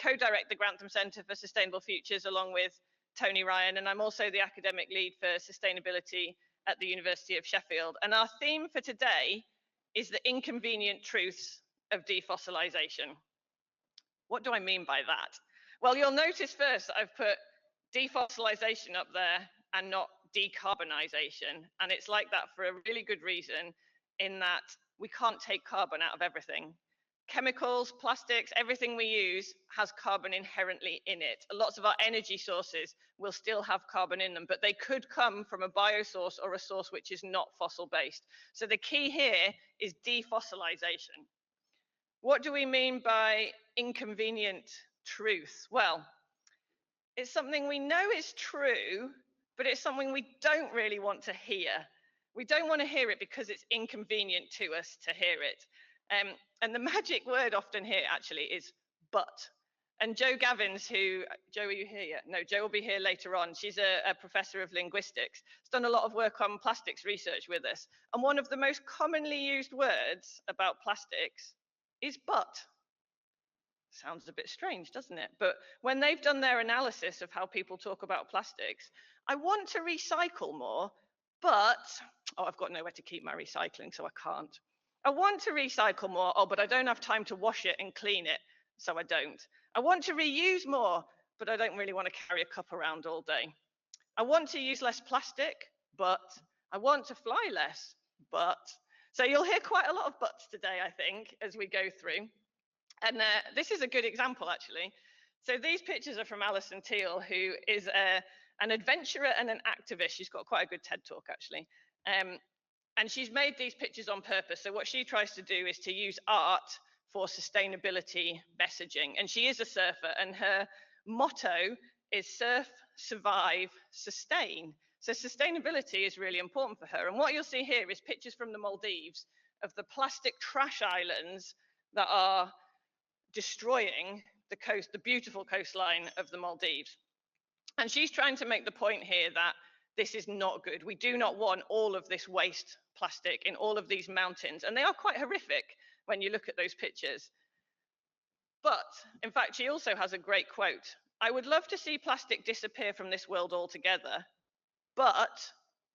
co-direct the Grantham Centre for Sustainable Futures along with Tony Ryan, and I'm also the academic lead for sustainability at the University of Sheffield. And our theme for today is the inconvenient truths of defossilisation. What do I mean by that? Well, you'll notice first that I've put defossilisation up there and not decarbonisation. And it's like that for a really good reason, in that we can't take carbon out of everything. Chemicals, plastics, everything we use has carbon inherently in it. Lots of our energy sources will still have carbon in them, but they could come from a biosource or a source which is not fossil based. So the key here is defossilization. What do we mean by inconvenient truth? Well, it's something we know is true, but it's something we don't really want to hear. We don't want to hear it because it's inconvenient to us to hear it. And the magic word often here actually is but. And Jo Gavins, who, Jo, are you here yet? No, Jo will be here later on. She's a professor of linguistics. She's done a lot of work on plastics research with us. And one of the most commonly used words about plastics is but. Sounds a bit strange, doesn't it? But when they've done their analysis of how people talk about plastics, I want to recycle more, but, oh, I've got nowhere to keep my recycling, so I can't. I want to recycle more, oh, but I don't have time to wash it and clean it, so I don't. I want to reuse more, but I don't really want to carry a cup around all day. I want to use less plastic, but I want to fly less, but. So you'll hear quite a lot of buts today, I think, as we go through. And this is a good example, actually. So these pictures are from Alison Teal, who is an adventurer and an activist. She's got quite a good TED talk, actually. And she's made these pictures on purpose. So what she tries to do is to use art for sustainability messaging. And she is a surfer, and her motto is surf, survive, sustain. So sustainability is really important for her. And what you'll see here is pictures from the Maldives of the plastic trash islands that are destroying the coast, the beautiful coastline of the Maldives. And she's trying to make the point here that this is not good. We do not want all of this waste plastic in all of these mountains. And they are quite horrific when you look at those pictures. But in fact, she also has a great quote. I would love to see plastic disappear from this world altogether. But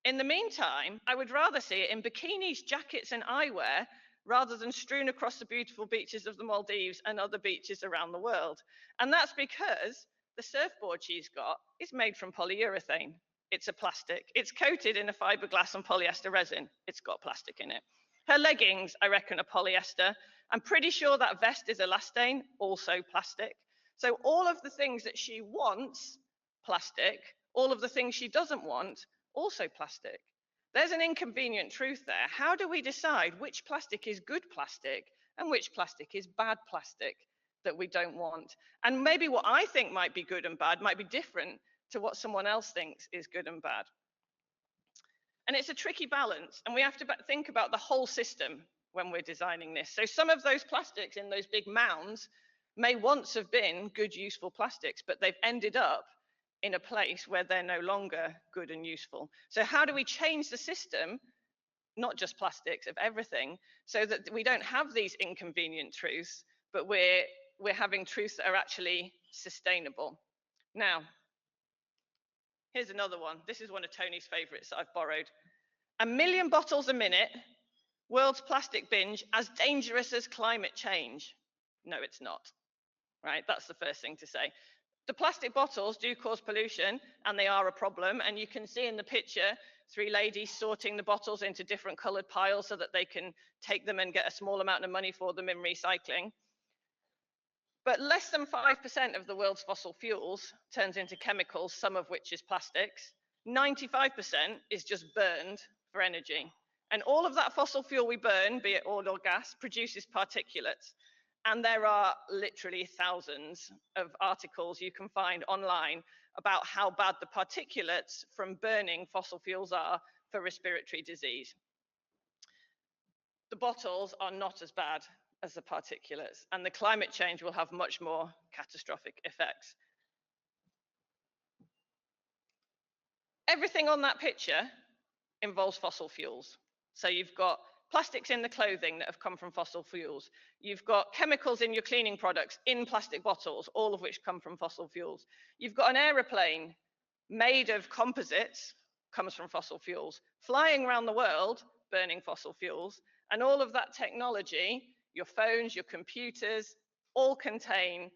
in the meantime, I would rather see it in bikinis, jackets, and eyewear rather than strewn across the beautiful beaches of the Maldives and other beaches around the world. And that's because the surfboard she's got is made from polyurethane. It's a plastic. It's coated in a fiberglass and polyester resin. It's got plastic in it. Her leggings, I reckon, are polyester. I'm pretty sure that vest is elastane, also plastic. So all of the things that she wants, plastic. All of the things she doesn't want, also plastic. There's an inconvenient truth there. How do we decide which plastic is good plastic and which plastic is bad plastic that we don't want? And maybe what I think might be good and bad might be different to what someone else thinks is good and bad. And it's a tricky balance, and we have to think about the whole system when we're designing this. So some of those plastics in those big mounds may once have been good, useful plastics, but they've ended up in a place where they're no longer good and useful. So how do we change the system, not just plastics, of everything, so that we don't have these inconvenient truths, but we're having truths that are actually sustainable? Now, here's another one. This is one of Tony's favorites that I've borrowed. 1 million bottles a minute, world's plastic binge, as dangerous as climate change. No, it's not, right? That's the first thing to say. The plastic bottles do cause pollution, and they are a problem. And you can see in the picture 3 ladies sorting the bottles into different colored piles so that they can take them and get a small amount of money for them in recycling. But less than 5% of the world's fossil fuels turns into chemicals, some of which is plastics. 95% is just burned for energy. And all of that fossil fuel we burn, be it oil or gas, produces particulates. And there are literally thousands of articles you can find online about how bad the particulates from burning fossil fuels are for respiratory disease. The bottles are not as bad as the particulates, and the climate change will have much more catastrophic effects. Everything on that picture involves fossil fuels. So you've got plastics in the clothing that have come from fossil fuels. You've got chemicals in your cleaning products in plastic bottles, all of which come from fossil fuels. You've got an aeroplane made of composites, comes from fossil fuels, flying around the world, burning fossil fuels, and all of that technology, your phones, your computers, all contain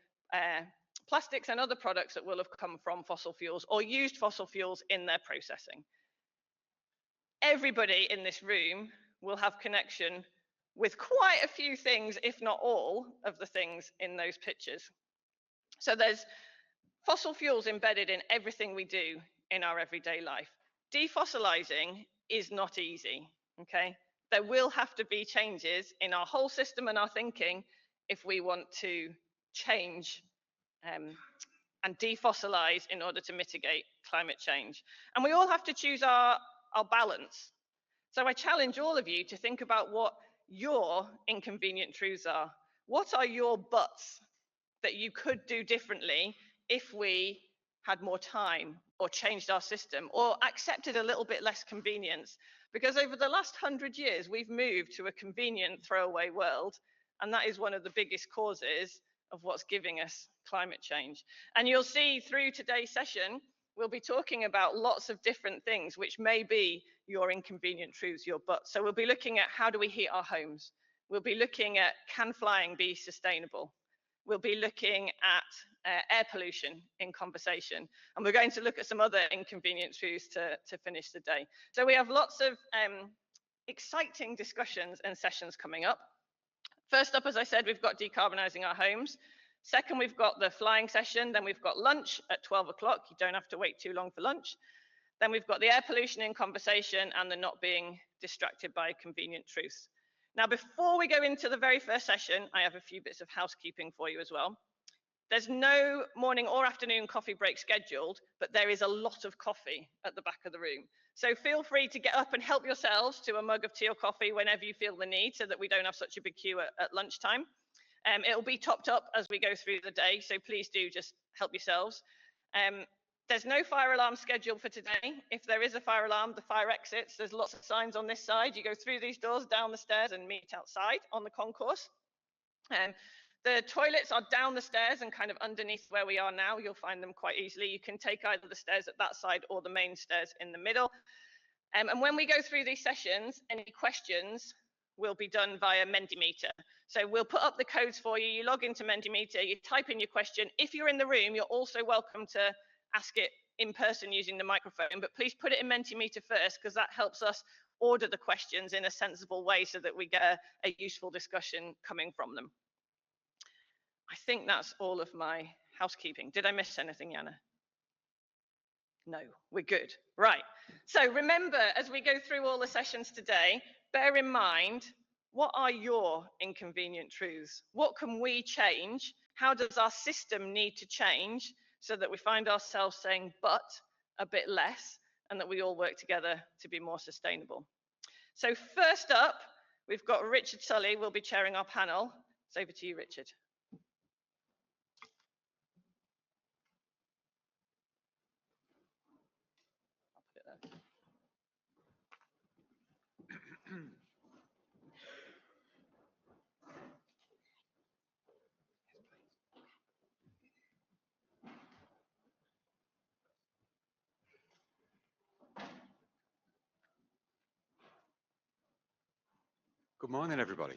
plastics and other products that will have come from fossil fuels or used fossil fuels in their processing. Everybody in this room will have connection with quite a few things, if not all, of the things in those pictures. So there's fossil fuels embedded in everything we do in our everyday life. Defossilizing is not easy, okay? There will have to be changes in our whole system and our thinking if we want to change and defossilize in order to mitigate climate change. And we all have to choose our balance. So I challenge all of you to think about what your inconvenient truths are. What are your buts that you could do differently if we had more time or changed our system or accepted a little bit less convenience? Because over the last 100 years, we've moved to a convenient throwaway world, and that is one of the biggest causes of what's giving us climate change. And you'll see through today's session, we'll be talking about lots of different things which may be your inconvenient truths, your buts. So we'll be looking at how do we heat our homes? We'll be looking at can flying be sustainable? We'll be looking at air pollution in conversation. And we're going to look at some other inconvenient truths to finish the day. So we have lots of exciting discussions and sessions coming up. First up, as I said, we've got decarbonising our homes. Second, we've got the flying session. Then we've got lunch at 12 o'clock. You don't have to wait too long for lunch. Then we've got the air pollution in conversation and the not being distracted by convenient truths. Now, before we go into the very first session, I have a few bits of housekeeping for you as well. There's no morning or afternoon coffee break scheduled, but there is a lot of coffee at the back of the room. So feel free to get up and help yourselves to a mug of tea or coffee whenever you feel the need, so that we don't have such a big queue at lunchtime. It'll be topped up as we go through the day, so please do just help yourselves. There's no fire alarm scheduled for today. If there is a fire alarm, the fire exits. There's lots of signs on this side. You go through these doors, down the stairs, and meet outside on the concourse. The toilets are down the stairs and kind of underneath where we are now. You'll find them quite easily. You can take either the stairs at that side or the main stairs in the middle. And when we go through these sessions, any questions will be done via Mentimeter. So we'll put up the codes for you. You log into Mentimeter, you type in your question. If you're in the room, you're also welcome to ask it in person using the microphone, but please put it in Mentimeter first, because that helps us order the questions in a sensible way so that we get a useful discussion coming from them. I think that's all of my housekeeping. Did I miss anything, Jana? No, we're good. Right. So remember, as we go through all the sessions today, bear in mind, what are your inconvenient truths? What can we change? How does our system need to change so that we find ourselves saying but a bit less, and that we all work together to be more sustainable? So first up, we've got Richard Sully will be chairing our panel. It's over to you, Richard. Good morning, everybody.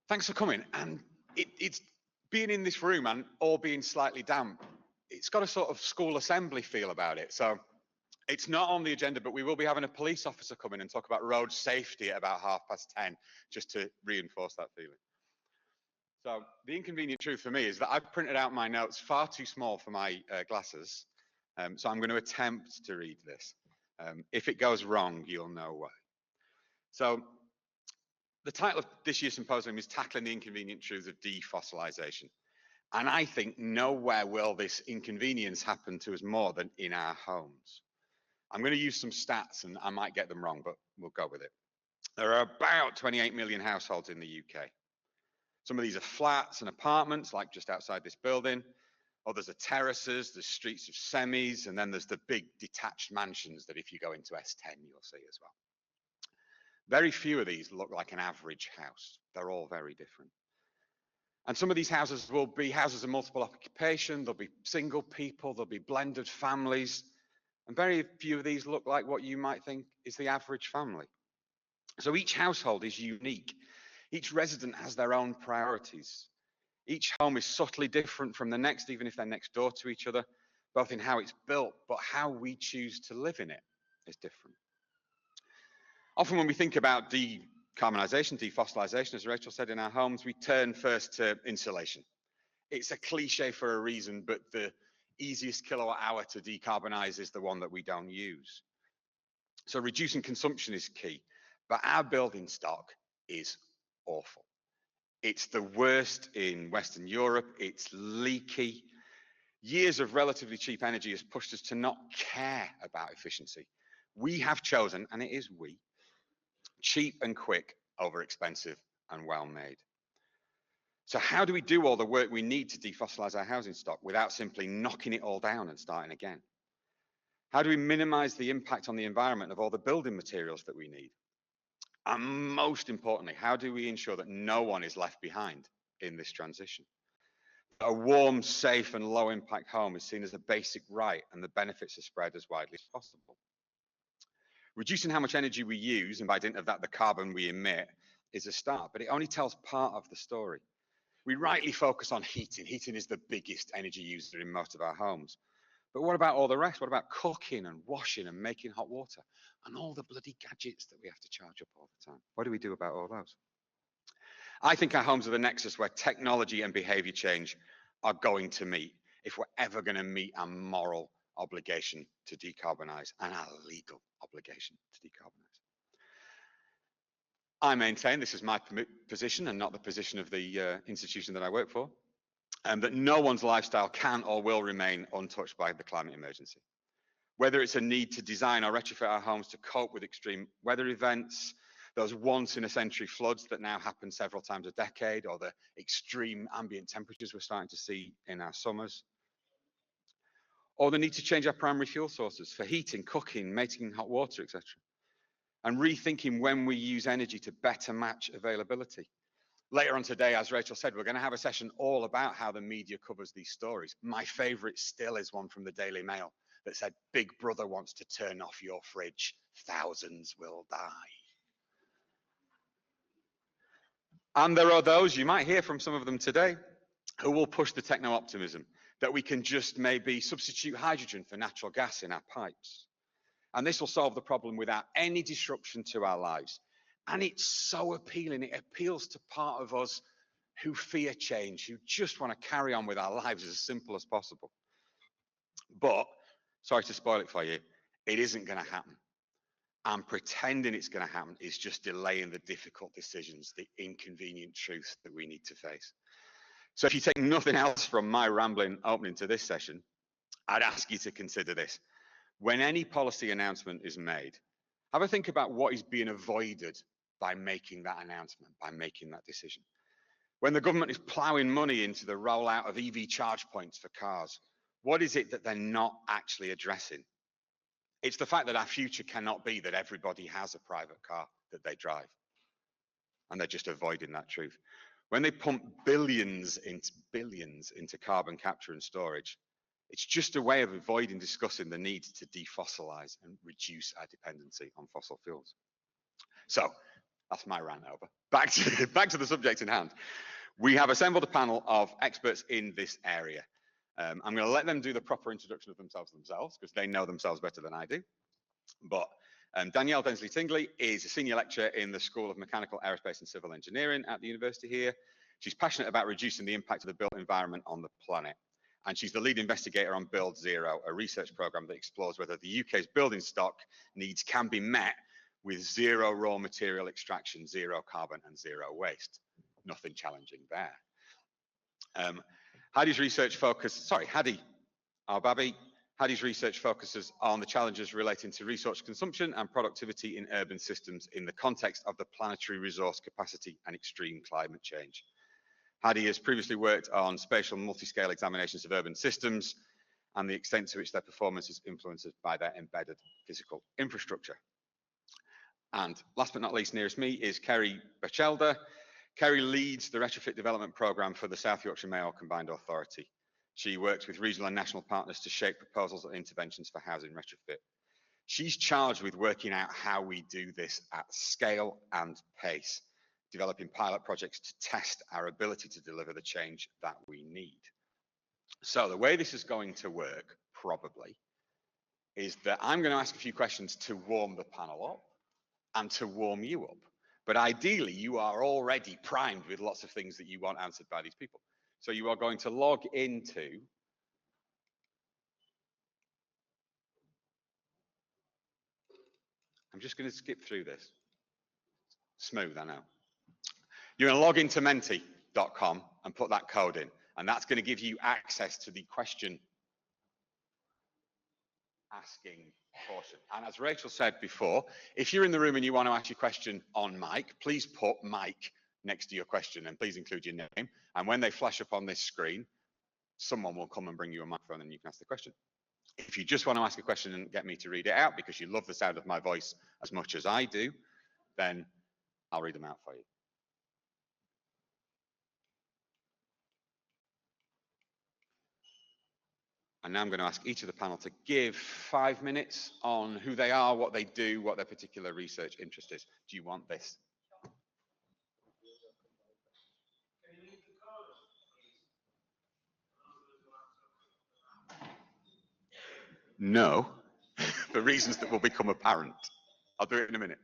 Thanks for coming. And it's being in this room and all being slightly damp. It's got a sort of school assembly feel about it. So it's not on the agenda, but we will be having a police officer come in and talk about road safety at about 10:30, just to reinforce that feeling. So the inconvenient truth for me is that I've printed out my notes far too small for my glasses. So I'm going to attempt to read this. If it goes wrong, you'll know why. So the title of this year's symposium is Tackling the Inconvenient Truths of Defossilization. And I think nowhere will this inconvenience happen to us more than in our homes. I'm going to use some stats, and I might get them wrong, but we'll go with it. There are about 28 million households in the UK. Some of these are flats and apartments, like just outside this building. Others are terraces, there's streets of semis, and then there's the big detached mansions that if you go into S10, you'll see as well. Very few of these look like an average house. They're all very different. And some of these houses will be houses of multiple occupation, there'll be single people, there'll be blended families, and very few of these look like what you might think is the average family. So each household is unique. Each resident has their own priorities. Each home is subtly different from the next, even if they're next door to each other, both in how it's built, but how we choose to live in it is different. Often when we think about decarbonisation, defossilization, as Rachel said, in our homes, we turn first to insulation. It's a cliche for a reason, but the easiest kilowatt hour to decarbonise is the one that we don't use. So reducing consumption is key, but our building stock is awful. It's the worst in Western Europe, it's leaky. Years of relatively cheap energy has pushed us to not care about efficiency. We have chosen, and it is we, cheap and quick over expensive and well made. So how do we do all the work we need to defossilise our housing stock without simply knocking it all down and starting again? How do we minimise the impact on the environment of all the building materials that we need? And most importantly, how do we ensure that no one is left behind in this transition? A warm, safe and low impact home is seen as a basic right and the benefits are spread as widely as possible. Reducing how much energy we use, and by dint of that the carbon we emit, is a start, but it only tells part of the story. We rightly focus on heating. Heating is the biggest energy user in most of our homes. But what about all the rest? What about cooking and washing and making hot water and all the bloody gadgets that we have to charge up all the time? What do we do about all those? I think our homes are the nexus where technology and behaviour change are going to meet if we're ever going to meet our moral obligation to decarbonise and our legal obligation to decarbonise. I maintain, this is my position and not the position of the institution that I work for, that no one's lifestyle can or will remain untouched by the climate emergency. Whether it's a need to design or retrofit our homes to cope with extreme weather events, those once-in-a-century floods that now happen several times a decade, or the extreme ambient temperatures we're starting to see in our summers, or the need to change our primary fuel sources for heating, cooking, making hot water, etc. And rethinking when we use energy to better match availability. Later on today, as Rachel said, we're going to have a session all about how the media covers these stories. My favourite still is one from the Daily Mail that said, "Big Brother wants to turn off your fridge, thousands will die." And there are those, you might hear from some of them today, who will push the techno-optimism that we can just maybe substitute hydrogen for natural gas in our pipes. And this will solve the problem without any disruption to our lives. And it's so appealing. It appeals to part of us who fear change, who just want to carry on with our lives as simple as possible. But, sorry to spoil it for you, it isn't going to happen. And pretending it's going to happen is just delaying the difficult decisions, the inconvenient truths that we need to face. So if you take nothing else from my rambling opening to this session, I'd ask you to consider this. When any policy announcement is made, have a think about what is being avoided by making that announcement, by making that decision. When the government is ploughing money into the rollout of EV charge points for cars, what is it that they're not actually addressing? It's the fact that our future cannot be that everybody has a private car that they drive. And they're just avoiding that truth. When they pump billions into carbon capture and storage, it's just a way of avoiding discussing the need to defossilise and reduce our dependency on fossil fuels. So that's my rant over. Back to the subject in hand. We have assembled a panel of experts in this area. I'm going to let them do the proper introduction of themselves because they know themselves better than I do. But Danielle Densley-Tingley is a senior lecturer in the School of Mechanical, Aerospace and Civil Engineering at the university here. She's passionate about reducing the impact of the built environment on the planet. And she's the lead investigator on Build Zero, a research programme that explores whether the UK's building stock needs can be met with zero raw material extraction, zero carbon and zero waste. Nothing challenging there. Hadi's research focuses on the challenges relating to resource consumption and productivity in urban systems in the context of the planetary resource capacity and extreme climate change. Hadi has previously worked on spatial multi-scale examinations of urban systems and the extent to which their performance is influenced by their embedded physical infrastructure. And last but not least, nearest me is Kerry Bachelder. Kerry leads the retrofit development programme for the South Yorkshire Mayoral Combined Authority. She works with regional and national partners to shape proposals and interventions for housing retrofit. She's charged with working out how we do this at scale and pace, developing pilot projects to test our ability to deliver the change that we need. So the way this is going to work, probably, is that I'm going to ask a few questions to warm the panel up and to warm you up. But ideally, you are already primed with lots of things that you want answered by these people. So you are going to log into I'm just going to skip through this. Smooth, I know. You're going to log into menti.com and put that code in, and that's going to give you access to the question asking portion. And as Rachel said before, if you're in the room and you want to ask your question on mic, please put mic next to your question and please include your name. And when they flash up on this screen, someone will come and bring you a microphone and you can ask the question. If you just want to ask a question and get me to read it out because you love the sound of my voice as much as I do, then I'll read them out for you. And now I'm going to ask each of the panel to give 5 minutes on who they are, what they do, what their particular research interest is. Do you want this? No, for reasons that will become apparent. I'll do it in a minute.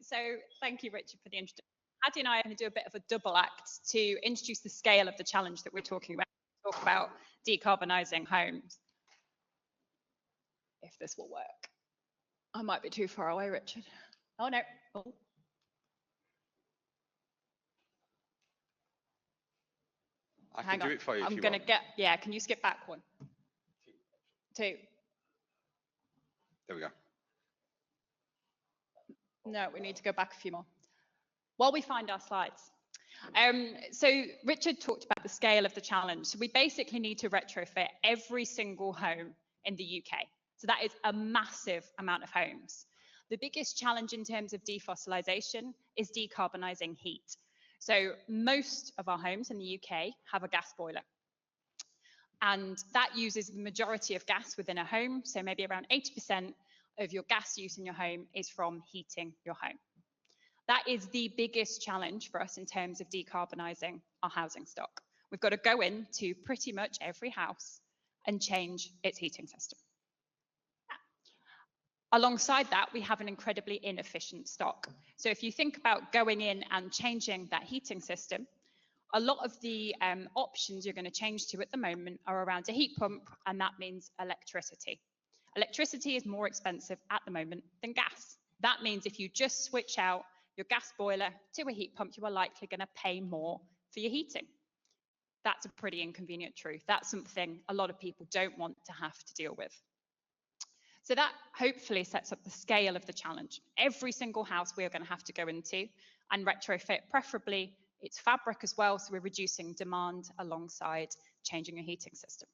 So thank you, Richard, for the introduction. Addy and I are going to do a bit of a double act to introduce the scale of the challenge that we're talking about. Talk about decarbonising homes. If this will work. I might be too far away, Richard. Oh, no. Oh. I can do it for you if you want. I'm going to get, yeah, can you skip back one? 2. There we go. No, we need to go back a few more. While we find our slides. So Richard talked about the scale of the challenge. So we basically need to retrofit every single home in the UK. So that is a massive amount of homes. The biggest challenge in terms of defossilization is decarbonising heat. So most of our homes in the UK have a gas boiler. And that uses the majority of gas within a home. So maybe around 80% of your gas use in your home is from heating your home. That is the biggest challenge for us in terms of decarbonising our housing stock. We've got to go into pretty much every house and change its heating system. Alongside that, we have an incredibly inefficient stock. So if you think about going in and changing that heating system, a lot of the options you're going to change to at the moment are around a heat pump, and that means electricity. Electricity is more expensive at the moment than gas. That means if you just switch out your gas boiler to a heat pump, you are likely going to pay more for your heating. That's a pretty inconvenient truth. That's something a lot of people don't want to have to deal with. So that hopefully sets up the scale of the challenge. Every single house we are going to have to go into and retrofit, preferably its fabric as well, so we're reducing demand alongside changing a heating system.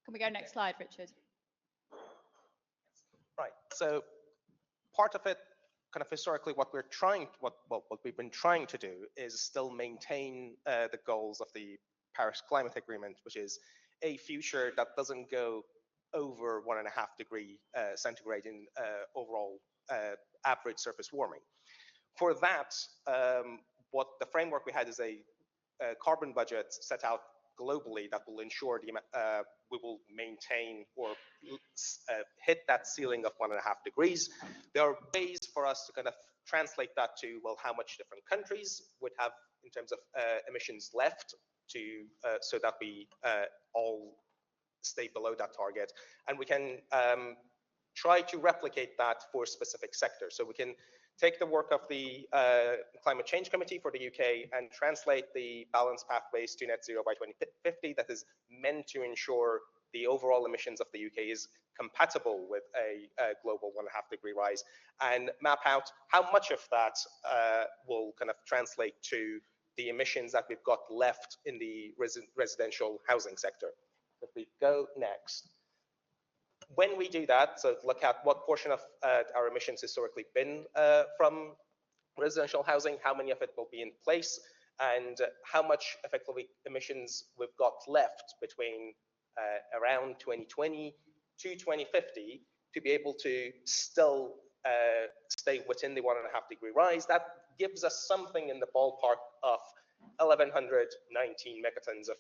Can we go next slide, Richard? Right. So part of it, kind of historically, what we've been trying to do is still maintain the goals of the Paris Climate Agreement, which is a future that doesn't go over 1.5 degrees centigrade in overall average surface warming. For that, what the framework we had is a carbon budget set out globally that will ensure we will maintain or hit that ceiling of 1.5 degrees. There are ways for us to kind of translate that to, well, how much different countries would have in terms of emissions left to so that we all stay below that target. And we can try to replicate that for specific sectors. So we can take the work of the Climate Change Committee for the UK and translate the balanced pathways to net zero by 2050 that is meant to ensure the overall emissions of the UK is compatible with a global 1.5 degree rise, and map out how much of that will kind of translate to the emissions that we've got left in the residential housing sector. if we go next, when we do that, so look at what portion of our emissions historically been from residential housing, how many of it will be in place, and how much effectively emissions we've got left between around 2020 to 2050 to be able to still stay within the 1.5 degree rise. That gives us something in the ballpark of 1,119 megatons of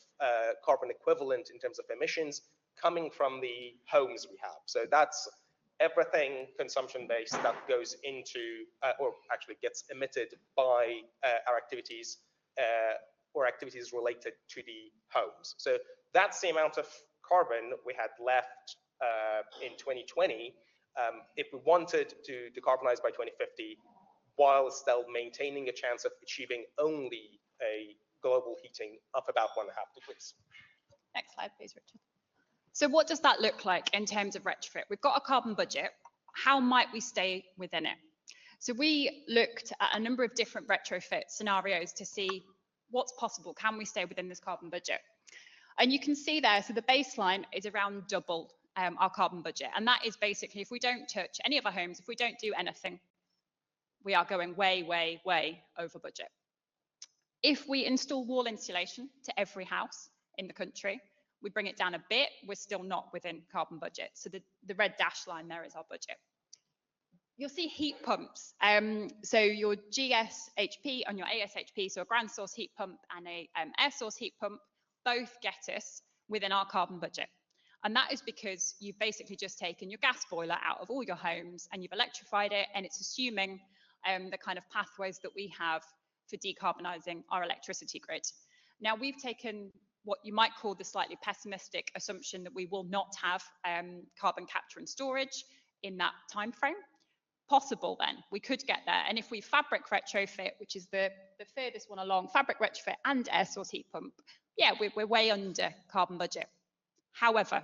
carbon equivalent in terms of emissions coming from the homes we have. So that's everything consumption-based that goes into, or actually gets emitted by our activities or activities related to the homes. So that's the amount of carbon we had left in 2020 if we wanted to decarbonize by 2050 while still maintaining a chance of achieving only a global heating of about 1.5 degrees. Next slide, please, Richard. So what does that look like in terms of retrofit? We've got a carbon budget. How might we stay within it? So we looked at a number of different retrofit scenarios to see what's possible. Can we stay within this carbon budget? And you can see there, so the baseline is around double our carbon budget. And that is basically, if we don't touch any of our homes, if we don't do anything, we are going way, way, way over budget. If we install wall insulation to every house in the country, we bring it down a bit, we're still not within carbon budget. So the red dash line there is our budget. You'll see heat pumps. So your GSHP and your ASHP, so a ground source heat pump and a air source heat pump, both get us within our carbon budget. And that is because you've basically just taken your gas boiler out of all your homes and you've electrified it, and it's assuming the kind of pathways that we have for decarbonising our electricity grid. Now, we've taken what you might call the slightly pessimistic assumption that we will not have carbon capture and storage in that time frame. Possible then, we could get there. And if we fabric retrofit, which is the furthest one along, fabric retrofit and air source heat pump, yeah, we're way under carbon budget. However,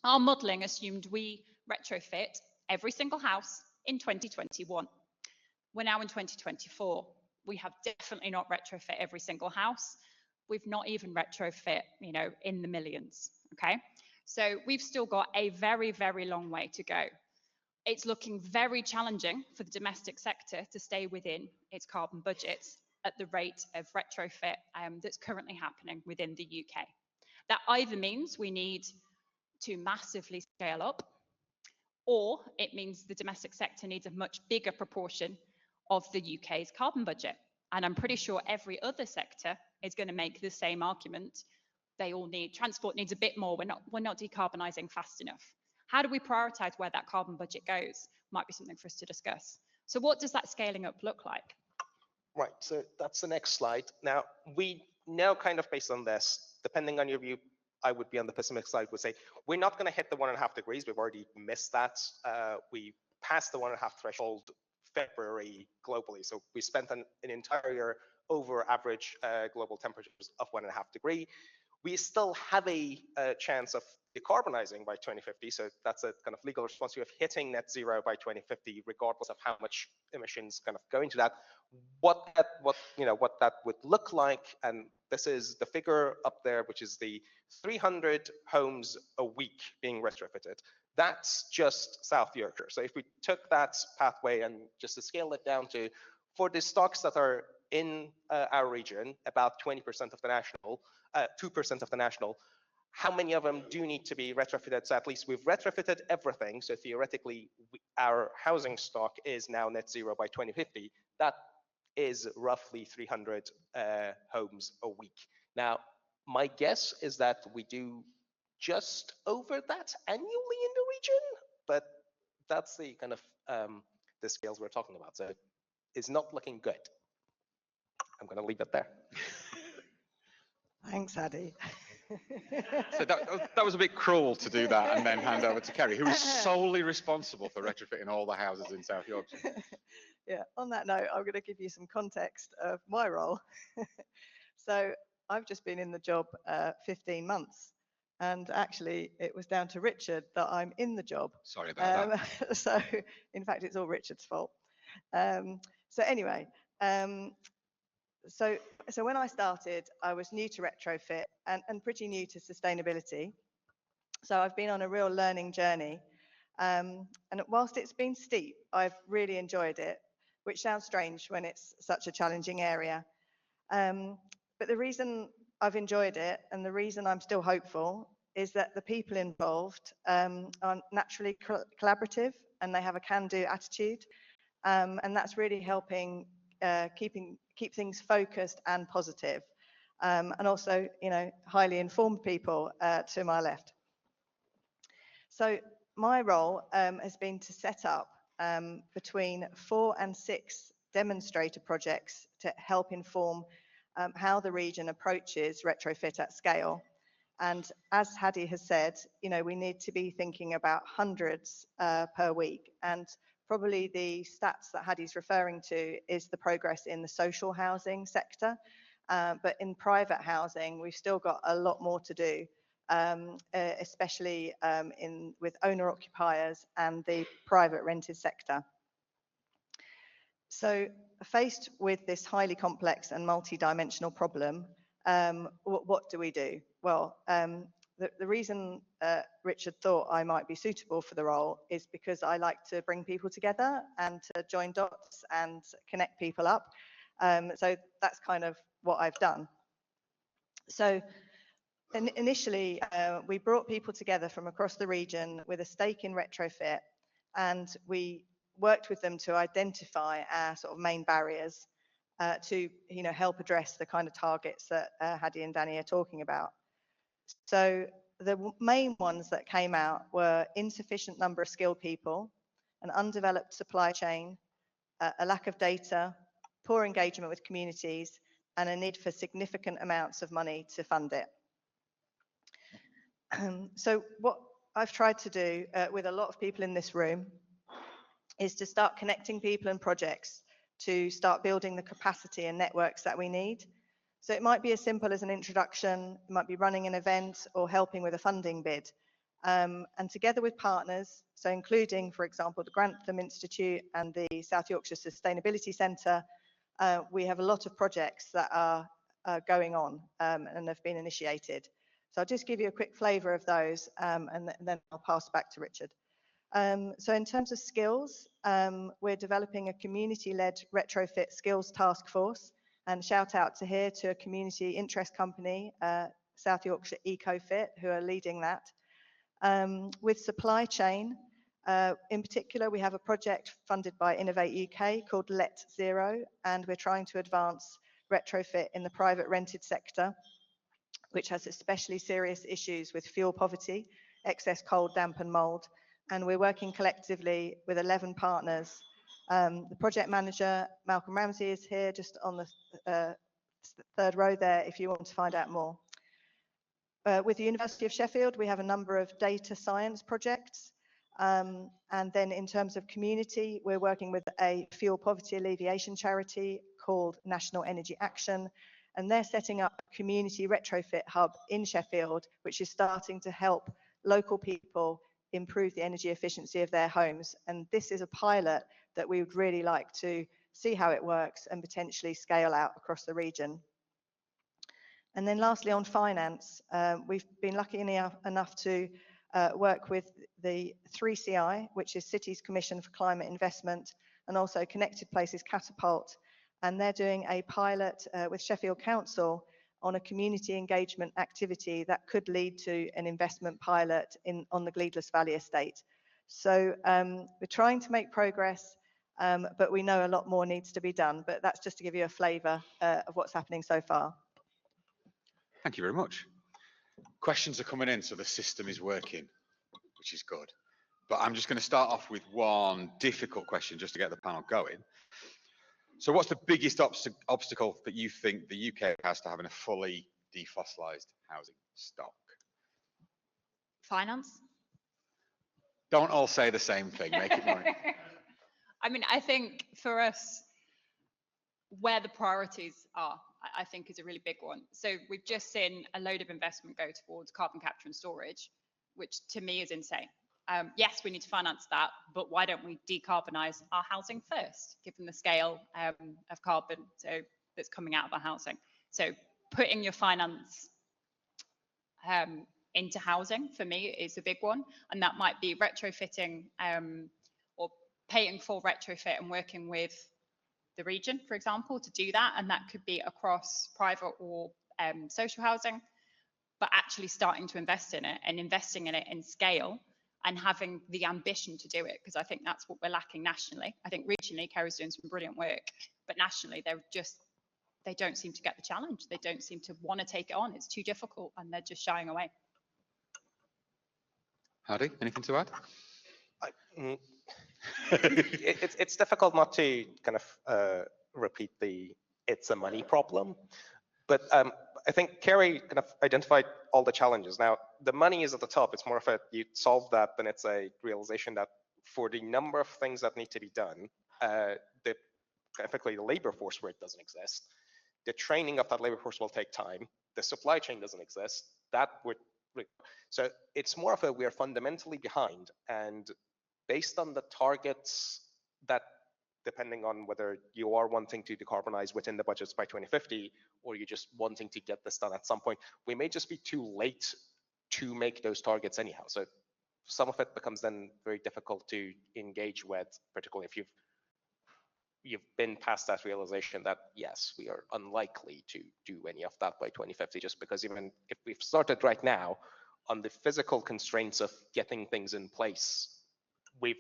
our modelling assumed we retrofit every single house in 2021. We're now in 2024. We have definitely not retrofit every single house. We've not even retrofit, you know, in the millions, okay? So we've still got a very, very long way to go. It's looking very challenging for the domestic sector to stay within its carbon budgets at the rate of retrofit that's currently happening within the UK. That either means we need to massively scale up, or it means the domestic sector needs a much bigger proportion of the UK's carbon budget. And I'm pretty sure every other sector is going to make the same argument. They all need, transport needs a bit more. We're not decarbonising fast enough. How do we prioritise where that carbon budget goes? Might be something for us to discuss. So what does that scaling up look like? Right, so that's the next slide. Now, we know kind of based on this, depending on your view, I would be on the pessimistic side, would say, we're not going to hit the 1.5 degrees. We've already missed that. We passed the 1.5 threshold February globally. So we spent an entire year over average global temperatures of 1.5 degree. We still have a chance of decarbonizing by 2050. So that's a kind of legal response of hitting net zero by 2050, regardless of how much emissions kind of go into that. What that would look like, and this is the figure up there, which is the 300 homes a week being retrofitted. That's just South Yorkshire. So if we took that pathway and just to scale it down to, for the stocks that are in our region, about 20% of the national, 2% of the national, how many of them do need to be retrofitted? So at least we've retrofitted everything. So theoretically, our housing stock is now net zero by 2050. That is roughly 300 homes a week. Now, my guess is that we do just over that annually in the region, but that's the kind of the scales we're talking about. So it's not looking good. I'm going to leave it there. Thanks, Addy. So that was a bit cruel to do that and then hand over to Kerry, who is solely responsible for retrofitting all the houses in South Yorkshire. Yeah, on that note, I'm going to give you some context of my role. So I've just been in the job 15 months, and actually it was down to Richard that I'm in the job. Sorry about that. So in fact, it's all Richard's fault. So anyway, so when I started, I was new to retrofit and pretty new to sustainability. So I've been on a real learning journey. And whilst it's been steep, I've really enjoyed it, which sounds strange when it's such a challenging area. But the reason I've enjoyed it and the reason I'm still hopeful is that the people involved are naturally collaborative and they have a can-do attitude. And that's really helping keep things focused and positive. And also, highly informed people to my left. So my role has been to set up between 4 and 6 demonstrator projects to help inform how the region approaches retrofit at scale. And as Hadi has said, we need to be thinking about hundreds per week. And probably the stats that Hadi's referring to is the progress in the social housing sector. But in private housing, we've still got a lot more to do, especially with owner-occupiers and the private rented sector. So faced with this highly complex and multi-dimensional problem, what do we do? Well, the reason Richard thought I might be suitable for the role is because I like to bring people together and to join dots and connect people up. So that's kind of what I've done. So initially, we brought people together from across the region with a stake in retrofit, and we worked with them to identify our sort of main barriers to help address the kind of targets that Hadi and Danny are talking about. So the main ones that came out were insufficient number of skilled people, an undeveloped supply chain, a lack of data, poor engagement with communities, and a need for significant amounts of money to fund it. So what I've tried to do with a lot of people in this room is to start connecting people and projects to start building the capacity and networks that we need. So it might be as simple as an introduction, it might be running an event or helping with a funding bid. And together with partners, so including, for example, the Grantham Institute and the South Yorkshire Sustainability Centre, we have a lot of projects that are going on and have been initiated. So I'll just give you a quick flavour of those and then I'll pass back to Richard. So in terms of skills, we're developing a community-led retrofit skills task force, and shout out to here to a community interest company, South Yorkshire EcoFit, who are leading that. With supply chain, in particular, we have a project funded by Innovate UK called Let Zero, and we're trying to advance retrofit in the private rented sector, which has especially serious issues with fuel poverty, excess cold, damp and mould. And we're working collectively with 11 partners. The project manager, Malcolm Ramsey, is here just on the third row there if you want to find out more. With the University of Sheffield, we have a number of data science projects. And then in terms of community, we're working with a fuel poverty alleviation charity called National Energy Action. And they're setting up a community retrofit hub in Sheffield, which is starting to help local people improve the energy efficiency of their homes. And this is a pilot that we would really like to see how it works and potentially scale out across the region. And then lastly, on finance, we've been lucky enough to work with the 3CI, which is Cities Commission for Climate Investment, and also Connected Places Catapult. And they're doing a pilot with Sheffield Council on a community engagement activity that could lead to an investment pilot on the Gleadless Valley estate. So we're trying to make progress, but we know a lot more needs to be done. But that's just to give you a flavour of what's happening so far. Thank you very much. Questions are coming in, so the system is working, which is good. But I'm just going to start off with one difficult question just to get the panel going. So what's the biggest obstacle that you think the UK has to having a fully defossilised housing stock? Finance. Don't all say the same thing, make it more. I mean, I think for us, where the priorities are, I think is a really big one. So we've just seen a load of investment go towards carbon capture and storage, which to me is insane. Yes, we need to finance that, but why don't we decarbonise our housing first, given the scale of carbon? So that's coming out of our housing. So putting your finance into housing, for me, is a big one. And that might be retrofitting or paying for retrofit and working with the region, for example, to do that. And that could be across private or social housing, but actually starting to invest in it and investing in it in scale and having the ambition to do it, because I think that's what we're lacking nationally. I think regionally, Kerry's doing some brilliant work, but nationally, they don't seem to get the challenge. They don't seem to want to take it on. It's too difficult, and they're just shying away. Hardy, anything to add? It's difficult not to kind of repeat it's a money problem, but I think Kerry kind of identified all the challenges. Now, the money is at the top. It's more of you solve that, then it's a realization that for the number of things that need to be done, effectively the labor force where it doesn't exist, the training of that labor force will take time. The supply chain doesn't exist. So it's more of we are fundamentally behind, and based on the targets that, depending on whether you are wanting to decarbonize within the budgets by 2050, or you're just wanting to get this done at some point, we may just be too late to make those targets anyhow. So some of it becomes then very difficult to engage with, particularly if you've been past that realization that, yes, we are unlikely to do any of that by 2050, just because even if we've started right now on the physical constraints of getting things in place, we've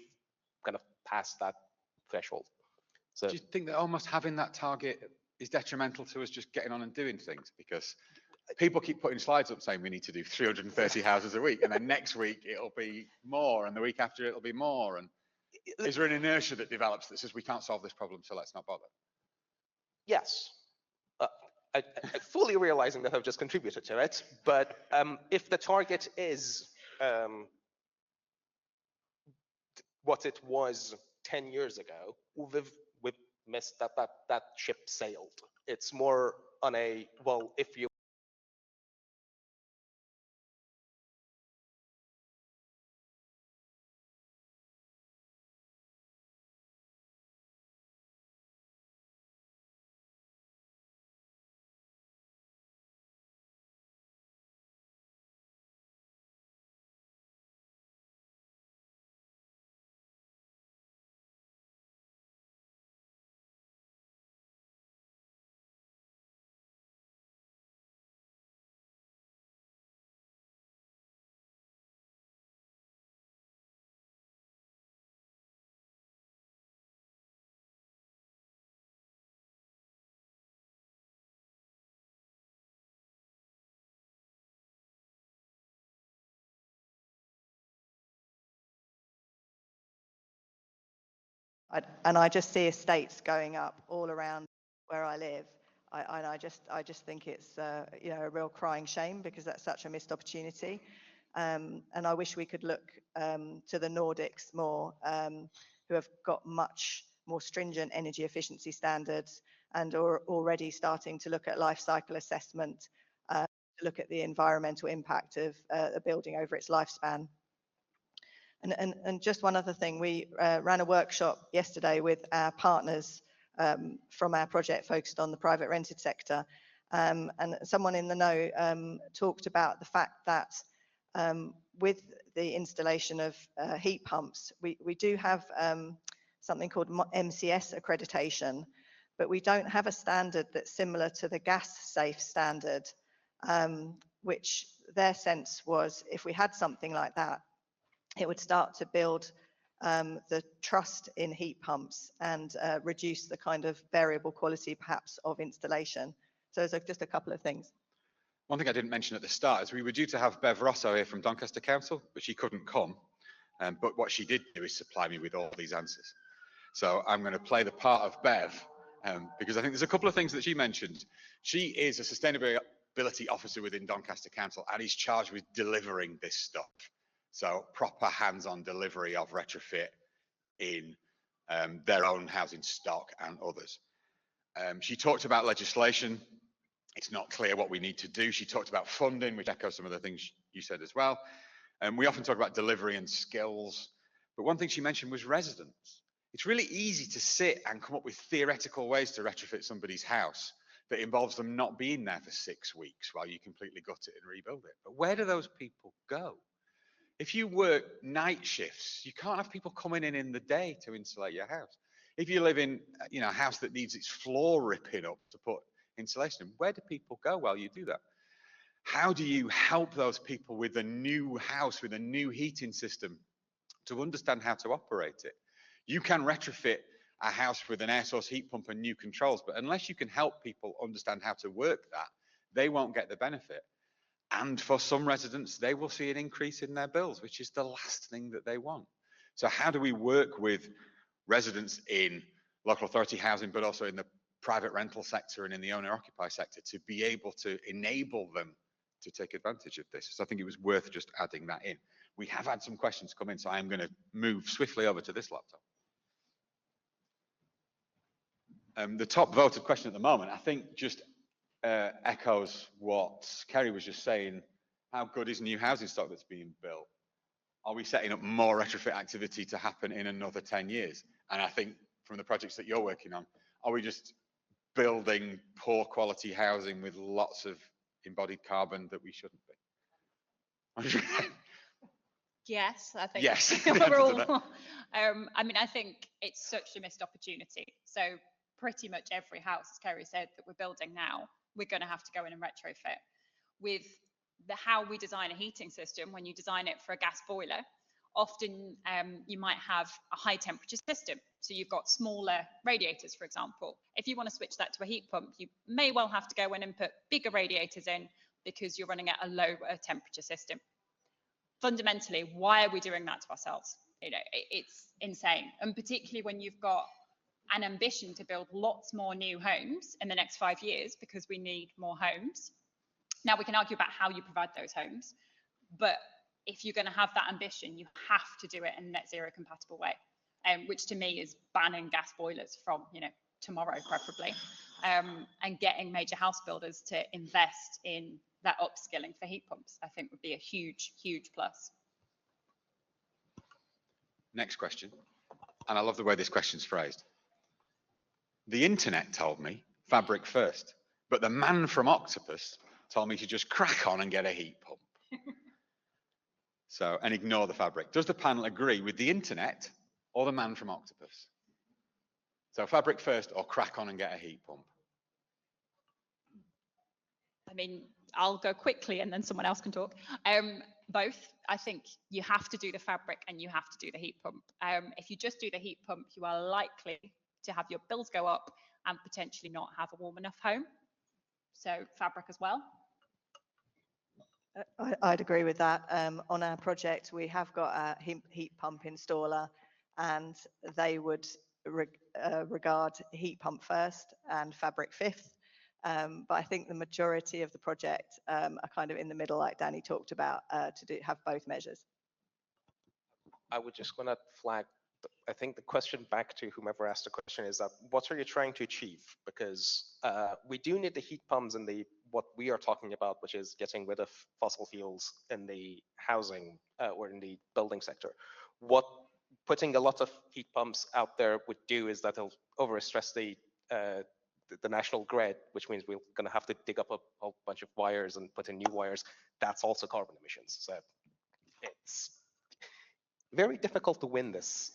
kind of passed that threshold. So do you think that almost having that target is detrimental to us just getting on and doing things? Because people keep putting slides up saying we need to do 330 houses a week, and then next week it'll be more, and the week after it'll be more. And is there an inertia that develops that says we can't solve this problem, so let's not bother? Yes. I fully realizing that I've just contributed to it, but if the target is what it was 10 years ago, we've missed that ship sailed. It's more on well, if you And I just see estates going up all around where I live. I just think it's a real crying shame, because that's such a missed opportunity. And I wish we could look to the Nordics more, who have got much more stringent energy efficiency standards and are already starting to look at life cycle assessment, to look at the environmental impact of a building over its lifespan. And just one other thing, we ran a workshop yesterday with our partners from our project focused on the private rented sector. And someone in the know talked about the fact that with the installation of heat pumps, we do have something called MCS accreditation, but we don't have a standard that's similar to the gas safe standard, which their sense was if we had something like that, it would start to build the trust in heat pumps and reduce the kind of variable quality perhaps of installation. So there's just a couple of things. One thing I didn't mention at the start is we were due to have Bev Rosso here from Doncaster Council, but she couldn't come. But what she did do is supply me with all these answers. So I'm going to play the part of Bev, because I think there's a couple of things that she mentioned. She is a sustainability officer within Doncaster Council and is charged with delivering this stuff. So proper hands-on delivery of retrofit in their own housing stock and others. She talked about legislation. It's not clear what we need to do. She talked about funding, which echoes some of the things you said as well. We often talk about delivery and skills, but one thing she mentioned was residents. It's really easy to sit and come up with theoretical ways to retrofit somebody's house, that involves them not being there for 6 weeks while you completely gut it and rebuild it. But where do those people go? If you work night shifts, you can't have people coming in the day to insulate your house. If you live in, a house that needs its floor ripping up to put insulation in, where do people go while you do that? How do you help those people with a new house, with a new heating system, to understand how to operate it? You can retrofit a house with an air source heat pump and new controls, but unless you can help people understand how to work that, they won't get the benefit. And for some residents, they will see an increase in their bills, which is the last thing that they want. So how do we work with residents in local authority housing, but also in the private rental sector and in the owner-occupier sector, to be able to enable them to take advantage of this? So I think it was worth just adding that in. We have had some questions come in, so I'm going to move swiftly over to this laptop. The top voted question at the moment, I think, just echoes what Kerry was just saying. How good is new housing stock that's being built? Are we setting up more retrofit activity to happen in another 10 years? And I think from the projects that you're working on, are we just building poor quality housing with lots of embodied carbon that we shouldn't be? Yes, I think yes. we're all. I mean, I think it's such a missed opportunity. So pretty much every house, as Kerry said, that we're building now, we're going to have to go in and retrofit. With how we design a heating system, when you design it for a gas boiler, often you might have a high temperature system. So you've got smaller radiators, for example. If you want to switch that to a heat pump, you may well have to go in and put bigger radiators in because you're running at a lower temperature system. Fundamentally, why are we doing that to ourselves? It's insane. And particularly when you've got an ambition to build lots more new homes in the next 5 years, because we need more homes. Now, we can argue about how you provide those homes, but if you're going to have that ambition, you have to do it in a net zero compatible way, which to me is banning gas boilers from, tomorrow preferably, and getting major house builders to invest in that upskilling for heat pumps, I think would be a huge, huge plus. Next question, and I love the way this question's phrased. The internet told me fabric first, but the man from Octopus told me to just crack on and get a heat pump. So, and ignore the fabric. Does the panel agree with the internet or the man from Octopus? So fabric first or crack on and get a heat pump? I mean, I'll go quickly and then someone else can talk. Both. I think you have to do the fabric and you have to do the heat pump. If you just do the heat pump, you are likely to have your bills go up and potentially not have a warm enough home. So fabric as well. I'd agree with that. On our project, we have got a heat pump installer, and they would regard heat pump first and fabric fifth. But I think the majority of the project are kind of in the middle, like Danny talked about, to have both measures. I would just want to flag, I think the question back to whomever asked the question is that what are you trying to achieve? Because we do need the heat pumps in what we are talking about, which is getting rid of fossil fuels in the housing or in the building sector. What putting a lot of heat pumps out there would do is that it'll overstress the national grid, which means we're going to have to dig up a whole bunch of wires and put in new wires. That's also carbon emissions. So it's very difficult to win this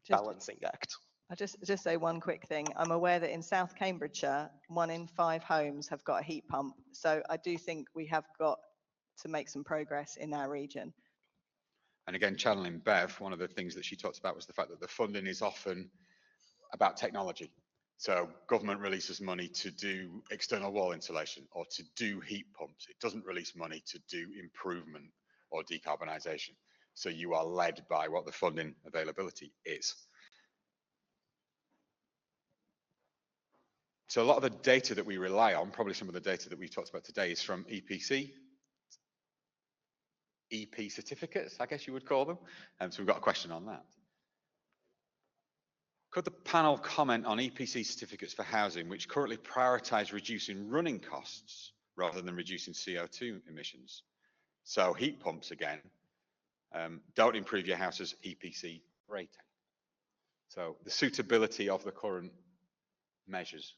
balancing act. I'll just say one quick thing. I'm aware that in South Cambridgeshire, 1 in 5 homes have got a heat pump. So I do think we have got to make some progress in our region. And again, channeling Bev, one of the things that she talked about was the fact that the funding is often about technology. So government releases money to do external wall insulation or to do heat pumps. It doesn't release money to do improvement or decarbonisation. So you are led by what the funding availability is. So a lot of the data that we rely on, probably some of the data that we've talked about today, is from EPC, EP certificates, I guess you would call them. So we've got a question on that. Could the panel comment on EPC certificates for housing, which currently prioritise reducing running costs rather than reducing CO2 emissions? So heat pumps, again, don't improve your house's EPC rating. So the suitability of the current measures.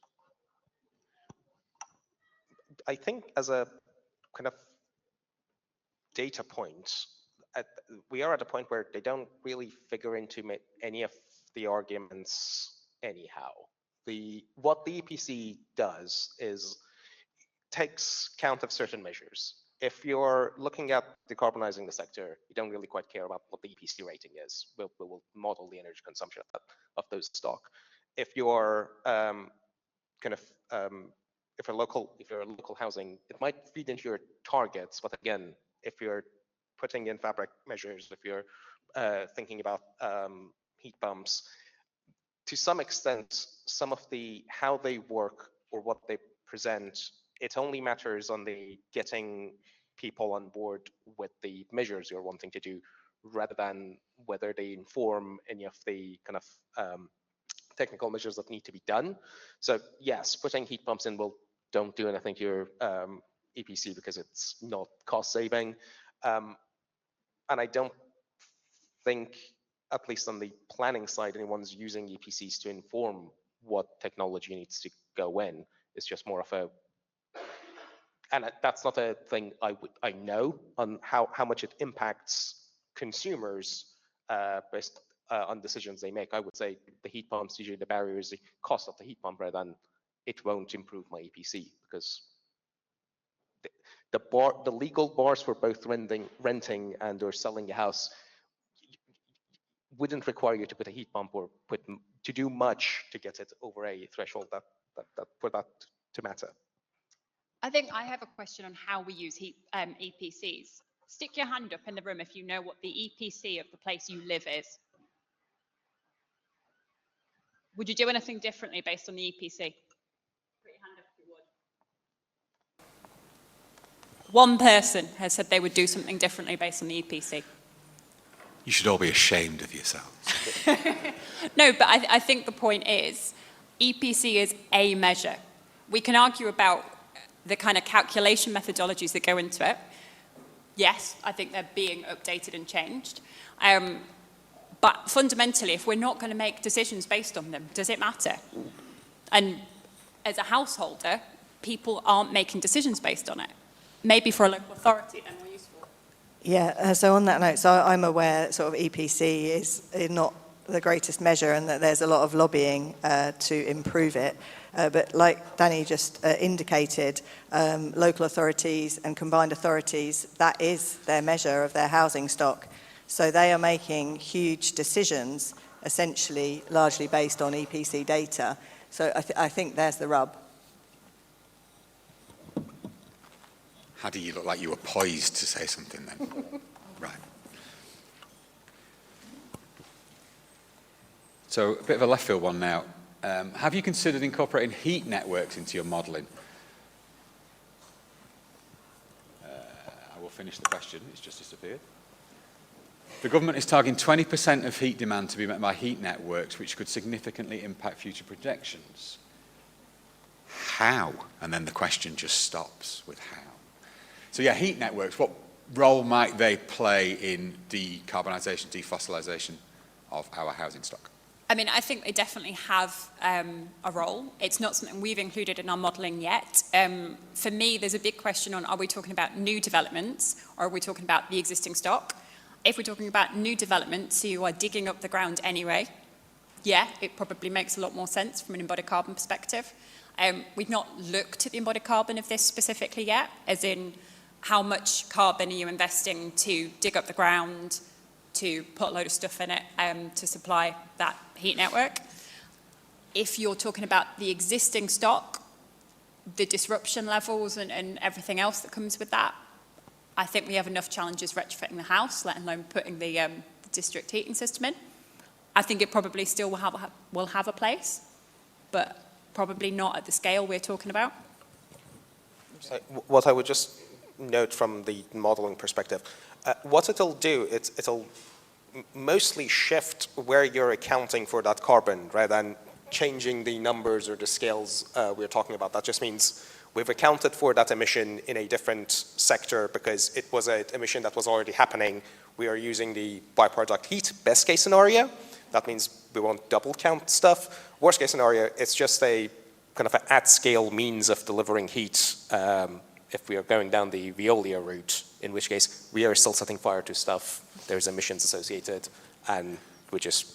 I think as a kind of data point, we are at a point where they don't really figure into any of the arguments anyhow. What the EPC does is takes count of certain measures. If you're looking at decarbonizing the sector, you don't really quite care about what the EPC rating is. We'll model the energy consumption of those stock. If you're if you're local housing, it might feed into your targets, but again, if you're putting in fabric measures, if you're thinking about heat pumps, to some extent, some of how they work or what they present, it only matters on the getting people on board with the measures you're wanting to do, rather than whether they inform any of the kind of technical measures that need to be done. So yes, putting heat pumps in don't do anything to your EPC because it's not cost saving. And I don't think, at least on the planning side, anyone's using EPCs to inform what technology needs to go in. It's just more of and that's not a thing I know on how much it impacts consumers based on decisions they make. I would say the heat pumps, usually the barrier is the cost of the heat pump rather than it won't improve my EPC, because the legal bars for both renting and or selling a house wouldn't require you to put a heat pump or to do much to get it over a threshold that for that to matter. I think I have a question on how we use EPCs. Stick your hand up in the room if you know what the EPC of the place you live is. Would you do anything differently based on the EPC? Put your hand up if you would. One person has said they would do something differently based on the EPC. You should all be ashamed of yourselves. No, but I think the point is, EPC is a measure. We can argue about the kind of calculation methodologies that go into it. Yes, I think they're being updated and changed. But fundamentally, if we're not going to make decisions based on them, does it matter? And as a householder, people aren't making decisions based on it. Maybe for a local authority, they're more useful. Yeah, so on that note, so I'm aware that sort of EPC is not the greatest measure and that there's a lot of lobbying to improve it. But like Danny just indicated, local authorities and combined authorities, that is their measure of their housing stock. So they are making huge decisions, essentially largely based on EPC data. So I think there's the rub. How do you look like you were poised to say something then? Right. So a bit of a left field one now. Have you considered incorporating heat networks into your modelling? I will finish the question, it's just disappeared. The government is targeting 20% of heat demand to be met by heat networks, which could significantly impact future projections. How? And then the question just stops with how. So yeah, heat networks, what role might they play in decarbonisation, defossilisation of our housing stock? I mean, I think they definitely have a role. It's not something we've included in our modelling yet. For me, there's a big question on, are we talking about new developments or are we talking about the existing stock? If we're talking about new developments, you are digging up the ground anyway. Yeah, it probably makes a lot more sense from an embodied carbon perspective. We've not looked at the embodied carbon of this specifically yet, as in how much carbon are you investing to dig up the ground, to put a load of stuff in it to supply that heat network. If you're talking about the existing stock, the disruption levels and everything else that comes with that, I think we have enough challenges retrofitting the house, let alone putting the district heating system in. I think it probably still will have a place, but probably not at the scale we're talking about. So what I would just note from the modeling perspective, what it'll do, it'll mostly shift where you're accounting for that carbon rather than changing the numbers or the scales we're talking about. That just means we've accounted for that emission in a different sector because it was an emission that was already happening. We are using the byproduct heat, best case scenario. That means we won't double count stuff. Worst case scenario, it's just a kind of an at-scale means of delivering heat if we are going down the Veolia route, in which case we are still setting fire to stuff, there's emissions associated, and we just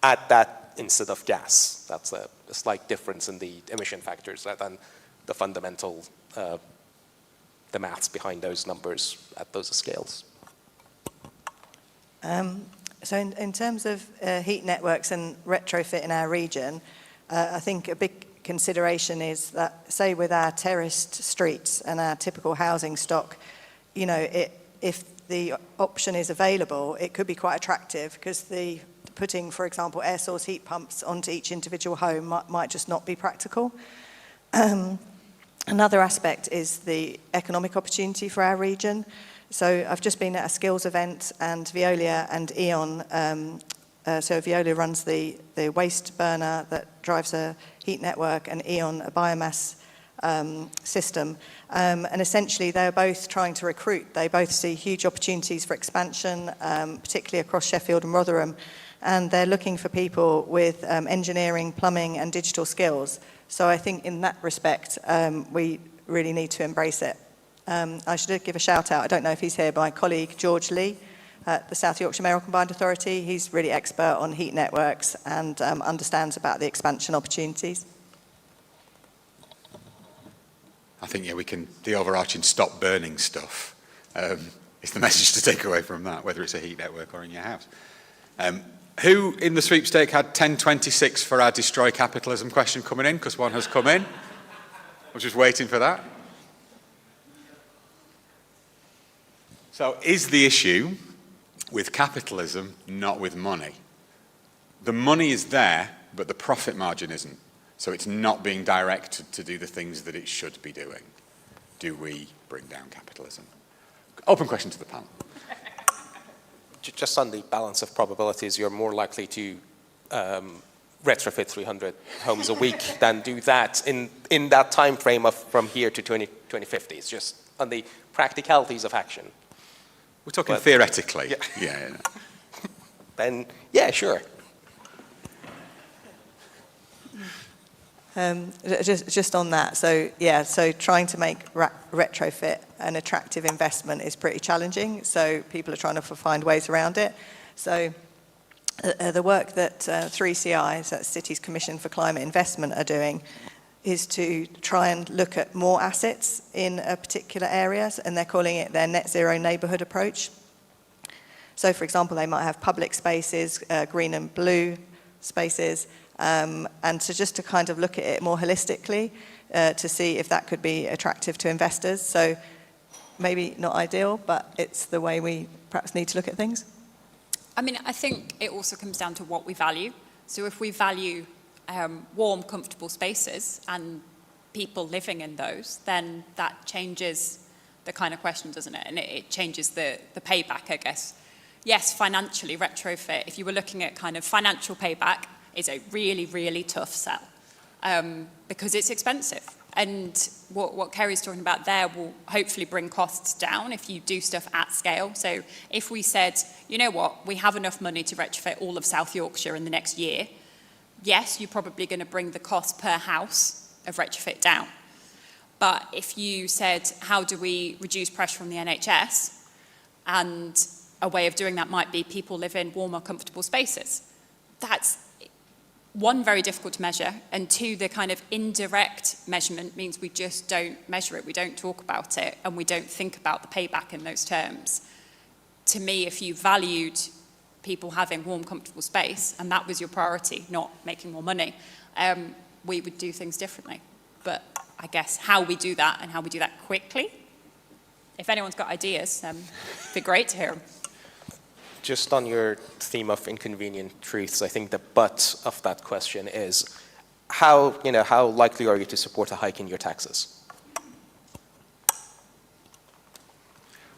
add that instead of gas. That's a slight difference in the emission factors than the fundamental, the maths behind those numbers at those scales. So in terms of heat networks and retrofit in our region, I think a big consideration is that, say, with our terraced streets and our typical housing stock, you know, if the option is available, it could be quite attractive, because putting, for example, air source heat pumps onto each individual home might just not be practical. Another aspect is the economic opportunity for our region. So I've just been at a skills event, and Veolia and E.ON, so Veolia runs the waste burner that drives a heat network, and E.ON a biomass system. And essentially they're both trying to recruit. They both see huge opportunities for expansion, particularly across Sheffield and Rotherham. And they're looking for people with engineering, plumbing and digital skills. So I think in that respect, we really need to embrace it. I should give a shout out, I don't know if he's here, my colleague George Lee at the South Yorkshire Mayoral Combined Authority. He's really expert on heat networks and understands about the expansion opportunities. I think, yeah, the overarching stop burning stuff is the message to take away from that, whether it's a heat network or in your house. Who in the sweepstake had 1026 for our destroy capitalism question coming in? Because one has come in. I was just waiting for that. So is the issue with capitalism, not with money? The money is there, but the profit margin isn't. So it's not being directed to do the things that it should be doing. Do we bring down capitalism? Open question to the panel. Just on the balance of probabilities, you're more likely to retrofit 300 homes a week than do that in that time frame of from here to 2050. It's just on the practicalities of action. We're talking theoretically. Yeah. Yeah. Then, yeah, sure. Just on that, so yeah, so trying to make retrofit an attractive investment is pretty challenging. So people are trying to find ways around it. So the work that 3CI, so that's Cities Commission for Climate Investment, are doing is to try and look at more assets in a particular areas, and they're calling it their net zero neighbourhood approach. So for example, they might have public spaces, green and blue spaces, and so just to kind of look at it more holistically to see if that could be attractive to investors. So maybe not ideal, but it's the way we perhaps need to look at things. I mean, I think it also comes down to what we value. So if we value warm, comfortable spaces and people living in those, then that changes the kind of question, doesn't it? And it changes the payback, I guess. Yes, financially, retrofit, if you were looking at kind of financial payback, is a really, really tough sell because it's expensive. And what Kerry's talking about there will hopefully bring costs down if you do stuff at scale. So if we said, you know what, we have enough money to retrofit all of South Yorkshire in the next year, yes, you're probably going to bring the cost per house of retrofit down. But if you said, how do we reduce pressure from the NHS? And a way of doing that might be people live in warmer, comfortable spaces. That's, one, very difficult to measure, and two, the kind of indirect measurement means we just don't measure it, we don't talk about it, and we don't think about the payback in those terms. To me, if you valued people having warm, comfortable space, and that was your priority, not making more money, we would do things differently. But I guess how we do that and how we do that quickly, if anyone's got ideas, it'd be great to hear them. Just on your theme of inconvenient truths, I think the butt of that question is how likely are you to support a hike in your taxes?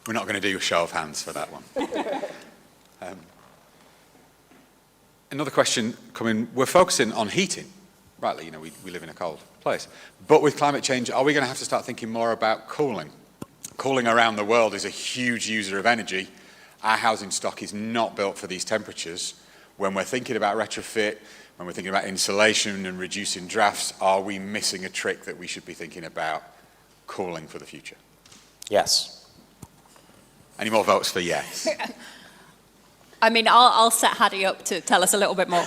We're not going to do a show of hands for that one. Another question coming, we're focusing on heating. Rightly, we live in a cold place. But with climate change, are we going to have to start thinking more about cooling? Cooling around the world is a huge user of energy. Our housing stock is not built for these temperatures. When we're thinking about retrofit, when we're thinking about insulation and reducing drafts, are we missing a trick that we should be thinking about cooling for the future? Yes. Any more votes for yes? I mean, I'll set Hadi up to tell us a little bit more.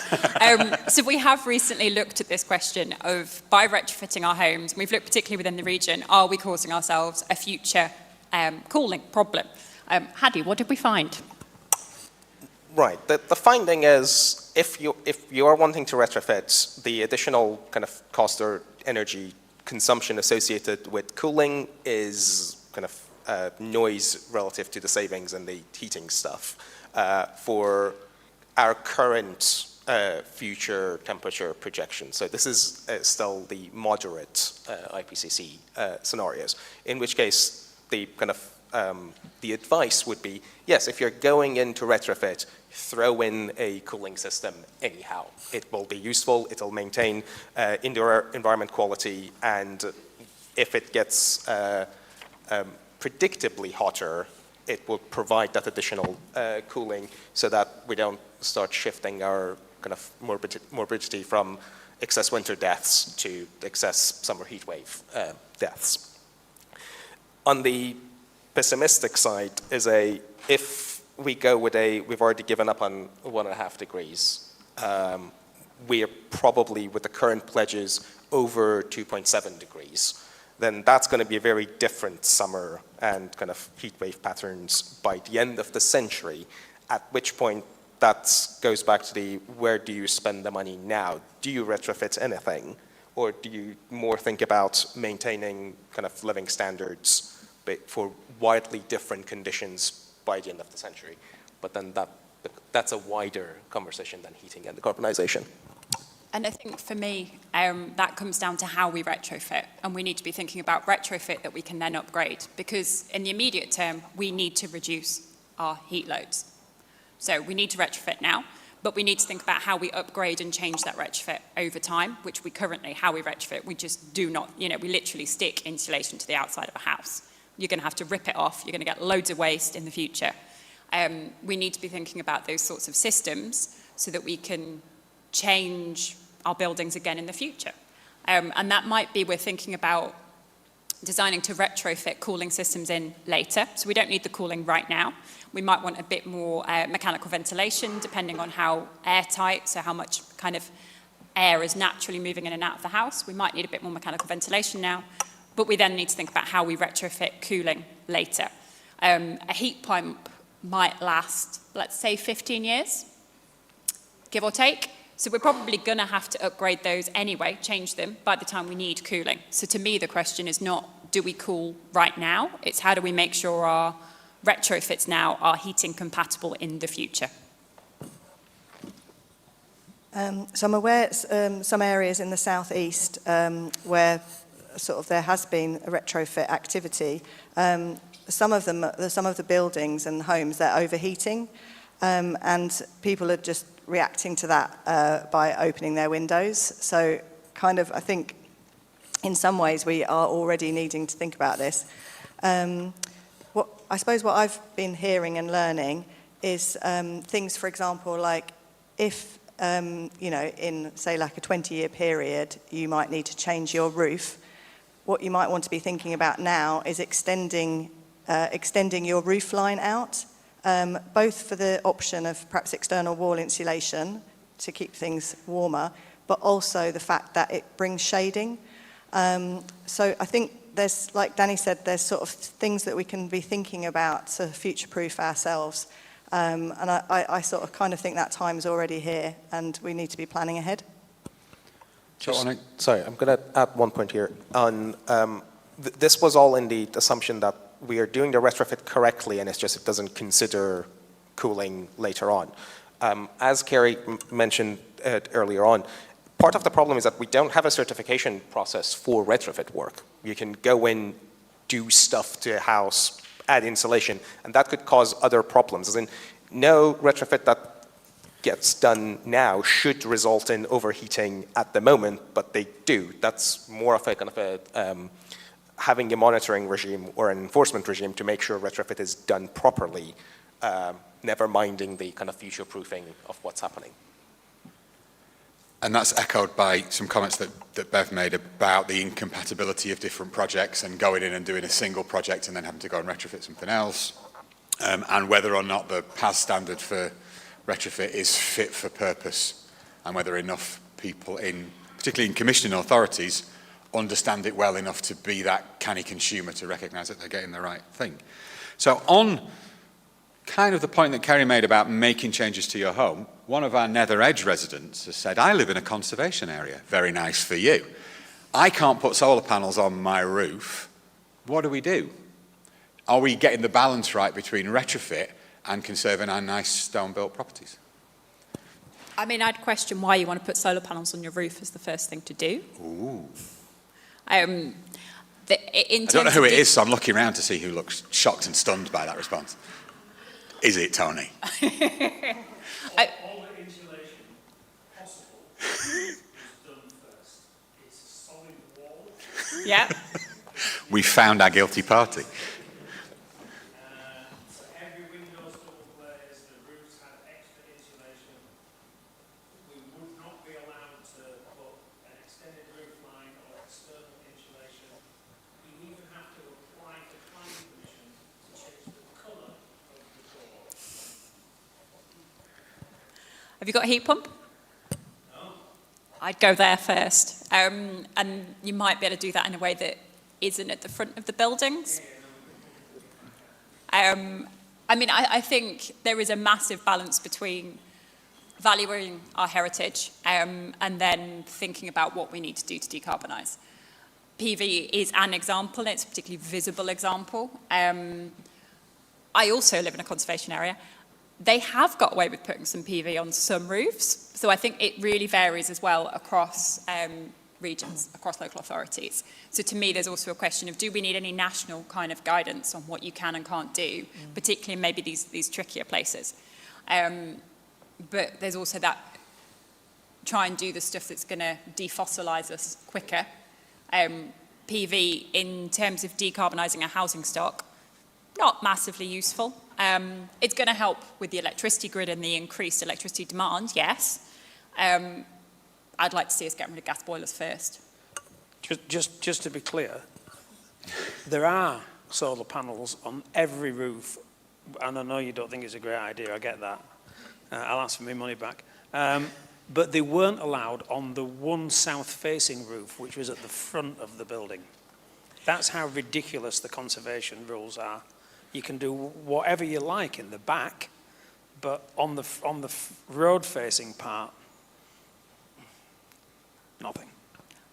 So we have recently looked at this question of, by retrofitting our homes, and we've looked particularly within the region, are we causing ourselves a future cooling problem? Hadi, what did we find? Right. The finding is if you are wanting to retrofit, the additional kind of cost or energy consumption associated with cooling is kind of noise relative to the savings and the heating stuff. For our current future temperature projection. So this is still the moderate IPCC scenarios, in which case the kind of the advice would be, yes, if you're going in to retrofit, throw in a cooling system anyhow. It will be useful, it'll maintain indoor environment quality, and if it gets predictably hotter, it will provide that additional cooling so that we don't start shifting our kind of morbidity from excess winter deaths to excess summer heat wave deaths. On the pessimistic side is if we go with we've already given up on 1.5 degrees, we are probably with the current pledges over 2.7 degrees. Then that's going to be a very different summer and kind of heat wave patterns by the end of the century, at which point that goes back to where do you spend the money now? Do you retrofit anything? Or do you more think about maintaining kind of living standards for widely different conditions by the end of the century? But then that's a wider conversation than heating and decarbonization. And I think for me, that comes down to how we retrofit. And we need to be thinking about retrofit that we can then upgrade. Because in the immediate term, we need to reduce our heat loads. So we need to retrofit now, but we need to think about how we upgrade and change that retrofit over time, which we currently, how we retrofit, we just do not, we literally stick insulation to the outside of a house. You're going to have to rip it off. You're going to get loads of waste in the future. We need to be thinking about those sorts of systems so that we can change our buildings again in the future. And that might be we're thinking about designing to retrofit cooling systems in later. So we don't need the cooling right now. We might want a bit more mechanical ventilation depending on how airtight, so how much kind of air is naturally moving in and out of the house. We might need a bit more mechanical ventilation now, but we then need to think about how we retrofit cooling later. A heat pump might last, let's say, 15 years, give or take. So we're probably going to have to upgrade those anyway, change them by the time we need cooling. So to me, the question is not, do we cool right now? It's how do we make sure our retrofits now are heating compatible in the future? So I'm aware some areas in the southeast where sort of there has been a retrofit activity. Some of the buildings and homes, they're overheating, and people are just reacting to that by opening their windows. So kind of, I think, in some ways we are already needing to think about this. I suppose what I've been hearing and learning is things, for example, like if, in, say, like a 20-year period, you might need to change your roof. What you might want to be thinking about now is extending your roof line out, both for the option of perhaps external wall insulation to keep things warmer, but also the fact that it brings shading. So I think there's, like Danny said, there's sort of things that we can be thinking about to future-proof ourselves. And I sort of kind of think that time is already here and we need to be planning ahead. Sorry, I'm going to add one point here. On this was all in the assumption that we are doing the retrofit correctly, and it's just it doesn't consider cooling later on. As Kerry mentioned earlier on, part of the problem is that we don't have a certification process for retrofit work. You can go in, do stuff to a house, add insulation, and that could cause other problems. As in, no retrofit that gets done now should result in overheating at the moment, but they do. That's more of a kind of a having a monitoring regime or an enforcement regime to make sure retrofit is done properly, never minding the kind of future proofing of what's happening. And that's echoed by some comments that Bev made about the incompatibility of different projects and going in and doing a single project and then having to go and retrofit something else. And whether or not the PAS standard for retrofit is fit for purpose, and whether enough people particularly in commissioning authorities, understand it well enough to be that canny consumer to recognise that they're getting the right thing. So on kind of the point that Kerry made about making changes to your home, one of our Nether Edge residents has said, I live in a conservation area. Very nice for you. I can't put solar panels on my roof. What do we do? Are we getting the balance right between retrofit and conserving our nice stone-built properties? I mean, I'd question why you want to put solar panels on your roof as the first thing to do. Ooh. I don't know who it is, so I'm looking around to see who looks shocked and stunned by that response. Is it Tony? All the insulation possible is done first. It's a solid wall. Yeah. We found our guilty party. So every window's double glazed, the roofs have extra insulation. We would not be allowed to put an extended roof line or external insulation. We even have to apply for planning permission to change the colour of the door. Have you got a heat pump? No. I'd go there first. And you might be able to do that in a way that isn't at the front of the buildings. I mean, I think there is a massive balance between valuing our heritage and then thinking about what we need to do to decarbonise. PV is an example, and it's a particularly visible example. I also live in a conservation area. They have got away with putting some PV on some roofs, so I think it really varies as well across regions, across local authorities. So to me, there's also a question of, do we need any national kind of guidance on what you can and can't do, particularly in maybe these trickier places? But there's also that, try and do the stuff that's going to defossilise us quicker. PV, in terms of decarbonising our housing stock, not massively useful. It's going to help with the electricity grid and the increased electricity demand, yes. I'd like to see us get rid of gas boilers first. Just to be clear, there are solar panels on every roof, and I know you don't think it's a great idea, I get that. I'll ask for my money back. But they weren't allowed on the one south-facing roof, which was at the front of the building. That's how ridiculous the conservation rules are. You can do whatever you like in the back, but on the road-facing part, nothing.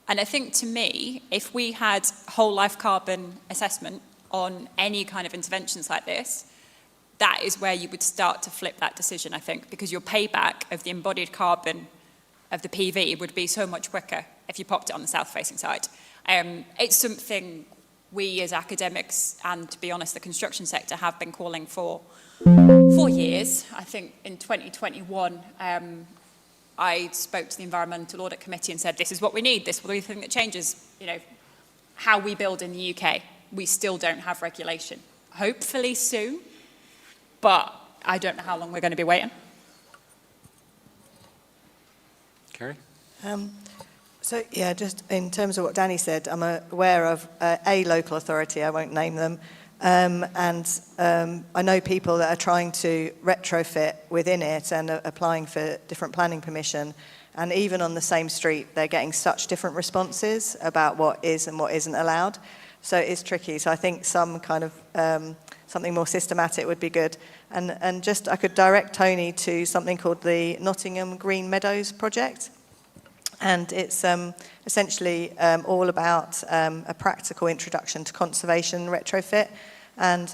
And I think, to me, if we had whole life carbon assessment on any kind of interventions like this, that is where you would start to flip that decision, I think, because your payback of the embodied carbon of the PV would be so much quicker if you popped it on the south-facing side. It's something we as academics, and to be honest, the construction sector, have been calling for years. I think in 2021, I spoke to the Environmental Audit Committee and said, this is what we need, this will be the thing that changes, you know, how we build in the UK. We still don't have regulation. Hopefully soon, but I don't know how long we're going to be waiting. Kerry? So yeah, just in terms of what Danny said, I'm aware of a local authority, I won't name them, and I know people that are trying to retrofit within it and are applying for different planning permission, and even on the same street they're getting such different responses about what is and what isn't allowed. So it's tricky. So I think some kind of something more systematic would be good. And just I could direct Tony to something called the Nottingham Green Meadows project. And it's essentially all about a practical introduction to conservation retrofit. And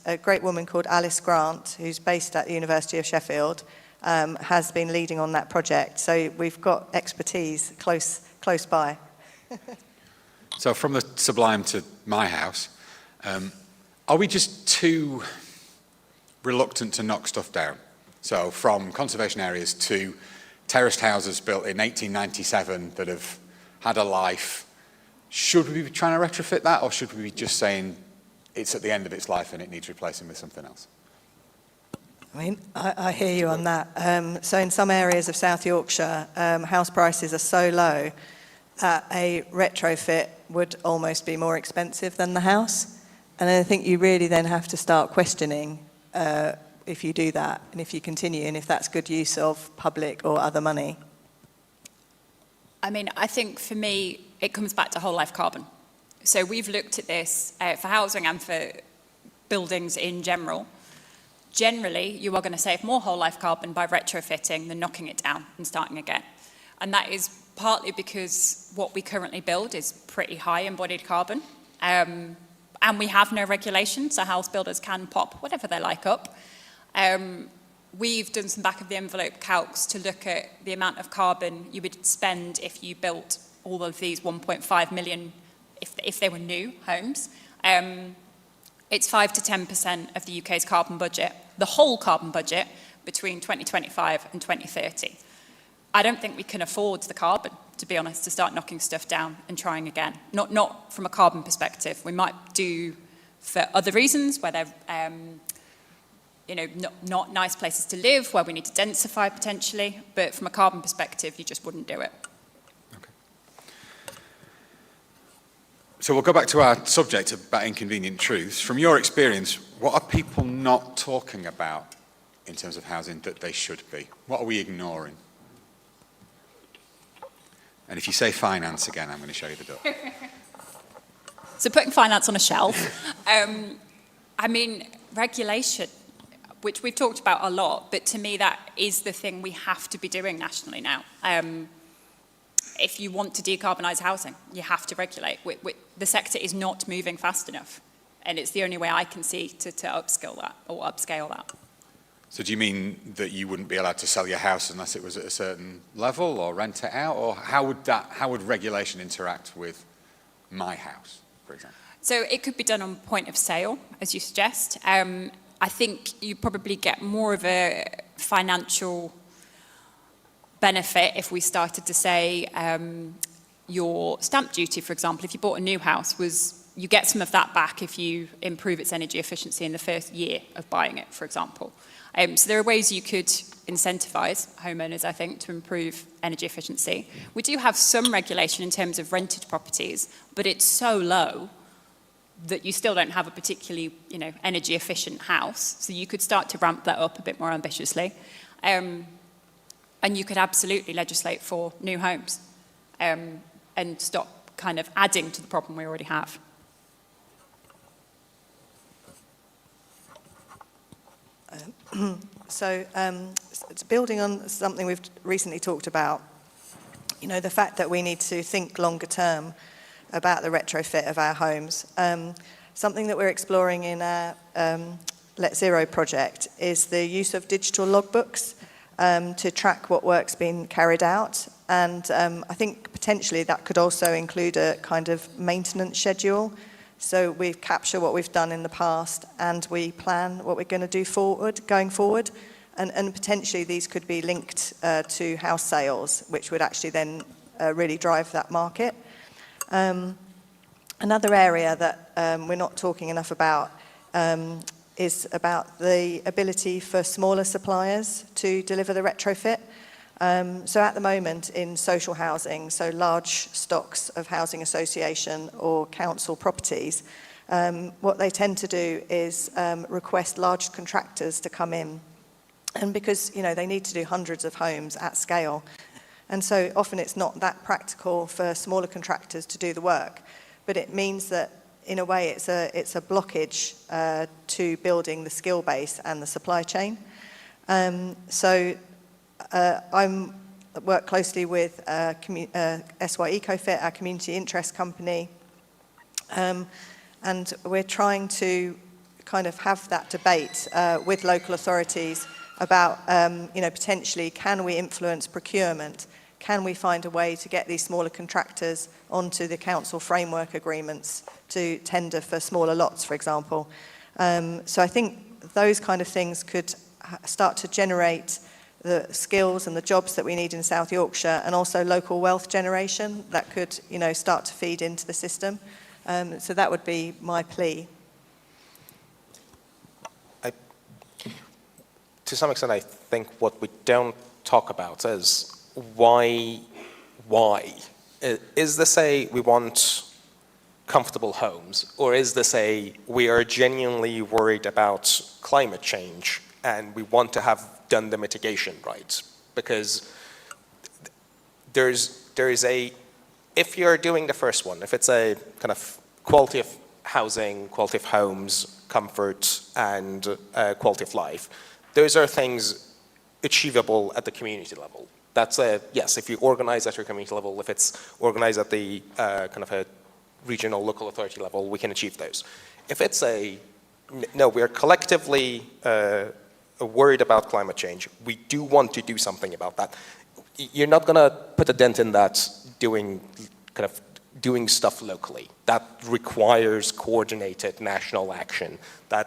a great woman called Alice Grant, who's based at the University of Sheffield, has been leading on that project. So we've got expertise close by. So from the sublime to my house, are we just too reluctant to knock stuff down? So from conservation areas to terraced houses built in 1897 that have had a life, should we be trying to retrofit that, or should we be just saying it's at the end of its life and it needs replacing with something else? I mean, I hear you on that. So in some areas of South Yorkshire, house prices are so low that a retrofit would almost be more expensive than the house. And I think you really then have to start questioning if you do that and if you continue and if that's good use of public or other money. I mean, I think for me, it comes back to whole life carbon. So we've looked at this for housing and for buildings in general. Generally, you are going to save more whole life carbon by retrofitting than knocking it down and starting again. And that is partly because what we currently build is pretty high embodied carbon. And we have no regulation, so house builders can pop whatever they like up. We've done some back of the envelope calcs to look at the amount of carbon you would spend if you built all of these 1.5 million, if they were new homes. It's 5 to 10% of the UK's carbon budget, the whole carbon budget between 2025 and 2030. I don't think we can afford the carbon, to be honest, to start knocking stuff down and trying again. Not from a carbon perspective. We might do for other reasons, where they're not nice places to live, where we need to densify potentially, but from a carbon perspective, you just wouldn't do it. So we'll go back to our subject about inconvenient truths. From your experience, what are people not talking about in terms of housing that they should be? What are we ignoring? And if you say finance again, I'm going to show you the door. So putting finance on a shelf. I mean, regulation, which we've talked about a lot, but to me that is the thing we have to be doing nationally now. If you want to decarbonise housing, you have to regulate. The sector is not moving fast enough, and it's the only way I can see to upskill that or upscale that. So do you mean that you wouldn't be allowed to sell your house unless it was at a certain level, or rent it out, or how would regulation interact with my house, for example? So it could be done on point of sale, as you suggest. I think you probably get more of a financial benefit if we started to say your stamp duty, for example, if you bought a new house, you get some of that back if you improve its energy efficiency in the first year of buying it, for example. So there are ways you could incentivise homeowners, I think, to improve energy efficiency. We do have some regulation in terms of rented properties, but it's so low that you still don't have a particularly, energy efficient house. So you could start to ramp that up a bit more ambitiously. And you could absolutely legislate for new homes and stop kind of adding to the problem we already have. So it's building on something we've recently talked about, the fact that we need to think longer term about the retrofit of our homes. Something that we're exploring in our Let Zero project is the use of digital logbooks to track what work's been carried out. And I think potentially that could also include a kind of maintenance schedule. So we capture what we've done in the past and we plan what we're going to do going forward. And potentially these could be linked to house sales, which would actually then really drive that market. Another area that we're not talking enough about is about the ability for smaller suppliers to deliver the retrofit. So at the moment in social housing, so large stocks of housing association or council properties, what they tend to do is request large contractors to come in. And because, they need to do hundreds of homes at scale. And so often it's not that practical for smaller contractors to do the work. But it means that, in a way, it's a blockage to building the skill base and the supply chain. So I work closely with SY EcoFit, our community interest company, and we're trying to kind of have that debate with local authorities about, potentially, can we influence procurement? Can we find a way to get these smaller contractors onto the council framework agreements to tender for smaller lots, for example? So I think those kind of things could start to generate the skills and the jobs that we need in South Yorkshire, and also local wealth generation that could, start to feed into the system. So that would be my plea. to some extent, I think what we don't talk about is why? Is this a we want comfortable homes, or is this a we are genuinely worried about climate change and we want to have done the mitigation right? Because there is a, if you're doing the first one, if it's a kind of quality of housing, quality of homes, comfort, and quality of life, those are things achievable at the community level. That's a, yes, if you organize at your community level, if it's organized at the kind of a regional, local authority level, we can achieve those. If it's a, no, we're collectively worried about climate change, we do want to do something about that, you're not gonna put a dent in that doing stuff locally. That requires coordinated national action. That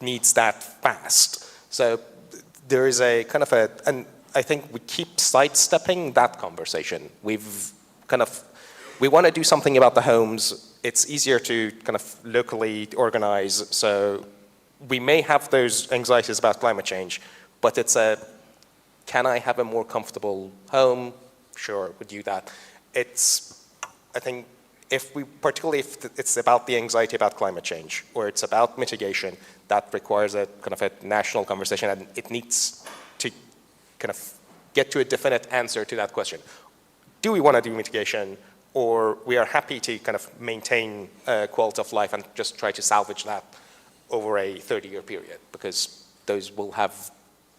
needs that fast. So there is a kind of a, and I think we keep sidestepping that conversation. We want to do something about the homes. It's easier to kind of locally organize. So we may have those anxieties about climate change, but it's a, can I have a more comfortable home? Sure, we do that. It's, I think, particularly if it's about the anxiety about climate change, or it's about mitigation, that requires a kind of a national conversation, and it needs to kind of get to a definite answer to that question. Do we want to do mitigation, or we are happy to kind of maintain quality of life and just try to salvage that over a 30-year period? Because those will have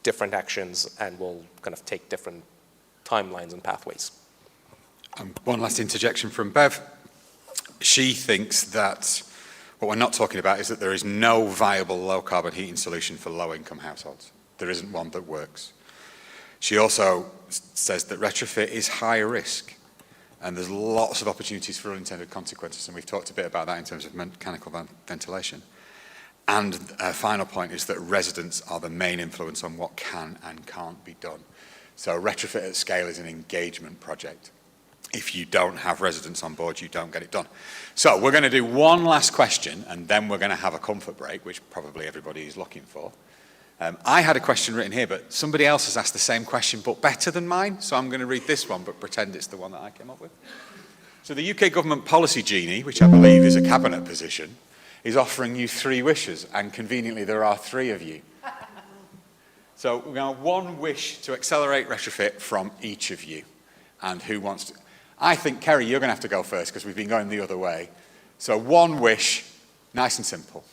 different actions and will kind of take different timelines and pathways. One last interjection from Bev. She thinks that what we're not talking about is that there is no viable low-carbon heating solution for low-income households. There isn't one that works. She also says that retrofit is high risk, and there's lots of opportunities for unintended consequences, and we've talked a bit about that in terms of mechanical ventilation. And a final point is that residents are the main influence on what can and can't be done. So retrofit at scale is an engagement project. If you don't have residents on board, you don't get it done. So we're going to do one last question, and then we're going to have a comfort break, which probably everybody is looking for. I had a question written here, but somebody else has asked the same question, but better than mine. So I'm going to read this one, but pretend it's the one that I came up with. So the UK government policy genie, which I believe is a cabinet position, is offering you 3 wishes, and conveniently there are 3 of you. So we're going to have one wish to accelerate retrofit from each of you. And who wants to? I think, Kerry, you're going to have to go first because we've been going the other way. So one wish, nice and simple.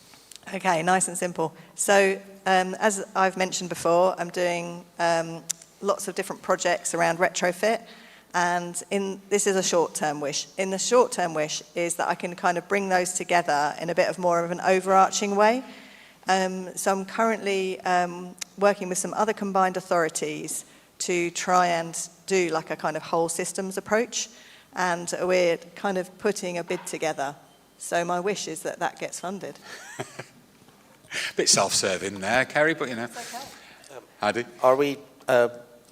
Okay, nice and simple. So as I've mentioned before, I'm doing lots of different projects around retrofit. And this is a short-term wish. In the short-term wish is that I can kind of bring those together in a bit of more of an overarching way. So I'm currently working with some other combined authorities to try and do like a kind of whole systems approach. And we're kind of putting a bid together. So my wish is that that gets funded. Bit self-serving there, Kerry, but you know. Okay. Heidi? Are we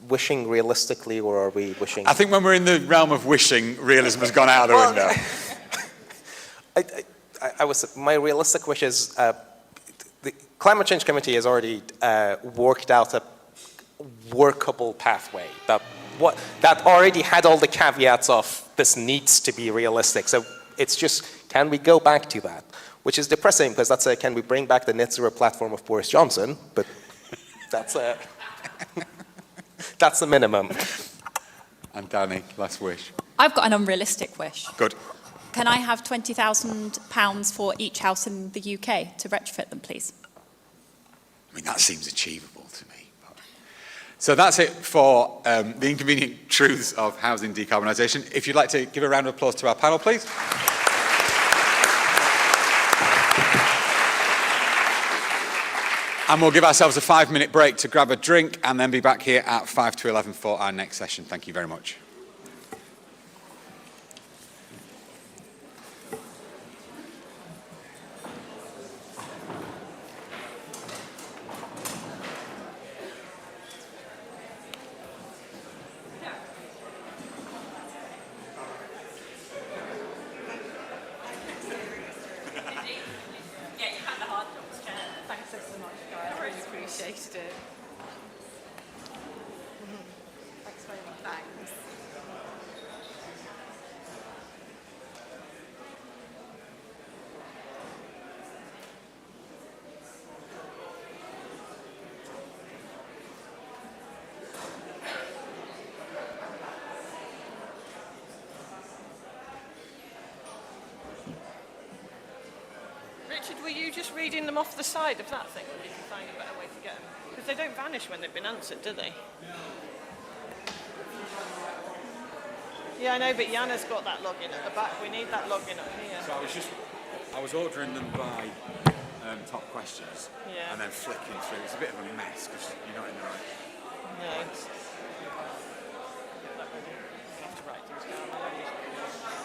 wishing realistically, or are we wishing? I think when we're in the realm of wishing, realism has gone out of the window. My realistic wish is the Climate Change Committee has already worked out a workable pathway that already had all the caveats of this needs to be realistic. So it's just, can we go back to that? Which is depressing because that's can we bring back the net zero platform of Boris Johnson? But that's that's the minimum. And Danny, last wish. I've got an unrealistic wish. Good. Can I have £20,000 for each house in the UK to retrofit them, please? I mean, that seems achievable to me. So that's it for the inconvenient truths of housing decarbonisation. If you'd like to give a round of applause to our panel, please. And we'll give ourselves a 5-minute break to grab a drink and then be back here at 5 to 11 for our next session. Thank you very much. Thanks so much, guys. I really appreciated it. were you just reading them off the side of that thing, or did you find a better way to get them? Because they don't vanish when they've been answered, do they? Yeah, I know, but Jana's got that login at the back. We need that login up here. So I was ordering them by top questions, Yeah. and then flicking through. It's a bit of a mess because you're not in the right. No. Get that ready. I have to write things down. I don't usually do that.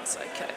That's okay.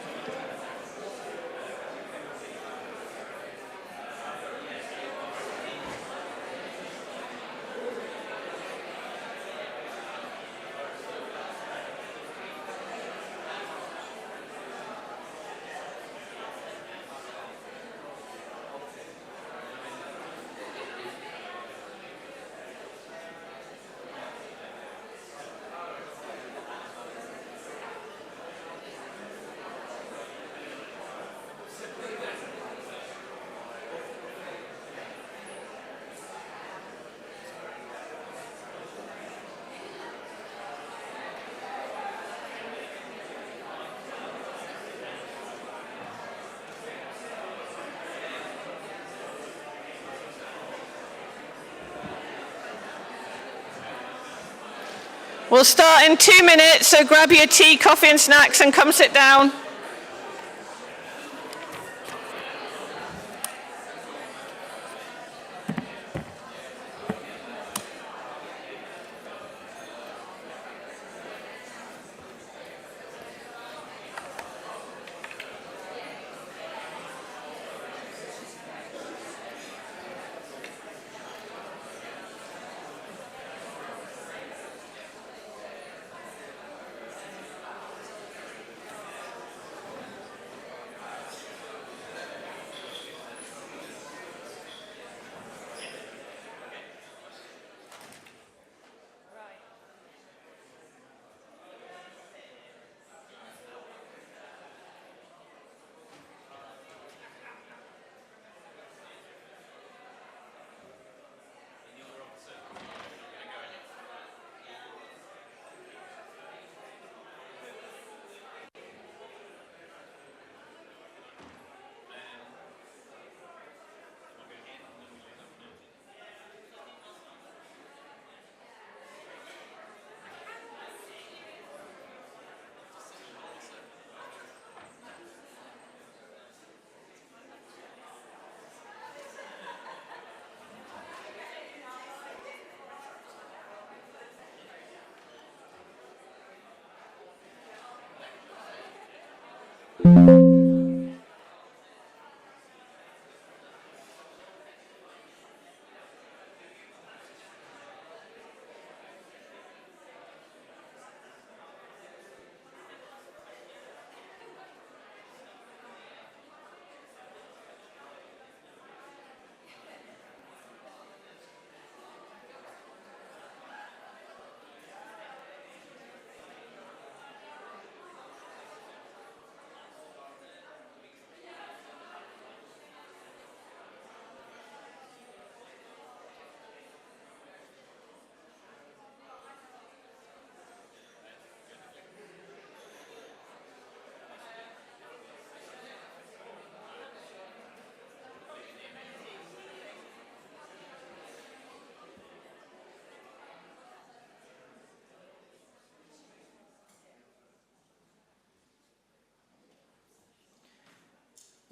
We'll start in 2 minutes, so grab your tea, coffee and snacks and come sit down.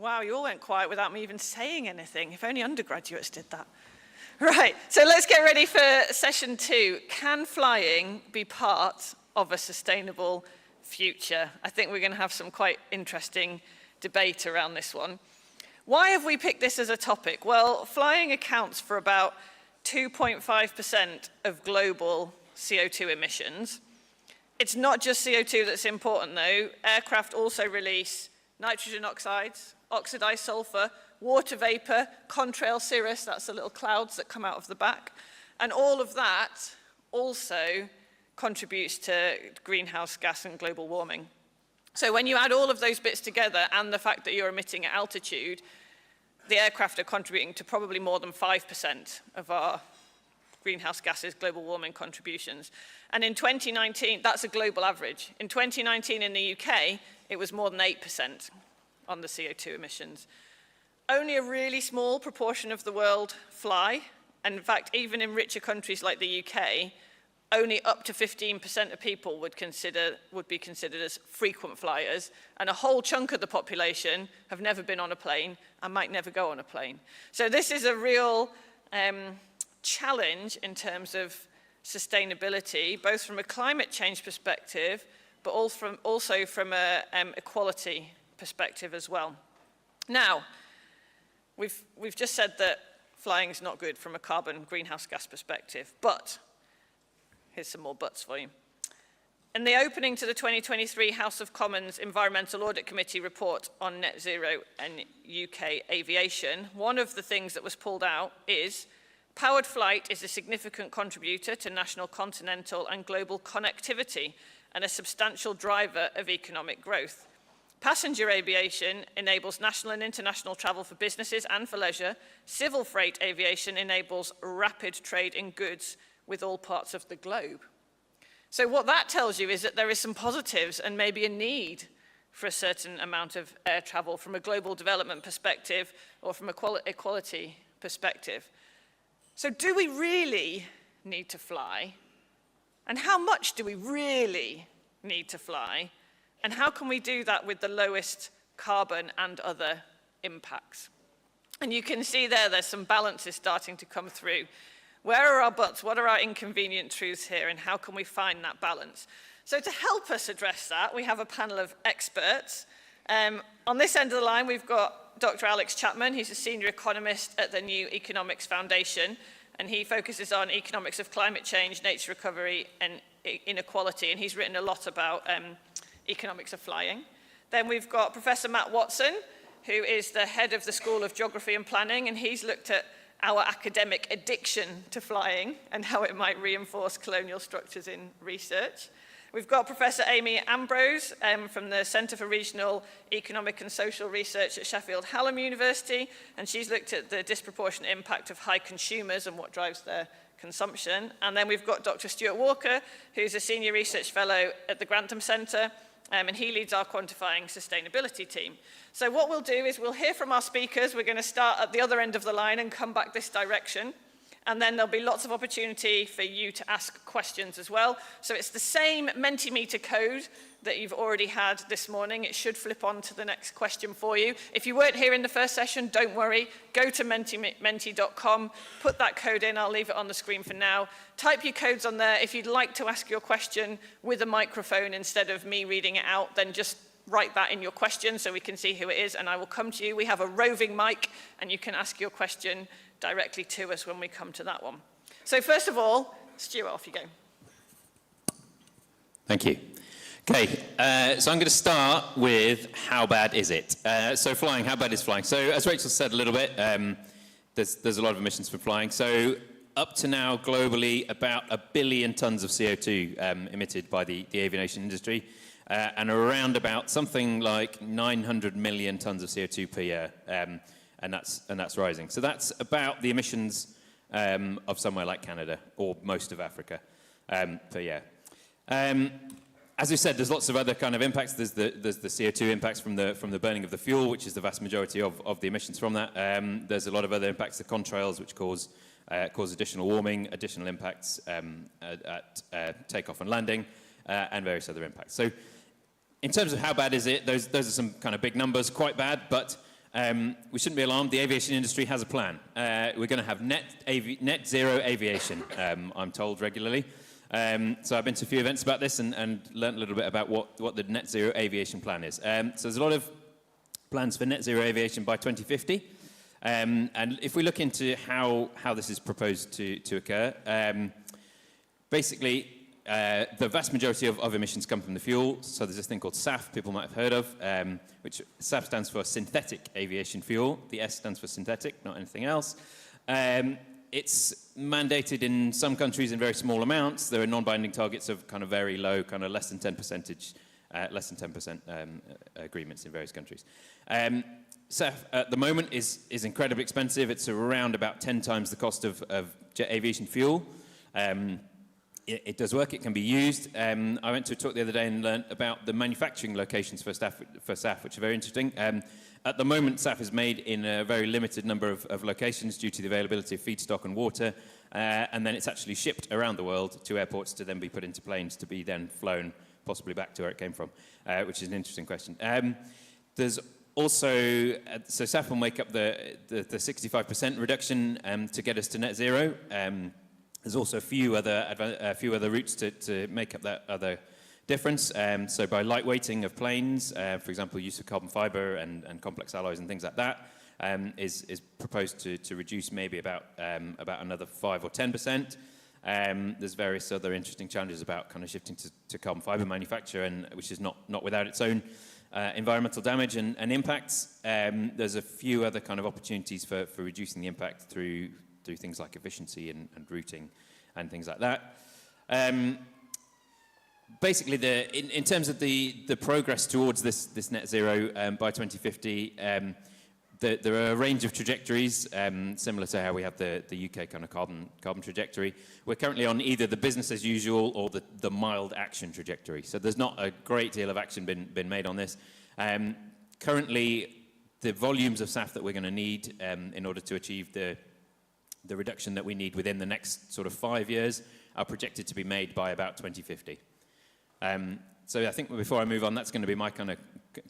Wow, you all went quiet without me even saying anything. If only undergraduates did that. Right, so let's get ready for session 2. Can flying be part of a sustainable future? I think we're going to have some quite interesting debate around this one. Why have we picked this as a topic? Well, flying accounts for about 2.5% of global CO2 emissions. It's not just CO2 that's important though. Aircraft also release nitrogen oxides, oxidized sulfur, water vapor, contrail cirrus, that's the little clouds that come out of the back. And all of that also contributes to greenhouse gas and global warming. So when you add all of those bits together and the fact that you're emitting at altitude, the aircraft are contributing to probably more than 5% of our greenhouse gases, global warming contributions. And in 2019, that's a global average. In 2019 in the UK, it was more than 8% on the CO2 emissions. Only a really small proportion of the world fly. And in fact, even in richer countries like the UK, only up to 15% of people would be considered as frequent flyers, and a whole chunk of the population have never been on a plane and might never go on a plane. So this is a real challenge in terms of sustainability, both from a climate change perspective, but also from an equality perspective as well. Now, we've just said that flying is not good from a carbon greenhouse gas perspective, but here's some more buts for you. In the opening to the 2023 House of Commons Environmental Audit Committee report on net zero and UK aviation, one of the things that was pulled out is powered flight is a significant contributor to national, continental and global connectivity and a substantial driver of economic growth. Passenger aviation enables national and international travel for businesses and for leisure. Civil freight aviation enables rapid trade in goods with all parts of the globe. So what that tells you is that there is some positives and maybe a need for a certain amount of air travel from a global development perspective or from an equality perspective. So do we really need to fly? And how much do we really need to fly? And how can we do that with the lowest carbon and other impacts? And you can see there's some balances starting to come through. Where are our buts? What are our inconvenient truths here? And how can we find that balance? So to help us address that, we have a panel of experts. On this end of the line, we've got Dr. Alex Chapman. He's a senior economist at the New Economics Foundation, and he focuses on economics of climate change, nature recovery, and inequality, and he's written a lot about economics of flying. Then we've got Professor Matt Watson, who is the head of the School of Geography and Planning, and he's looked at our academic addiction to flying and how it might reinforce colonial structures in research. We've got Professor Amy Ambrose from the Centre for Regional Economic and Social Research at Sheffield Hallam University, and she's looked at the disproportionate impact of high consumers and what drives their consumption. And then we've got Dr. Stuart Walker, who's a Senior Research Fellow at the Grantham Centre, and he leads our quantifying sustainability team. So what we'll do is we'll hear from our speakers. We're going to start at the other end of the line and come back this direction. And then there'll be lots of opportunity for you to ask questions as well. So it's the same Mentimeter code that you've already had this morning. It should flip on to the next question for you. If you weren't here in the first session, don't worry. Go to menti.com, put that code in. I'll leave it on the screen for now. Type your codes on there. If you'd like to ask your question with a microphone instead of me reading it out, then just write that in your question so we can see who it is, and I will come to you. We have a roving mic, and you can ask your question directly to us when we come to that one. So first of all, Stuart, off you go. Thank you. Okay, so I'm going to start with how bad is it? So flying, how bad is flying? So as Rachel said a little bit, there's a lot of emissions from flying. So up to now, globally, about 1 billion tons of CO2 emitted by the aviation industry, and around about something like 900 million tons of CO2 per year. And that's rising. So that's about the emissions of somewhere like Canada or most of Africa per year. As we said, there's lots of other kind of impacts. There's the CO2 impacts from the burning of the fuel, which is the vast majority of the emissions from that. There's a lot of other impacts, the contrails, which cause additional warming, additional impacts at takeoff and landing, and various other impacts. So in terms of how bad is it, those are some kind of big numbers, quite bad, but We shouldn't be alarmed. The aviation industry has a plan. We're going to have net zero aviation, I'm told regularly. So I've been to a few events about this and learned a little bit about what the net zero aviation plan is. So there's a lot of plans for net zero aviation by 2050. And if we look into how this is proposed to occur, basically, the vast majority of emissions come from the fuel. So there's this thing called SAF, people might have heard of, which SAF stands for synthetic aviation fuel. The S stands for synthetic, not anything else. It's mandated in some countries in very small amounts. There are non-binding targets of kind of very low, kind of less than 10% agreements in various countries. SAF at the moment is incredibly expensive. It's around about 10 times the cost of jet aviation fuel. It does work, it can be used. I went to a talk the other day and learned about the manufacturing locations for SAF, which are very interesting. At the moment, SAF is made in a very limited number of locations due to the availability of feedstock and water, and then it's actually shipped around the world to airports to then be put into planes to be then flown possibly back to where it came from, which is an interesting question. There's also, so SAF will make up the 65% reduction to get us to net zero. There's also a few other routes to make up that other difference. So by lightweighting of planes, for example, use of carbon fiber and complex alloys and things like that is proposed to reduce maybe about another 5 or 10%. There's various other interesting challenges about kind of shifting to carbon fiber manufacture, which is not without its own environmental damage and impacts. There's a few other kind of opportunities for reducing the impact through things like efficiency and routing and things like that. Basically, in terms of the progress towards this net zero by 2050, there are a range of trajectories, similar to how we have the UK kind of carbon trajectory. We're currently on either the business as usual or the mild action trajectory. So there's not a great deal of action been made on this. Currently, the volumes of SAF that we're going to need in order to achieve the reduction that we need within the next sort of 5 years are projected to be made by about 2050. So I think before I move on, that's going to be my kind of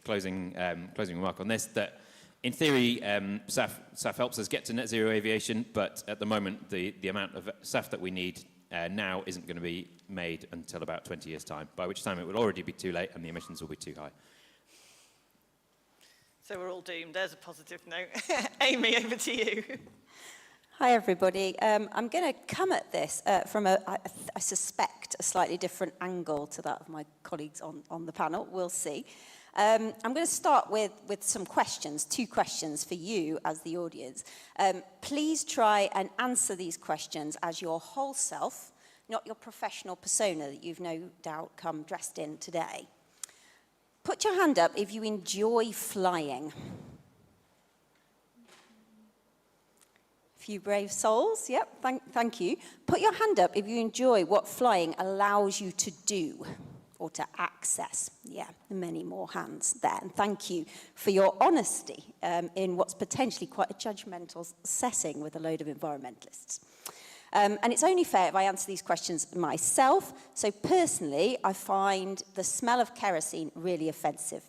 closing remark on this, that in theory, SAF helps us get to net zero aviation, but at the moment, the amount of SAF that we need now isn't going to be made until about 20 years' time, by which time it will already be too late and the emissions will be too high. So we're all doomed. There's a positive note. Amy, over to you. Hi, everybody. I'm going to come at this from I suspect, a slightly different angle to that of my colleagues on the panel. We'll see. I'm going to start with some questions, 2 questions for you as the audience. Please try and answer these questions as your whole self, not your professional persona that you've no doubt come dressed in today. Put your hand up if you enjoy flying. Few brave souls, yep, thank you. Put your hand up if you enjoy what flying allows you to do or to access. Yeah, many more hands there. And thank you for your honesty in what's potentially quite a judgmental setting with a load of environmentalists. And it's only fair if I answer these questions myself. So personally, I find the smell of kerosene really offensive.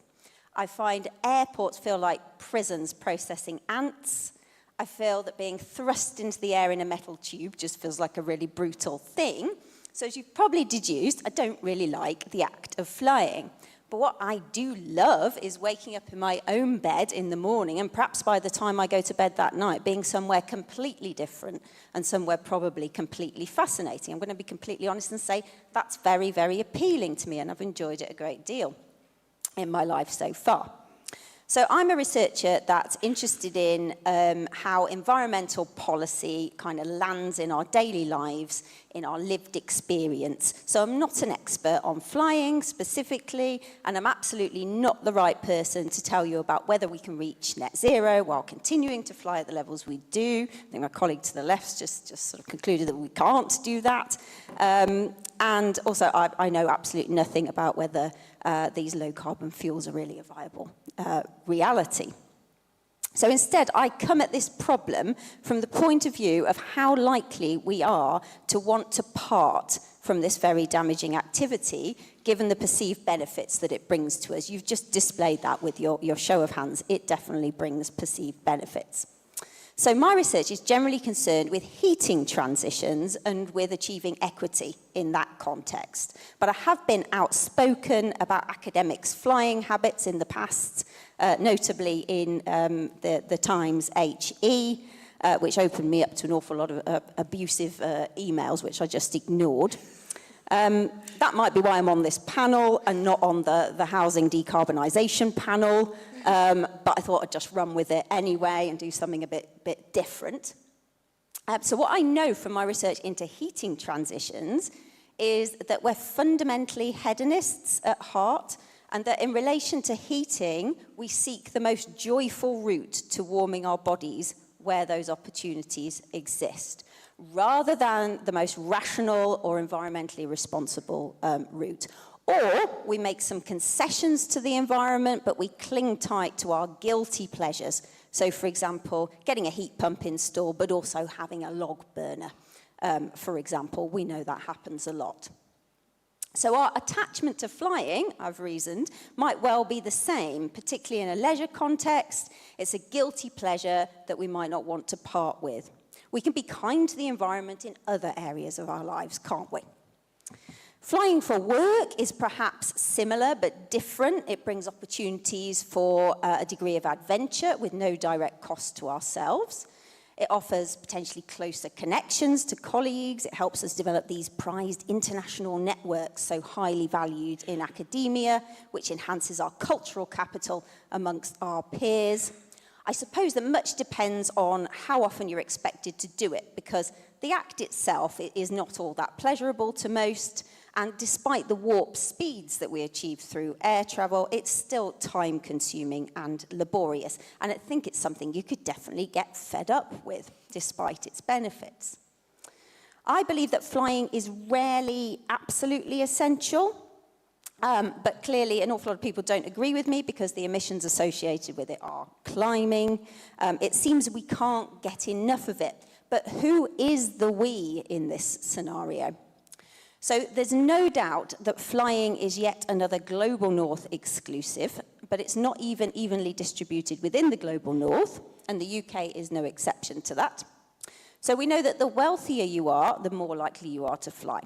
I find airports feel like prisons processing ants. I feel that being thrust into the air in a metal tube just feels like a really brutal thing. So as you've probably deduced, I don't really like the act of flying. But what I do love is waking up in my own bed in the morning, and perhaps by the time I go to bed that night, being somewhere completely different and somewhere probably completely fascinating. I'm going to be completely honest and say that's very, very appealing to me, and I've enjoyed it a great deal in my life so far. So I'm a researcher that's interested in how environmental policy kind of lands in our daily lives, in our lived experience. So I'm not an expert on flying specifically, and I'm absolutely not the right person to tell you about whether we can reach net zero while continuing to fly at the levels we do. I think my colleague to the left just sort of concluded that we can't do that. And also, I know absolutely nothing about whether these low-carbon fuels are really a viable reality. So instead, I come at this problem from the point of view of how likely we are to want to part from this very damaging activity, given the perceived benefits that it brings to us. You've just displayed that with your show of hands. It definitely brings perceived benefits. So my research is generally concerned with heating transitions and with achieving equity in that context. But I have been outspoken about academics' flying habits in the past, notably in the Times HE, which opened me up to an awful lot of abusive emails, which I just ignored. That might be why I'm on this panel and not on the housing decarbonisation panel, but I thought I'd just run with it anyway and do something a bit different. So what I know from my research into heating transitions is that we're fundamentally hedonists at heart, and that in relation to heating, we seek the most joyful route to warming our bodies where those opportunities exist, rather than the most rational or environmentally responsible route. Or we make some concessions to the environment, but we cling tight to our guilty pleasures. So, for example, getting a heat pump installed, but also having a log burner, for example. We know that happens a lot. So our attachment to flying, I've reasoned, might well be the same, particularly in a leisure context. It's a guilty pleasure that we might not want to part with. We can be kind to the environment in other areas of our lives, can't we? Flying for work is perhaps similar but different. It brings opportunities for a degree of adventure with no direct cost to ourselves. It offers potentially closer connections to colleagues. It helps us develop these prized international networks so highly valued in academia, which enhances our cultural capital amongst our peers. I suppose that much depends on how often you're expected to do it, because the act itself is not all that pleasurable to most. And despite the warp speeds that we achieve through air travel, it's still time-consuming and laborious. And I think it's something you could definitely get fed up with, despite its benefits. I believe that flying is rarely absolutely essential, but clearly an awful lot of people don't agree with me because the emissions associated with it are climbing. It seems we can't get enough of it. But who is the we in this scenario? So there's no doubt that flying is yet another global north exclusive, but it's not even evenly distributed within the global north, and the UK is no exception to that. So we know that the wealthier you are, the more likely you are to fly.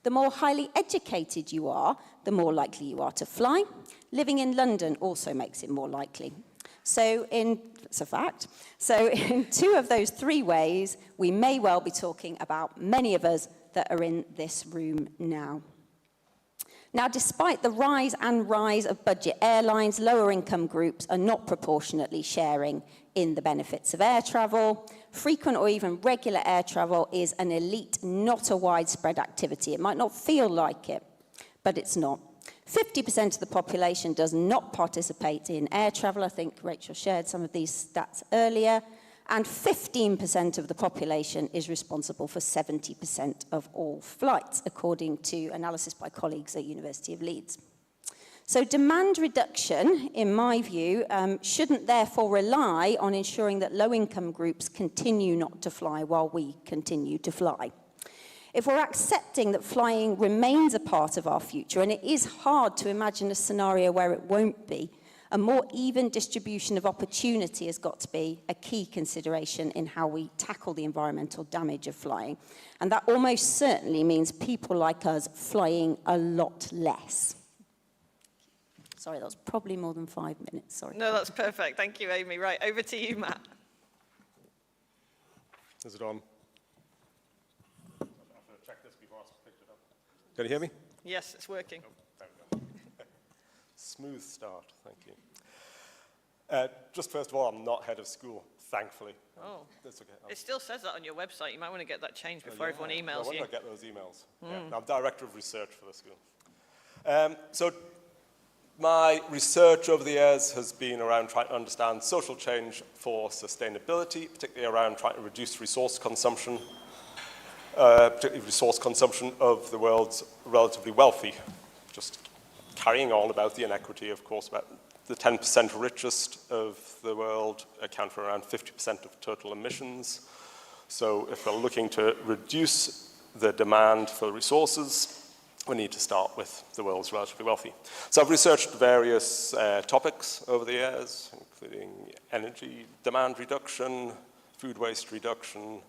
The more highly educated you are, the more likely you are to fly. Living in London also makes it more likely. So it's a fact. So in two of those three ways, we may well be talking about many of us that are in this room now. Now, despite the rise of budget airlines, lower income groups are not proportionately sharing in the benefits of air travel. Frequent or even regular air travel is an elite, not a widespread activity. It might not feel like it, but it's not. 50% of the population does not participate in air travel. I think Rachel shared some of these stats earlier. And 15% of the population is responsible for 70% of all flights, according to analysis by colleagues at University of Leeds. So demand reduction, in my view, shouldn't therefore rely on ensuring that low-income groups continue not to fly while we continue to fly. If we're accepting that flying remains a part of our future, and it is hard to imagine a scenario where it won't be, a more even distribution of opportunity has got to be a key consideration in how we tackle the environmental damage of flying. And that almost certainly means people like us flying a lot less. Sorry, that was probably more than 5 minutes, sorry. No, that's perfect. Thank you, Amy. Right, over to you, Matt. Is it on? I'm going to check this before I pick it up. Can you hear me? Yes, it's working. Oh, there we go. Smooth start, thank you. Just first of all, I'm not head of school, thankfully. Oh, that's okay. It still says that on your website. You might want to get that changed before everyone emails you. you. I get those emails. Yeah. I'm director of research for the school. So my research over the years has been around trying to understand social change for sustainability, particularly around trying to reduce resource consumption, particularly resource consumption of the world's relatively wealthy. Just carrying on about the inequity, of course, about the 10% richest of the world account for around 50% of total emissions. So if we're looking to reduce the demand for resources, we need to start with the world's relatively wealthy. So I've researched various topics over the years, including energy demand reduction, food waste reduction,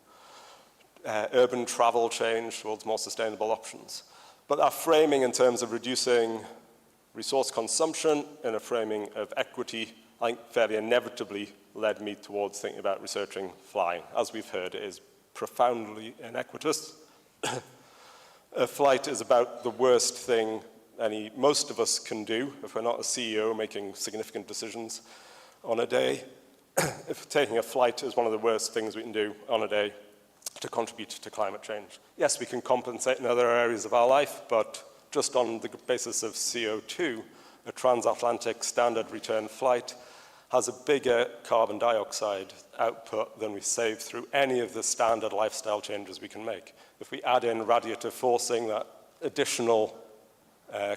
urban travel change towards more sustainable options. But that framing in terms of reducing resource consumption and a framing of equity, I think fairly inevitably led me towards thinking about researching flying. As we've heard, it is profoundly inequitous. Flight is about the worst thing most of us can do if we're not a CEO making significant decisions on a day. If taking a flight is one of the worst things we can do on a day to contribute to climate change. Yes, we can compensate in other areas of our life, but just on the basis of CO2, a transatlantic standard return flight has a bigger carbon dioxide output than we save through any of the standard lifestyle changes we can make. If we add in radiative forcing, that additional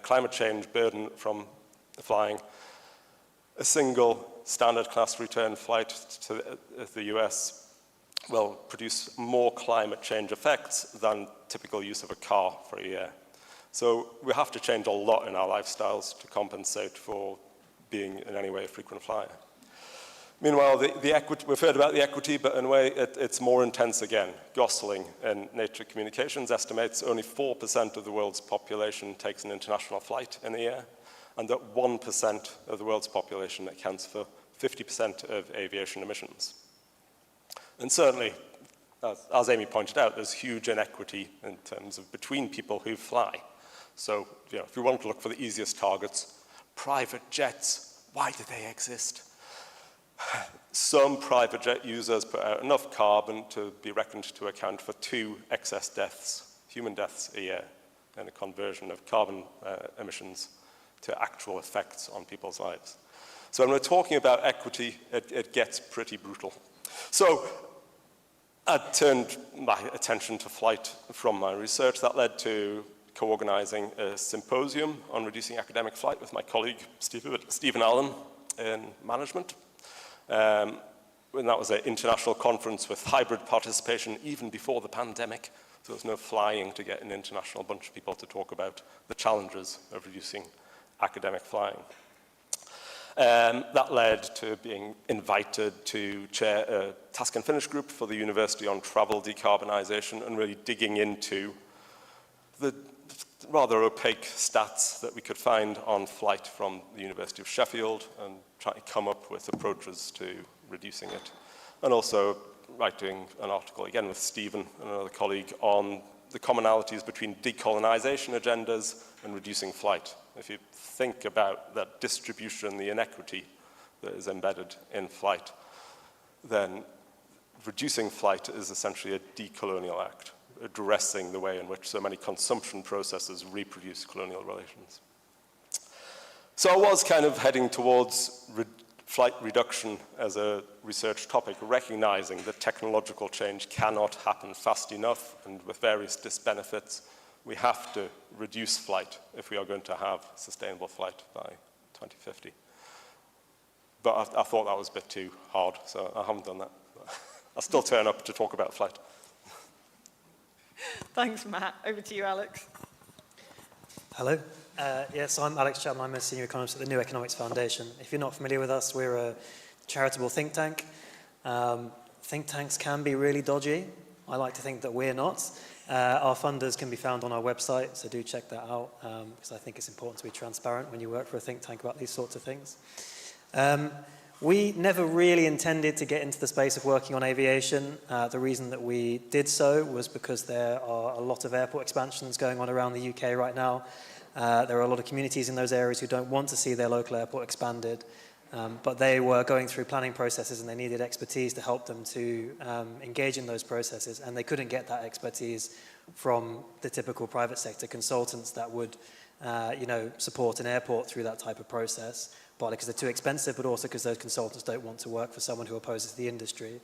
climate change burden from flying, a single standard class return flight to the US will produce more climate change effects than typical use of a car for a year. So we have to change a lot in our lifestyles to compensate for being in any way a frequent flyer. Meanwhile, the equity, we've heard about the equity, but in a way it's more intense again. Gosling in Nature Communications estimates only 4% of the world's population takes an international flight in a year, and that 1% of the world's population accounts for 50% of aviation emissions. And certainly, as Amy pointed out, there's huge inequity in terms of between people who fly. So, if we want to look for the easiest targets, private jets, why do they exist? Some private jet users put out enough carbon to be reckoned to account for 2 excess deaths, human deaths a year, and a conversion of carbon emissions to actual effects on people's lives. So when we're talking about equity, it gets pretty brutal. So I turned my attention to flight from my research. That led to co-organizing a symposium on reducing academic flight with my colleague Stephen Allen in management. And that was an international conference with hybrid participation even before the pandemic. So there was no flying to get an international bunch of people to talk about the challenges of reducing academic flying. That led to being invited to chair a task and finish group for the University on Travel Decarbonisation and really digging into the rather opaque stats that we could find on flight from the University of Sheffield and trying to come up with approaches to reducing it. And also writing an article again with Stephen and another colleague on the commonalities between decolonisation agendas and reducing flight. If you think about that distribution, the inequity that is embedded in flight, then reducing flight is essentially a decolonial act, addressing the way in which so many consumption processes reproduce colonial relations. So I was kind of heading towards flight reduction as a research topic, recognizing that technological change cannot happen fast enough, and with various disbenefits, we have to reduce flight if we are going to have sustainable flight by 2050. But I thought that was a bit too hard, so I haven't done that. I'll still turn up to talk about flight. Thanks, Matt. Over to you, Alex. Hello. Yes, I'm Alex Chapman. I'm a senior economist at the New Economics Foundation. If you're not familiar with us, we're a charitable think tank. Think tanks can be really dodgy. I like to think that we're not. Our funders can be found on our website, so do check that out, because I think it's important to be transparent when you work for a think tank about these sorts of things. We never really intended to get into the space of working on aviation. The reason that we did so was because there are a lot of airport expansions going on around the UK right now. There are a lot of communities in those areas who don't want to see their local airport expanded, but they were going through planning processes and they needed expertise to help them to engage in those processes, and they couldn't get that expertise from the typical private sector consultants that would support an airport through that type of process, partly because they're too expensive, but also because those consultants don't want to work for someone who opposes the industry.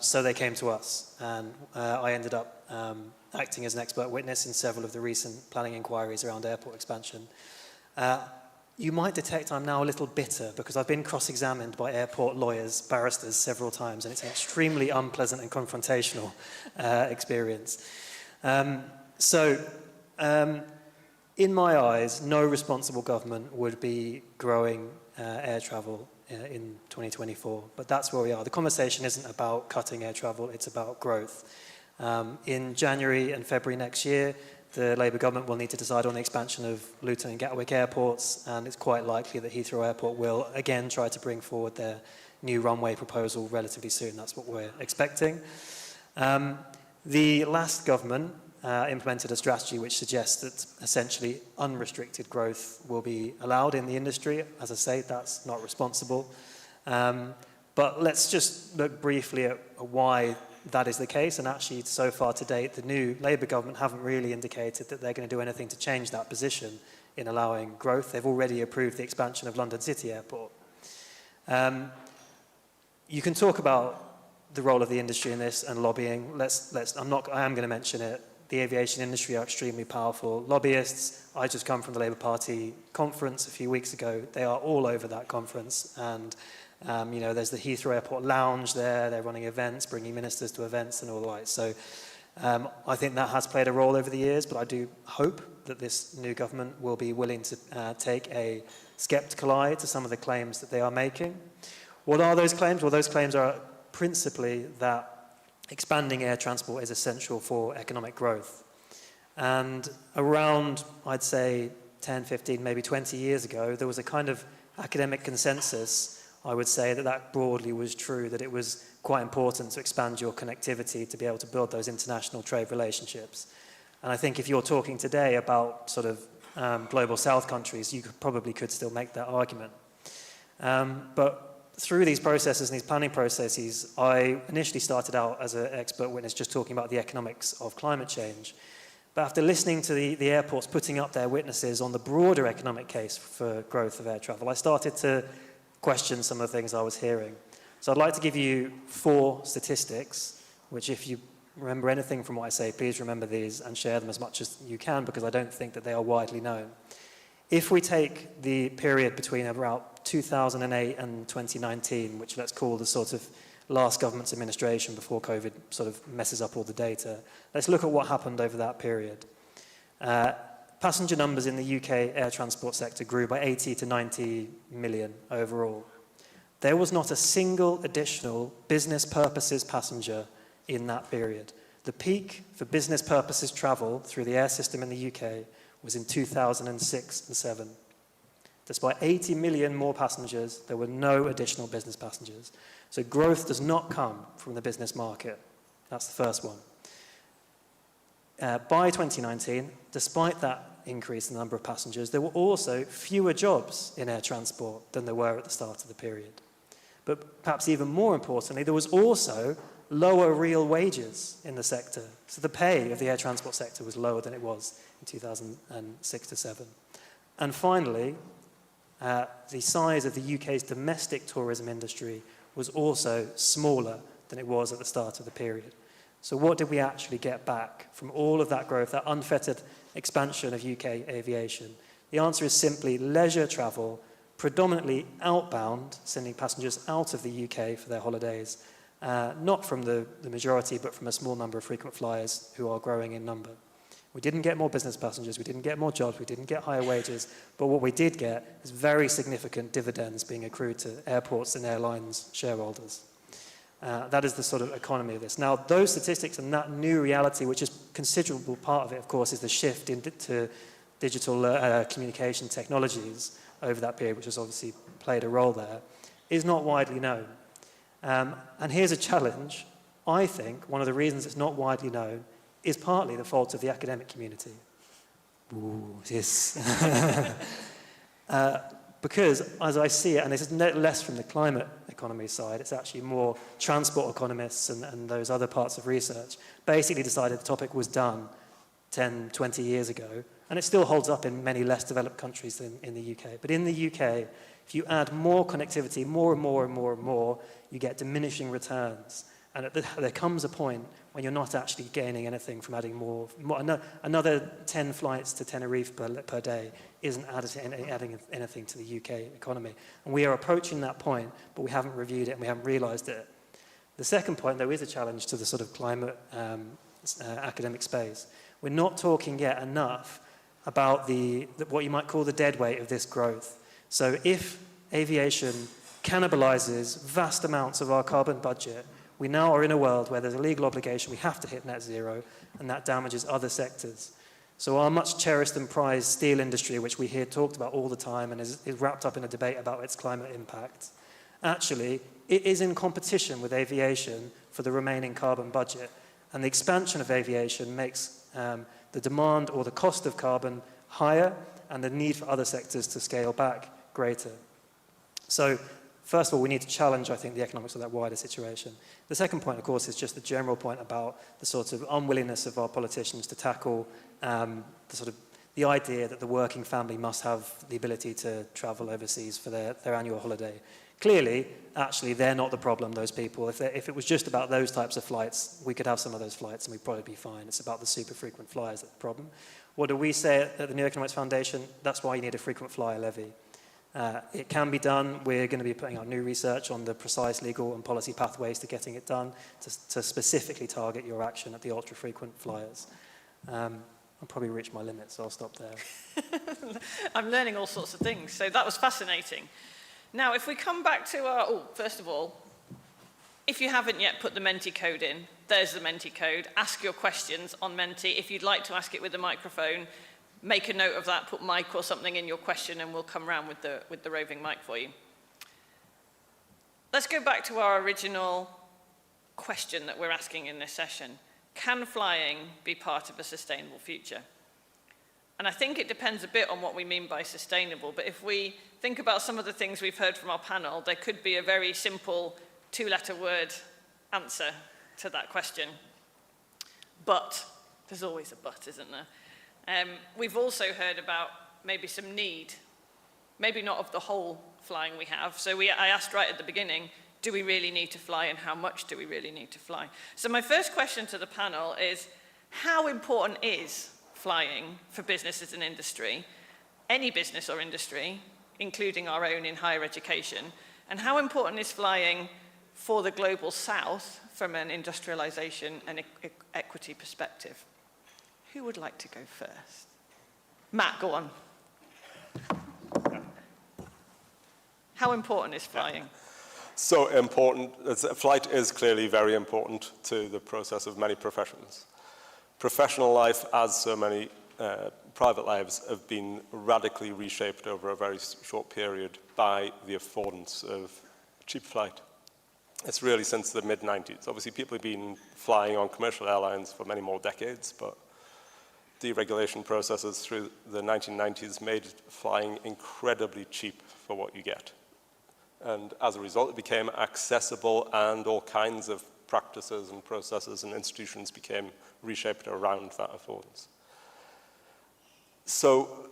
So they came to us, and I ended up acting as an expert witness in several of the recent planning inquiries around airport expansion. You might detect I'm now a little bitter because I've been cross-examined by airport lawyers, barristers several times, and it's an extremely unpleasant and confrontational experience. In my eyes, no responsible government would be growing air travel in 2024, but that's where we are. The conversation isn't about cutting air travel, it's about growth. In January and February next year, the Labour government will need to decide on the expansion of Luton and Gatwick airports, and it's quite likely that Heathrow Airport will again try to bring forward their new runway proposal relatively soon. That's what we're expecting. The last government implemented a strategy which suggests that essentially unrestricted growth will be allowed in the industry. As I say, that's not responsible. But let's just look briefly at why that is the case. And actually, so far to date, the new Labour government haven't really indicated that they're going to do anything to change that position in allowing growth. They've already approved the expansion of London City Airport. You can talk about the role of the industry in this and lobbying. I am going to mention it. The aviation industry are extremely powerful lobbyists. I just come from the Labour Party conference a few weeks ago. They are all over that conference, and there's the Heathrow Airport lounge there. They're running events, bringing ministers to events and all the like. So I think that has played a role over the years, but I do hope that this new government will be willing to take a sceptical eye to some of the claims that they are making. What are those claims? Well, those claims are principally that expanding air transport is essential for economic growth. And around, I'd say, 10, 15, maybe 20 years ago, there was a kind of academic consensus, I would say, that broadly was true, that it was quite important to expand your connectivity to be able to build those international trade relationships. And I think if you're talking today about sort of global south countries, you probably could still make that argument. But through these processes and these planning processes, I initially started out as an expert witness just talking about the economics of climate change. But after listening to the airports putting up their witnesses on the broader economic case for growth of air travel, I started to question some of the things I was hearing. So I'd like to give you 4 statistics, which if you remember anything from what I say, please remember these and share them as much as you can, because I don't think that they are widely known. If we take the period between about 2008 and 2019, which let's call the sort of last government's administration before COVID sort of messes up all the data, let's look at what happened over that period. Passenger numbers in the UK air transport sector grew by 80 to 90 million overall. There was not a single additional business purposes passenger in that period. The peak for business purposes travel through the air system in the UK was in 2006 and 7. Despite 80 million more passengers, there were no additional business passengers. So growth does not come from the business market. That's the first one. By 2019, despite that increase in the number of passengers, there were also fewer jobs in air transport than there were at the start of the period. But perhaps even more importantly, there was also lower real wages in the sector. So the pay of the air transport sector was lower than it was in 2006 to 7. And finally, the size of the UK's domestic tourism industry was also smaller than it was at the start of the period. So what did we actually get back from all of that growth, that unfettered expansion of UK aviation? The answer is simply leisure travel, predominantly outbound, sending passengers out of the UK for their holidays, not from the majority, but from a small number of frequent flyers who are growing in number. We didn't get more business passengers, we didn't get more jobs, we didn't get higher wages, but what we did get is very significant dividends being accrued to airports and airlines shareholders. That is the sort of economy of this. Now, those statistics and that new reality, which is a considerable part of it, of course, is the shift into digital communication technologies over that period, which has obviously played a role there, is not widely known. And here's a challenge. I think one of the reasons it's not widely known is partly the fault of the academic community. Ooh, yes. Because, as I see it, and this is less from the climate economy side, it's actually more transport economists and those other parts of research basically decided the topic was done 10, 20 years ago, and it still holds up in many less developed countries than in the UK. But in the UK, if you add more connectivity, more and more and more and more, you get diminishing returns. And there comes a point when you're not actually gaining anything from adding more. Another 10 flights to Tenerife per day isn't adding anything to the UK economy. And we are approaching that point, but we haven't reviewed it and we haven't realised it. The second point, though, is a challenge to the sort of climate academic space. We're not talking yet enough about what you might call the dead weight of this growth. So if aviation cannibalizes vast amounts of our carbon budget, we now are in a world where there's a legal obligation, we have to hit net zero, and that damages other sectors. So our much cherished and prized steel industry, which we hear talked about all the time and is wrapped up in a debate about its climate impact, actually, it is in competition with aviation for the remaining carbon budget. And the expansion of aviation makes the demand or the cost of carbon higher and the need for other sectors to scale back greater. So first of all, we need to challenge, I think, the economics of that wider situation. The second point, of course, is just the general point about the sort of unwillingness of our politicians to tackle the idea that the working family must have the ability to travel overseas for their annual holiday. Clearly, actually, they're not the problem, those people. If it was just about those types of flights, we could have some of those flights and we'd probably be fine. It's about the super frequent flyers that's the problem. What do we say at the New Economics Foundation? That's why you need a frequent flyer levy. It can be done. We're going to be putting out new research on the precise legal and policy pathways to getting it done to specifically target your action at the ultra-frequent flyers. I'll probably reach my limit, so I'll stop there. I'm learning all sorts of things, so that was fascinating. Now, if we come back to first of all, if you haven't yet put the Menti code in, there's the Menti code. Ask your questions on Menti. If you'd like to ask it with a microphone, make a note of that, put mic or something in your question, and we'll come round with the roving mic for you. Let's go back to our original question that we're asking in this session. Can flying be part of a sustainable future? And I think it depends a bit on what we mean by sustainable, but if we think about some of the things we've heard from our panel, there could be a very simple two-letter word answer to that question. But, there's always a but, isn't there? We've also heard about maybe some need, maybe not of the whole flying we have. So I asked right at the beginning, do we really need to fly and how much do we really need to fly? So my first question to the panel is, how important is flying for businesses and industry, any business or industry, including our own in higher education, and how important is flying for the global south from an industrialization and equity perspective? Who would like to go first? Matt, go on. How important is flying? So important. Flight is clearly very important to the process of many professions. Professional life, as so many private lives, have been radically reshaped over a very short period by the affordance of cheap flight. It's really since the mid-90s. Obviously, people have been flying on commercial airlines for many more decades, but deregulation processes through the 1990s made flying incredibly cheap for what you get. And as a result, it became accessible, and all kinds of practices and processes and institutions became reshaped around that affordance. So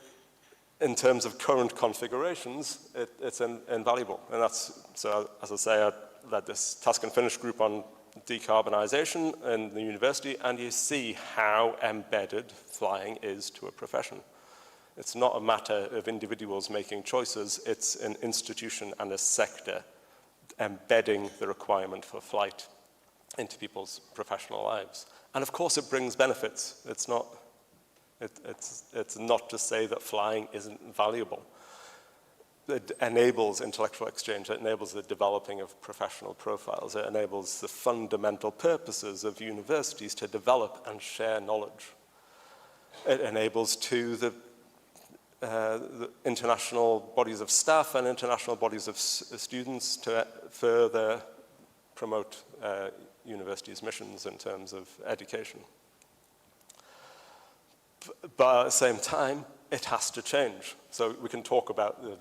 in terms of current configurations, it's invaluable. And so as I say, I led this task and finish group on decarbonisation in the university, and you see how embedded flying is to a profession. It's not a matter of individuals making choices, it's an institution and a sector embedding the requirement for flight into people's professional lives. And of course it brings benefits. It's not to say that flying isn't valuable. It enables intellectual exchange, it enables the developing of professional profiles, it enables the fundamental purposes of universities to develop and share knowledge. It enables too the international bodies of staff and international bodies of students to further promote universities' missions in terms of education. But at the same time, it has to change. So we can talk about the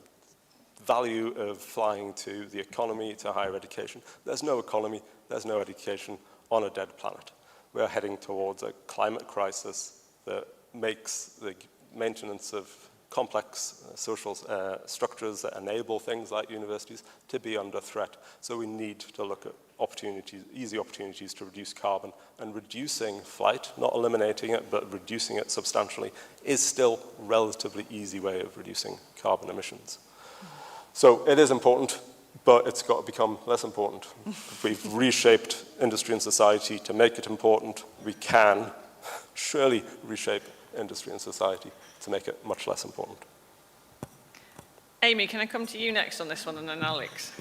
value of flying to the economy, to higher education. There's no economy, there's no education on a dead planet. We're heading towards a climate crisis that makes the maintenance of complex social structures that enable things like universities to be under threat. So we need to look at opportunities, easy opportunities to reduce carbon, and reducing flight, not eliminating it, but reducing it substantially, is still a relatively easy way of reducing carbon emissions. So it is important, but it's got to become less important. If we've reshaped industry and society to make it important, we can surely reshape industry and society to make it much less important. Amy, can I come to you next on this one, and then Alex?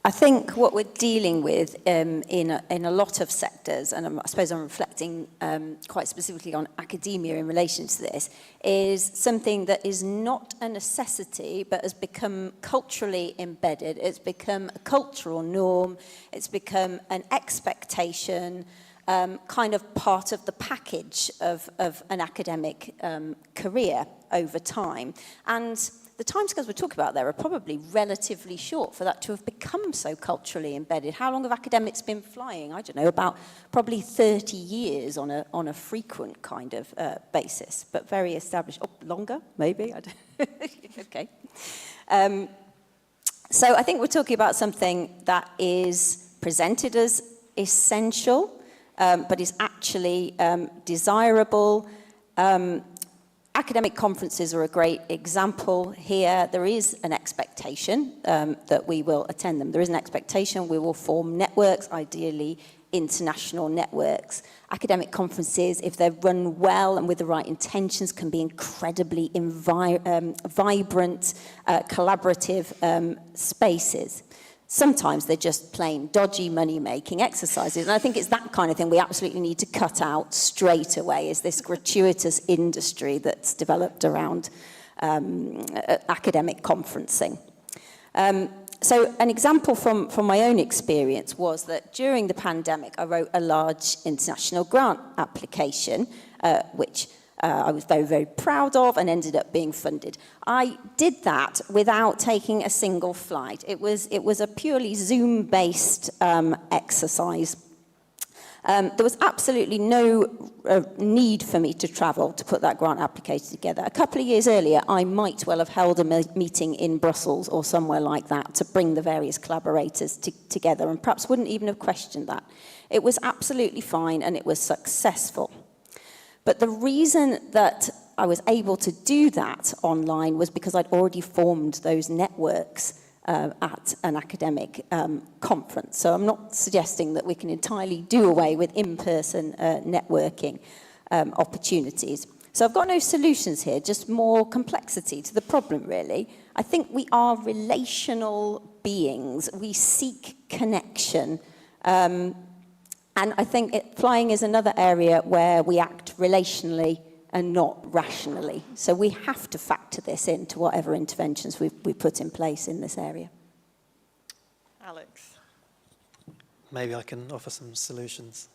I think what we're dealing with in a lot of sectors, and I suppose I'm reflecting quite specifically on academia in relation to this, is something that is not a necessity but has become culturally embedded. It's become a cultural norm. It's become an expectation, kind of part of the package of an academic career over time. And the timescales we're talking about there are probably relatively short for that to have become so culturally embedded. How long have academics been flying? I don't know, about probably 30 years on a frequent kind of basis, but very established. Oh, longer, maybe? I don't okay. So I think we're talking about something that is presented as essential, but is actually desirable. Academic conferences are a great example here. There is an expectation that we will attend them. There is an expectation we will form networks, ideally international networks. Academic conferences, if they're run well and with the right intentions, can be incredibly vibrant, collaborative spaces. Sometimes they're just plain dodgy money-making exercises. And I think it's that kind of thing we absolutely need to cut out straight away, is this gratuitous industry that's developed around academic conferencing. So an example from my own experience was that during the pandemic, I wrote a large international grant application, which I was very, very proud of and ended up being funded. I did that without taking a single flight. It was a purely Zoom-based exercise. There was absolutely no need for me to travel to put that grant application together. A couple of years earlier, I might well have held a meeting in Brussels or somewhere like that to bring the various collaborators together, and perhaps wouldn't even have questioned that. It was absolutely fine, and it was successful. But the reason that I was able to do that online was because I'd already formed those networks at an academic conference. So I'm not suggesting that we can entirely do away with in-person networking opportunities. So I've got no solutions here, just more complexity to the problem, really. I think we are relational beings. We seek connection. And I think flying is another area where we act relationally and not rationally. So we have to factor this into whatever interventions we put in place in this area. Alex. Maybe I can offer some solutions.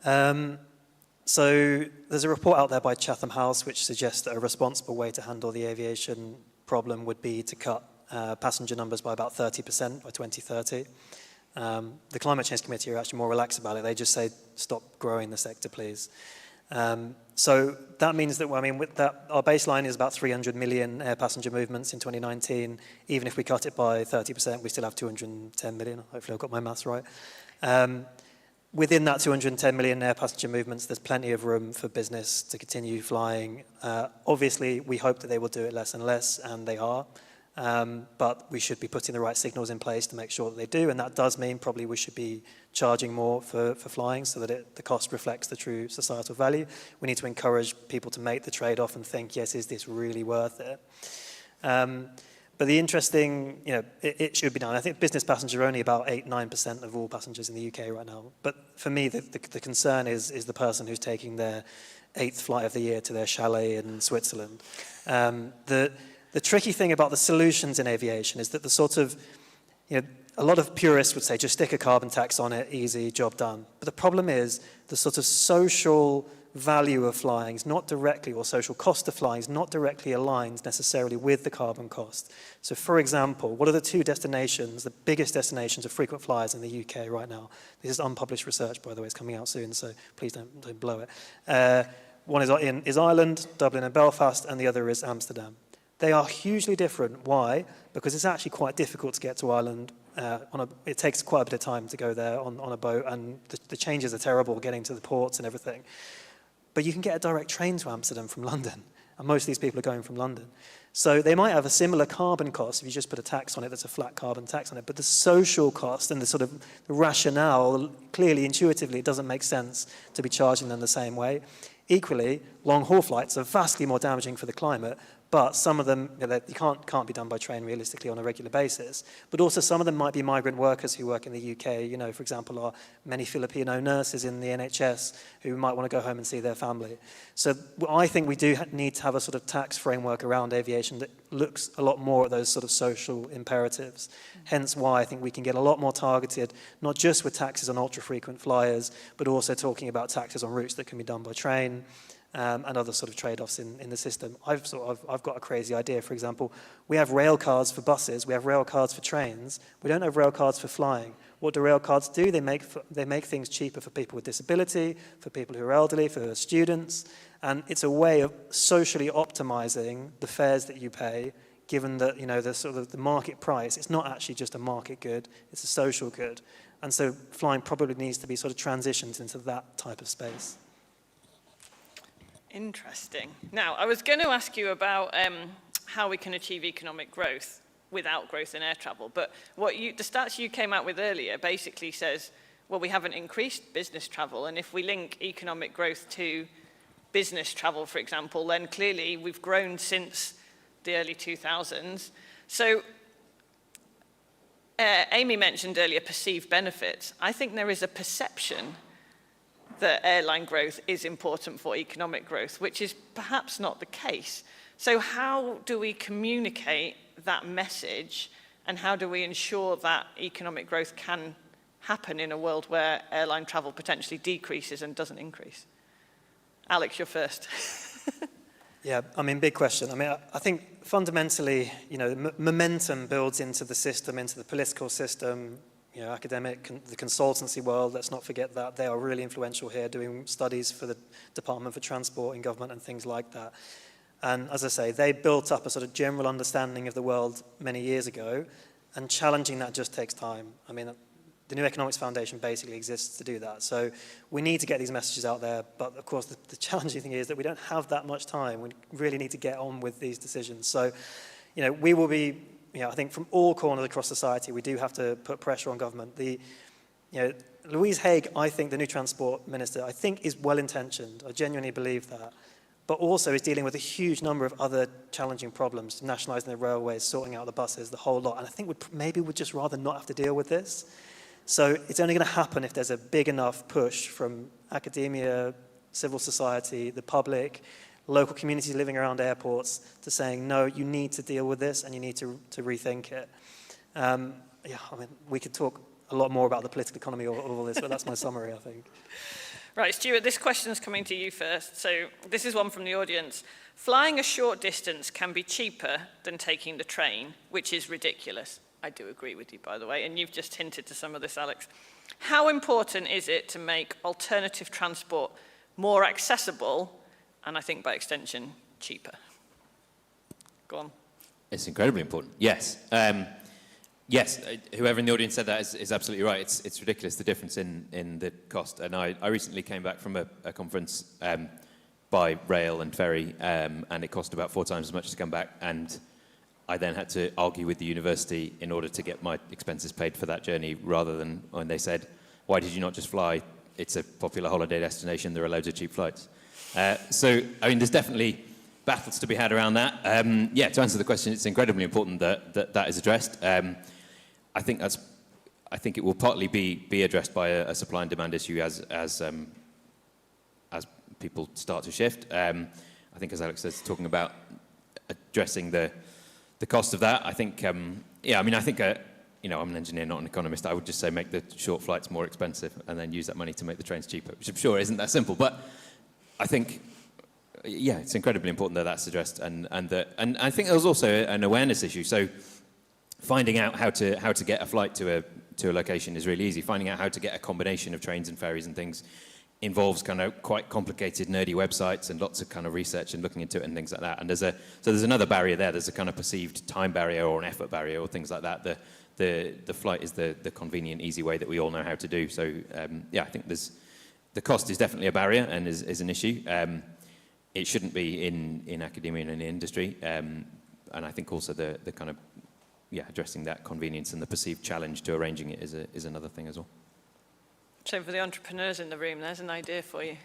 So there's a report out there by Chatham House which suggests that a responsible way to handle the aviation problem would be to cut passenger numbers by about 30% by 2030. The Climate Change Committee are actually more relaxed about it. They just say, stop growing the sector, please. So that means that, well, I mean, with that, our baseline is about 300 million air passenger movements in 2019. Even if we cut it by 30%, we still have 210 million. Hopefully I've got my maths right. Within that 210 million air passenger movements, there's plenty of room for business to continue flying. Obviously, we hope that they will do it less and less, and they are. But we should be putting the right signals in place to make sure that they do, and that does mean probably we should be charging more for flying so that the cost reflects the true societal value. We need to encourage people to make the trade-off and think, yes, is this really worth it? But the interesting, it should be done. I think business passengers are only about 8-9% of all passengers in the UK right now. But for me, the concern is the person who's taking their 8th flight of the year to their chalet in Switzerland. The tricky thing about the solutions in aviation is that the sort of, a lot of purists would say, just stick a carbon tax on it, easy, job done. But the problem is the sort of social value of flying is not directly, or social cost of flying is not directly aligned necessarily with the carbon cost. So for example, what are the two destinations, the biggest destinations of frequent flyers in the UK right now? This is unpublished research, by the way, it's coming out soon, so please don't blow it. One is Ireland, Dublin and Belfast, and the other is Amsterdam. They are hugely different. Why? Because it's actually quite difficult to get to Ireland. It takes quite a bit of time to go there on a boat, and the changes are terrible getting to the ports and everything. But you can get a direct train to Amsterdam from London. and most of these people are going from London. So they might have a similar carbon cost if you just put a tax on it that's a flat carbon tax on it, but the social cost and the sort of the rationale, clearly, intuitively, it doesn't make sense to be charging them the same way. Equally, long-haul flights are vastly more damaging for the climate, but some of them, you can't be done by train realistically on a regular basis. But also some of them might be migrant workers who work in the UK. For example, are many Filipino nurses in the NHS who might want to go home and see their family. So I think we do need to have a sort of tax framework around aviation that looks a lot more at those sort of social imperatives. Hence why I think we can get a lot more targeted, not just with taxes on ultra-frequent flyers, but also talking about taxes on routes that can be done by train. And other sort of trade-offs in the system. I've got a crazy idea. For example, we have rail cards for buses, we have rail cards for trains. We don't have rail cards for flying. What do rail cards do? They make things cheaper for people with disability, for people who are elderly, for students, and it's a way of socially optimizing the fares that you pay. Given that the sort of the market price, it's not actually just a market good; it's a social good, and so flying probably needs to be sort of transitioned into that type of space. Interesting. Now, I was going to ask you about how we can achieve economic growth without growth in air travel, but the stats you came out with earlier basically says, well, we haven't increased business travel, and if we link economic growth to business travel, for example, then clearly we've grown since the early 2000s. So Amy mentioned earlier perceived benefits. I think there is a perception that airline growth is important for economic growth, which is perhaps not the case. So how do we communicate that message, and how do we ensure that economic growth can happen in a world where airline travel potentially decreases and doesn't increase? Alex, you're first. Yeah, big question. I think fundamentally, momentum builds into the system, into the political system, academic, the consultancy world, let's not forget that. They are really influential here, doing studies for the Department for Transport in government and things like that. And as I say, they built up a sort of general understanding of the world many years ago, and challenging that just takes time. The New Economics Foundation basically exists to do that. So we need to get these messages out there, but of course the challenging thing is that we don't have that much time. We really need to get on with these decisions. So, we will be, I think from all corners across society, we do have to put pressure on government. Louise Haigh, I think the new transport minister, I think is well-intentioned. I genuinely believe that. But also is dealing with a huge number of other challenging problems, nationalising the railways, sorting out the buses, the whole lot. And I think maybe we'd just rather not have to deal with this. So it's only going to happen if there's a big enough push from academia, civil society, the public, local communities living around airports to saying, no, you need to deal with this and you need to rethink it. We could talk a lot more about the political economy of all this, but that's my summary, I think. Right, Stuart, this question's coming to you first. So this is one from the audience. Flying a short distance can be cheaper than taking the train, which is ridiculous. I do agree with you, by the way, and you've just hinted to some of this, Alex. How important is it to make alternative transport more accessible, and I think by extension, cheaper? Go on. It's incredibly important, yes. Yes, whoever in the audience said that is absolutely right. It's ridiculous, the difference in the cost. And I recently came back from a conference by rail and ferry, and it cost about 4 times as much to come back. And I then had to argue with the university in order to get my expenses paid for that journey, rather than when they said, why did you not just fly? It's a popular holiday destination. There are loads of cheap flights. There's definitely battles to be had around that. To answer the question, it's incredibly important that is addressed. I think it will partly be addressed by a supply and demand issue as people start to shift. I think, as Alex says, talking about addressing the cost of that. I think, I'm an engineer, not an economist. I would just say make the short flights more expensive and then use that money to make the trains cheaper, which I'm sure isn't that simple. But I think, it's incredibly important that that's addressed, and I think there's also an awareness issue. So finding out how to get a flight to a location is really easy. Finding out how to get a combination of trains and ferries and things involves kind of quite complicated, nerdy websites and lots of kind of research and looking into it and things like that. And there's another barrier there. There's a kind of perceived time barrier or an effort barrier or things like that. The flight is the convenient, easy way that we all know how to do. So I think the cost is definitely a barrier and is an issue. it shouldn't be in academia and in industry. And I think also the kind of, addressing that convenience and the perceived challenge to arranging it is another thing as well. So for the entrepreneurs in the room, there's an idea for you.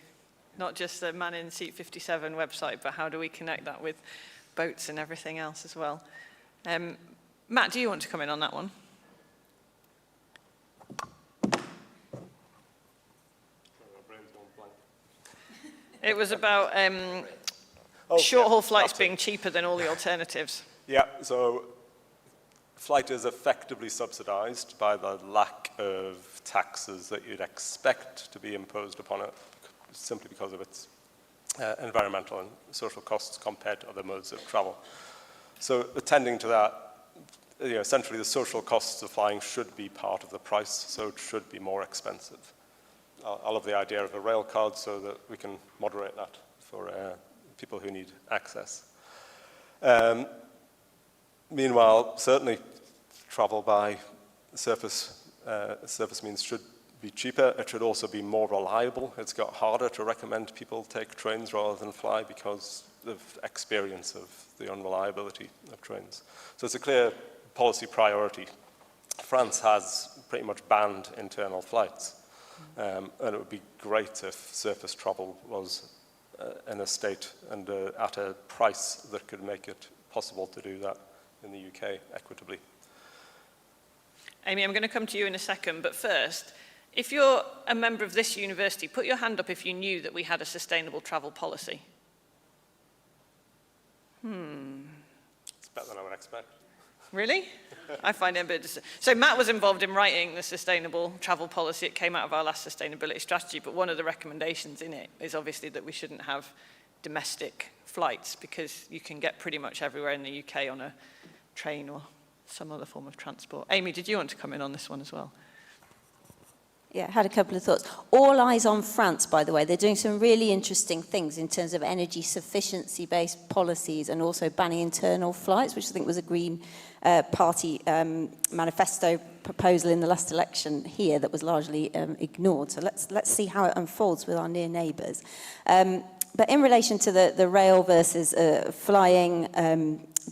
Not just the Man in Seat 57 website, but how do we connect that with boats and everything else as well? Matt, do you want to come in on that one? It was about short-haul flights being cheaper than all the alternatives. Yeah, so flight is effectively subsidized by the lack of taxes that you'd expect to be imposed upon it, simply because of its environmental and social costs compared to other modes of travel. So attending to that, essentially the social costs of flying should be part of the price, so it should be more expensive. I love the idea of a rail card so that we can moderate that for people who need access. Meanwhile, certainly travel by surface means should be cheaper. It should also be more reliable. It's got harder to recommend people take trains rather than fly because of experience of the unreliability of trains. So it's a clear policy priority. France has pretty much banned internal flights. And it would be great if surface travel was in a state and at a price that could make it possible to do that in the UK equitably. Amy, I'm going to come to you in a second, but first, if you're a member of this university, put your hand up if you knew that we had a sustainable travel policy. It's better than I would expect. Really? I find it a bit... So Matt was involved in writing the sustainable travel policy. It came out of our last sustainability strategy, but one of the recommendations in it is obviously that we shouldn't have domestic flights because you can get pretty much everywhere in the UK on a train or some other form of transport. Amy, did you want to come in on this one as well? Yeah, had a couple of thoughts. All eyes on France, by the way. They're doing some really interesting things in terms of energy sufficiency-based policies and also banning internal flights, which I think was a Green Party manifesto proposal in the last election here that was largely ignored. So let's see how it unfolds with our near neighbours. But in relation to the rail versus flying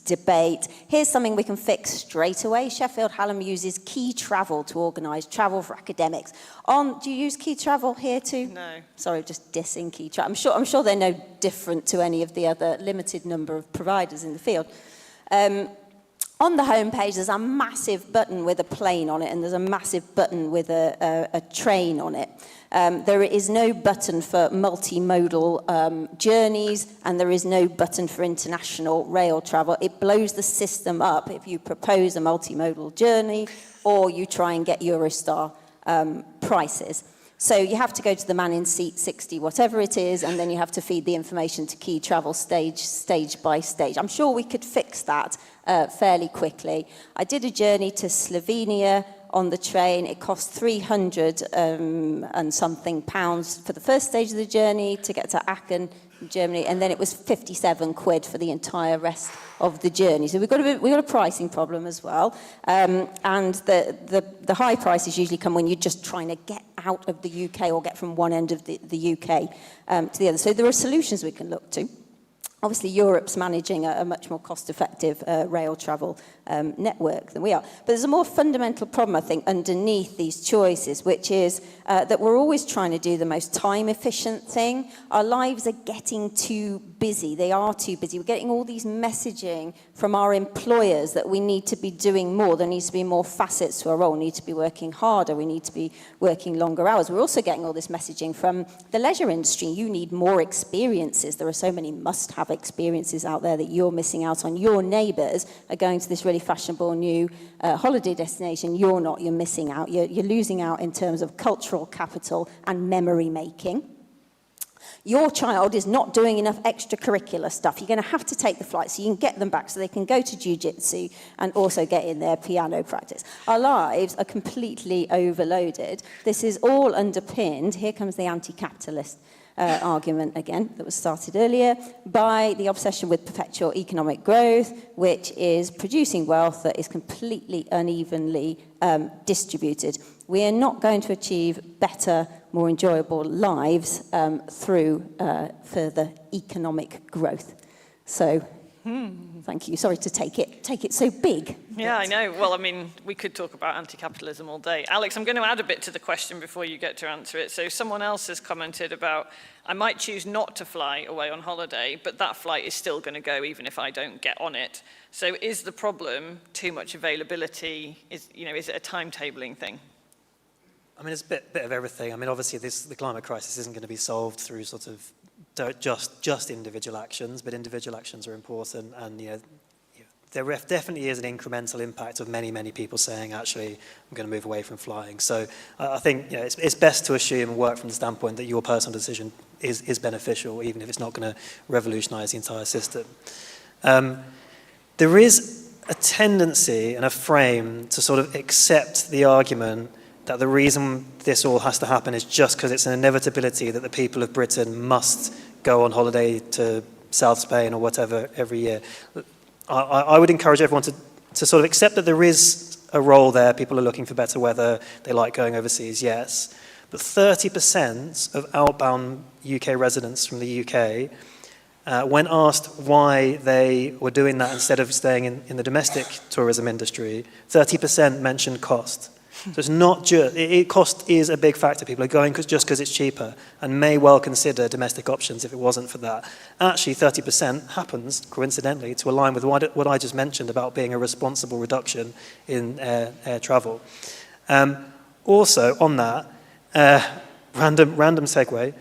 debate, here's something we can fix straight away. Sheffield Hallam uses Key Travel to organise travel for academics. Do you use Key Travel here too? No. Sorry, just dissing Key Travel. I'm sure they're no different to any of the other limited number of providers in the field. On the homepage, there's a massive button with a plane on it, and there's a massive button with a train on it. There is no button for multimodal journeys, and there is no button for international rail travel. It blows the system up if you propose a multimodal journey or you try and get Eurostar prices. So you have to go to the Man in Seat 60, whatever it is, and then you have to feed the information to Key Travel stage by stage. I'm sure we could fix that fairly quickly. I did a journey to Slovenia on the train. It cost 300 and something pounds for the first stage of the journey to get to Aachen, Germany, and then it was 57 quid for the entire rest of the journey. So we've got a pricing problem as well, and the high prices usually come when you're just trying to get out of the UK or get from one end of the UK to the other. So there are solutions we can look to. Obviously, Europe's managing a much more cost-effective rail travel network than we are. But there's a more fundamental problem, I think, underneath these choices, which is that we're always trying to do the most time-efficient thing. Our lives are getting too busy. They are too busy. We're getting all these messaging from our employers that we need to be doing more. There needs to be more facets to our role. We need to be working harder. We need to be working longer hours. We're also getting all this messaging from the leisure industry. You need more experiences. There are so many must-have experiences out there that you're missing out on. Your neighbours are going to this really fashionable new holiday destination. You're not. You're missing out. You're losing out in terms of cultural capital and memory making. Your child is not doing enough extracurricular stuff. You're going to have to take the flight so you can get them back so they can go to jiu-jitsu and also get in their piano practice. Our lives are completely overloaded. This is all underpinned, here comes the anti-capitalist argument again that was started earlier, by the obsession with perpetual economic growth, which is producing wealth that is completely unevenly distributed. We are not going to achieve better more enjoyable lives through further economic growth. So, thank you. Sorry to take it so big. Yeah, I know. Well, I mean, we could talk about anti-capitalism all day. Alex, I'm going to add a bit to the question before you get to answer it. So someone else has commented about, I might choose not to fly away on holiday, but that flight is still going to go even if I don't get on it. So is the problem too much availability? Is it a timetabling thing? I mean, it's a bit of everything. I mean, obviously, the climate crisis isn't going to be solved through sort of just individual actions, but individual actions are important, and there definitely is an incremental impact of many people saying, actually, I'm going to move away from flying. So I think it's best to assume and work from the standpoint that your personal decision is beneficial, even if it's not going to revolutionize the entire system. There is a tendency and a frame to sort of accept the argument that the reason this all has to happen is just because it's an inevitability that the people of Britain must go on holiday to South Spain or whatever every year. I would encourage everyone to sort of accept that there is a role there. People are looking for better weather. They like going overseas, yes. But 30% of outbound UK residents from the UK, when asked why they were doing that instead of staying in the domestic tourism industry, 30% mentioned cost. So it's not just, cost is a big factor. People are going just because it's cheaper and may well consider domestic options if it wasn't for that. Actually, 30% happens, coincidentally, to align with what I just mentioned about being a responsible reduction in air travel. Also, on that, random segue,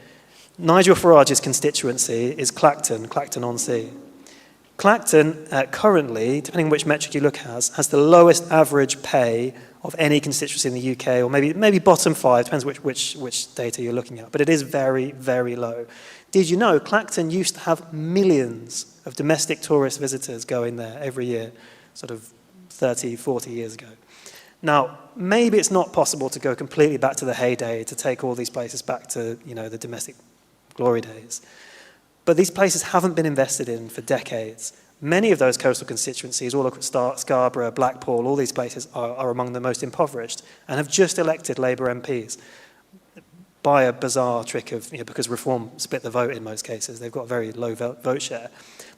Nigel Farage's constituency is Clacton-on-Sea. Clacton currently, depending on which metric you look at, has the lowest average pay of any constituency in the UK, or maybe bottom 5, depends which data you're looking at, but it is very, very low. Did you know Clacton used to have millions of domestic tourist visitors going there every year, sort of 30, 40 years ago? Now, maybe it's not possible to go completely back to the heyday, to take all these places back to, the domestic glory days. But these places haven't been invested in for decades. Many of those coastal constituencies, all across Scarborough, Blackpool, all these places are among the most impoverished and have just elected Labour MPs by a bizarre trick of, because Reform split the vote in most cases. They've got a very low vote share.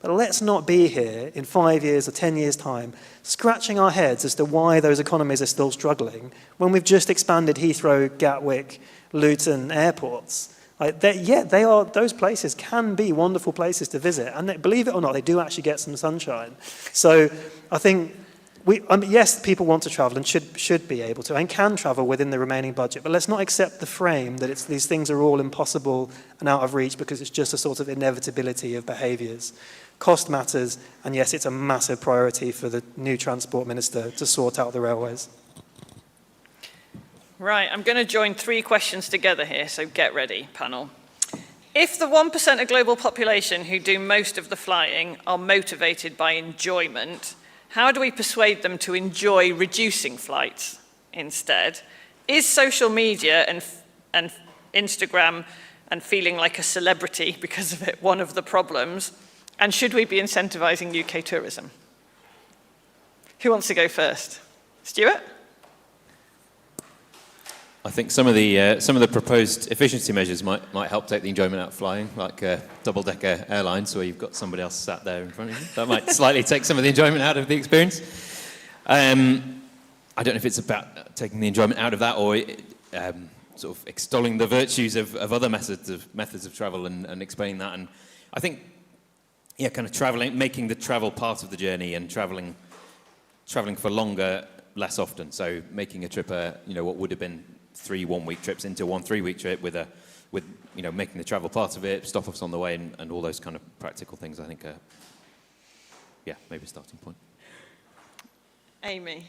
But let's not be here in 5 years or 10 years' time scratching our heads as to why those economies are still struggling when we've just expanded Heathrow, Gatwick, Luton airports. Those places can be wonderful places to visit, and believe it or not, they do actually get some sunshine. So I think, yes, people want to travel and should be able to, and can travel within the remaining budget, but let's not accept the frame that these things are all impossible and out of reach because it's just a sort of inevitability of behaviours. Cost matters, and yes, it's a massive priority for the new Transport Minister to sort out the railways. Right, I'm going to join 3 questions together here, so get ready, panel. If the 1% of global population who do most of the flying are motivated by enjoyment, how do we persuade them to enjoy reducing flights instead? Is social media and Instagram and feeling like a celebrity because of it one of the problems? And should we be incentivizing UK tourism? Who wants to go first? Stuart? I think some of the proposed efficiency measures might help take the enjoyment out of flying, like double-decker airlines, where you've got somebody else sat there in front of you. That might slightly take some of the enjoyment out of the experience. I don't know if it's about taking the enjoyment out of that or sort of extolling the virtues of other methods of travel and explaining that. And I think, kind of traveling, making the travel part of the journey and traveling for longer, less often. So making a trip, what would have been 3 one-week trips into 1 3-week trip with making the travel part of it, stop-offs on the way, and all those kind of practical things, I think, maybe a starting point. Amy?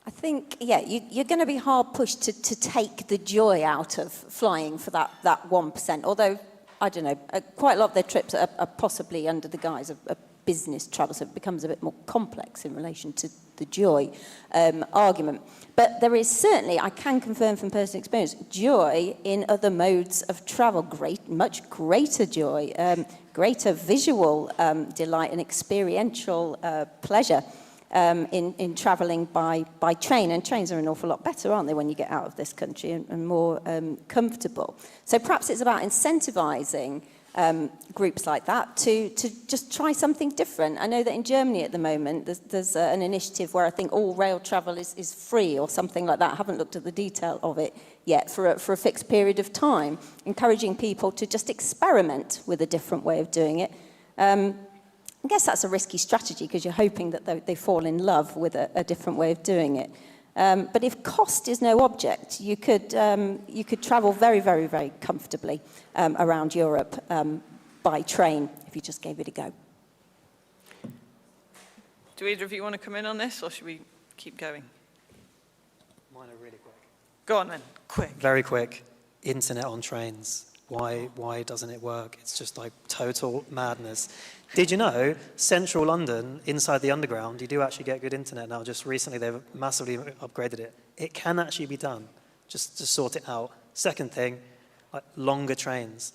I think, you're going to be hard pushed to take the joy out of flying for that 1%, although, I don't know, quite a lot of their trips are possibly under the guise of business travel, so it becomes a bit more complex in relation to the joy argument. But there is certainly, I can confirm from personal experience, joy in other modes of travel, much greater joy, greater visual delight and experiential pleasure. in travelling by train. And trains are an awful lot better, aren't they, when you get out of this country, and more comfortable. So perhaps it's about incentivising groups like that to just try something different. I know that in Germany at the moment there's an initiative where I think all rail travel is free or something like that. I haven't looked at the detail of it yet, for a fixed period of time, encouraging people to just experiment with a different way of doing it. I guess that's a risky strategy because you're hoping that they fall in love with a different way of doing it. But if cost is no object, you could travel very, very, very comfortably around Europe by train if you just gave it a go. Do either of you want to come in on this, or should we keep going? Mine are really quick. Go on then, quick. Very quick. Internet on trains. Why doesn't it work? It's just like total madness. Did you know, central London, inside the underground, you do actually get good internet now. Just recently, they've massively upgraded it. It can actually be done. Just to sort it out. Second thing, like longer trains.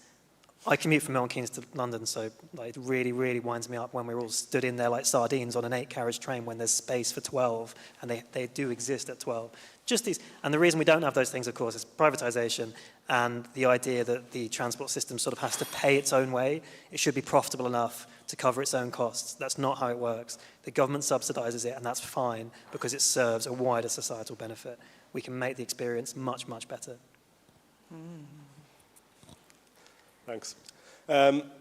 I commute from Milton Keynes to London, so like, it really, really winds me up when we're all stood in there like sardines on an 8-carriage train when there's space for 12, and they do exist at 12. Just these, and the reason we don't have those things, of course, is privatization and the idea that the transport system sort of has to pay its own way. It should be profitable enough to cover its own costs. That's not how it works. The government subsidizes it, and that's fine because it serves a wider societal benefit. We can make the experience much, much better. Thanks.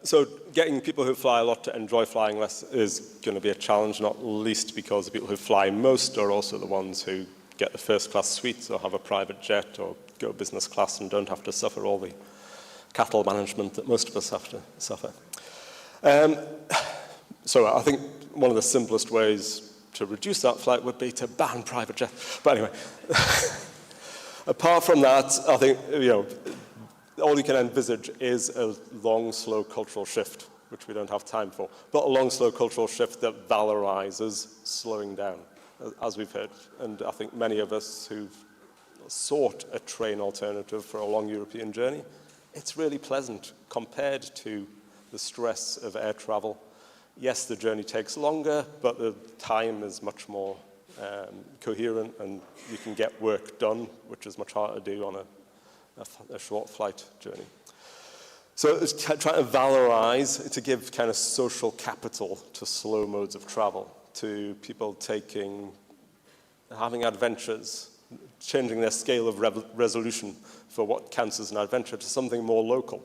So getting people who fly a lot to enjoy flying less is going to be a challenge, not least because the people who fly most are also the ones who get the first-class suites or have a private jet or go business class and don't have to suffer all the cattle management that most of us have to suffer. So I think one of the simplest ways to reduce that flight would be to ban private jets. But anyway, apart from that, I think, all you can envisage is a long, slow cultural shift, which we don't have time for, but a long, slow cultural shift that valorizes slowing down, as we've heard. And I think many of us who've sought a train alternative for a long European journey, it's really pleasant compared to the stress of air travel. Yes, the journey takes longer, but the time is much more coherent, and you can get work done, which is much harder to do on a short flight journey. So it's trying to valorize, to give kind of social capital to slow modes of travel, to people having adventures, changing their scale of resolution for what counts as an adventure to something more local.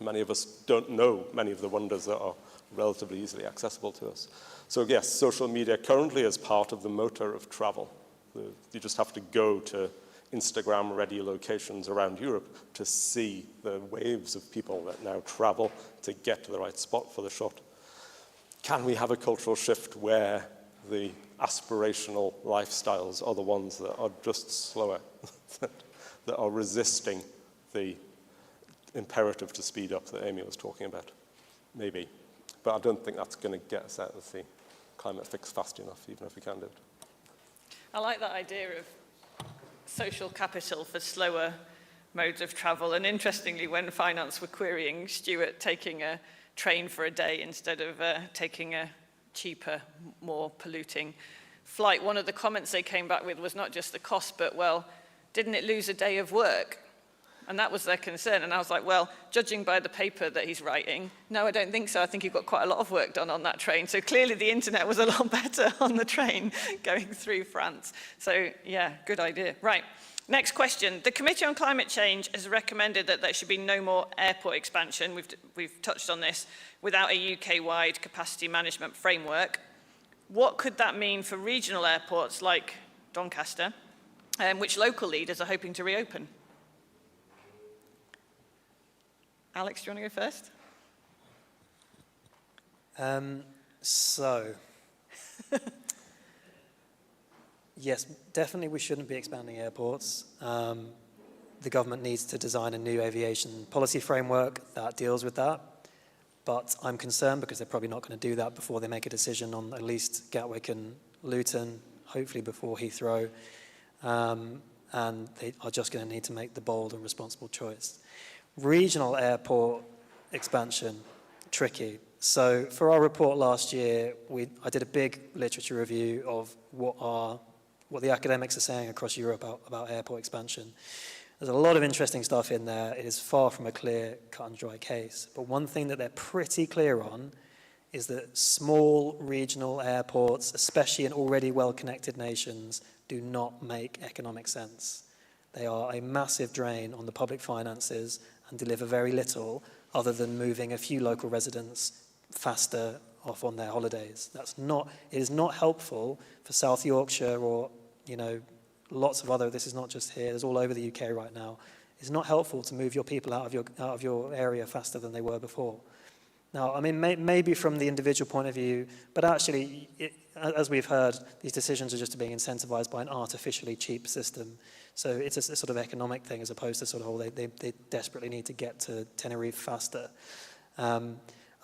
Many of us don't know many of the wonders that are relatively easily accessible to us. So yes, social media currently is part of the motor of travel. You just have to go to Instagram-ready locations around Europe to see the waves of people that now travel to get to the right spot for the shot. Can we have a cultural shift where the aspirational lifestyles are the ones that are just slower, that are resisting the imperative to speed up that Amy was talking about? Maybe. But I don't think that's going to get us out of the climate fix fast enough, even if we can do it. I like that idea of social capital for slower modes of travel. And interestingly, when finance were querying Stuart taking a train for a day instead of taking a cheaper, more polluting flight, one of the comments they came back with was not just the cost, but, well, didn't it lose a day of work? And that was their concern. And I was like, well, judging by the paper that he's writing, no, I don't think so. I think he got quite a lot of work done on that train. So clearly the internet was a lot better on the train going through France. So yeah, good idea. Right, next question. The Committee on Climate Change has recommended that there should be no more airport expansion. We've touched on this without a UK-wide capacity management framework. What could that mean for regional airports like Doncaster, which local leaders are hoping to reopen? Alex, do you want to go first? Yes, definitely we shouldn't be expanding airports. The government needs to design a new aviation policy framework that deals with that. But I'm concerned because they're probably not going to do that before they make a decision on at least Gatwick and Luton, hopefully before Heathrow. And they are just going to need to make the bold and responsible choice. Regional airport expansion, tricky. So for our report last year, I did a big literature review of what the academics are saying across Europe about airport expansion. There's a lot of interesting stuff in there. It is far from a clear, cut and dry case. But one thing that they're pretty clear on is that small regional airports, especially in already well-connected nations, do not make economic sense. They are a massive drain on the public finances and deliver very little other than moving a few local residents faster off on their holidays. It is not helpful for South Yorkshire or, lots of other, this is not just here, it's all over the UK right now. It's not helpful to move your people out of your area faster than they were before. Now, I mean, maybe from the individual point of view, but actually, as we've heard, these decisions are just being incentivized by an artificially cheap system. So it's a sort of economic thing as opposed to sort of, they desperately need to get to Tenerife faster.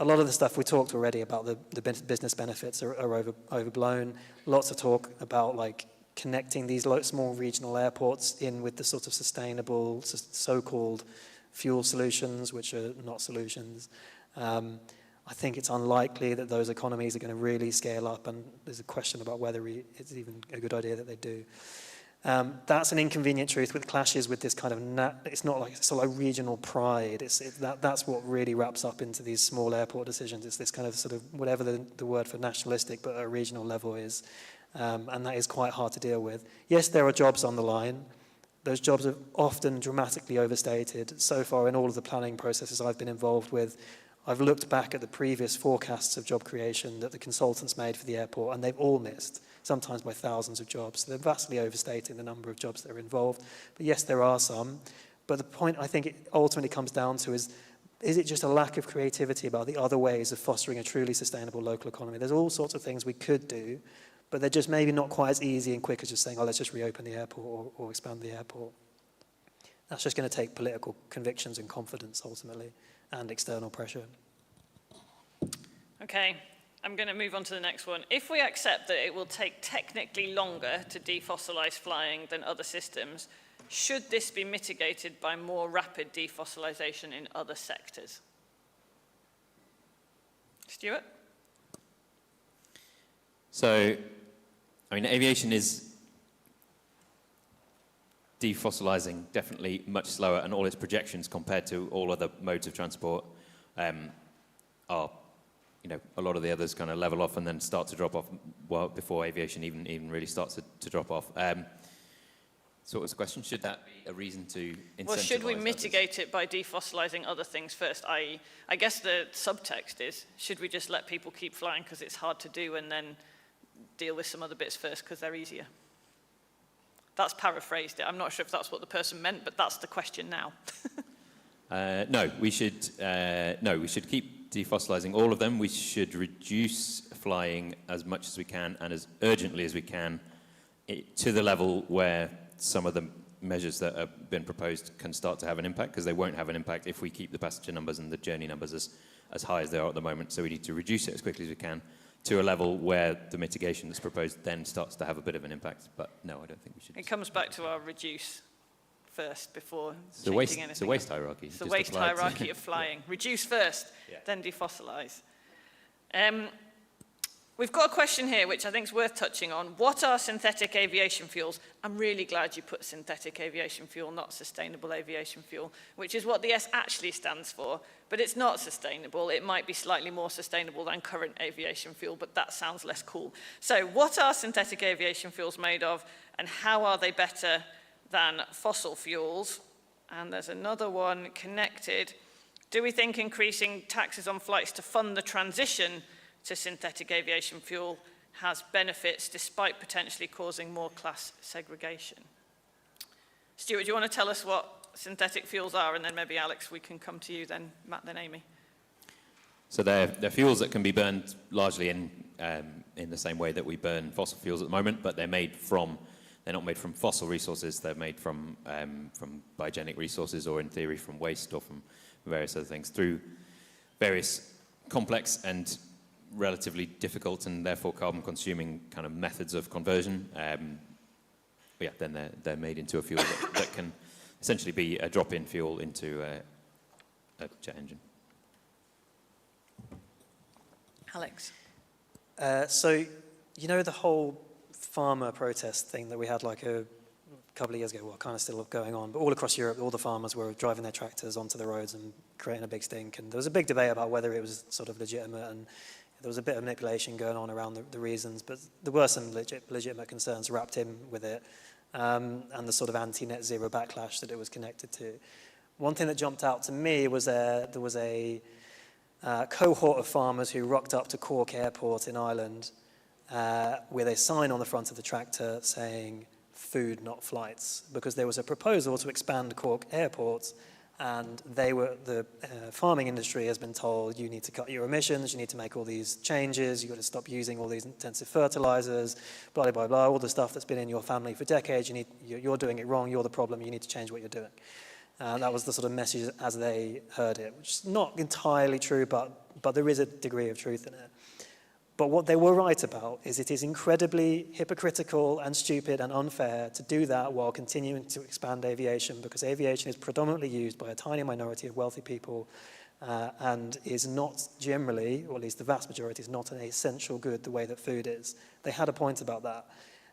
A lot of the stuff we talked already about the business benefits are overblown. Lots of talk about like connecting these small regional airports in with the sort of sustainable so-called fuel solutions, which are not solutions. I think it's unlikely that those economies are going to really scale up, and there's a question about whether it's even a good idea that they do. That's an inconvenient truth which clashes with this kind of, it's not like it's like regional pride. That's what really wraps up into these small airport decisions. It's this kind of sort of, whatever the word for nationalistic, but at a regional level is. And that is quite hard to deal with. Yes, there are jobs on the line. Those jobs are often dramatically overstated. So far in all of the planning processes I've been involved with, I've looked back at the previous forecasts of job creation that the consultants made for the airport, and they've all missed, sometimes by thousands of jobs. So they're vastly overstating the number of jobs that are involved. But yes, there are some. But the point I think it ultimately comes down to is it just a lack of creativity about the other ways of fostering a truly sustainable local economy? There's all sorts of things we could do, but they're just maybe not quite as easy and quick as just saying, oh, let's just reopen the airport or expand the airport. That's just going to take political convictions and confidence, ultimately, and external pressure. Okay, I'm going to move on to the next one. If we accept that it will take technically longer to defossilise flying than other systems, should this be mitigated by more rapid defossilisation in other sectors? Stuart? So, I mean, aviation is defossilising definitely much slower, and all its projections compared to all other modes of transport are, a lot of the others kind of level off and then start to drop off well before aviation even really starts to drop off. So what was the question? Should that be a reason to incentivize? Well, should we mitigate it by defossilising other things first? I guess the subtext is, should we just let people keep flying because it's hard to do and then deal with some other bits first because they're easier? That's paraphrased it. I'm not sure if that's what the person meant, but that's the question now. No, we should keep defossilising all of them. We should reduce flying as much as we can and as urgently as we can to the level where some of the measures that have been proposed can start to have an impact, because they won't have an impact if we keep the passenger numbers and the journey numbers as high as they are at the moment. So we need to reduce it as quickly as we can to a level where the mitigation that's proposed then starts to have a bit of an impact. But no, I don't think we should. It comes back to our reduce first before changing anything. It's the waste hierarchy. It's the waste hierarchy of flying. Reduce first, then defossilise. We've got a question here which I think is worth touching on. What are synthetic aviation fuels? I'm really glad you put synthetic aviation fuel, not sustainable aviation fuel, which is what the S actually stands for, but it's not sustainable. It might be slightly more sustainable than current aviation fuel, but that sounds less cool. So what are synthetic aviation fuels made of, and how are they better than fossil fuels? And there's another one connected. Do we think increasing taxes on flights to fund the transition to synthetic aviation fuel has benefits despite potentially causing more class segregation? Stuart, do you want to tell us what synthetic fuels are, and then maybe Alex, we can come to you, then Matt, then Amy. So they're fuels that can be burned largely in the same way that we burn fossil fuels at the moment, but they're not made from fossil resources. They're made from biogenic resources, or in theory from waste, or from various other things, through various complex and relatively difficult and therefore carbon-consuming kind of methods of conversion. Then they're made into a fuel that can essentially be a drop-in fuel into a jet engine. Alex. So, you know the whole farmer protest thing that we had like a couple of years ago, well, kind of still going on, but all across Europe, all the farmers were driving their tractors onto the roads and creating a big stink. And there was a big debate about whether it was sort of legitimate, and there was a bit of manipulation going on around the reasons, but there were some legitimate concerns wrapped in with it, and the sort of anti-net zero backlash that it was connected to. One thing that jumped out to me was there was a cohort of farmers who rocked up to Cork Airport in Ireland with a sign on the front of the tractor saying, "Food, not flights," because there was a proposal to expand Cork Airport, and the farming industry has been told, you need to cut your emissions, you need to make all these changes, you've got to stop using all these intensive fertilizers, blah, blah, blah, blah, all the stuff that's been in your family for decades, you're doing it wrong, you're the problem, you need to change what you're doing. That was the sort of message as they heard it, which is not entirely true, but there is a degree of truth in it. But what they were right about is it is incredibly hypocritical and stupid and unfair to do that while continuing to expand aviation, because aviation is predominantly used by a tiny minority of wealthy people and is not generally, or at least the vast majority, is not an essential good the way that food is. They had a point about that.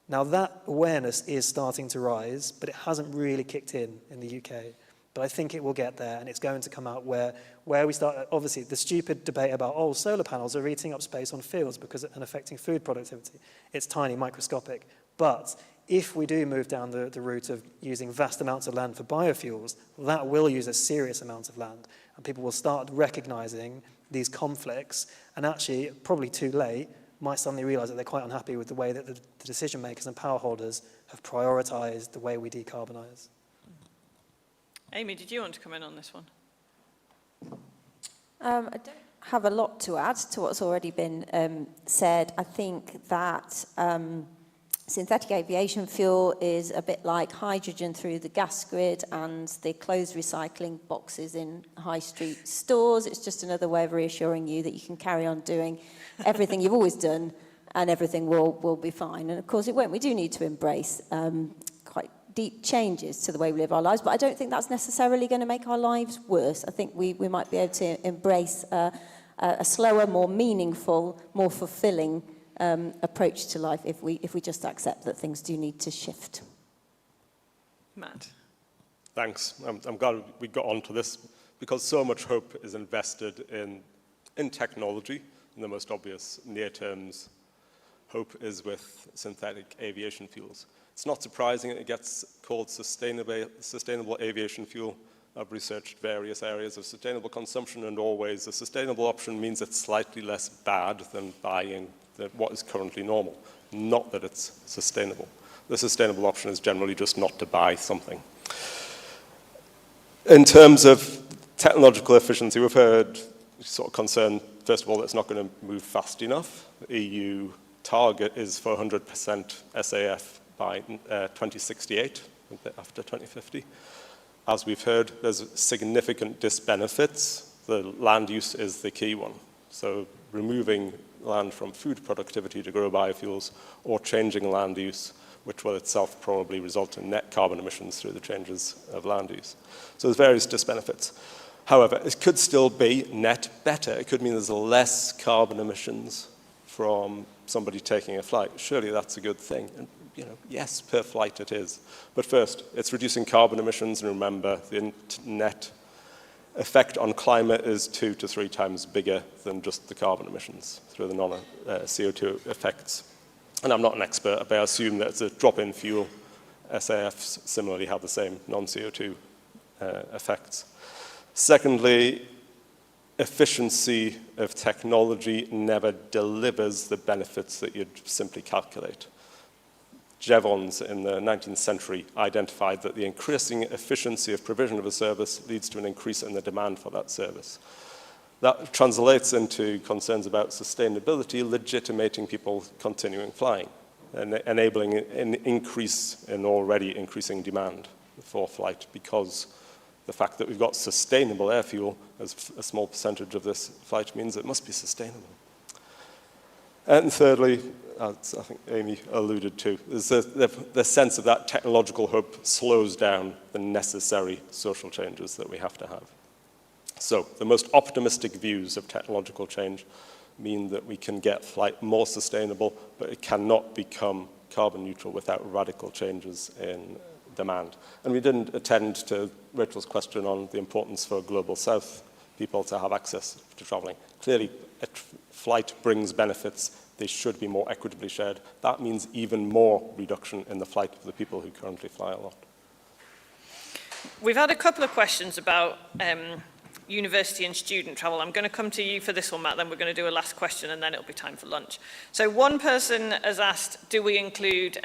Now that awareness is starting to rise, but it hasn't really kicked in the UK. But I think it will get there, and it's going to come out where we start, obviously, the stupid debate about, oh, solar panels are eating up space on fields and affecting food productivity. It's tiny, microscopic. But if we do move down the route of using vast amounts of land for biofuels, that will use a serious amount of land. And people will start recognizing these conflicts, and actually, probably too late, might suddenly realize that they're quite unhappy with the way that the decision makers and power holders have prioritized the way we decarbonize. Amy, did you want to come in on this one? I don't have a lot to add to what's already been said. I think that synthetic aviation fuel is a bit like hydrogen through the gas grid and the clothes recycling boxes in high street stores. It's just another way of reassuring you that you can carry on doing everything you've always done and everything will be fine. And of course it won't. We do need to embrace quite deep changes to the way we live our lives, but I don't think that's necessarily going to make our lives worse. I think we might be able to embrace a slower, more meaningful, more fulfilling approach to life if we just accept that things do need to shift. Matt. Thanks. I'm glad we got onto this because so much hope is invested in technology. And the most obvious near-term hope is with synthetic aviation fuels. It's not surprising it gets called sustainable aviation fuel. I've researched various areas of sustainable consumption, and always a sustainable option means it's slightly less bad than buying what is currently normal, not that it's sustainable. The sustainable option is generally just not to buy something. In terms of technological efficiency, we've heard sort of concern, first of all, that it's not going to move fast enough. The EU target is for 100% SAF by 2068, after 2050. As we've heard, there's significant disbenefits. The land use is the key one. So removing land from food productivity to grow biofuels, or changing land use, which will itself probably result in net carbon emissions through the changes of land use. So there's various disbenefits. However, it could still be net better. It could mean there's less carbon emissions from somebody taking a flight. Surely that's a good thing. And, yes, per flight it is. But first, it's reducing carbon emissions, and remember, the net effect on climate is 2 to 3 times bigger than just the carbon emissions through the non-CO2 effects. And I'm not an expert, but I assume that it's a drop-in fuel. SAFs similarly have the same non-CO2 effects. Secondly, efficiency of technology never delivers the benefits that you'd simply calculate. Jevons in the 19th century identified that the increasing efficiency of provision of a service leads to an increase in the demand for that service. That translates into concerns about sustainability, legitimating people continuing flying and enabling an increase in already increasing demand for flight, because the fact that we've got sustainable air fuel as a small percentage of this flight means it must be sustainable. And thirdly, as I think Amy alluded to, is the sense of that technological hope slows down the necessary social changes that we have to have. So the most optimistic views of technological change mean that we can get flight more sustainable, but it cannot become carbon neutral without radical changes in demand. And we didn't attend to Rachel's question on the importance for Global South people to have access to travelling. Clearly, flight brings benefits. They should be more equitably shared. That means even more reduction in the flight of the people who currently fly a lot. We've had a couple of questions about university and student travel. I'm going to come to you for this one, Matt, then we're going to do a last question and then it'll be time for lunch. So one person has asked, do we include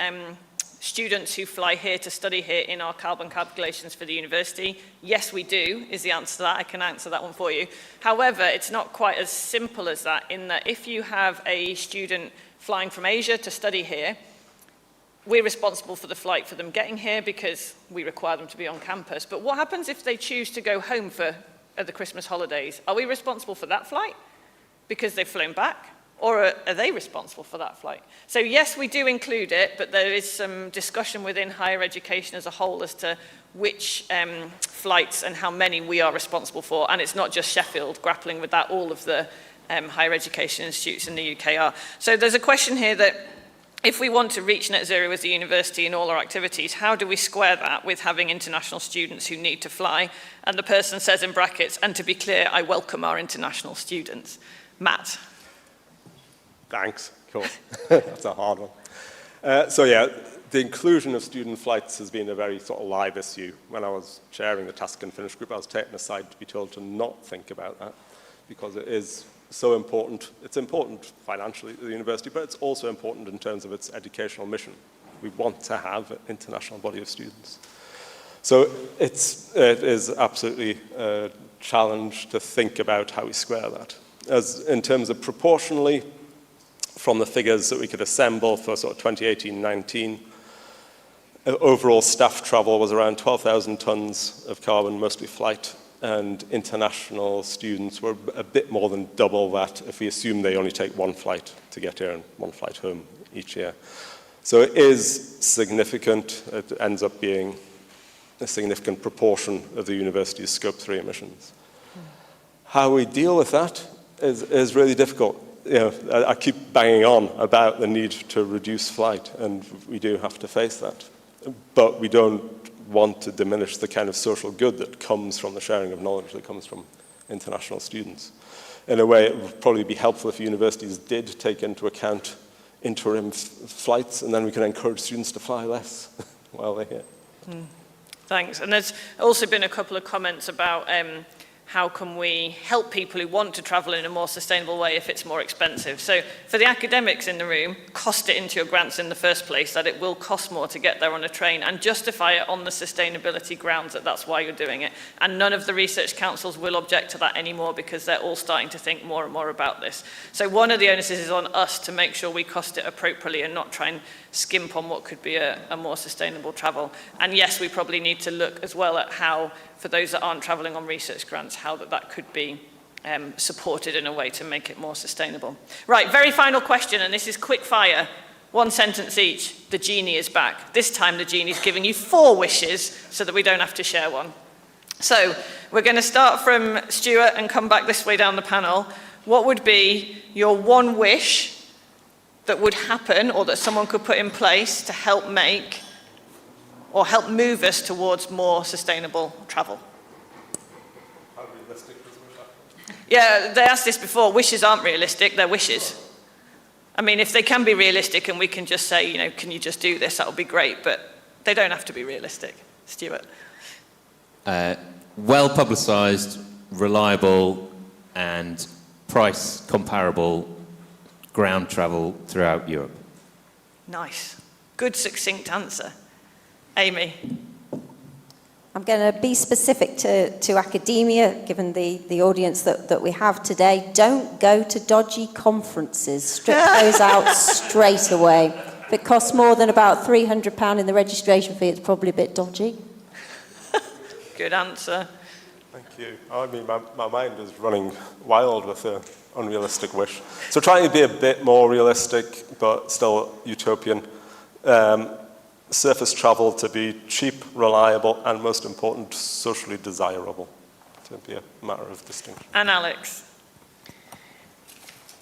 students who fly here to study here in our carbon calculations for the university? Yes, we do, is the answer to that. I can answer that one for you. However, it's not quite as simple as that, in that if you have a student flying from Asia to study here, we're responsible for the flight for them getting here because we require them to be on campus. But what happens if they choose to go home for the Christmas holidays? Are we responsible for that flight because they've flown back? Or are they responsible for that flight? So yes, we do include it, but there is some discussion within higher education as a whole as to which flights and how many we are responsible for. And it's not just Sheffield grappling with that, all of the higher education institutes in the UK are. So there's a question here that if we want to reach net zero as a university in all our activities, how do we square that with having international students who need to fly? And the person says in brackets, and to be clear, I welcome our international students. Matt. Thanks, cool. That's a hard one. So yeah, the inclusion of student flights has been a very sort of live issue. When I was chairing the task and finish group, I was taken aside to be told to not think about that because it is so important. It's important financially to the university, but it's also important in terms of its educational mission. We want to have an international body of students. So it is absolutely a challenge to think about how we square that. As in terms of proportionally, from the figures that we could assemble for sort of 2018-19, overall staff travel was around 12,000 tons of carbon, mostly flight, and international students were a bit more than double that if we assume they only take one flight to get here and one flight home each year. So it is significant. It ends up being a significant proportion of the university's Scope 3 emissions. How we deal with that is really difficult. You know, I keep banging on about the need to reduce flight, and we do have to face that. But we don't want to diminish the kind of social good that comes from the sharing of knowledge that comes from international students. In a way, it would probably be helpful if universities did take into account interim flights, and then we can encourage students to fly less while they're here. Thanks. And there's also been a couple of comments about how can we help people who want to travel in a more sustainable way if it's more expensive. So for the academics in the room, cost it into your grants in the first place, that it will cost more to get there on a train, and justify it on the sustainability grounds that that's why you're doing it. And none of the research councils will object to that anymore because they're all starting to think more and more about this. So one of the onuses is on us to make sure we cost it appropriately and not try and skimp on what could be a more sustainable travel. And yes, we probably need to look as well at how, for those that aren't travelling on research grants, how that could be supported in a way to make it more sustainable. Right, very final question, and this is quick fire. One sentence each. The genie is back. This time the genie's giving you 4 wishes so that we don't have to share one. So we're going to start from Stuart and come back this way down the panel. What would be your one wish that would happen or that someone could put in place to help make or help move us towards more sustainable travel? How realistic is a wish? Yeah, they asked this before. Wishes aren't realistic, they're wishes. I mean, if they can be realistic and we can just say, you know, can you just do this, that would be great, but they don't have to be realistic. Stuart. Well publicised, reliable and price comparable ground travel throughout Europe. Nice. Good succinct answer. Amy. I'm going to be specific to academia, given the audience that we have today. Don't go to dodgy conferences. Strip those out straight away. If it costs more than about £300 in the registration fee, it's probably a bit dodgy. Good answer. Thank you. I mean, my mind is running wild with an unrealistic wish. So trying to be a bit more realistic, but still utopian. Surface travel to be cheap, reliable, and most important, socially desirable. To be a matter of distinction. And Alex.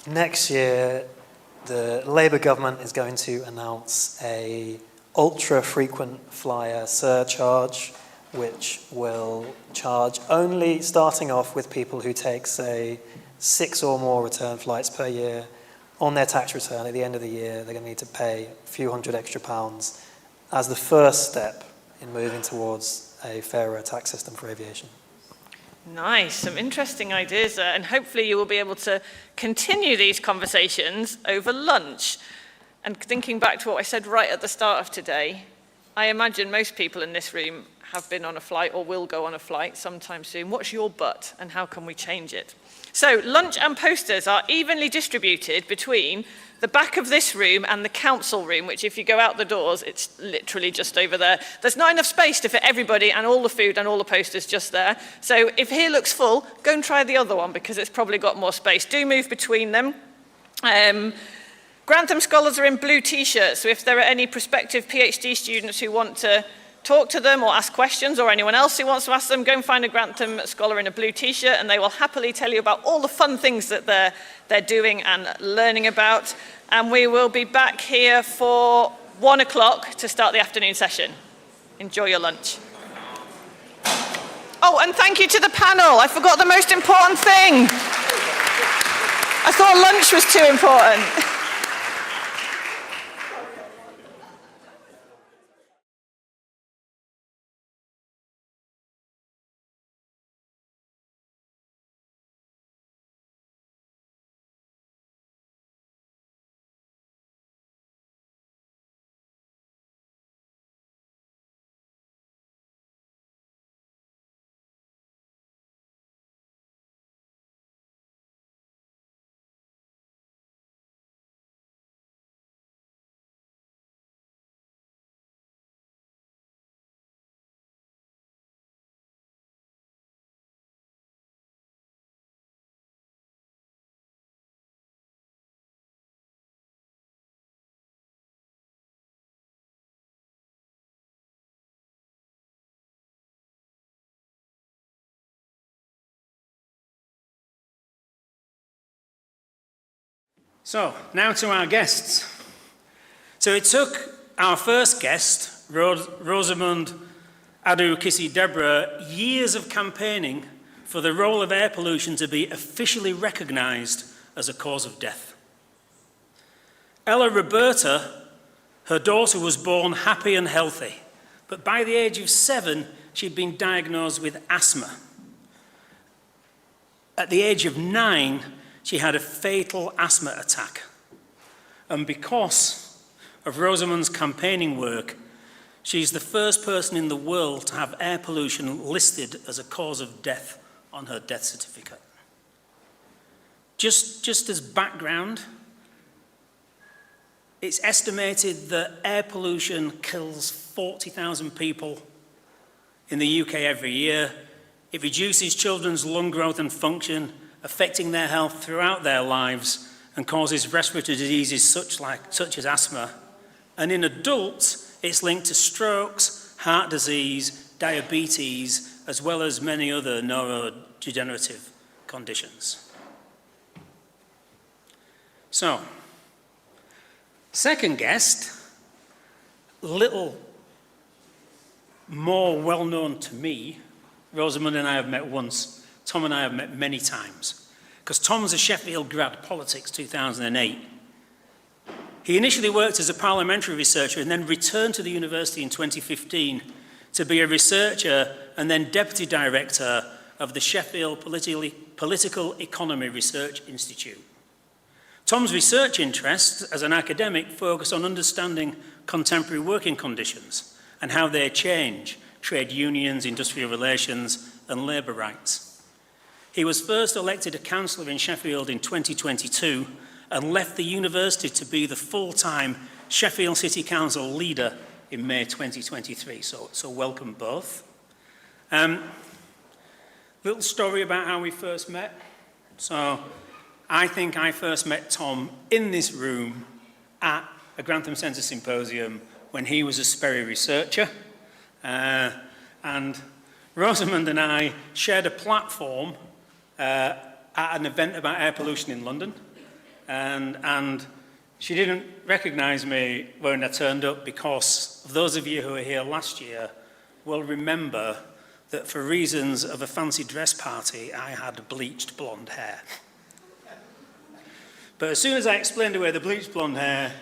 next year, the Labour government is going to announce a ultra-frequent flyer surcharge, which will charge only starting off with people who take, say, 6 or more return flights per year on their tax return. At the end of the year, they're going to need to pay a few hundred extra pounds as the first step in moving towards a fairer tax system for aviation. Nice, some interesting ideas there, and hopefully you will be able to continue these conversations over lunch. And thinking back to what I said right at the start of today, I imagine most people in this room have been on a flight or will go on a flight sometime soon. What's your but, and how can we change it? So lunch and posters are evenly distributed between the back of this room and the council room, which if you go out the doors, it's literally just over there. There's not enough space to fit everybody and all the food and all the posters just there. So if here looks full, go and try the other one because it's probably got more space. Do move between them. Grantham Scholars are in blue t-shirts, so if there are any prospective PhD students who want to talk to them or ask questions, or anyone else who wants to ask them, go and find a Grantham Scholar in a blue t-shirt and they will happily tell you about all the fun things that they're doing and learning about. And we will be back here for 1 o'clock to start the afternoon session. Enjoy your lunch. Oh, and thank you to the panel. I forgot the most important thing. I thought lunch was too important. So, now to our guests. So it took our first guest, Rosamund Adu-Kissi-Debrah, years of campaigning for the role of air pollution to be officially recognised as a cause of death. Ella Roberta, her daughter was born happy and healthy, but by the age of 7, she'd been diagnosed with asthma. At the age of 9, she had a fatal asthma attack. And because of Rosamund's campaigning work, she's the first person in the world to have air pollution listed as a cause of death on her death certificate. Just as background, it's estimated that air pollution kills 40,000 people in the UK every year. It reduces children's lung growth and function, affecting their health throughout their lives, and causes respiratory diseases such as asthma. And in adults, it's linked to strokes, heart disease, diabetes, as well as many other neurodegenerative conditions. So, second guest, little more well-known to me. Rosamund and I have met once. Tom and I have met many times, because Tom's a Sheffield grad, politics 2008. He initially worked as a parliamentary researcher and then returned to the university in 2015 to be a researcher and then deputy director of the Sheffield Political Economy Research Institute. Tom's research interests as an academic focus on understanding contemporary working conditions and how they change trade unions, industrial relations, and labour rights. He was first elected a councillor in Sheffield in 2022 and left the university to be the full-time Sheffield City Council leader in May 2023. So welcome both. Little story about how we first met. So I think I first met Tom in this room at a Grantham Centre Symposium when he was a Sperry researcher. And Rosamund and I shared a platform at an event about air pollution in London. And she didn't recognize me when I turned up, because those of you who were here last year will remember that for reasons of a fancy dress party, I had bleached blonde hair. But as soon as I explained away the bleached blonde hair,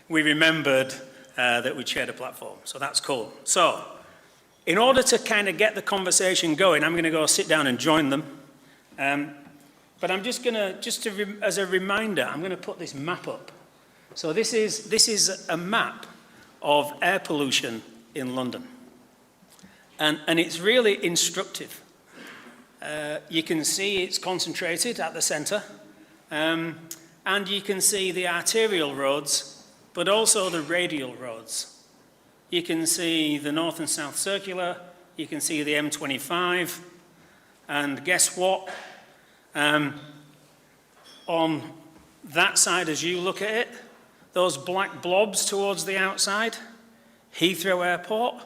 we remembered that we'd shared a platform. So that's cool. So in order to kind of get the conversation going, I'm going to go sit down and join them. But I'm just going to, as a reminder, I'm going to put this map up. So this is a map of air pollution in London. And it's really instructive. You can see it's concentrated at the centre. And you can see the arterial roads, but also the radial roads. You can see the north and south circular. You can see the M25. And guess what? On that side, as you look at it, those black blobs towards the outside, Heathrow Airport.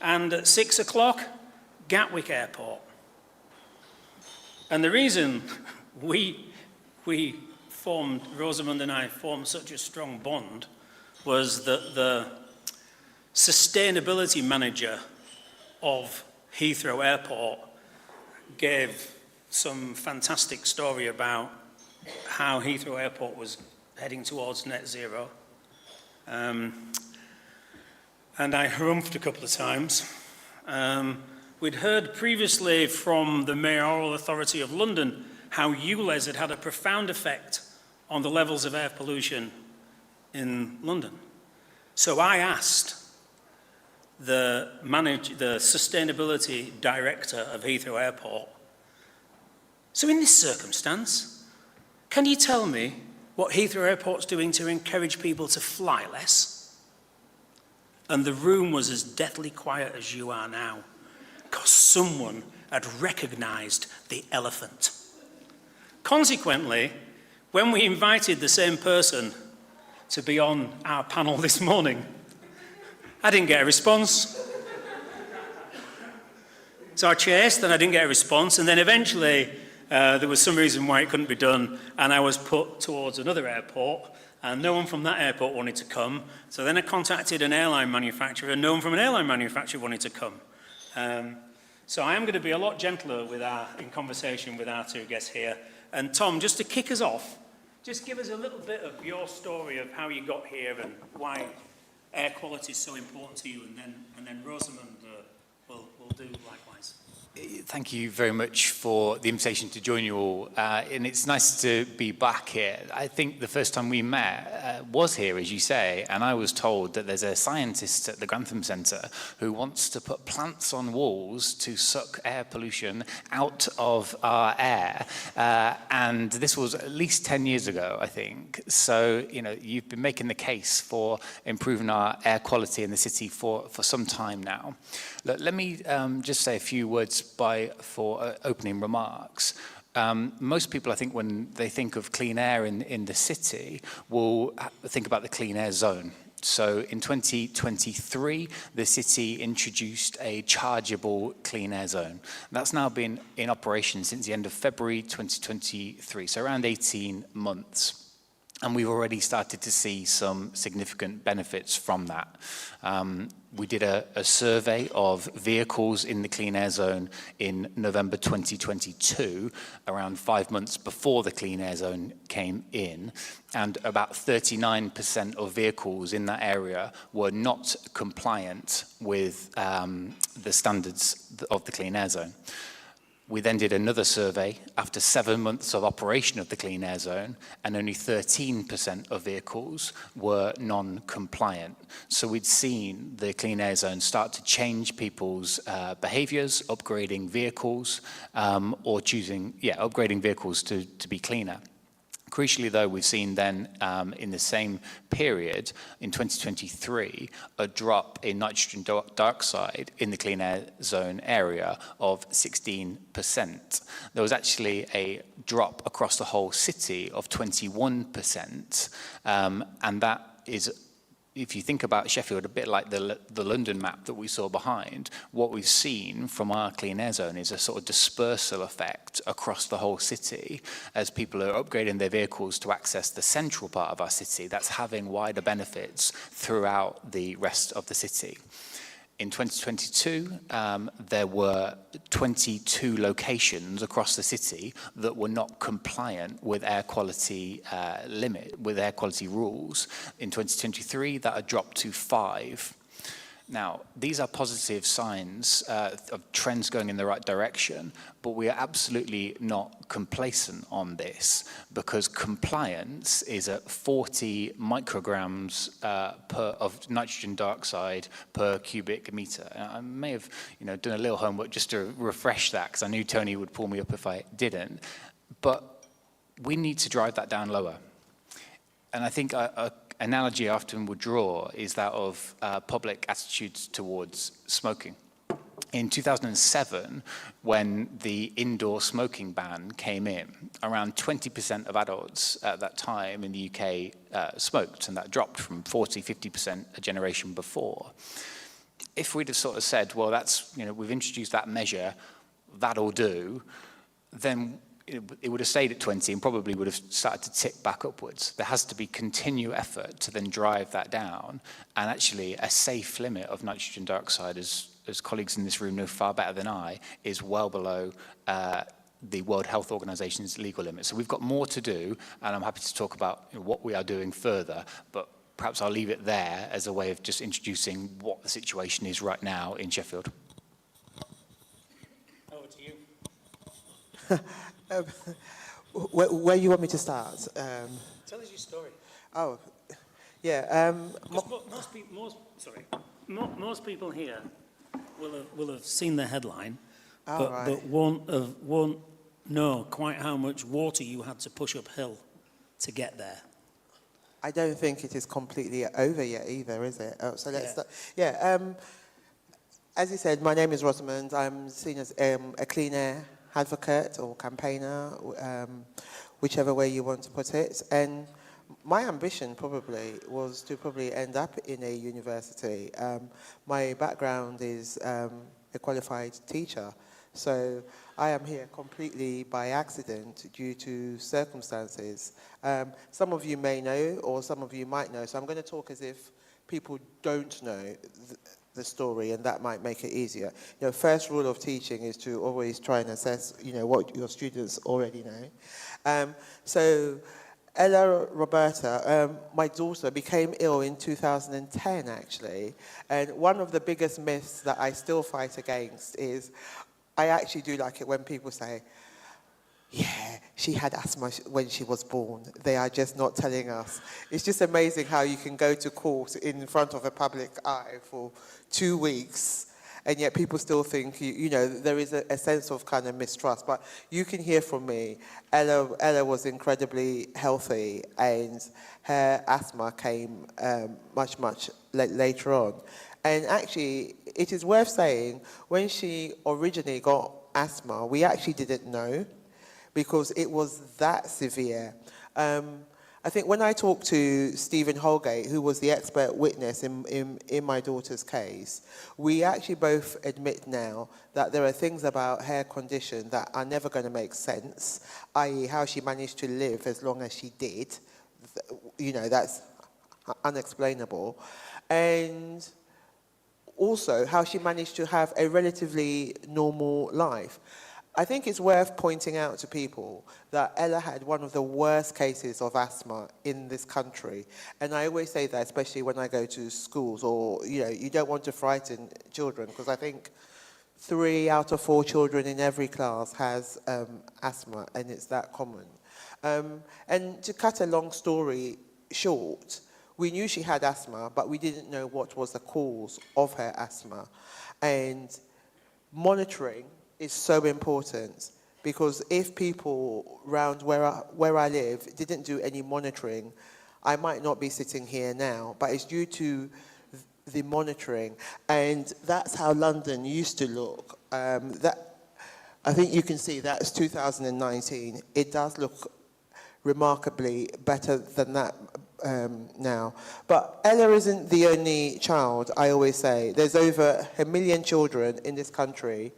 And at 6 o'clock, Gatwick Airport. And the reason Rosamund and I formed such a strong bond was that the sustainability manager of Heathrow Airport gave some fantastic story about how Heathrow Airport was heading towards net zero. And I harumphed a couple of times. We'd heard previously from the Mayoral Authority of London how ULEZ had a profound effect on the levels of air pollution in London. So I asked the sustainability director of Heathrow Airport, so in this circumstance, can you tell me what Heathrow Airport's doing to encourage people to fly less? And the room was as deathly quiet as you are now, because someone had recognized the elephant. Consequently, when we invited the same person to be on our panel this morning, I didn't get a response. So I chased and I didn't get a response, and then eventually there was some reason why it couldn't be done, and I was put towards another airport, and no one from that airport wanted to come. So then I contacted an airline manufacturer, and no one from an airline manufacturer wanted to come. So I am going to be a lot gentler in conversation with our two guests here. And Tom, just to kick us off, just give us a little bit of your story of how you got here and why air quality is so important to you, and then Rosamund will do likewise. Thank you very much for the invitation to join you all, and it's nice to be back here. I think the first time we met was here, as you say, and I was told that there's a scientist at the Grantham Centre who wants to put plants on walls to suck air pollution out of our air, and this was at least 10 years ago, I think. So, you know, you've been making the case for improving our air quality in the city for some time now. Let me just say a few words for opening remarks. Most people, I think, when they think of clean air in the city, will think about the clean air zone. So in 2023, the city introduced a chargeable clean air zone. That's now been in operation since the end of February 2023, so around 18 months. And we've already started to see some significant benefits from that. We did a survey of vehicles in the clean air zone in November 2022, around 5 months before the clean air zone came in. And about 39% of vehicles in that area were not compliant with the standards of the clean air zone. We then did another survey after 7 months of operation of the clean air zone, and only 13% of vehicles were non-compliant. So we'd seen the clean air zone start to change people's behaviors, upgrading vehicles, or upgrading vehicles to be cleaner. Crucially, though, we've seen then in the same period, in 2023, a drop in nitrogen dioxide in the clean air zone area of 16%. There was actually a drop across the whole city of 21%, and that is if you think about Sheffield, a bit like the London map that we saw behind, what we've seen from our clean air zone is a sort of dispersal effect across the whole city as people are upgrading their vehicles to access the central part of our city. That's having wider benefits throughout the rest of the city. In 2022, there were 22 locations across the city that were not compliant with air quality air quality rules. In 2023, that had dropped to 5. Now, these are positive signs of trends going in the right direction, but we are absolutely not complacent on this because compliance is at 40 micrograms of nitrogen dioxide per cubic meter. And I may have done a little homework just to refresh that because I knew Tony would pull me up if I didn't. But we need to drive that down lower. And I think analogy I often would draw is that of public attitudes towards smoking. In 2007, when the indoor smoking ban came in, around 20% of adults at that time in the UK smoked, and that dropped from 40, 50% a generation before. If we'd have sort of said, well, that's, we've introduced that measure, that'll do, then it would have stayed at 20 and probably would have started to tick back upwards. There has to be continued effort to then drive that down, and actually a safe limit of nitrogen dioxide, as colleagues in this room know far better than I, is well below the World Health Organization's legal limit. So we've got more to do, and I'm happy to talk about what we are doing further, but perhaps I'll leave it there as a way of just introducing what the situation is right now in Sheffield. Over to you. Where you want me to start? Tell us your story. Oh, yeah. Most people here will have seen the headline, right. but won't know quite how much water you had to push uphill to get there. I don't think it is completely over yet either, is it? So let's start. As you said, my name is Rosamond. I'm seen as a clean air advocate or campaigner, whichever way you want to put it. And my ambition probably was to end up in a university. My background is a qualified teacher. So I am here completely by accident due to circumstances. Some of you may know, or some of you might know. So I'm going to talk as if people don't know the story, and that might make it easier. First rule of teaching is to always try and assess, what your students already know. So Ella Roberta, my daughter, became ill in 2010, actually. And one of the biggest myths that I still fight against is, I actually do like it when people say, yeah, she had asthma when she was born. They are just not telling us. It's just amazing how you can go to court in front of a public eye for 2 weeks, and yet people still think, there is a sense of kind of mistrust. But you can hear from me, Ella was incredibly healthy, and her asthma came much later on. And actually, it is worth saying, when she originally got asthma, we actually didn't know, because it was that severe. I think when I talked to Stephen Holgate, who was the expert witness in my daughter's case, we actually both admit now that there are things about her condition that are never going to make sense, i.e. how she managed to live as long as she did. That's unexplainable. And also how she managed to have a relatively normal life. I think it's worth pointing out to people that Ella had one of the worst cases of asthma in this country. And I always say that, especially when I go to schools, or, you don't want to frighten children, because I think 3 out of 4 children in every class has asthma, and it's that common. And to cut a long story short, we knew she had asthma, but we didn't know what was the cause of her asthma. And monitoring is so important, because if people around where I live didn't do any monitoring, I might not be sitting here now, but it's due to the monitoring. And that's how London used to look. I think you can see that's 2019. It does look remarkably better than that now. But Ella isn't the only child, I always say. There's over 1 million children in this country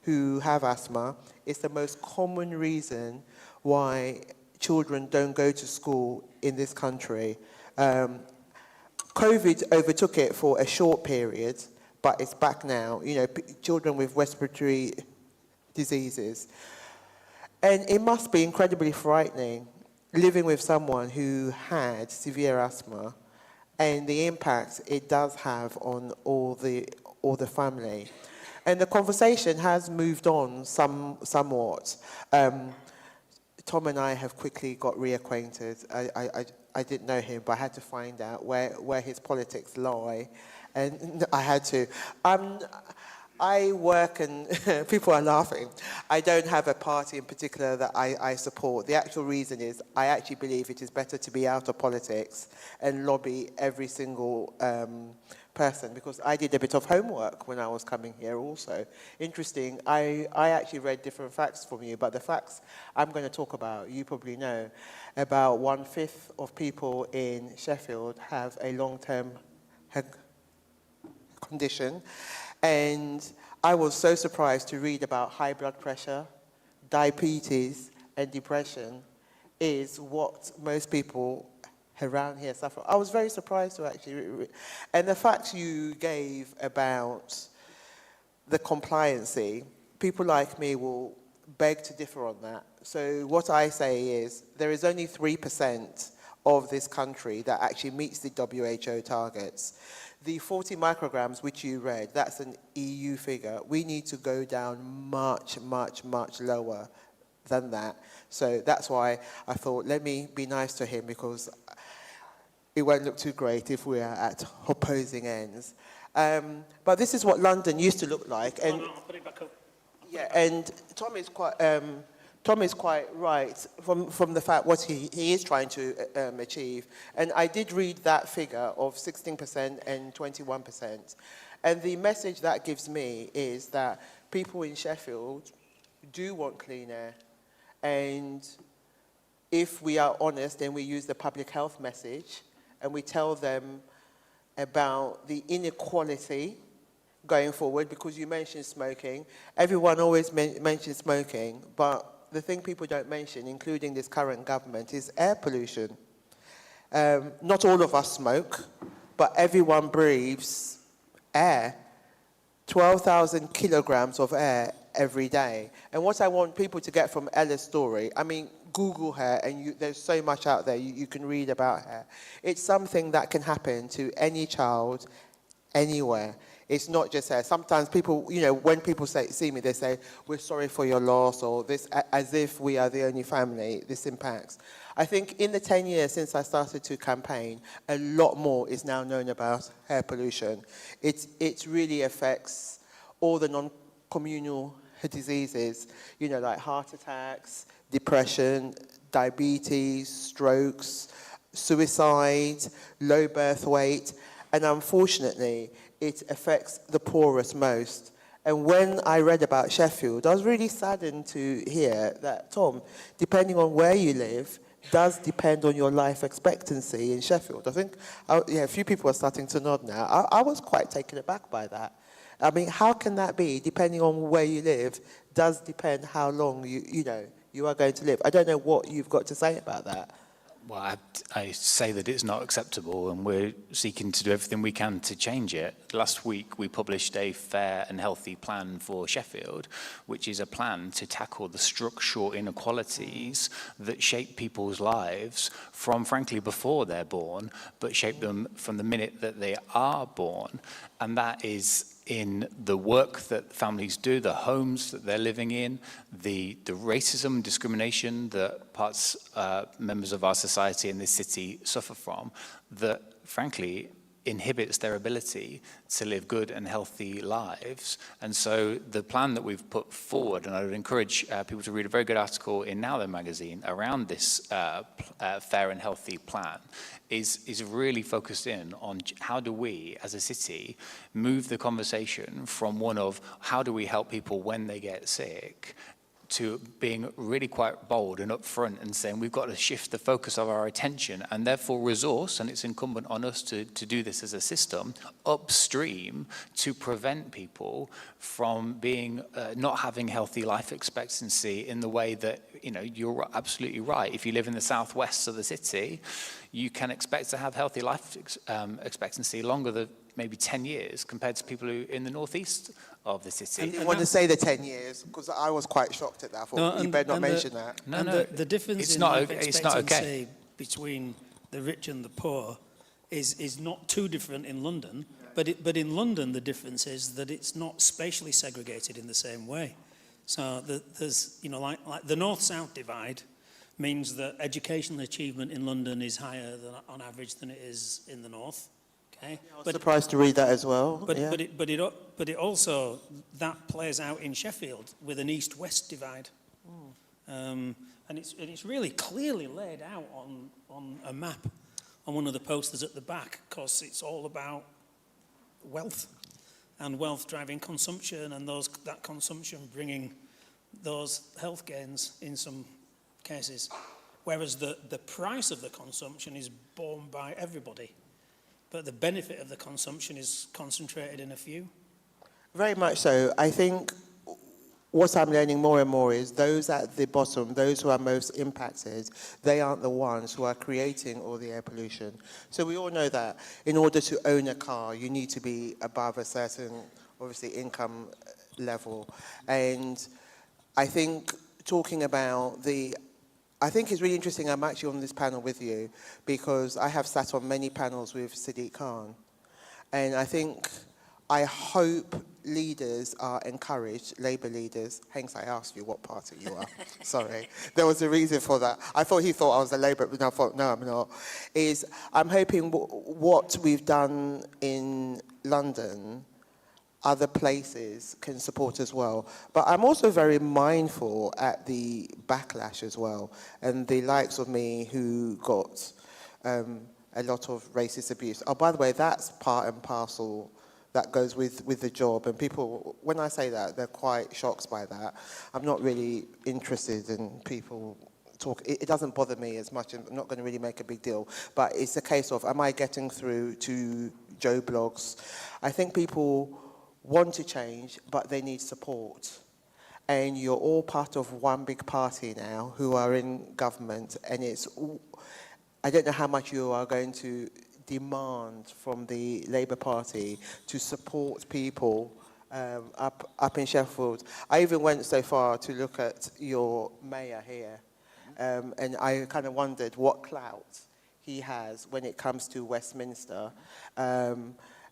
who have asthma. It's the most common reason why children don't go to school in this country. COVID overtook it for a short period, but it's back now. You know, children with respiratory diseases. And it must be incredibly frightening living with someone who had severe asthma and the impact it does have on all the family. And the conversation has moved on somewhat. Tom and I have quickly got reacquainted. I didn't know him, but I had to find out where his politics lie, and I had to. I work, and people are laughing. I don't have a party in particular that I support. The actual reason is I actually believe it is better to be out of politics and lobby every single person, because I did a bit of homework when I was coming here also. Interesting, I actually read different facts from you, but the facts I'm going to talk about, you probably know, about 1/5 of people in Sheffield have a long-term condition. And I was so surprised to read about high blood pressure, diabetes, and depression is what most people around here suffer. I was very surprised to actually, and the facts you gave about the compliancy, people like me will beg to differ on that. So what I say is there is only 3% of this country that actually meets the WHO targets. The 40 micrograms which you read, that's an EU figure. We need to go down much, much, much lower than that. So that's why I thought, let me be nice to him, because it won't look too great if we are at opposing ends. But this is what London used to look like. And I'll put it back up. yeah, and Tom is quite right from the fact what he is trying to achieve. And I did read that figure of 16% and 21%. And the message that gives me is that people in Sheffield do want clean air. And if we are honest and we use the public health message and we tell them about the inequality going forward, because you mentioned smoking. Everyone always mentions smoking, but the thing people don't mention, including this current government, is air pollution. Not all of us smoke, but everyone breathes air. 12,000 kilograms of air every day. And what I want people to get from Ella's story, I mean, Google her, and there's so much out there you can read about her. It's something that can happen to any child, anywhere. It's not just her. Sometimes people, you know, when people see me, they say, we're sorry for your loss, or this, as if we are the only family this impacts. I think in the 10 years since I started to campaign, a lot more is now known about air pollution. It really affects all the non-communal diseases, you know, like heart attacks, depression, diabetes, strokes, suicide, low birth weight, and unfortunately, it affects the poorest most. And when I read about Sheffield, I was really saddened to hear that, Tom, depending on where you live, does depend on your life expectancy in Sheffield. I think, a few people are starting to nod now. I was quite taken aback by that. I mean, how can that be? Depending on where you live, does depend how long you are going to live. I don't know what you've got to say about that. Well, I say that it's not acceptable, and we're seeking to do everything we can to change it. Last week, we published a fair and healthy plan for Sheffield, which is a plan to tackle the structural inequalities that shape people's lives from, frankly, before they're born, but shape them from the minute that they are born. And that is in the work that families do, the homes that they're living in, the racism and discrimination that members of our society in this city suffer from, that frankly inhibits their ability to live good and healthy lives. And so the plan that we've put forward, and I would encourage people to read a very good article in Now Then magazine around this fair and healthy plan, is really focused in on how do we as a city move the conversation from one of how do we help people when they get sick to being really quite bold and upfront and saying we've got to shift the focus of our attention and therefore resource, and it's incumbent on us to do this as a system, upstream to prevent people from being not having healthy life expectancy in the way that, you know, you're absolutely right. If you live in the southwest of the city, you can expect to have healthy life expectancy longer than maybe 10 years compared to people who in the northeast of the city. I didn't want to say the 10 years because I was quite shocked at that. I thought, you better not mention that. No, the difference in life expectancy between the rich and the poor is not too different in London, but in London the difference is that it's not spatially segregated in the same way. So there's, you know, like the north-south divide means that educational achievement in London is higher than, on average than it is in the north. Okay? I was surprised to read that as well. But it also, that plays out in Sheffield with an east-west divide. And it's really clearly laid out on a map on one of the posters at the back, because it's all about wealth and wealth driving consumption, and that consumption bringing those health gains in some cases, whereas the price of the consumption is borne by everybody, but the benefit of the consumption is concentrated in a few. Very much so. I think what I'm learning more and more is those at the bottom, those who are most impacted, they aren't the ones who are creating all the air pollution. So we all know that in order to own a car, you need to be above a certain, obviously, income level. And I think talking about I think it's really interesting. I'm actually on this panel with you because I have sat on many panels with Sadiq Khan. And I hope leaders are encouraged, Labour leaders, hence I asked you what party you are. Sorry. There was a reason for that. I thought he thought I was a Labour, but I thought, no, I'm not. I'm hoping what we've done in London, other places can support as well. But I'm also very mindful at the backlash as well, and the likes of me who got a lot of racist abuse. Oh, by the way, that's part and parcel that goes with the job, and people, when I say that, they're quite shocked by that. I'm not really interested in people talk. It doesn't bother me as much. I'm not going to really make a big deal, but it's a case of, am I getting through to Joe Blogs? I think people want to change, but they need support. And you're all part of one big party now who are in government, and I don't know how much you are going to demand from the Labour Party to support people up in Sheffield. I even went so far to look at your mayor here, and I kind of wondered what clout he has when it comes to Westminster.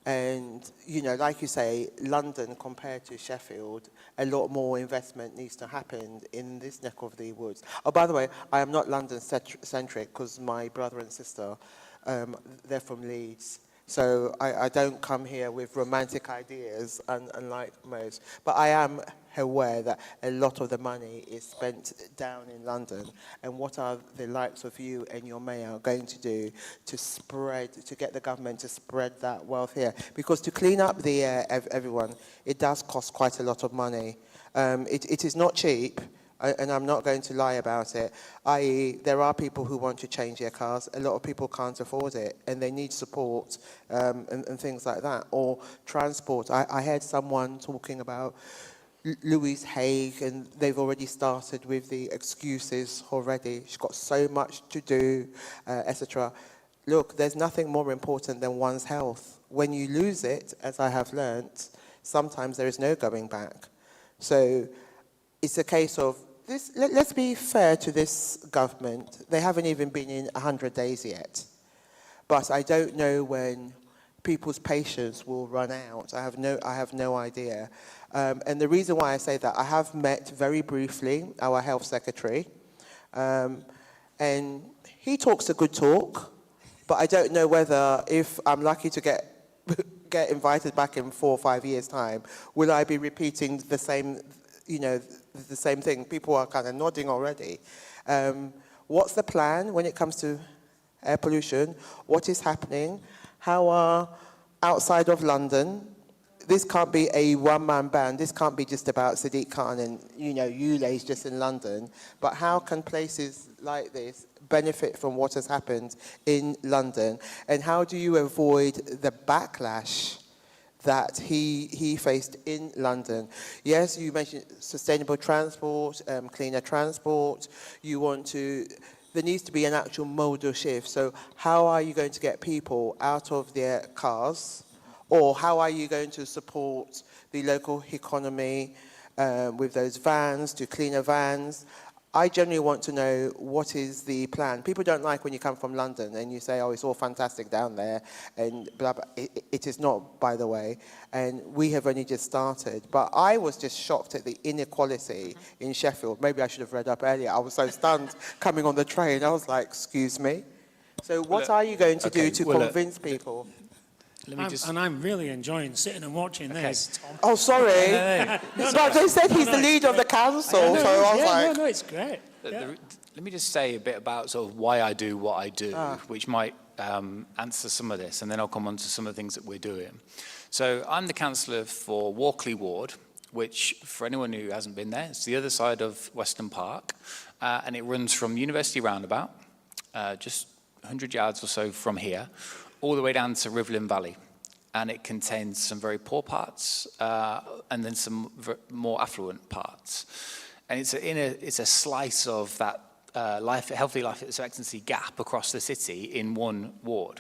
And, you know, like you say, London compared to Sheffield, a lot more investment needs to happen in this neck of the woods. Oh, by the way, I am not London-centric because my brother and sister, they're from Leeds. So I don't come here with romantic ideas, unlike most. But I am aware that a lot of the money is spent down in London. And what are the likes of you and your mayor going to do to get the government to spread that wealth here? Because to clean up the air, everyone, it does cost quite a lot of money. It is not cheap. And I'm not going to lie about it, i.e. there are people who want to change their cars. A lot of people can't afford it, and they need support and things like that. Or transport. I heard someone talking about Louise Haigh, and they've already started with the excuses already. She's got so much to do, etc. Look, there's nothing more important than one's health. When you lose it, as I have learnt, sometimes there is no going back. So it's a case of, let's be fair to this government. They haven't even been in 100 days yet. But I don't know when people's patience will run out. I have no idea. And the reason why I say that, I have met very briefly our health secretary. And he talks a good talk, but I don't know whether, if I'm lucky to get invited back in 4 or 5 years' time, will I be repeating the same, the same thing? People are kind of nodding already. What's the plan when it comes to air pollution? What is happening? How are, outside of London, this can't be a one-man band. This can't be just about Sadiq Khan and, you know, ULA's just in London. But how can places like this benefit from what has happened in London? And how do you avoid the backlash that he faced in London? Yes, you mentioned sustainable transport, cleaner transport. There needs to be an actual modal shift. So how are you going to get people out of their cars? Or how are you going to support the local economy with those vans, to cleaner vans? I generally want to know what is the plan. People don't like when you come from London and you say, oh, it's all fantastic down there, and blah, blah. It is not, by the way, and we have only just started. But I was just shocked at the inequality in Sheffield. Maybe I should have read up earlier. I was so stunned coming on the train. I was like, excuse me? So what are you going to do to convince people? I'm really enjoying sitting and watching this. Oh, sorry. But they said he's the leader of the council, so I was like... No, it's great. Let me just say a bit about sort of why I do what I do, which might answer some of this, and then I'll come on to some of the things that we're doing. So I'm the councillor for Walkley Ward, which, for anyone who hasn't been there, it's the other side of Weston Park, and it runs from University Roundabout, just 100 yards or so from here, all the way down to Riverland Valley. And it contains some very poor parts and then some more affluent parts. And it's a slice of that healthy life expectancy gap across the city in one ward.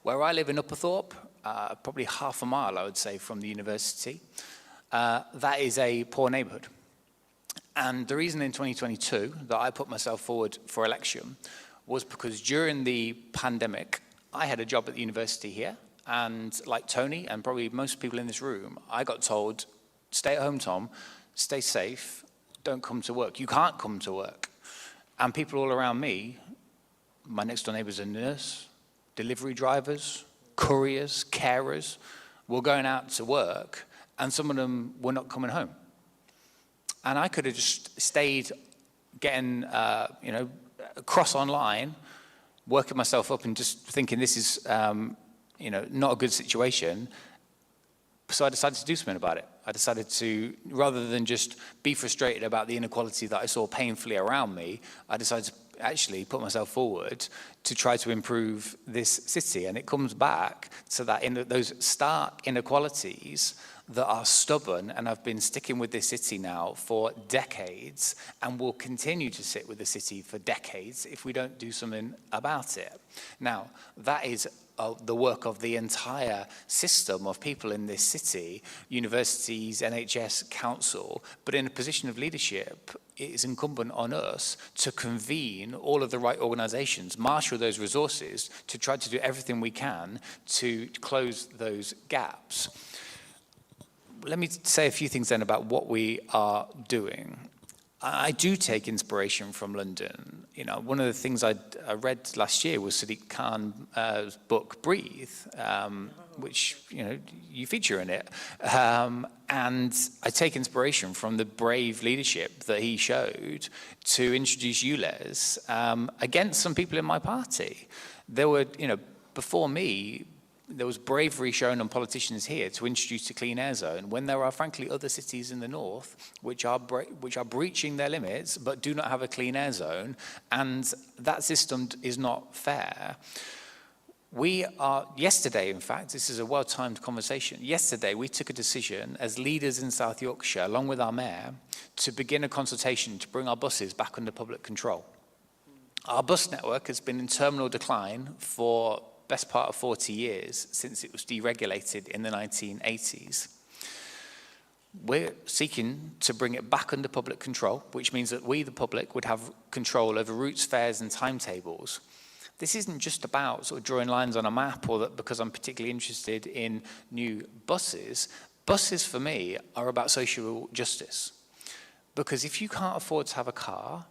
Where I live in Upperthorpe, probably half a mile, I would say, from the university, that is a poor neighbourhood. And the reason in 2022 that I put myself forward for election was because during the pandemic, I had a job at the university here, and like Tony and probably most people in this room, I got told, stay at home, Tom, stay safe, don't come to work. You can't come to work. And people all around me, my next door neighbour's a nurse, delivery drivers, couriers, carers, were going out to work, and some of them were not coming home. And I could have just stayed getting, across online, working myself up and just thinking this is, not a good situation. So I decided to do something about it. I decided to, rather than just be frustrated about the inequality that I saw painfully around me, I decided to actually put myself forward to try to improve this city. And it comes back to that those stark inequalities that are stubborn and have been sticking with this city now for decades and will continue to sit with the city for decades if we don't do something about it. Now, that is the work of the entire system of people in this city, universities, NHS, council, but in a position of leadership, it is incumbent on us to convene all of the right organisations, marshal those resources to try to do everything we can to close those gaps. Let me say a few things then about what we are doing. I do take inspiration from London. One of the things I read last year was Sadiq Khan's book, Breathe, which, you feature in it. And I take inspiration from the brave leadership that he showed to introduce ULEZ against some people in my party. There were, before me, there was bravery shown on politicians here to introduce a clean air zone when there are, frankly, other cities in the north which are breaching their limits but do not have a clean air zone, and that system is not fair. Yesterday, in fact, this is a well-timed conversation. Yesterday, we took a decision as leaders in South Yorkshire, along with our mayor, to begin a consultation to bring our buses back under public control. Our bus network has been in terminal decline for best part of 40 years since it was deregulated in the 1980s. We're seeking to bring it back under public control, which means that we, the public, would have control over routes, fares, and timetables. This isn't just about sort of drawing lines on a map or that because I'm particularly interested in new buses. Buses, for me, are about social justice. Because if you can't afford to have a car,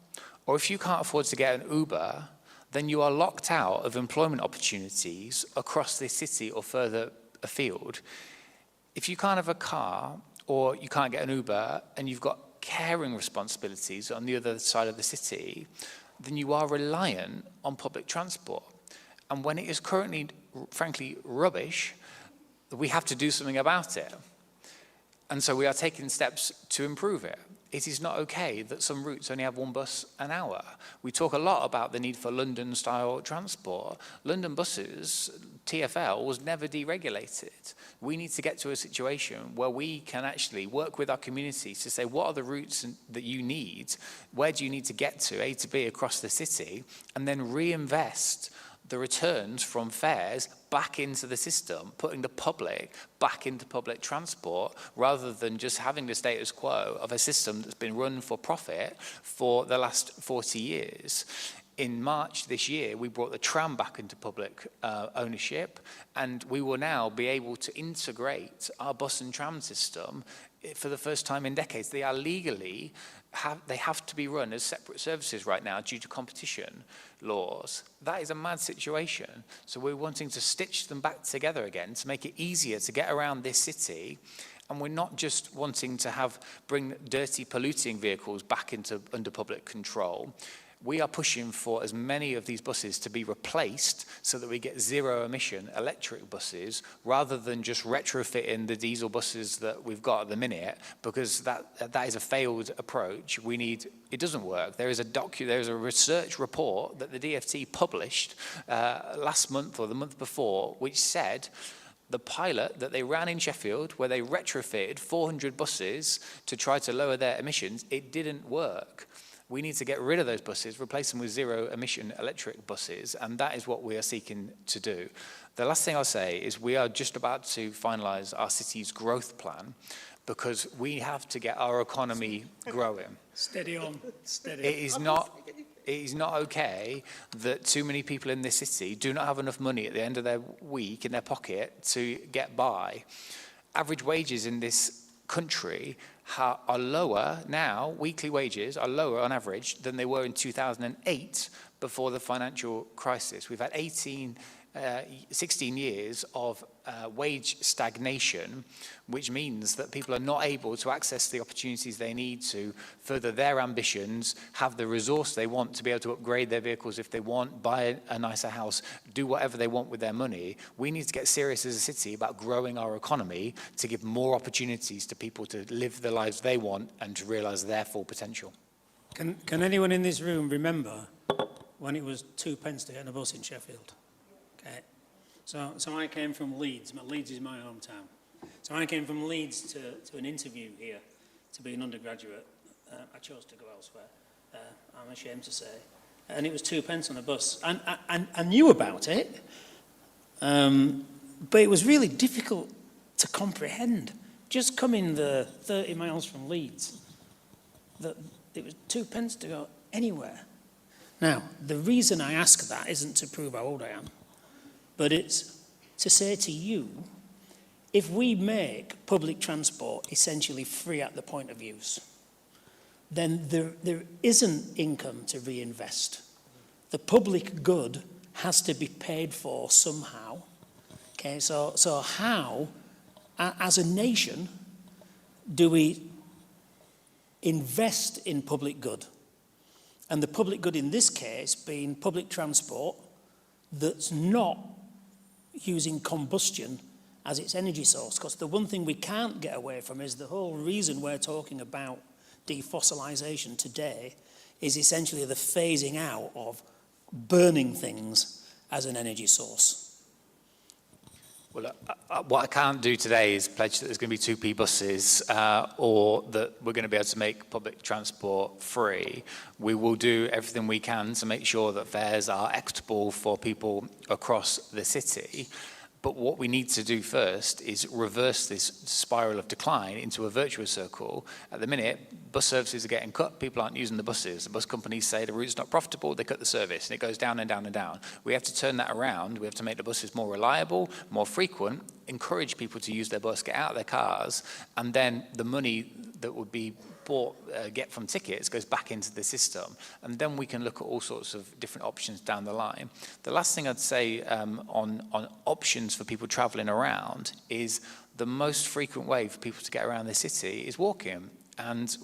or if you can't afford to get an Uber, then you are locked out of employment opportunities across this city or further afield. If you can't have a car or you can't get an Uber and you've got caring responsibilities on the other side of the city, then you are reliant on public transport. And when it is currently, frankly, rubbish, we have to do something about it. And so we are taking steps to improve it. It is not okay that some routes only have one bus an hour. We talk a lot about the need for London-style transport. London buses, TfL, was never deregulated. We need to get to a situation where we can actually work with our communities to say, what are the routes that you need? Where do you need to get to, A to B, across the city? And then reinvest the returns from fares back into the system, putting the public back into public transport, rather than just having the status quo of a system that's been run for profit for the last 40 years. In March this year, we brought the tram back into public ownership, and we will now be able to integrate our bus and tram system for the first time in decades. They are legally, they have to be run as separate services right now due to competition laws. That is a mad situation. So we're wanting to stitch them back together again to make it easier to get around this city. And we're not just wanting to bring dirty, polluting vehicles back under public control. We are pushing for as many of these buses to be replaced so that we get zero-emission electric buses, rather than just retrofitting the diesel buses that we've got at the minute, because that is a failed approach. It doesn't work. There is a research report that the DFT published last month or the month before, which said the pilot that they ran in Sheffield, where they retrofitted 400 buses to try to lower their emissions, it didn't work. We need to get rid of those buses, replace them with zero-emission electric buses, and that is what we are seeking to do. The last thing I'll say is we are just about to finalise our city's growth plan, because we have to get our economy growing. Steady on, steady. It is not okay that too many people in this city do not have enough money at the end of their week in their pocket to get by. Average wages in this country are lower now, weekly wages are lower on average than they were in 2008 before the financial crisis. We've had 16 years of wage stagnation, which means that people are not able to access the opportunities they need to further their ambitions, have the resource they want to be able to upgrade their vehicles if they want, buy a nicer house, do whatever they want with their money. We need to get serious as a city about growing our economy to give more opportunities to people to live the lives they want and to realise their full potential. Can anyone in this room remember when it was 2 pence to get on a bus in Sheffield? Okay. So I came from Leeds. Leeds is my hometown. So I came from Leeds to an interview here to be an undergraduate. I chose to go elsewhere, I'm ashamed to say. And it was 2 pence on a bus. And I knew about it, but it was really difficult to comprehend. Just coming the 30 miles from Leeds, that it was 2 pence to go anywhere. Now, the reason I ask that isn't to prove how old I am, but it's to say to you, if we make public transport essentially free at the point of use, then there isn't income to reinvest. The public good has to be paid for somehow. Okay, so how, as a nation, do we invest in public good? And the public good in this case being public transport that's not using combustion as its energy source. Because the one thing we can't get away from is the whole reason we're talking about defossilization today is essentially the phasing out of burning things as an energy source. Well, what I can't do today is pledge that there's going to be 2p buses or that we're going to be able to make public transport free. We will do everything we can to make sure that fares are equitable for people across the city. But what we need to do first is reverse this spiral of decline into a virtuous circle. At the minute, bus services are getting cut. People aren't using the buses. The bus companies say the route's not profitable. They cut the service, and it goes down and down and down. We have to turn that around. We have to make the buses more reliable, more frequent, encourage people to use their bus, get out of their cars, and then the money that would be get from tickets goes back into the system, and then we can look at all sorts of different options down the line. The last thing I'd say on options for people travelling around is the most frequent way for people to get around the city is walking. And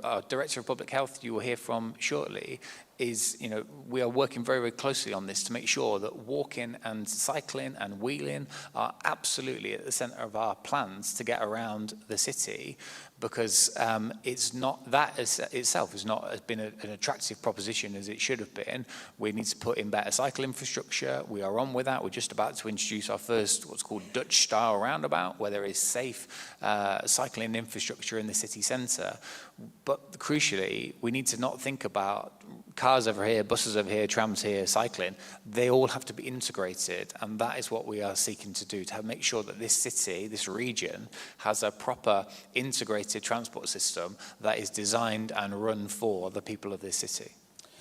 our Director of Public Health, you will hear from shortly, is, we are working very, very closely on this to make sure that walking and cycling and wheeling are absolutely at the centre of our plans to get around the city, because it's not, that itself has not been an attractive proposition as it should have been. We need to put in better cycle infrastructure. We are on with that. We're just about to introduce our first what's called Dutch style roundabout, where there is safe cycling infrastructure in the city centre. But crucially, we need to not think about cars over here, buses over here, trams here, cycling. They all have to be integrated, and that is what we are seeking to do, to make sure that this city, this region, has a proper integrated transport system that is designed and run for the people of this city.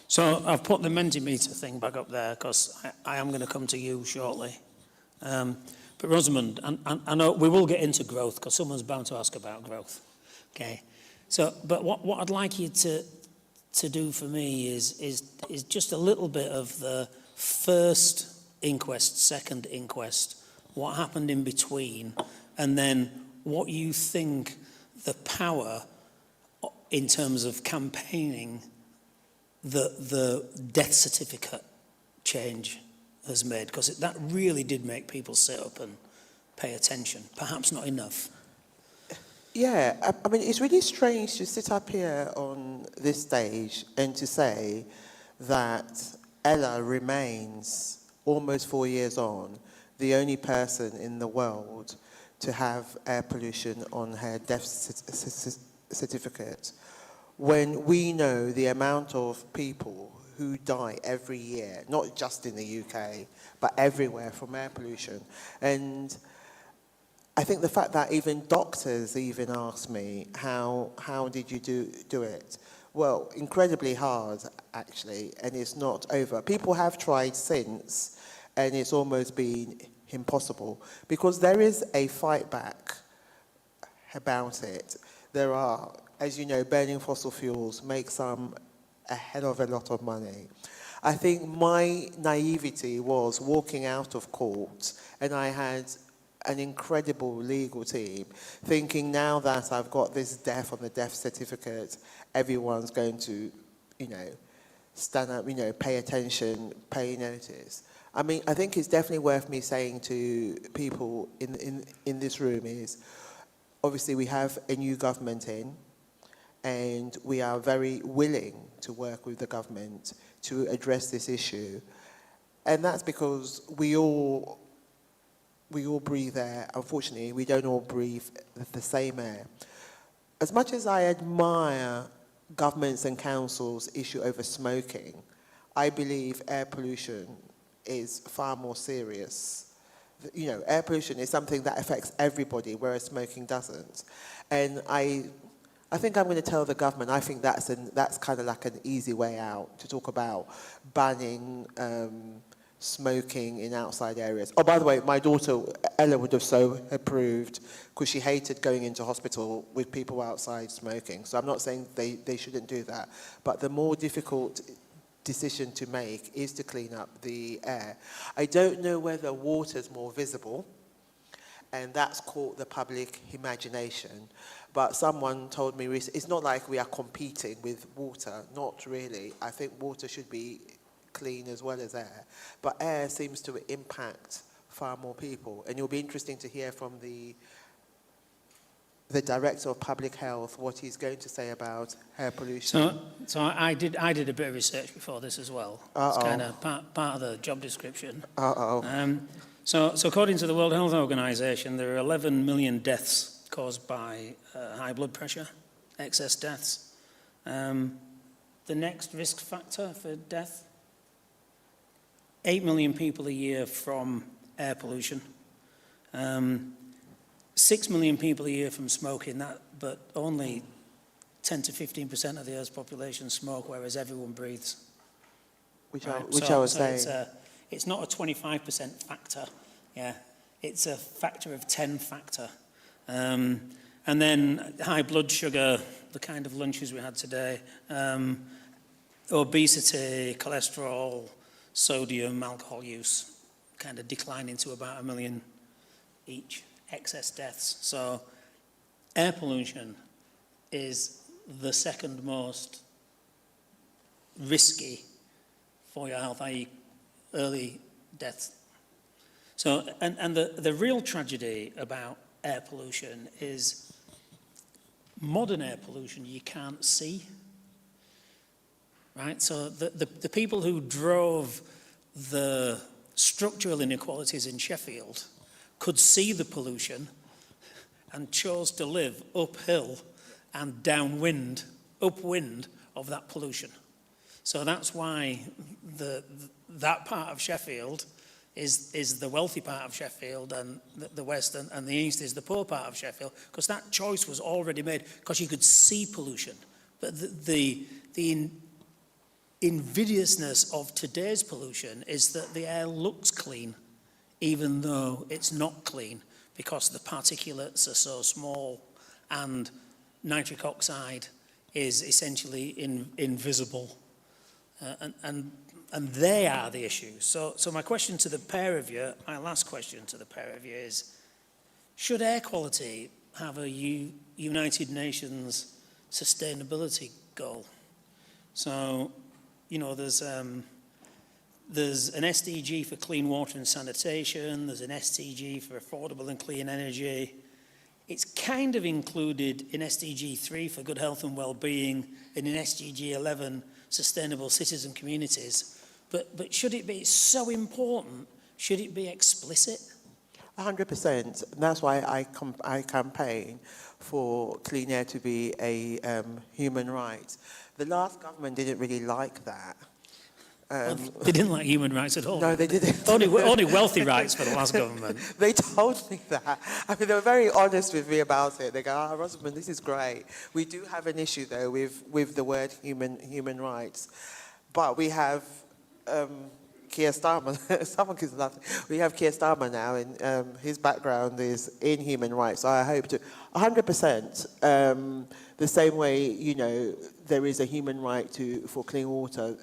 So I've put the Mentimeter thing back up there because I am going to come to you shortly. But Rosamund, I know we will get into growth because someone's bound to ask about growth. Okay. So, but what I'd like you to do for me is just a little bit of the first inquest, second inquest, what happened in between, and then what you think the power in terms of campaigning the death certificate change has made, because that really did make people sit up and pay attention, perhaps not enough. Yeah, I mean, it's really strange to sit up here on this stage and to say that Ella remains, almost 4 years on, the only person in the world to have air pollution on her death certificate, when we know the amount of people who die every year, not just in the UK, but everywhere from air pollution. And I think the fact that even doctors even ask me, how did you do it? Well, incredibly hard, actually, and it's not over. People have tried since, and it's almost been impossible, because there is a fight back about it. There are, as you know, burning fossil fuels makes a hell of a lot of money. I think my naivety was walking out of court, and I had an incredible legal team, thinking now that I've got this death on the death certificate, everyone's going to, stand up, pay attention, pay notice. I mean, I think it's definitely worth me saying to people in this room is, obviously we have a new government in, and we are very willing to work with the government to address this issue. And that's because we all breathe air. Unfortunately, we don't all breathe the same air. As much as I admire governments and councils' issue over smoking, I believe air pollution is far more serious. Air pollution is something that affects everybody, whereas smoking doesn't. And I think I'm going to tell the government, I think that's kind of like an easy way out, to talk about banning smoking in outside areas. Oh, by the way, my daughter, Ella, would have so approved, because she hated going into hospital with people outside smoking. So I'm not saying they shouldn't do that. But the more difficult decision to make is to clean up the air. I don't know whether water's more visible, and that's caught the public imagination. But someone told me recently, it's not like we are competing with water, not really. I think water should be clean as well as air, but air seems to impact far more people, and it'll be interesting to hear from the Director of Public Health what he's going to say about air pollution. So I did a bit of research before this as well. It's kind of part of the job description. So according to the World Health Organization, there are 11 million deaths caused by high blood pressure, excess deaths. The next risk factor for death, 8 million people a year from air pollution, 6 million people a year from smoking, but only 10 to 15% of the Earth's population smoke, whereas everyone breathes. Which I was saying. It's not a 25% factor, it's a factor of 10 factor. And then high blood sugar, the kind of lunches we had today, obesity, cholesterol, sodium, alcohol use, kind of declining to about 1 million each, excess deaths. So air pollution is the second most risky for your health, i.e. early death. So, and the real tragedy about air pollution is modern air pollution you can't see, right? So the people who drove the structural inequalities in Sheffield could see the pollution and chose to live uphill and downwind, upwind of that pollution. So that's why that part of Sheffield is the wealthy part of Sheffield, and the west and the east is the poor part of Sheffield, because that choice was already made, because you could see pollution. But the invidiousness of today's pollution is that the air looks clean, even though it's not clean, because the particulates are so small and nitric oxide is essentially invisible. And they are the issues. So my question to the pair of you, my last question to the pair of you is, should air quality have a United Nations sustainability goal? So, you know, there's an SDG for clean water and sanitation, there's an SDG for affordable and clean energy. It's kind of included in SDG 3 for good health and well-being, and in SDG 11, sustainable cities and communities. But should it be so important? Should it be explicit? 100%. That's why I campaign for clean air to be a human right. The last government didn't really like that. They didn't like human rights at all. No, they didn't. Only wealthy rights for the last government. They told me that. I mean, they were very honest with me about it. They go, Rosamond, this is great. We do have an issue, though, with the word human rights. But we have Keir Starmer. Someone keeps laughing. We have Keir Starmer now, and his background is in human rights. So I hope to 100%. The same way, you know, there is a human right for clean water.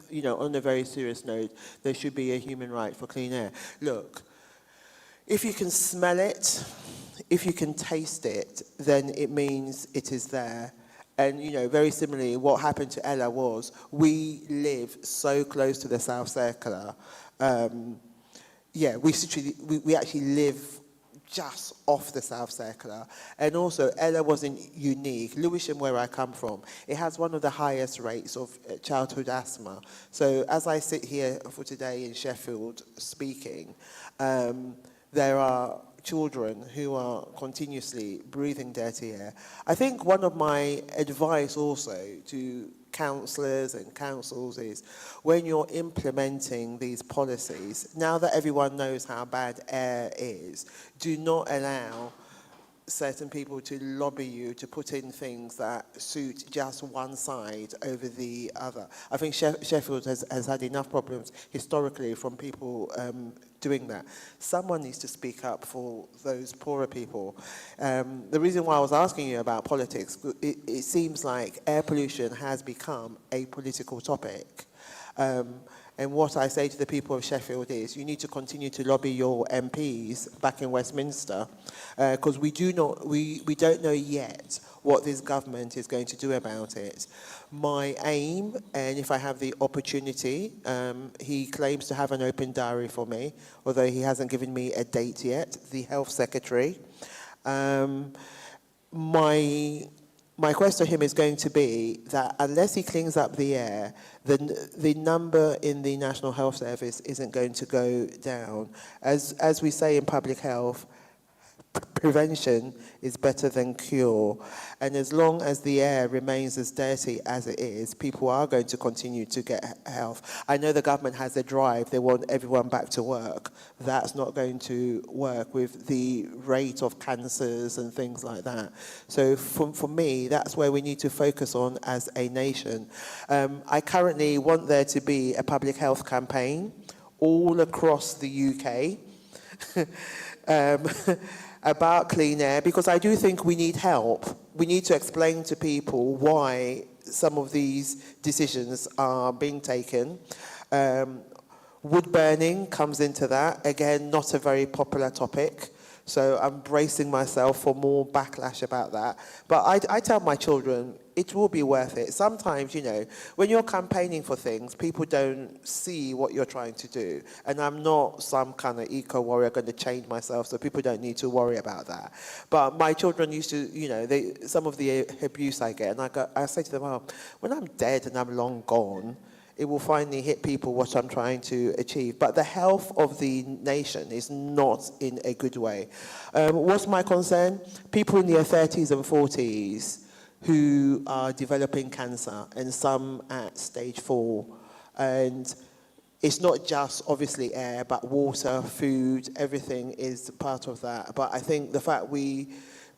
You know, on a very serious note, there should be a human right for clean air. Look, if you can smell it, if you can taste it, then it means it is there. And, you know, very similarly, what happened to Ella was we live so close to the South Circular. We actually live just off the South Circular. And also, Ella wasn't unique. Lewisham, where I come from, it has one of the highest rates of childhood asthma. So as I sit here for today in Sheffield speaking, there are children who are continuously breathing dirty air. I think one of my advice also to councillors and councils is when you're implementing these policies, now that everyone knows how bad air is, do not allow certain people to lobby you to put in things that suit just one side over the other. I think Sheffield has had enough problems historically from people doing that. Someone needs to speak up for those poorer people. The reason why I was asking you about politics, it seems like air pollution has become a political topic. And what I say to the people of Sheffield is you need to continue to lobby your MPs back in Westminster, because we don't know yet what this government is going to do about it. My aim, and if I have the opportunity, he claims to have an open diary for me, although he hasn't given me a date yet, the Health Secretary. My question to him is going to be that unless he cleans up the air, then the number in the National Health Service isn't going to go down. As we say in public health, prevention is better than cure. And as long as the air remains as dirty as it is, people are going to continue to get health. I know the government has a drive, they want everyone back to work. That's not going to work with the rate of cancers and things like that. So for me, that's where we need to focus on as a nation. I currently want there to be a public health campaign all across the UK. About clean air, because I do think we need help. We need to explain to people why some of these decisions are being taken. Wood burning comes into that. Again, not a very popular topic. So I'm bracing myself for more backlash about that. But I tell my children, it will be worth it. Sometimes, you know, when you're campaigning for things, people don't see what you're trying to do. And I'm not some kind of eco-warrior going to change myself, so people don't need to worry about that. But my children used to, you know, some of the abuse I get, and I say to them, oh, when I'm dead and I'm long gone, it will finally hit people what I'm trying to achieve. But the health of the nation is not in a good way. What's my concern? People in their 30s and 40s who are developing cancer, and some at stage 4. And it's not just obviously air, but water, food, everything is part of that. But I think the fact we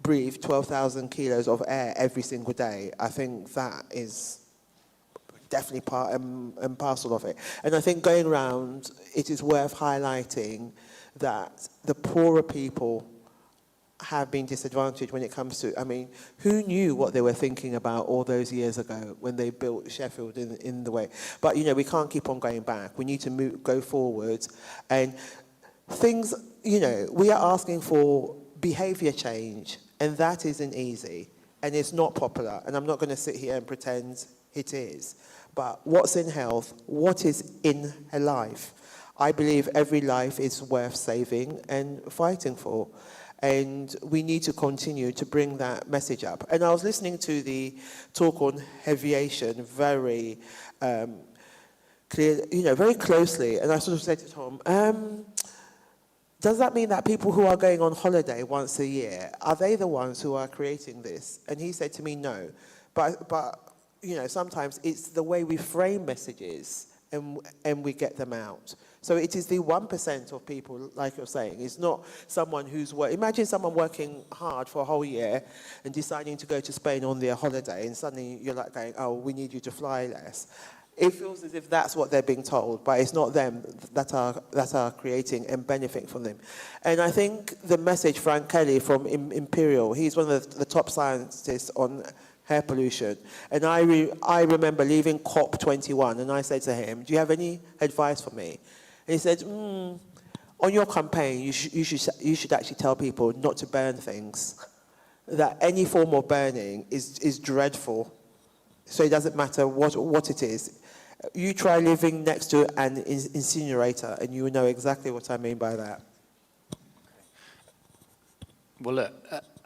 breathe 12,000 kilos of air every single day, I think that is definitely part and parcel of it. And I think going around, it is worth highlighting that the poorer people have been disadvantaged when it comes to, I mean, who knew what they were thinking about all those years ago when they built Sheffield in the way? But, you know, we can't keep on going back. We need to go forward. And things, you know, we are asking for behavior change, and that isn't easy. And it's not popular. And I'm not going to sit here and pretend it is. But what's in health? What is in a life? I believe every life is worth saving and fighting for. And we need to continue to bring that message up. And I was listening to the talk on aviation very clear, you know, very closely. And I sort of said to Tom, does that mean that people who are going on holiday once a year, are they the ones who are creating this? And he said to me, no. But you know, sometimes it's the way we frame messages and we get them out. So it is the 1% of people, like you're saying. It's not someone who's imagine someone working hard for a whole year and deciding to go to Spain on their holiday, and suddenly you're like going, oh, we need you to fly less. It feels as if that's what they're being told, but it's not them that are creating and benefiting from them. And I think the message, Frank Kelly from Imperial, he's one of the top scientists on air pollution. And I remember leaving COP21, and I said to him, do you have any advice for me? And he said, on your campaign, you should actually tell people not to burn things, that any form of burning is dreadful. So it doesn't matter what it is. You try living next to an incinerator, and you will know exactly what I mean by that. Well, look,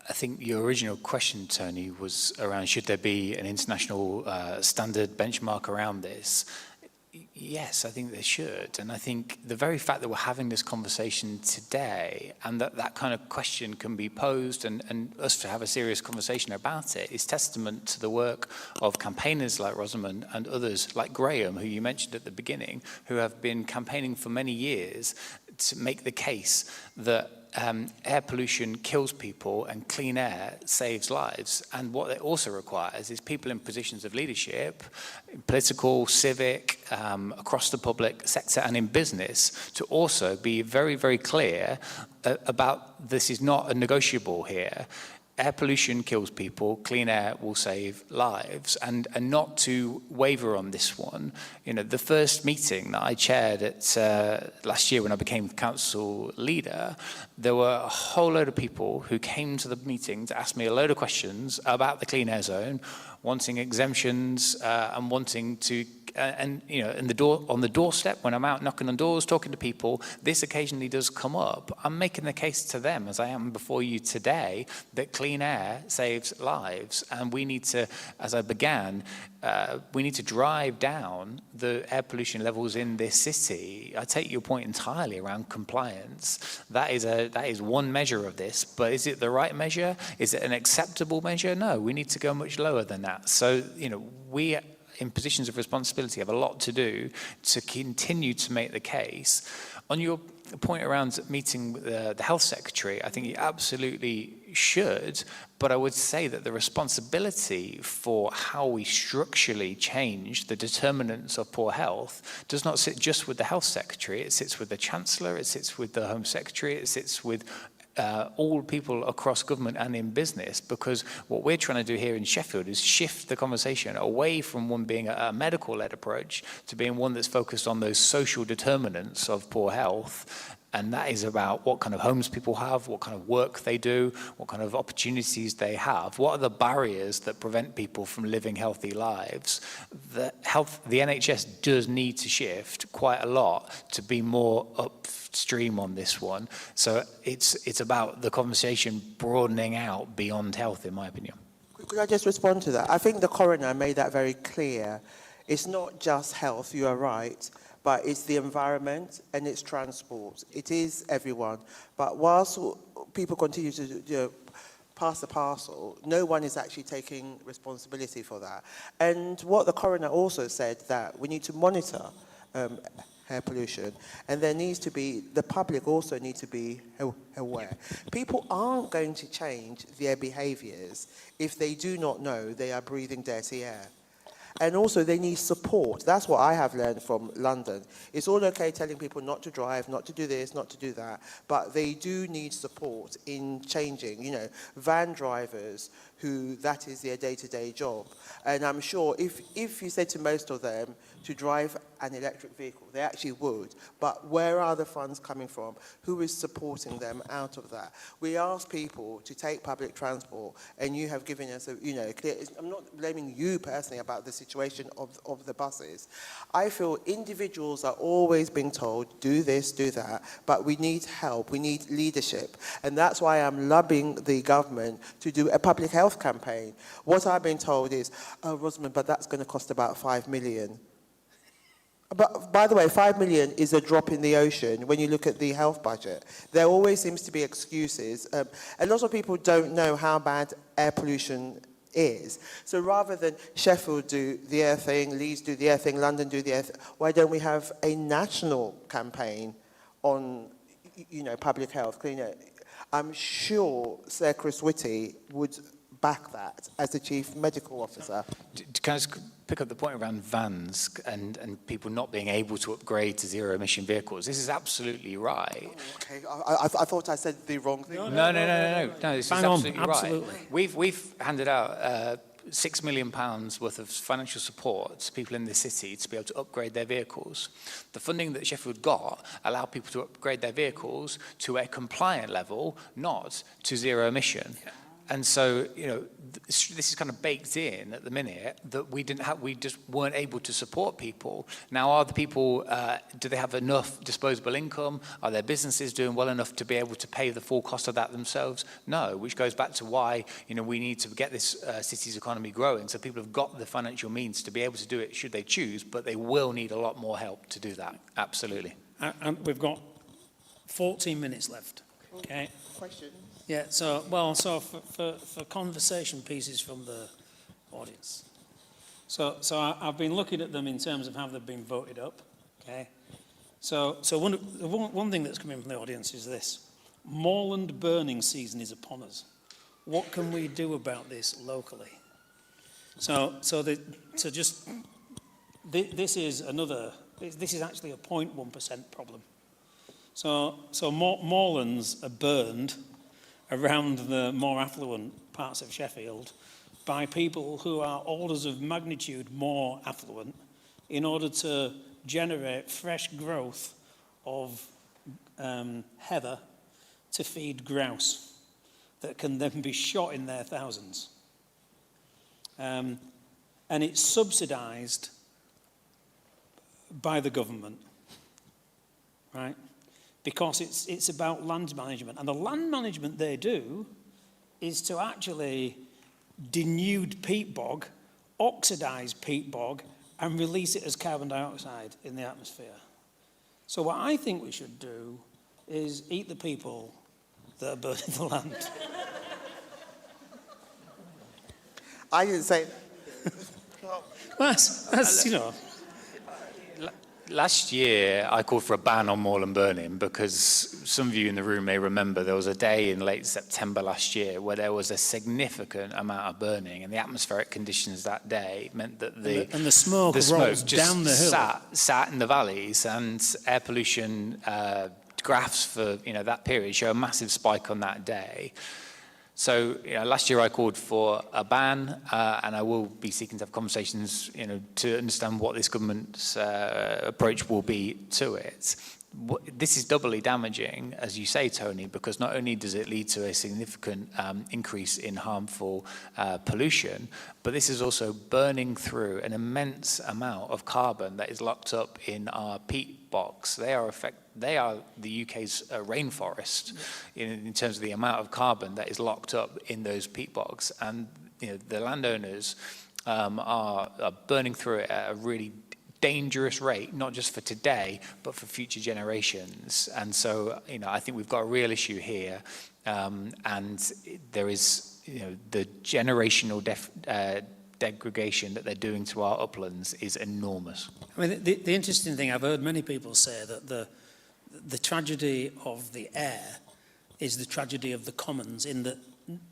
I think your original question, Tony, was around should there be an international standard benchmark around this? Yes, I think there should. And I think the very fact that we're having this conversation today and that kind of question can be posed and us to have a serious conversation about it is testament to the work of campaigners like Rosamund and others like Graham, who you mentioned at the beginning, who have been campaigning for many years to make the case that air pollution kills people and clean air saves lives. And what it also requires is people in positions of leadership, political, civic, across the public sector and in business, to also be very, very clear about this is not a negotiable here. Air pollution kills people, clean air will save lives, and not to waver on this one. You know, the first meeting that I chaired at last year when I became council leader, there were a whole load of people who came to the meeting to ask me a load of questions about the clean air zone, wanting exemptions and wanting to, and you know, on the doorstep when I'm out knocking on doors, talking to people, this occasionally does come up. I'm making the case to them, as I am before you today, that clean air saves lives, and we need to, as I began, we need to drive down the air pollution levels in this city. I take your point entirely around compliance. That is one measure of this, but is it the right measure? Is it an acceptable measure? No, we need to go much lower than that. So, you know, we in positions of responsibility have a lot to do to continue to make the case. On your point around meeting the health secretary, I think you absolutely should, but I would say that the responsibility for how we structurally change the determinants of poor health does not sit just with the health secretary. It sits with the chancellor, it sits with the home secretary, it sits with all people across government and in business, because what we're trying to do here in Sheffield is shift the conversation away from one being a medical-led approach to being one that's focused on those social determinants of poor health And that is about what kind of homes people have, what kind of work they do, what kind of opportunities they have. What are the barriers that prevent people from living healthy lives? The NHS does need to shift quite a lot to be more upstream on this one. So it's about the conversation broadening out beyond health, in my opinion. Could I just respond to that? I think the coroner made that very clear. It's not just health, you are right, but it's the environment and it's transport. It is everyone. But whilst people continue to pass the parcel, no one is actually taking responsibility for that. And what the coroner also said, that we need to monitor air pollution, and there needs to be, the public also need to be aware. People aren't going to change their behaviours if they do not know they are breathing dirty air. And also they need support. That's what I have learned from London. It's all okay telling people not to drive, not to do this, not to do that, but they do need support in changing, you know, van drivers who that is their day-to-day job. And I'm sure if you said to most of them to drive an electric vehicle, they actually would. But where are the funds coming from? Who is supporting them out of that? We ask people to take public transport, and you have given us a, you know, clear, I'm not blaming you personally about the situation of the buses. I feel individuals are always being told, do this, do that, but we need help, we need leadership. And that's why I'm lobbying the government to do a public health campaign. What I've been told is, oh, Rosamond, but that's going to cost about 5 million. But by the way, 5 million is a drop in the ocean when you look at the health budget. There always seems to be excuses. A lot of people don't know how bad air pollution is. So rather than Sheffield do the air thing, Leeds do the air thing, London do the air thing, why don't we have a national campaign on, you know, public health, clean air? I'm sure Sir Chris Whitty would back that as the chief medical officer. Can I just pick up the point around vans and people not being able to upgrade to zero emission vehicles? This is absolutely right. Oh, okay, I thought I said the wrong thing. No, this is absolutely right. Absolutely. We've handed out £6 million worth of financial support to people in the city to be able to upgrade their vehicles. The funding that Sheffield got allowed people to upgrade their vehicles to a compliant level, not to zero emission. Yeah. And so, you know, this is kind of baked in at the minute that we just weren't able to support people. Now, are the people, do they have enough disposable income? Are their businesses doing well enough to be able to pay the full cost of that themselves? No, which goes back to why, you know, we need to get this city's economy growing. So people have got the financial means to be able to do it should they choose, but they will need a lot more help to do that. Absolutely. And we've got 14 minutes left. Okay. Question. Yeah, so for conversation pieces from the audience. So I've been looking at them in terms of how they've been voted up, okay? So one thing that's coming from the audience is this. Moorland burning season is upon us. What can we do about this locally? This is actually a 0.1% problem. So moorlands are burned around the more affluent parts of Sheffield by people who are orders of magnitude more affluent in order to generate fresh growth of heather to feed grouse that can then be shot in their thousands. And it's subsidised by the government, right? Because it's about land management. And the land management they do is to actually denude peat bog, oxidise peat bog, and release it as carbon dioxide in the atmosphere. So what I think we should do is eat the people that are burning the land. I didn't say that. That's, you know. Last year, I called for a ban on moorland burning because some of you in the room may remember there was a day in late September last year where there was a significant amount of burning, and the atmospheric conditions that day meant that the smoke rolled just down the hill. sat in the valleys, and air pollution graphs for that period show a massive spike on that day. So last year I called for a ban, and I will be seeking to have conversations, to understand what this government's approach will be to it. this is doubly damaging, as you say, Tony, because not only does it lead to a significant increase in harmful pollution, but this is also burning through an immense amount of carbon that is locked up in our peat box. They are the UK's rainforest in terms of the amount of carbon that is locked up in those peat bogs, and the landowners are burning through it at a really dangerous rate, not just for today, but for future generations. And so, I think we've got a real issue here, and there is, the generational degradation that they're doing to our uplands is enormous. I mean, the interesting thing, I've heard many people say that the tragedy of the air is the tragedy of the commons, in that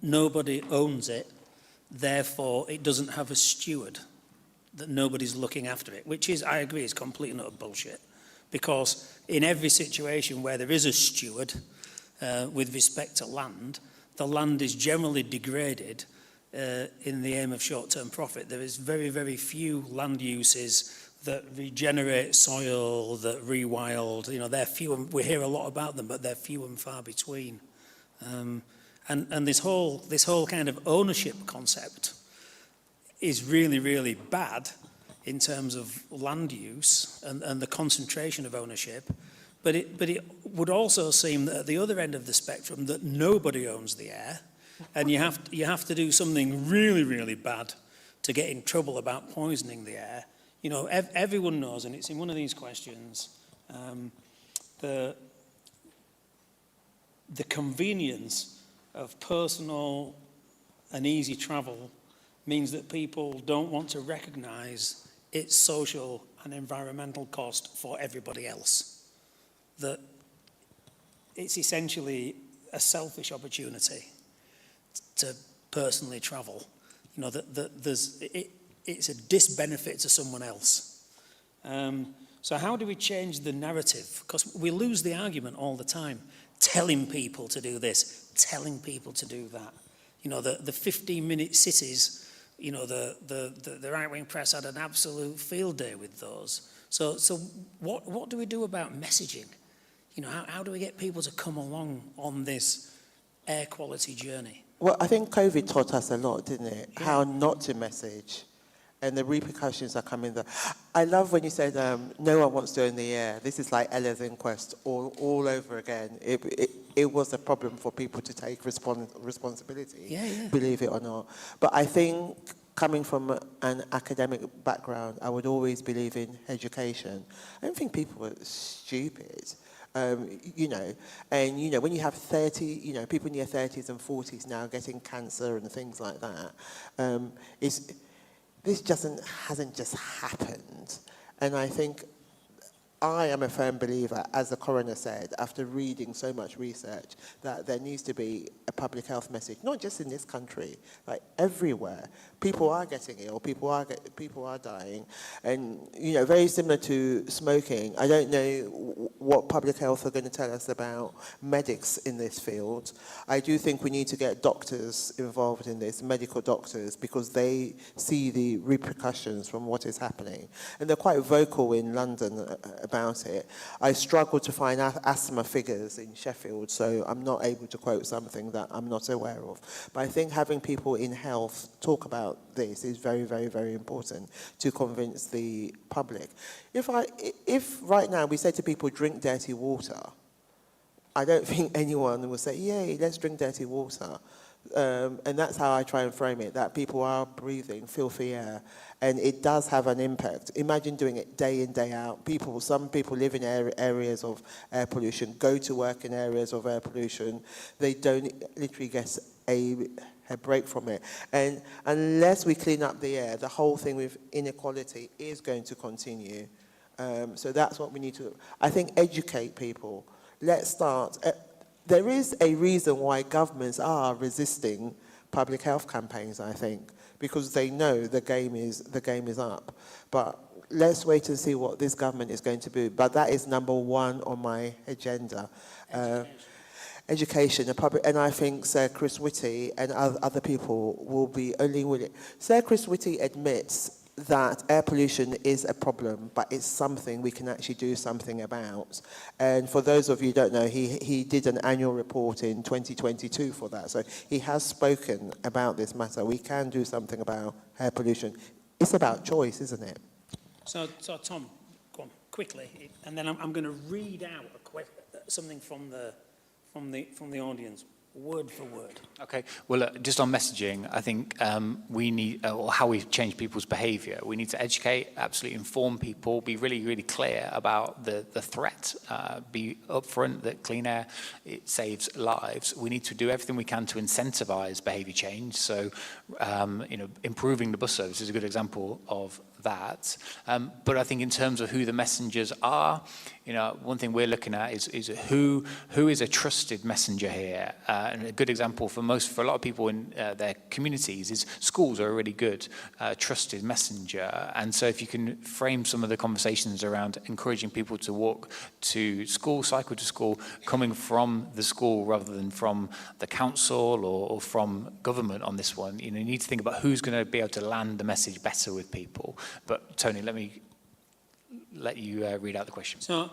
nobody owns it, therefore it doesn't have a steward, that nobody's looking after it, which is, I agree, is complete and utter bullshit. Because in every situation where there is a steward with respect to land, the land is generally degraded in the aim of short-term profit. There is very, very few land uses that regenerate soil, that rewild. They're few, and we hear a lot about them, but they're few and far between. And this whole kind of ownership concept is really, really bad in terms of land use and the concentration of ownership. But it would also seem that at the other end of the spectrum, that nobody owns the air, and you have to do something really, really bad to get in trouble about poisoning the air. Everyone knows, and it's in one of these questions, the convenience of personal and easy travel means that people don't want to recognise its social and environmental cost for everybody else. That it's essentially a selfish opportunity to personally travel. It's a disbenefit to someone else. So how do we change the narrative? Because we lose the argument all the time, telling people to do this, telling people to do that. The 15-minute cities, the right-wing press had an absolute field day with those. So what do we do about messaging? How do we get people to come along on this air quality journey? Well, I think COVID taught us a lot, didn't it? Yeah. How not to message, and the repercussions are coming there. I love when you said no one wants to own the air. This is like Ella's inquest all over again. It was a problem for people to take responsibility, believe it or not. But I think coming from an academic background, I would always believe in education. I don't think people are stupid. And when you have 30, people in their 30s and 40s now getting cancer and things like that, this hasn't just happened. And I think I am a firm believer, as the coroner said, after reading so much research, that there needs to be a public health message, not just in this country, like everywhere. People are getting ill, people are dying, and very similar to smoking. I don't know what public health are going to tell us about medics in this field. I do think we need to get doctors involved in this, medical doctors, because they see the repercussions from what is happening, and they're quite vocal in London about it. I struggle to find asthma figures in Sheffield, so I'm not able to quote something that I'm not aware of. But I think having people in health talk about this is very, very, very important to convince the public. If right now we say to people, drink dirty water, I don't think anyone will say, yay, let's drink dirty water. And that's how I try and frame it, that people are breathing filthy air, and it does have an impact. Imagine doing it day in, day out. Some people live in areas of air pollution, go to work in areas of air pollution. They don't literally get a break from it. And unless we clean up the air, the whole thing with inequality is going to continue. So that's what we need to, I think, educate people. Let's start. There is a reason why governments are resisting public health campaigns, I think, because they know the game is up. But let's wait and see what this government is going to do. But that is number one on my agenda. Education, and I think Sir Chris Whitty and other people will be only willing. Sir Chris Whitty admits that air pollution is a problem, but it's something we can actually do something about. And for those of you who don't know, he did an annual report in 2022 for that. So he has spoken about this matter. We can do something about air pollution. It's about choice, isn't it? So Tom, go on, quickly, and then I'm going to read out something from the audience, word for word. Okay, well, just on messaging, I think we need, or how we change people's behaviour, we need to educate, absolutely inform people, be really, really clear about the threat, be upfront that clean air, it saves lives. We need to do everything we can to incentivise behaviour change. So, improving the bus service is a good example of that. But I think in terms of who the messengers are, one thing we're looking at is who is a trusted messenger here. And a good example for a lot of people in their communities is schools are a really good trusted messenger. And so if you can frame some of the conversations around encouraging people to walk to school, cycle to school, coming from the school rather than from the council or from government on this one, you need to think about who's going to be able to land the message better with people. But Tony, let me let you read out the question. So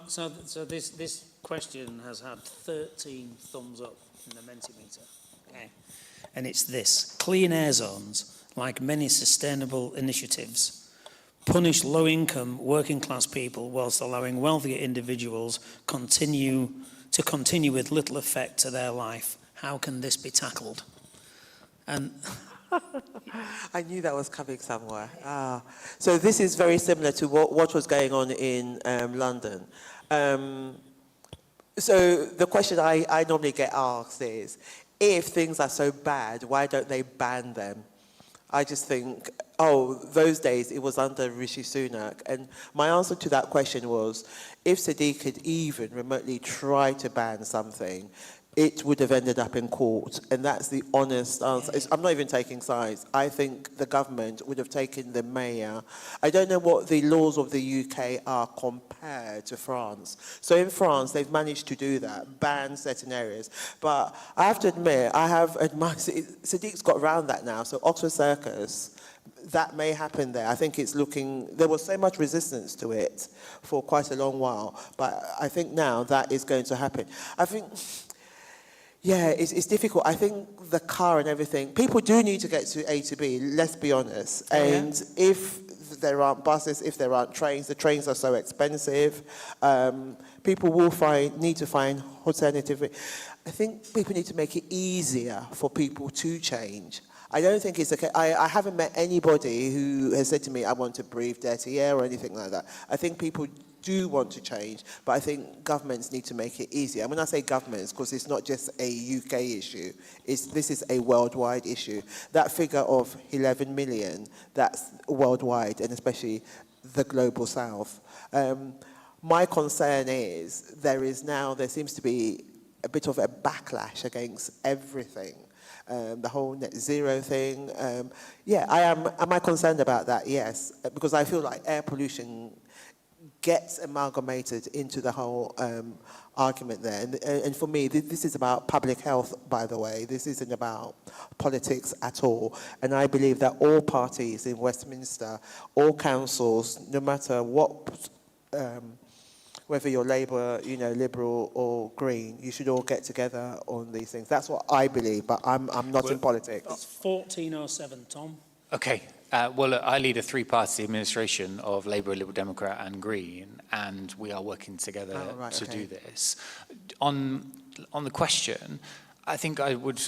this question has had 13 thumbs up in the Mentimeter. Okay. And it's this: clean air zones, like many sustainable initiatives, punish low-income working class people whilst allowing wealthier individuals continue with little effect to their life. How can this be tackled? And I knew that was coming somewhere. So this is very similar to what was going on in London. So the question I normally get asked is, if things are so bad, why don't they ban them? I just think, those days it was under Rishi Sunak. And my answer to that question was, if Sadiq could even remotely try to ban something, it would have ended up in court. And that's the honest answer. I'm not even taking sides. I think the government would have taken the mayor. I don't know what the laws of the UK are compared to France. So in France, they've managed to do that, ban certain areas. But I have to admit, I have admired, Sadiq's got around that now. So Oxford Circus, that may happen there. I think it's there was so much resistance to it for quite a long while. But I think now that is going to happen. I think, yeah, it's difficult. I think the car and everything, people do need to get to A to B, let's be honest. And if there aren't buses, if there aren't trains, the trains are so expensive, people will need to find alternative. I think people need to make it easier for people to change. I don't think it's okay. I haven't met anybody who has said to me, I want to breathe dirty air or anything like that. I think people do want to change, but I think governments need to make it easier. And when I say governments, because it's not just a UK issue, this is a worldwide issue. That figure of 11 million, that's worldwide, and especially the global south. My concern is there seems to be a bit of a backlash against everything. The whole net zero thing. Am I concerned about that? Yes, because I feel like air pollution gets amalgamated into the whole argument there. And for me, this is about public health, by the way. This isn't about politics at all. And I believe that all parties in Westminster, all councils, no matter what, whether you're Labour, Liberal or Green, you should all get together on these things. That's what I believe, but I'm not in politics. It's 1407, Tom. Okay. Well, I lead a three-party administration of Labour, Liberal Democrat and Green, and we are working together to do this. On the question, I think I would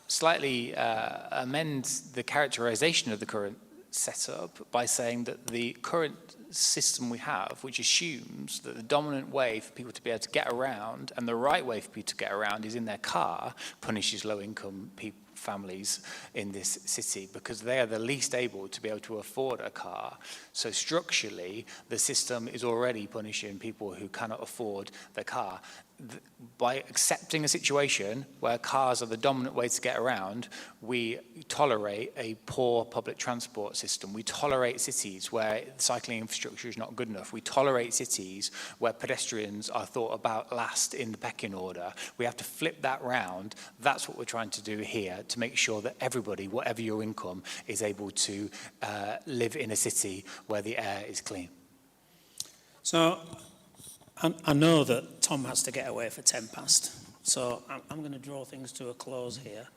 slightly amend the characterisation of the current setup by saying that the current system we have, which assumes that the dominant way for people to be able to get around and the right way for people to get around is in their car, punishes low-income families in this city because they are the least able to be able to afford a car. So structurally, the system is already punishing people who cannot afford the car. By accepting a situation where cars are the dominant way to get around, we tolerate a poor public transport system. We tolerate cities where cycling infrastructure is not good enough. We tolerate cities where pedestrians are thought about last in the pecking order. We have to flip that round. That's what we're trying to do here, to make sure that everybody, whatever your income, is able to live in a city where the air is clean. So I know that Tom has to get away for 10 past, so I'm going to draw things to a close here.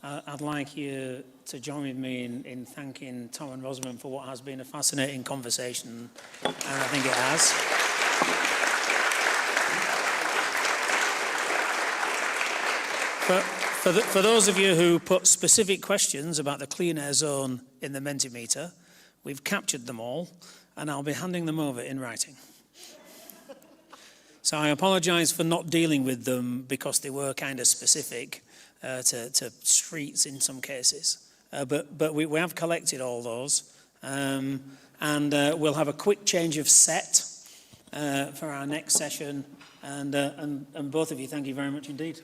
I'd like you to join with me in thanking Tom and Rosamond for what has been a fascinating conversation, and I think it has. For those of you who put specific questions about the clean air zone in the Mentimeter, we've captured them all, and I'll be handing them over in writing. So I apologise for not dealing with them because they were kind of specific to streets in some cases. But we have collected all those. And we'll have a quick change of set for our next session. And both of you, thank you very much indeed.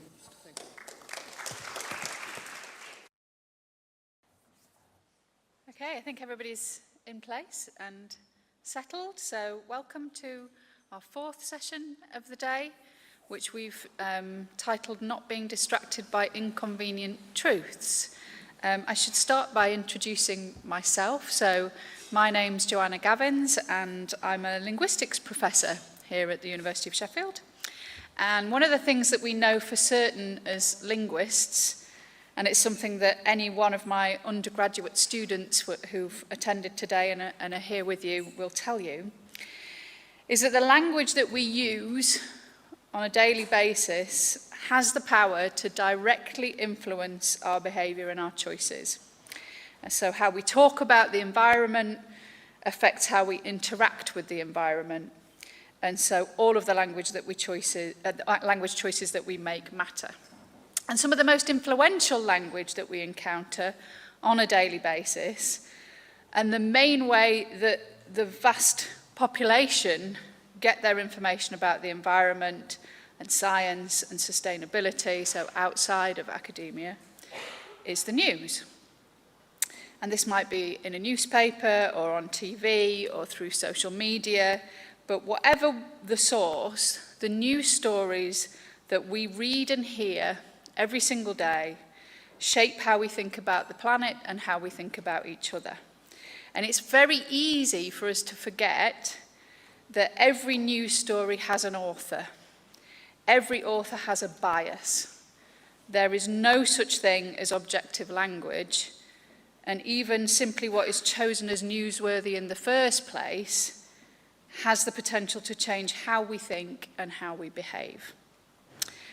Okay, I think everybody's in place and settled. So welcome to our fourth session of the day, which we've titled Not Being Distracted by Inconvenient Truths. I should start by introducing myself. So my name's Joanna Gavins, and I'm a linguistics professor here at the University of Sheffield. And one of the things that we know for certain as linguists, and it's something that any one of my undergraduate students who've attended today and are here with you will tell you, is that the language that we use on a daily basis has the power to directly influence our behaviour and our choices. And so how we talk about the environment affects how we interact with the environment. And so all of the language choices that we make matter. And some of the most influential language that we encounter on a daily basis, and the main way that the vast population get their information about the environment and science and sustainability, so outside of academia, is the news. And this might be in a newspaper or on TV or through social media, but whatever the source, the news stories that we read and hear every single day shape how we think about the planet and how we think about each other. And it's very easy for us to forget that every news story has an author. Every author has a bias. There is no such thing as objective language, and even simply what is chosen as newsworthy in the first place has the potential to change how we think and how we behave.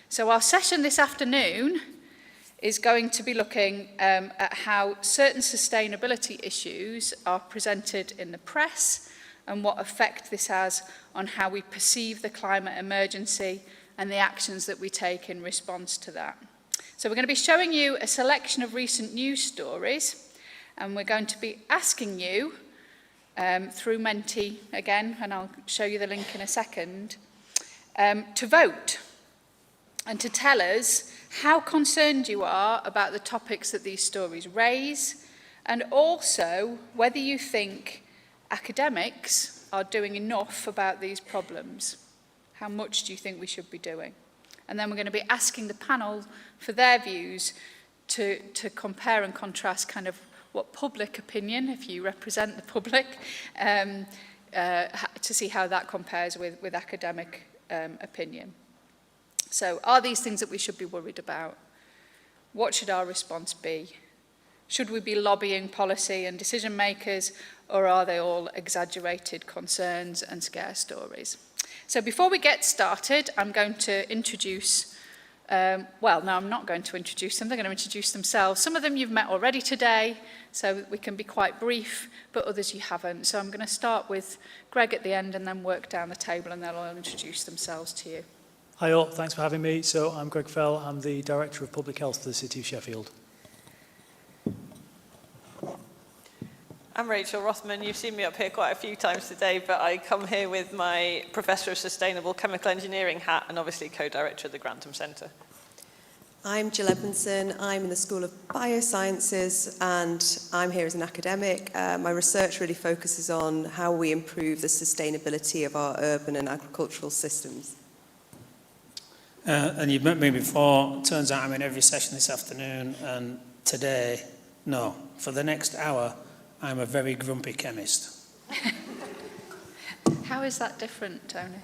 So our session this afternoon is going to be looking at how certain sustainability issues are presented in the press and what effect this has on how we perceive the climate emergency and the actions that we take in response to that. So we're going to be showing you a selection of recent news stories, and we're going to be asking you through Menti again, and I'll show you the link in a second, to vote and to tell us how concerned you are about the topics that these stories raise, and also whether you think academics are doing enough about these problems. How much do you think we should be doing? And then we're going to be asking the panel for their views to compare and contrast kind of what public opinion, if you represent the public, to see how that compares with academic opinion. So are these things that we should be worried about? What should our response be? Should we be lobbying policy and decision makers, or are they all exaggerated concerns and scare stories? So before we get started, I'm going to introduce, I'm not going to introduce them, they're going to introduce themselves. Some of them you've met already today, so we can be quite brief, but others you haven't. So I'm going to start with Greg at the end and then work down the table, and they'll all introduce themselves to you. Hi all, thanks for having me. So I'm Greg Fell, I'm the Director of Public Health for the City of Sheffield. I'm Rachel Rothman. You've seen me up here quite a few times today, but I come here with my Professor of Sustainable Chemical Engineering hat and obviously co-director of the Grantham Centre. I'm Jill Edmondson. I'm in the School of Biosciences and I'm here as an academic. My research really focuses on how we improve the sustainability of our urban and agricultural systems. And you've met me before. Turns out I'm in every session this afternoon, and today, no. For the next hour, I'm a very grumpy chemist. How is that different, Tony?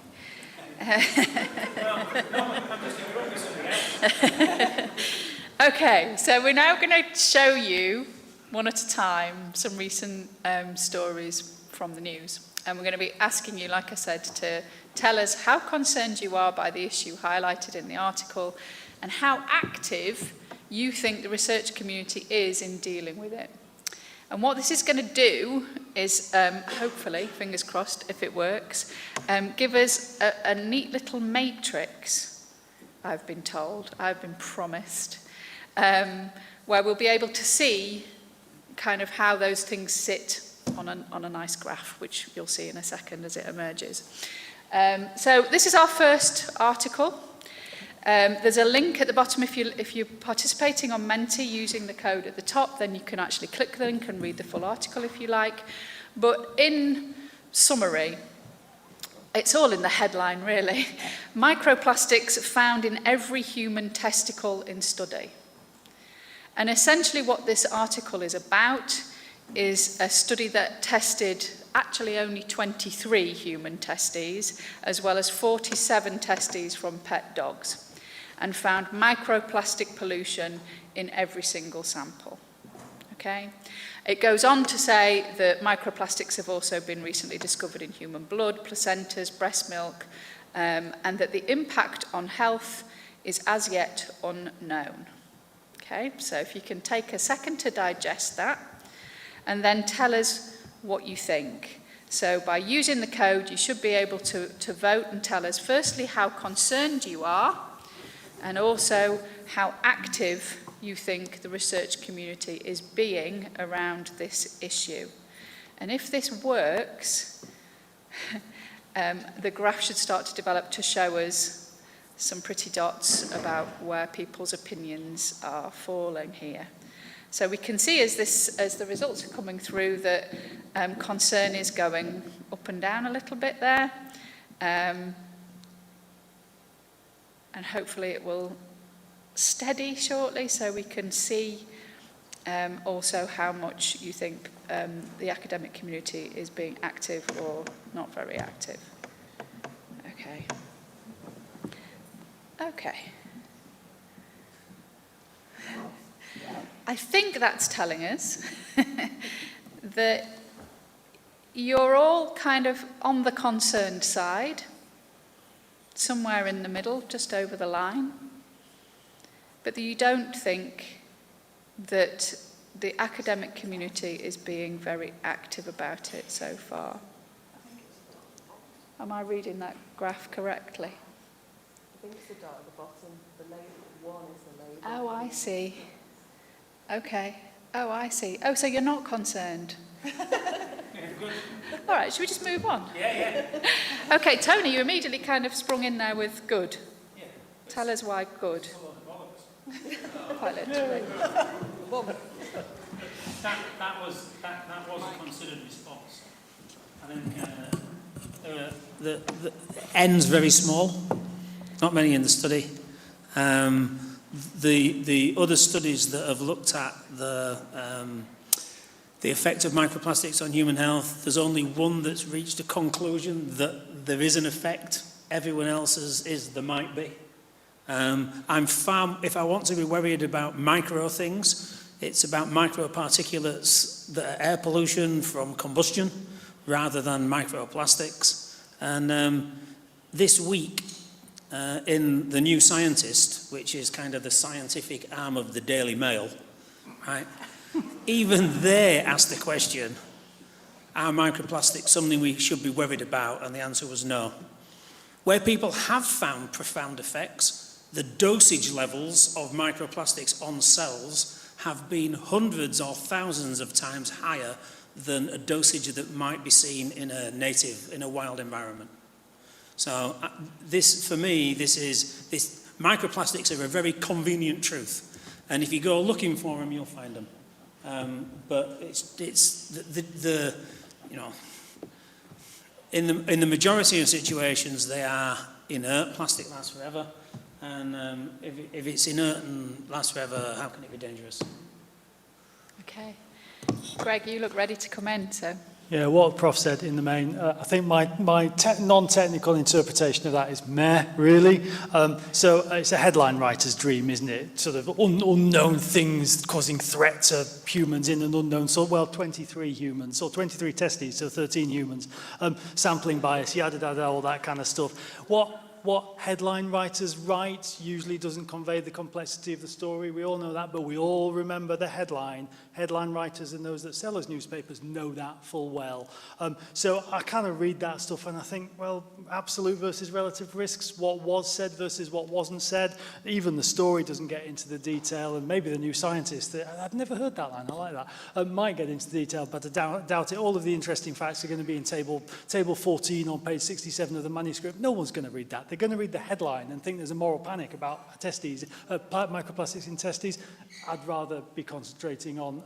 Okay, so we're now going to show you, one at a time, some recent stories from the news. And we're going to be asking you, like I said, to tell us how concerned you are by the issue highlighted in the article and how active you think the research community is in dealing with it. And what this is going to do is, hopefully, fingers crossed if it works, give us a neat little matrix, I've been told, I've been promised, where we'll be able to see kind of how those things sit on a nice graph, which you'll see in a second as it emerges. So this is our first article. There's a link at the bottom. If you're participating on Menti using the code at the top, then you can actually click the link and read the full article if you like. But in summary, it's all in the headline really. Microplastics found in every human testicle in study. And essentially what this article is about is a study that tested actually only 23 human testes, as well as 47 testes from pet dogs, and found microplastic pollution in every single sample. Okay? It goes on to say that microplastics have also been recently discovered in human blood, placentas, breast milk, and that the impact on health is as yet unknown. Okay? So if you can take a second to digest that, and then tell us what you think. So by using the code, you should be able to vote and tell us, firstly, how concerned you are, and also how active you think the research community is being around this issue. And if this works, the graph should start to develop to show us some pretty dots about where people's opinions are falling here. So we can see as the results are coming through that concern is going up and down a little bit there. And hopefully it will steady shortly so we can see also how much you think the academic community is being active or not very active. Okay. Okay. I think that's telling us that you're all kind of on the concerned side, somewhere in the middle, just over the line, but that you don't think that the academic community is being very active about it so far. Am I reading that graph correctly? I think it's the dot at the bottom. The label one is the label. Oh, I see. Okay. Oh, I see. Oh, so you're not concerned. All right, should we just move on? Yeah. Okay, Tony, you immediately kind of sprung in there with good. Yeah. Tell us why good. Quite literally. That was a considered response. I think the N's very small, not many in the study. The other studies that have looked at the effect of microplastics on human health, there's only one that's reached a conclusion that there is an effect. Everyone else's is there might be. If I want to be worried about micro things, it's about microparticulates that are air pollution from combustion rather than microplastics. And this week, in the New Scientist, which is kind of the scientific arm of the Daily Mail, right? Even they asked the question, are microplastics something we should be worried about? And the answer was no. Where people have found profound effects, the dosage levels of microplastics on cells have been hundreds or thousands of times higher than a dosage that might be seen in a wild environment. So this, for me, Microplastics are a very convenient truth. And if you go looking for them, you'll find them. But it's the you know, in the majority of situations, they are inert. Plastic lasts forever. And if it's inert and lasts forever, how can it be dangerous? Okay. Greg, you look ready to come in, so. Yeah, what the Prof said in the main, I think my non-technical interpretation of that is meh, really. So it's a headline writer's dream, isn't it? Sort of unknown things causing threat to humans in an unknown sort. Well, 23 humans, or 23 testes, so 13 humans. Sampling bias, yada, yada, all that kind of stuff. What headline writers write usually doesn't convey the complexity of the story. We all know that, but we all remember the headline. Headline writers and those that sell us newspapers know that full well. So I kind of read that stuff and I think, well, absolute versus relative risks, what was said versus what wasn't said. Even the story doesn't get into the detail, and maybe the New Scientist, I've never heard that line, I like that, might get into detail, but I doubt it. All of the interesting facts are going to be in table 14 on page 67 of the manuscript. No one's going to read that. They're going to read the headline and think there's a moral panic about testes, microplastics in testes. I'd rather be concentrating on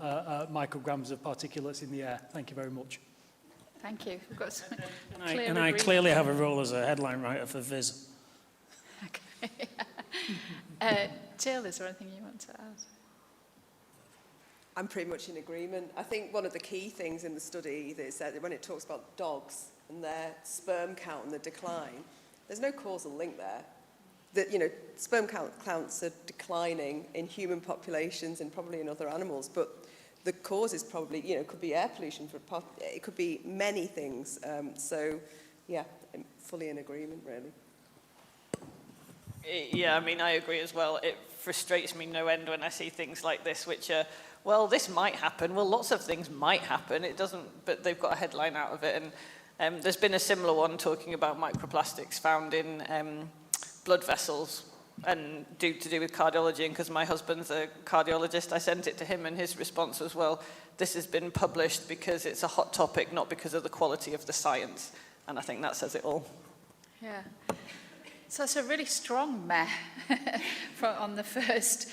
micrograms of particulates in the air. Thank you very much. Thank you. We've got some And I clearly have a role as a headline writer for Viz. Okay. Jill, is there anything you want to add? I'm pretty much in agreement. I think one of the key things in the study that is that when it talks about dogs and their sperm count and the decline, there's no causal link there. That, you know, sperm counts are declining in human populations and probably in other animals, but the cause is probably, you know, it could be air pollution, it could be many things. So, yeah, I'm fully in agreement, really. Yeah, I mean, I agree as well. It frustrates me no end when I see things like this, which are, well, this might happen. Well, lots of things might happen. It doesn't, but they've got a headline out of it. And there's been a similar one talking about microplastics found in blood vessels and to do with cardiology. And because my husband's a cardiologist, I sent it to him, and his response was, well, this has been published because it's a hot topic, not because of the quality of the science. And I think that says it all. Yeah. So it's a really strong meh on our first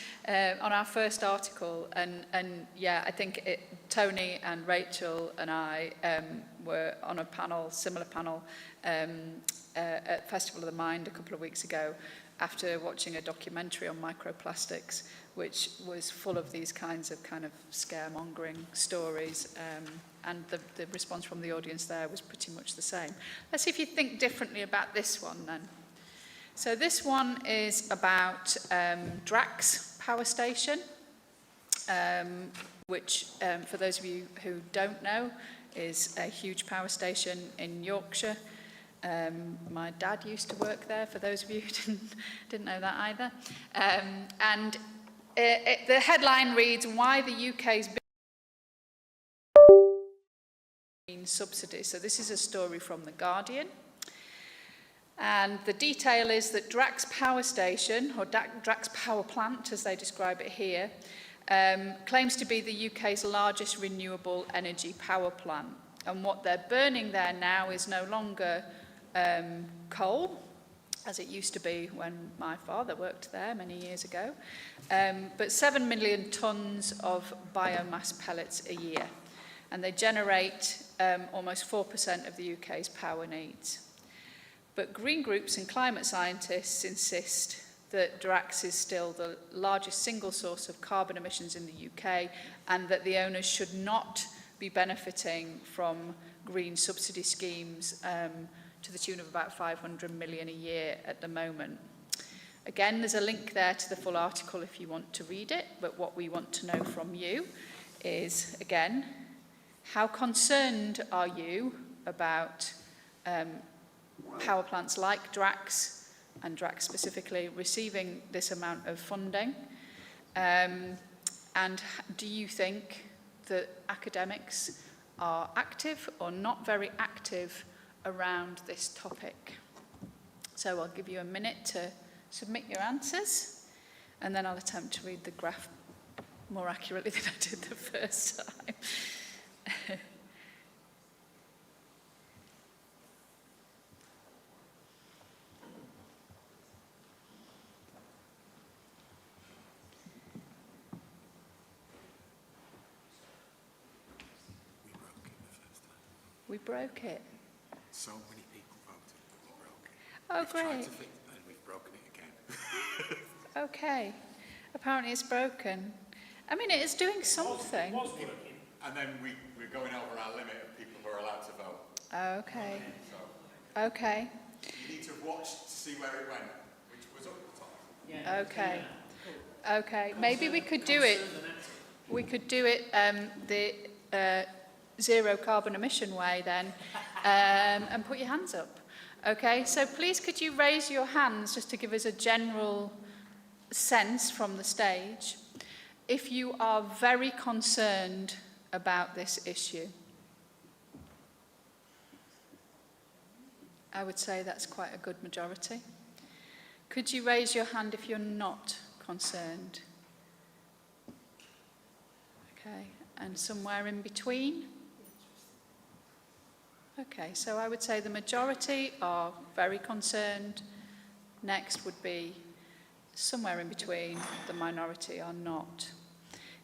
article, and yeah, I think Tony and Rachel and I were on a similar panel at Festival of the Mind a couple of weeks ago, after watching a documentary on microplastics, which was full of these kinds of scaremongering stories, and the response from the audience there was pretty much the same. Let's see if you think differently about this one then. So this one is about Drax Power Station, which, for those of you who don't know, is a huge power station in Yorkshire. My dad used to work there, for those of you who didn't know that either. And the headline reads, "Why the UK's green subsidies." So this is a story from The Guardian. And the detail is that Drax Power Station, or Drax Power Plant, as they describe it here, claims to be the UK's largest renewable energy power plant. And what they're burning there now is no longer coal, as it used to be when my father worked there many years ago, but 7 million tonnes of biomass pellets a year. And they generate almost 4% of the UK's power needs. But green groups and climate scientists insist that Drax is still the largest single source of carbon emissions in the UK, and that the owners should not be benefiting from green subsidy schemes to the tune of about 500 million a year at the moment. Again, there's a link there to the full article if you want to read it, but what we want to know from you is, again, how concerned are you about power plants like Drax, and Drax specifically, receiving this amount of funding? And do you think that academics are active or not very active around this topic? So I'll give you a minute to submit your answers, and then I'll attempt to read the graph more accurately than I did the first time. We broke it. So many people voted, but we broke it. Oh, We've tried great. to fix it and we've broken it again. Okay. Apparently it's broken. I mean, it is doing something. And then we're going over our limit of people who are allowed to vote. Okay. So Okay. you need to watch to see where it went, which was up the top. Okay. Okay. Maybe we could do it. We could do it the zero carbon emission way then, and put your hands up. Okay. So please, could you raise your hands just to give us a general sense from the stage if you are very concerned about this issue? I would say that's quite a good majority. Could you raise your hand if you're not concerned? Okay, and somewhere in between? Okay, so I would say the majority are very concerned. Next would be somewhere in between, the minority are not.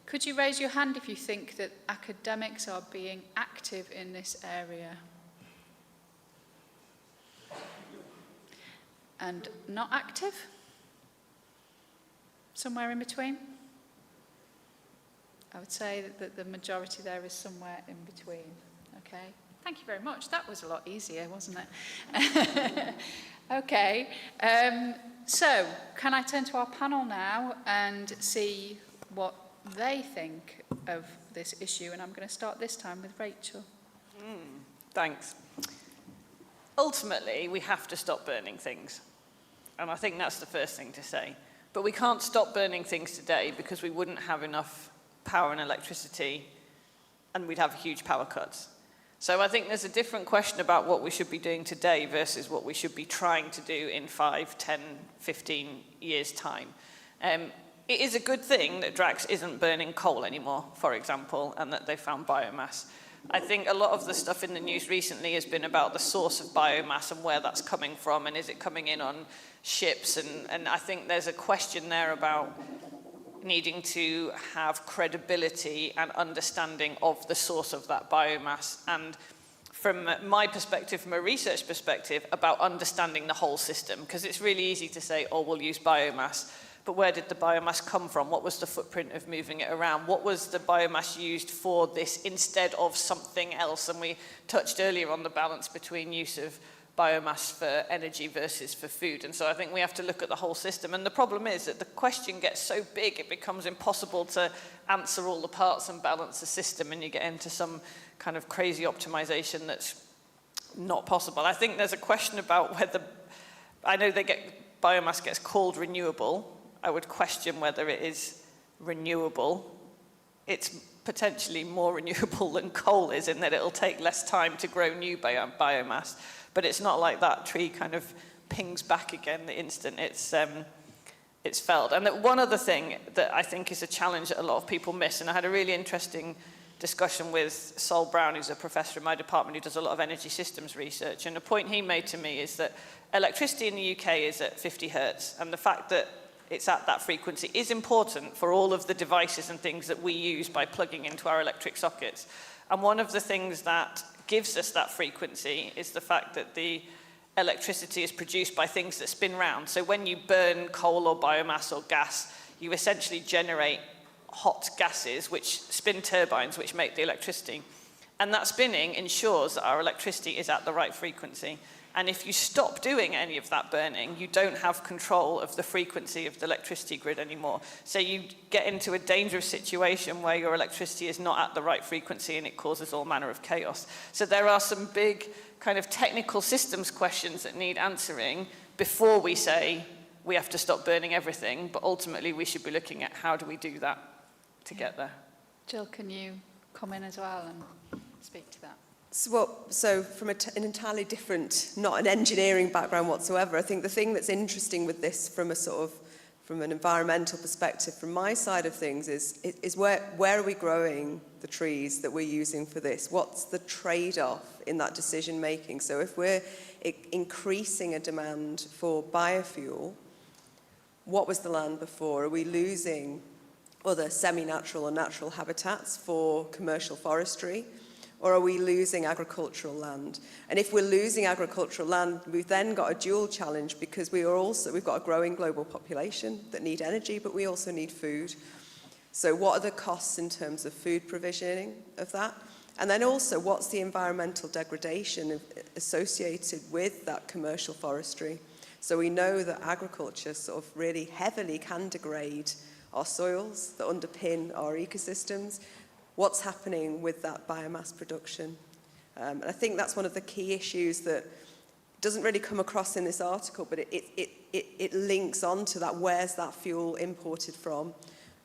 Could you raise your hand if you think that academics are being active in this area? And not active? Somewhere in between? I would say that the majority there is somewhere in between. Okay, thank you very much. That was a lot easier, wasn't it? Okay, so can I turn to our panel now and see what they think of this issue? And I'm going to start this time with Rachel. Thanks. Ultimately, we have to stop burning things. And I think that's the first thing to say. But we can't stop burning things today because we wouldn't have enough power and electricity and we'd have huge power cuts. So I think there's a different question about what we should be doing today versus what we should be trying to do in 5, 10, 15 years' time. It is a good thing that Drax isn't burning coal anymore, for example, and that they found biomass. I think a lot of the stuff in the news recently has been about the source of biomass and where that's coming from, and is it coming in on ships, and I think there's a question there about needing to have credibility and understanding of the source of that biomass, and from my perspective, from a research perspective, about understanding the whole system, because it's really easy to say, oh, we'll use biomass, but where did the biomass come from? What was the footprint of moving it around? What was the biomass used for this instead of something else? And we touched earlier on the balance between use of biomass for energy versus for food. And so I think we have to look at the whole system. And the problem is that the question gets so big, it becomes impossible to answer all the parts and balance the system, and you get into some kind of crazy optimization that's not possible. I think there's a question about whether, I know biomass gets called renewable. I would question whether it is renewable. It's potentially more renewable than coal is, in that it'll take less time to grow new biomass. But it's not like that tree kind of pings back again the instant it's felled. And one other thing that I think is a challenge that a lot of people miss, and I had a really interesting discussion with Sol Brown, who's a professor in my department who does a lot of energy systems research, and the point he made to me is that electricity in the UK is at 50 hertz, and the fact that it's at that frequency is important for all of the devices and things that we use by plugging into our electric sockets. And one of the things that gives us that frequency is the fact that the electricity is produced by things that spin round. So when you burn coal or biomass or gas, you essentially generate hot gases which spin turbines which make the electricity. And that spinning ensures that our electricity is at the right frequency. And if you stop doing any of that burning, you don't have control of the frequency of the electricity grid anymore. So you get into a dangerous situation where your electricity is not at the right frequency and it causes all manner of chaos. So there are some big kind of technical systems questions that need answering before we say we have to stop burning everything, but ultimately we should be looking at how do we do that to get there. Jill, can you come in as well and speak to that? So from an entirely different, not an engineering background whatsoever, I think the thing that's interesting with this from an environmental perspective, from my side of things, is where are we growing the trees that we're using for this? What's the trade-off in that decision making? So if we're increasing a demand for biofuel, what was the land before? Are we losing other semi-natural or natural habitats for commercial forestry? or are we losing agricultural land? And if we're losing agricultural land, we've then got a dual challenge, because we've got a growing global population that need energy, but we also need food. So what are the costs in terms of food provisioning of that? And then also, what's the environmental degradation associated with that commercial forestry? So we know that agriculture sort of really heavily can degrade our soils that underpin our ecosystems. What's happening with that biomass production? And I think that's one of the key issues that doesn't really come across in this article, but it links on to that. Where's that fuel imported from?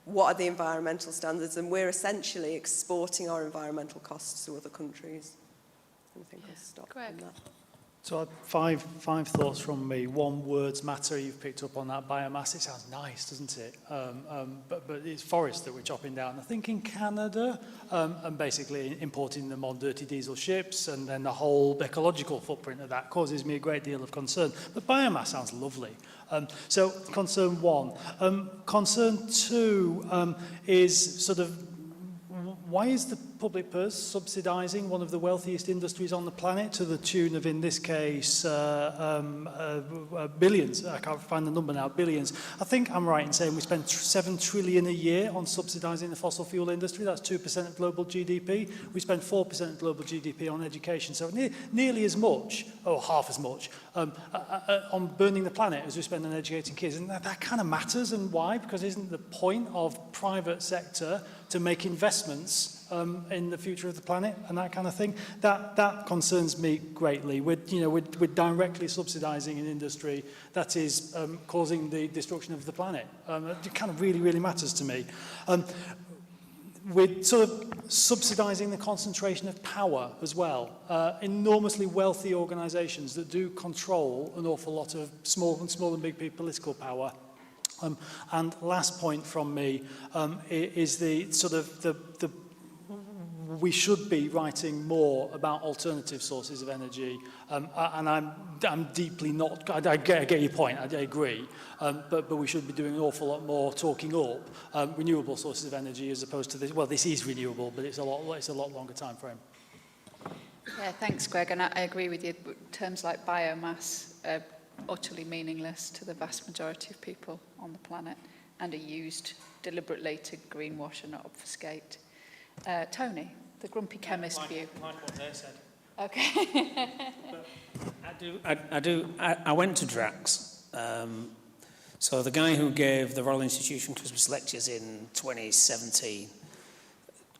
What are the environmental standards? And we're essentially exporting our environmental costs to other countries. I think I'll stop on that. So five thoughts from me. One, words matter. You've picked up on that. Biomass, it sounds nice, doesn't it? But it's forest that we're chopping down. I think in Canada, and basically importing them on dirty diesel ships, and then the whole ecological footprint of that causes me a great deal of concern. But biomass sounds lovely. So concern one. Concern two is sort of, why is the public purse subsidising one of the wealthiest industries on the planet to the tune of, in this case, billions? I can't find the number now, billions. I think I'm right in saying we spend 7 trillion a year on subsidising the fossil fuel industry. That's 2% of global GDP. We spend 4% of global GDP on education. So nearly as much, or half as much, on burning the planet as we spend on educating kids. And that kind of matters. And why? Because isn't the point of private sector to make investments in the future of the planet and that kind of thing? That concerns me greatly. We're directly subsidising an industry that is causing the destruction of the planet. It kind of really matters to me. We're sort of subsidising the concentration of power as well. Enormously wealthy organisations that do control an awful lot of small and big political power. And last point from me is the sort of the we should be writing more about alternative sources of energy, and I'm deeply not. I get your point. I agree, but we should be doing an awful lot more talking up renewable sources of energy as opposed to this. Well, this is renewable, but it's a lot longer time frame. Yeah, thanks, Greg, and I agree with you. Terms like biomass are utterly meaningless to the vast majority of people on the planet and are used deliberately to greenwash and obfuscate. Tony, the grumpy chemist view. Like what they said. Okay. I went to Drax. So the guy who gave the Royal Institution Christmas lectures in 2017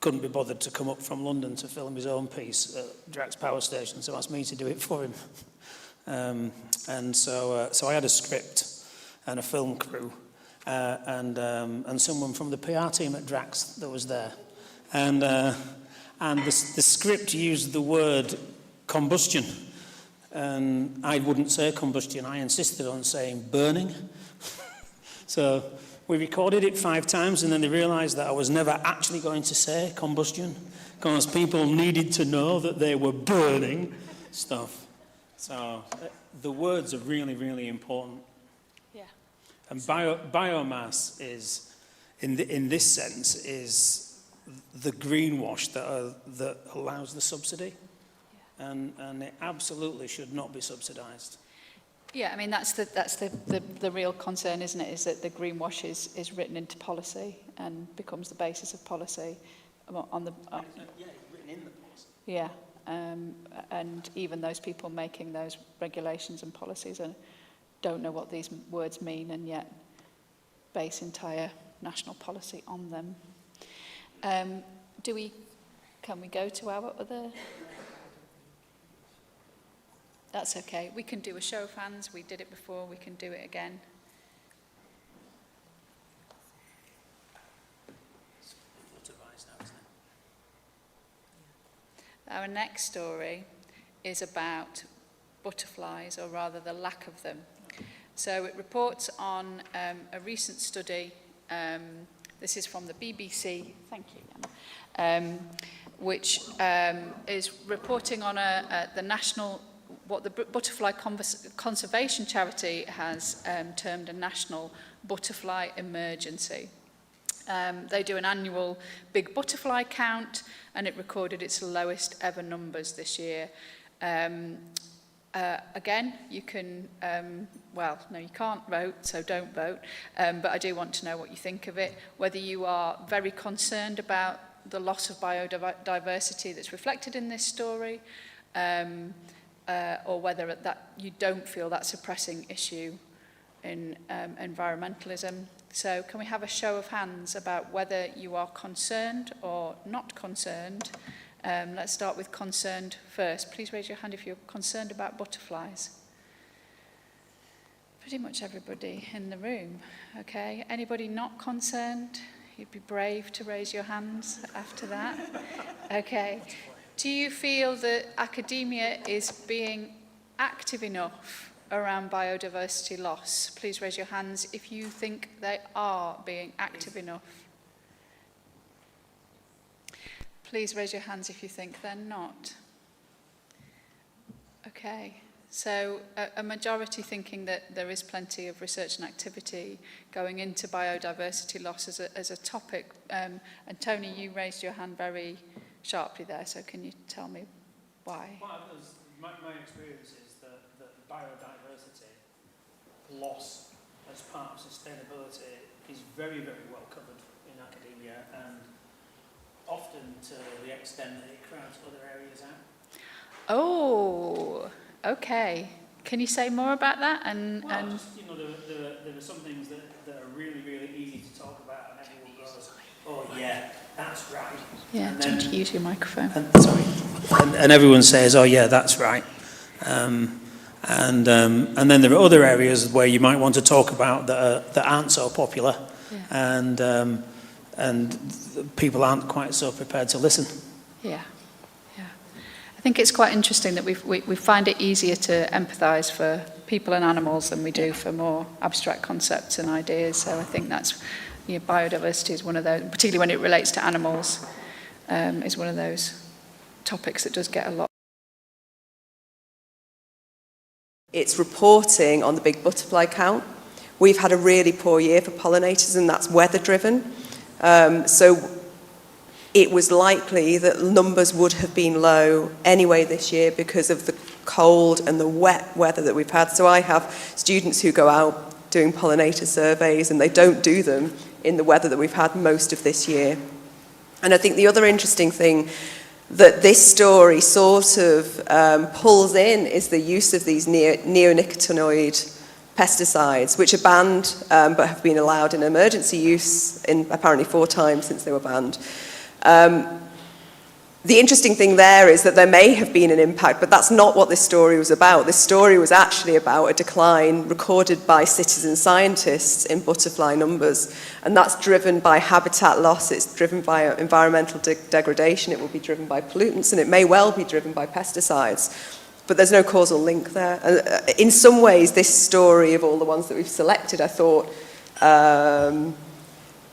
couldn't be bothered to come up from London to film his own piece at Drax Power Station, so asked me to do it for him. And so I had a script and a film crew and someone from the PR team at Drax that was there. And the script used the word combustion. And I wouldn't say combustion. I insisted on saying burning. So we recorded it 5 times, and then they realised that I was never actually going to say combustion because people needed to know that they were burning stuff. So the words are really important. Yeah. And biomass is, in this sense, is the greenwash that allows the subsidy, yeah. and it absolutely should not be subsidised. Yeah, I mean that's the real concern, isn't it? Is that the greenwash is written into policy and becomes the basis of policy on the. Yeah, written in the policy. Yeah. And even those people making those regulations and policies don't know what these words mean and yet base entire national policy on them. Can we go to our other? That's okay. We can do a show of hands. We did it before. We can do it again. Our next story is about butterflies, or rather the lack of them. So it reports on a recent study, this is from the BBC, thank you, Anna, which is reporting on what the Butterfly Conservation Charity has termed a national butterfly emergency. They do an annual big butterfly count, and it recorded its lowest ever numbers this year. Again, you can, well, no, you can't vote, so don't vote, but I do want to know what you think of it, whether you are very concerned about the loss of biodiversity that's reflected in this story, or whether that you don't feel that's a pressing issue in environmentalism. So can we have a show of hands about whether you are concerned or not concerned? Let's start with concerned first. Please raise your hand if you're concerned about butterflies. Pretty much everybody in the room. Okay, anybody not concerned? You'd be brave to raise your hands after that. Okay. Do you feel that academia is being active enough around biodiversity loss? Please raise your hands if you think they are being active enough. Please raise your hands if you think they're not. Okay, so a majority thinking that there is plenty of research and activity going into biodiversity loss as a topic. And Tony, you raised your hand very sharply there, so can you tell me why? Well, my experience is that biodiversity loss as part of sustainability is very, very well covered in academia, and often to the extent that it crowds other areas out. Oh, okay. Can you say more about that? Well, just, you know, there are some things that are really, really easy to talk about, and everyone goes, oh yeah, that's right. Yeah, and do you want to use your microphone? And everyone says, oh yeah, that's right. And then there are other areas where you might want to talk about that aren't so popular, yeah. And people aren't quite so prepared to listen. Yeah, yeah. I think it's quite interesting that we find it easier to empathise for people and animals than we do for more abstract concepts and ideas. So I think that's, you know, biodiversity is one of those, particularly when it relates to animals, is one of those topics that does get a lot. It's reporting on the big butterfly count. We've had a really poor year for pollinators, and that's weather driven. So it was likely that numbers would have been low anyway this year because of the cold and the wet weather that we've had. So I have students who go out doing pollinator surveys, and they don't do them in the weather that we've had most of this year. And I think the other interesting thing that this story sort of pulls in is the use of these neonicotinoid pesticides, which are banned but have been allowed in emergency use in apparently 4 times since they were banned. The interesting thing there is that there may have been an impact, but that's not what this story was about. This story was actually about a decline recorded by citizen scientists in butterfly numbers, and that's driven by habitat loss, it's driven by environmental degradation, it will be driven by pollutants, and it may well be driven by pesticides. But there's no causal link there. In some ways, this story of all the ones that we've selected, I thought,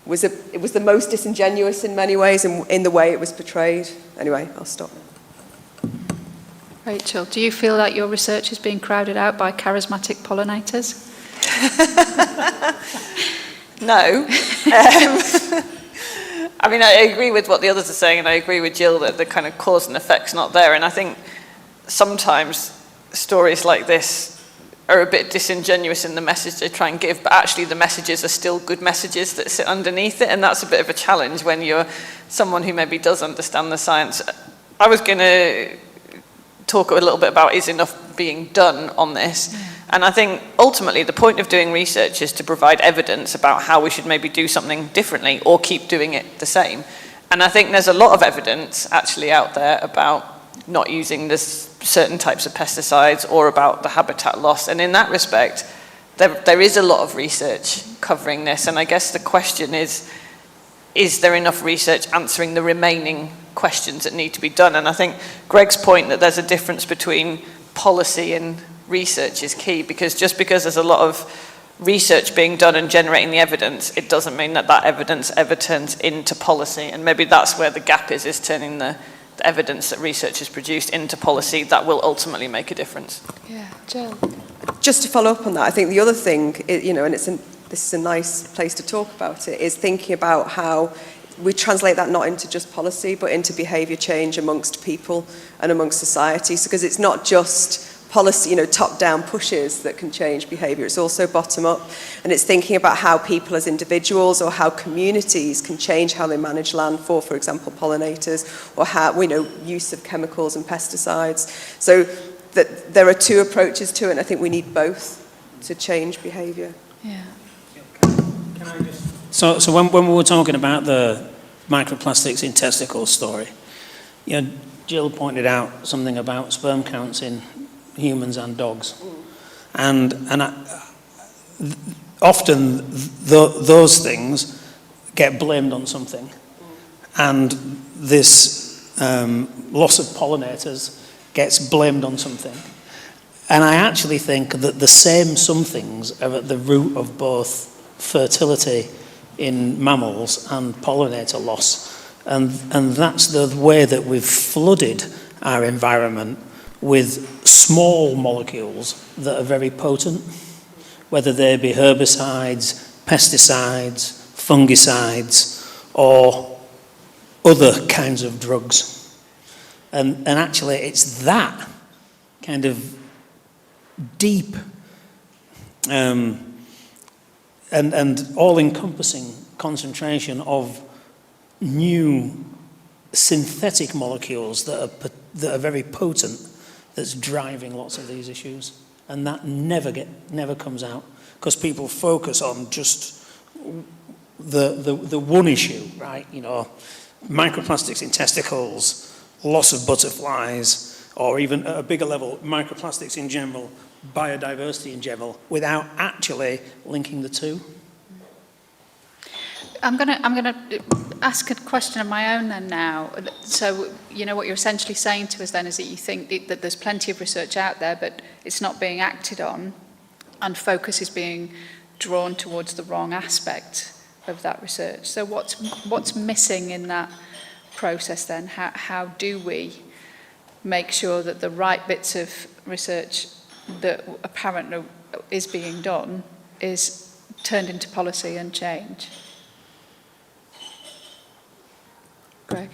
it was the most disingenuous in many ways in the way it was portrayed. Anyway, I'll stop. Rachel, do you feel like your research is being crowded out by charismatic pollinators? No. I mean, I agree with what the others are saying, and I agree with Jill that the kind of cause and effect's not there. And I think sometimes stories like this are a bit disingenuous in the message they try and give, but actually the messages are still good messages that sit underneath it, and that's a bit of a challenge when you're someone who maybe does understand the science. I was going to talk a little bit about is enough being done on this, and I think ultimately the point of doing research is to provide evidence about how we should maybe do something differently or keep doing it the same. And I think there's a lot of evidence actually out there about not using this certain types of pesticides or about the habitat loss. And in that respect, there is a lot of research covering this. And I guess the question is there enough research answering the remaining questions that need to be done? And I think Greg's point that there's a difference between policy and research is key, because just because there's a lot of research being done and generating the evidence, it doesn't mean that that evidence ever turns into policy. And maybe that's where the gap is turning the evidence that research has produced into policy that will ultimately make a difference. Yeah, Jill. Just to follow up on that, I think the other thing, you know, and it's this is a nice place to talk about it, is thinking about how we translate that not into just policy, but into behaviour change amongst people and amongst societies, because it's not just policy, top-down pushes that can change behaviour. It's also bottom-up, and it's thinking about how people as individuals or how communities can change how they manage land for example, pollinators, or how use of chemicals and pesticides. So that there are two approaches to it, and I think we need both to change behaviour. Yeah. So when we were talking about the microplastics in testicles story, Jill pointed out something about sperm counts in humans and dogs, and often those things get blamed on something, and this loss of pollinators gets blamed on something. And I actually think that the same somethings are at the root of both fertility in mammals and pollinator loss. And that's the way that we've flooded our environment with small molecules that are very potent, whether they be herbicides, pesticides, fungicides, or other kinds of drugs. And actually it's that kind of deep and all-encompassing concentration of new synthetic molecules that are very potent that's driving lots of these issues, and that never comes out because people focus on just the one issue, right? Microplastics in testicles, loss of butterflies, or even at a bigger level, microplastics in general, biodiversity in general, without actually linking the two. I'm gonna ask a question of my own then now. So, what you're essentially saying to us then is that you think that there's plenty of research out there, but it's not being acted on, and focus is being drawn towards the wrong aspect of that research. So what's missing in that process then? How do we make sure that the right bits of research that apparently is being done is turned into policy and change? Greg?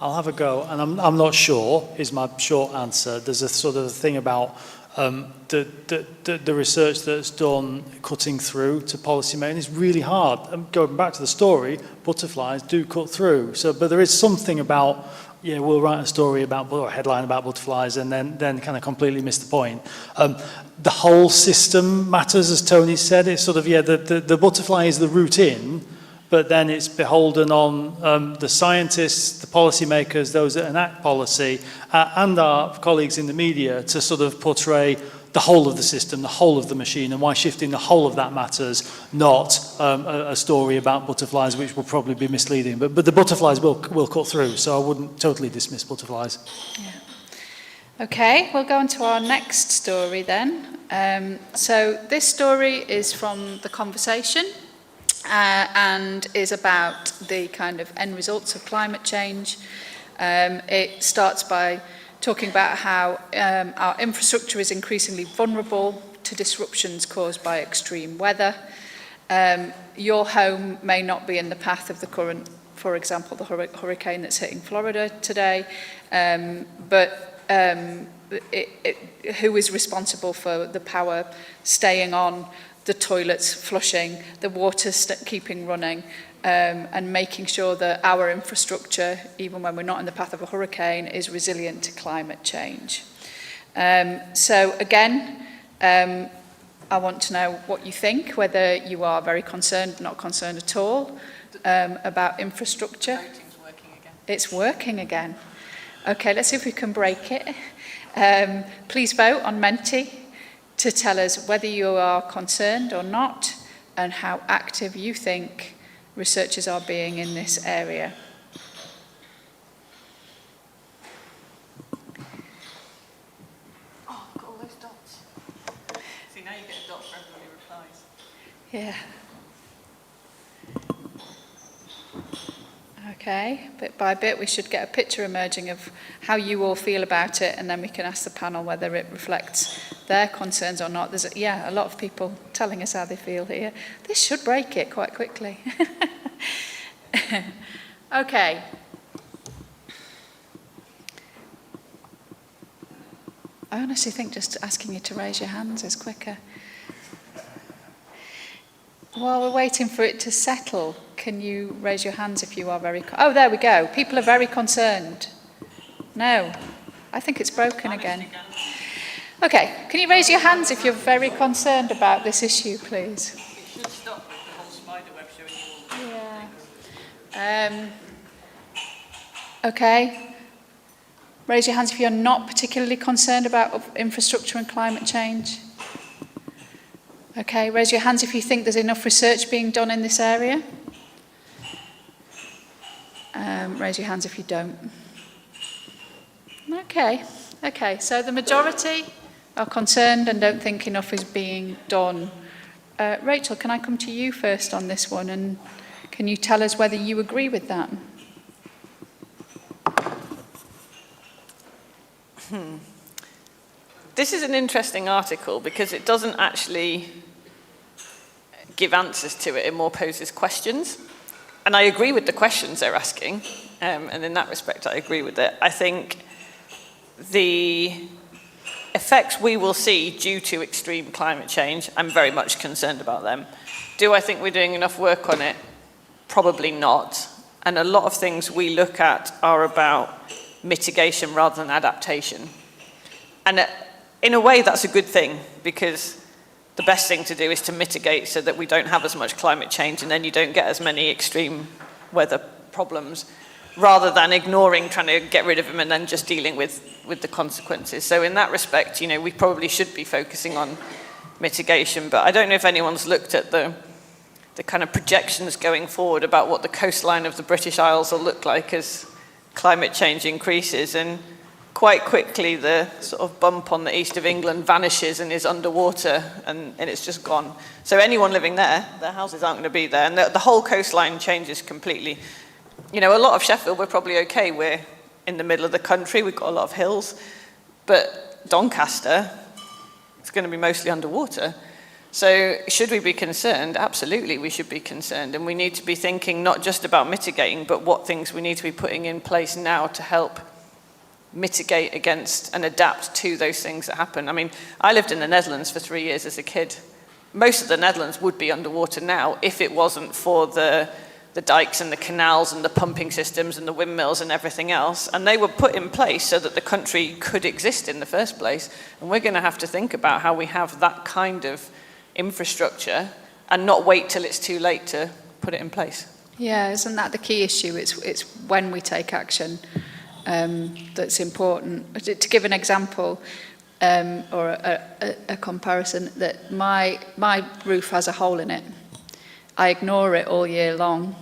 I'll have a go, and I'm not sure, is my short answer. There's a sort of thing about the research that's done cutting through to policy making is really hard. Going back to the story, butterflies do cut through. But there is something about, we'll write a story about, or a headline about butterflies and then kind of completely miss the point. The whole system matters, as Tony said. It's sort of, the butterfly is the route in, but then it's beholden on the scientists, the policymakers, those that enact policy, and our colleagues in the media to sort of portray the whole of the system, the whole of the machine, and why shifting the whole of that matters, not a story about butterflies, which will probably be misleading. But the butterflies will cut through, so I wouldn't totally dismiss butterflies. Yeah. Okay, we'll go on to our next story then. So this story is from The Conversation, and is about the kind of end results of climate change. It starts by talking about how our infrastructure is increasingly vulnerable to disruptions caused by extreme weather. Your home may not be in the path of the current, for example, the hurricane that's hitting Florida today, but who is responsible for the power staying on, the toilets flushing, the water keeping running, and making sure that our infrastructure, even when we're not in the path of a hurricane, is resilient to climate change. So again, I want to know what you think, whether you are very concerned, not concerned at all, about infrastructure. It's working again. Okay, let's see if we can break it. Please vote on Menti to tell us whether you are concerned or not, and how active you think researchers are being in this area. Oh, I've got all those dots. See, now you get a dot for everybody who replies. Yeah. Okay, bit by bit we should get a picture emerging of how you all feel about it, and then we can ask the panel whether it reflects their concerns or not. There's a lot of people telling us how they feel here. This should break it quite quickly. Okay. I honestly think just asking you to raise your hands is quicker. While we're waiting for it to settle, can you raise your hands if you are very... Oh, there we go. People are very concerned. No. I think it's broken again. Okay. Can you raise your hands if you're very concerned about this issue, please? It should stop with the whole spider web showing you all. Yeah. Okay. Raise your hands if you're not particularly concerned about infrastructure and climate change. Okay, raise your hands if you think there's enough research being done in this area. Raise your hands if you don't. Okay, so the majority are concerned and don't think enough is being done. Rachel, can I come to you first on this one, and can you tell us whether you agree with that? This is an interesting article because it doesn't actually give answers to it, it more poses questions. And I agree with the questions they're asking, and in that respect I agree with it. I think the effects we will see due to extreme climate change, I'm very much concerned about them. Do I think we're doing enough work on it? Probably not. And a lot of things we look at are about mitigation rather than adaptation. And in a way that's a good thing, because the best thing to do is to mitigate so that we don't have as much climate change and then you don't get as many extreme weather problems, rather than ignoring, trying to get rid of them and then just dealing with the consequences. So in that respect, you know, we probably should be focusing on mitigation, but I don't know if anyone's looked at the kind of projections going forward about what the coastline of the British Isles will look like as climate change increases, and quite quickly the sort of bump on the east of England vanishes and is underwater, and it's just gone. So anyone living there, their houses aren't going to be there, and the whole coastline changes completely. You know, a lot of Sheffield, we're probably okay. We're in the middle of the country, we've got a lot of hills, but Doncaster, it's going to be mostly underwater. So should we be concerned? Absolutely, we should be concerned, and we need to be thinking not just about mitigating, but what things we need to be putting in place now to help mitigate against and adapt to those things that happen. I mean, I lived in the Netherlands for 3 years as a kid. Most of the Netherlands would be underwater now if it wasn't for the dikes and the canals and the pumping systems and the windmills and everything else. And they were put in place so that the country could exist in the first place. And we're going to have to think about how we have that kind of infrastructure and not wait till it's too late to put it in place. Yeah, isn't that the key issue? It's when we take action that's important. To give an example or a comparison, that my roof has a hole in it. I ignore it all year long.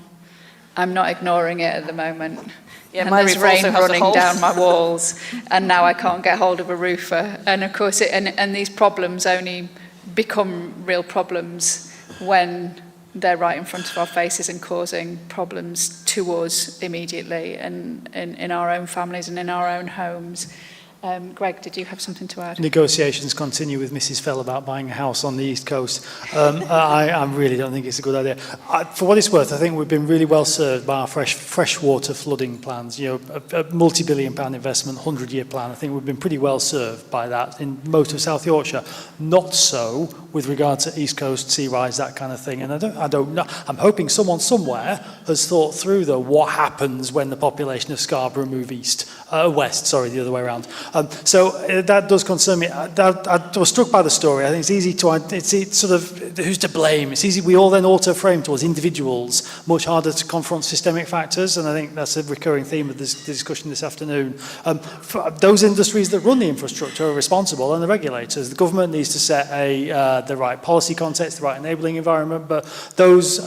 I'm not ignoring it at the moment. Yeah, and my there's roof rain also has a running hole. down my walls, and now I can't get hold of a roofer. And of course, and these problems only become real problems when they're right in front of our faces and causing problems to us immediately and in our own families and in our own homes. Greg, did you have something to add? Negotiations continue with Mrs. Fell about buying a house on the East Coast. I really don't think it's a good idea. For what it's worth, I think we've been really well served by our freshwater flooding plans. You know, a multi-billion-pound investment, 100-year plan. I think we've been pretty well served by that in most of South Yorkshire. Not so with regard to East Coast sea rise, that kind of thing. And I don't know. I'm hoping someone somewhere has thought through what happens when the population of Scarborough move west. Sorry, the other way around. So that does concern me. I was struck by the story. I think it's easy it's sort of who's to blame. It's easy. We all then auto-frame towards individuals. Much harder to confront systemic factors, and I think that's a recurring theme of this discussion this afternoon. Those industries that run the infrastructure are responsible, and the regulators. The government needs to set the right policy context, the right enabling environment. But those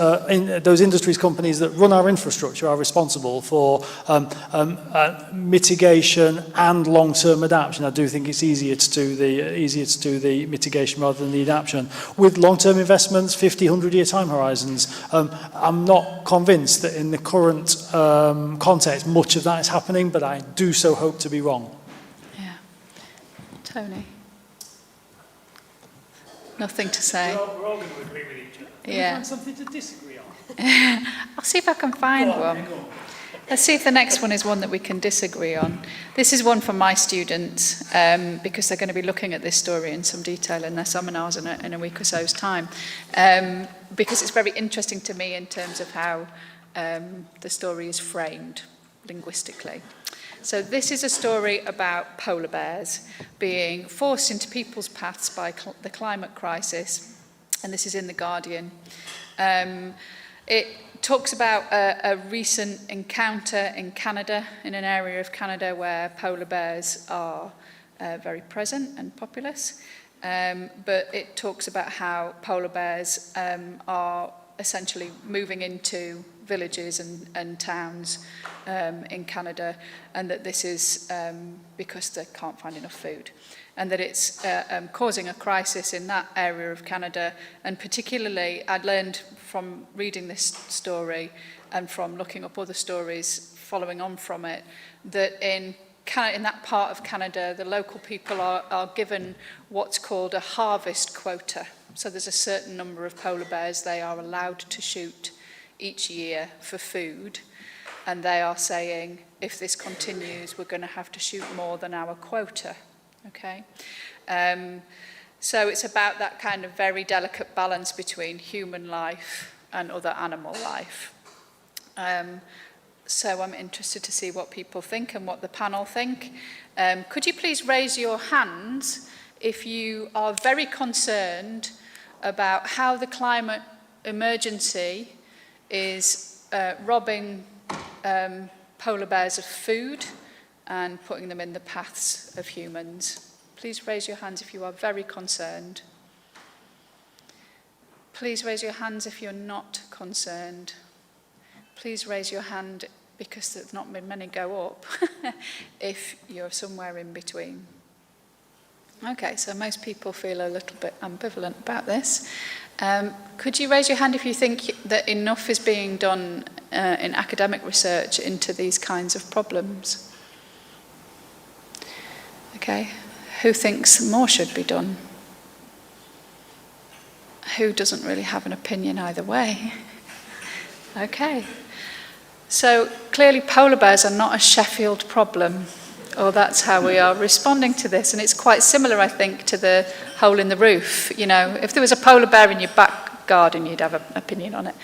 industries, companies that run our infrastructure are responsible for mitigation and long-term long-term adaptation. I do think it's easier to do the mitigation rather than the adaptation. With long-term investments, 50, 100-year time horizons, I'm not convinced that in the current context much of that is happening, but I do so hope to be wrong. Yeah. Tony? Nothing to say. We're all going to agree with each other. Can you find something to disagree on? I'll see if I can find one. Let's see if the next one is one that we can disagree on. This is one for my students, because they're going to be looking at this story in some detail in their seminars in a week or so's time, because it's very interesting to me in terms of how the story is framed linguistically. So this is a story about polar bears being forced into people's paths by the climate crisis, and this is in The Guardian. It talks about a recent encounter in Canada, in an area of Canada where polar bears are very present and populous, but it talks about how polar bears are essentially moving into villages and towns in Canada, and that this is because they can't find enough food, and that it's causing a crisis in that area of Canada. And particularly, I'd learned from reading this story and from looking up other stories following on from it, that in that part of Canada, the local people are given what's called a harvest quota. So there's a certain number of polar bears they are allowed to shoot each year for food, and they are saying, if this continues, we're going to have to shoot more than our quota. Okay, so it's about that kind of very delicate balance between human life and other animal life. So I'm interested to see what people think and what the panel think. Could you please raise your hands if you are very concerned about how the climate emergency is robbing polar bears of food and putting them in the paths of humans? Please raise your hands if you are very concerned. Please raise your hands if you're not concerned. Please raise your hand, because there's not been many go up, if you're somewhere in between. Okay, so most people feel a little bit ambivalent about this. Could you raise your hand if you think that enough is being done in academic research into these kinds of problems? Okay, who thinks more should be done? Who doesn't really have an opinion either way? Okay, so clearly polar bears are not a Sheffield problem, or that's how we are responding to this. And it's quite similar, I think, to the hole in the roof. You know, if there was a polar bear in your back garden, you'd have an opinion on it.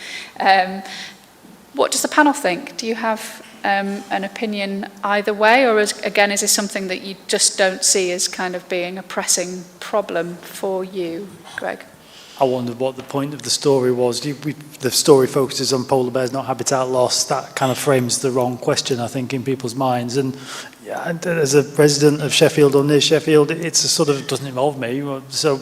What does the panel think? Do you have an opinion either way, or again, is this something that you just don't see as kind of being a pressing problem for you, Greg? I wondered what the point of the story was. The story focuses on polar bears, not habitat loss. That kind of frames the wrong question, I think, in people's minds. And yeah, as a resident of Sheffield or near Sheffield, it's a sort of, it doesn't involve me. So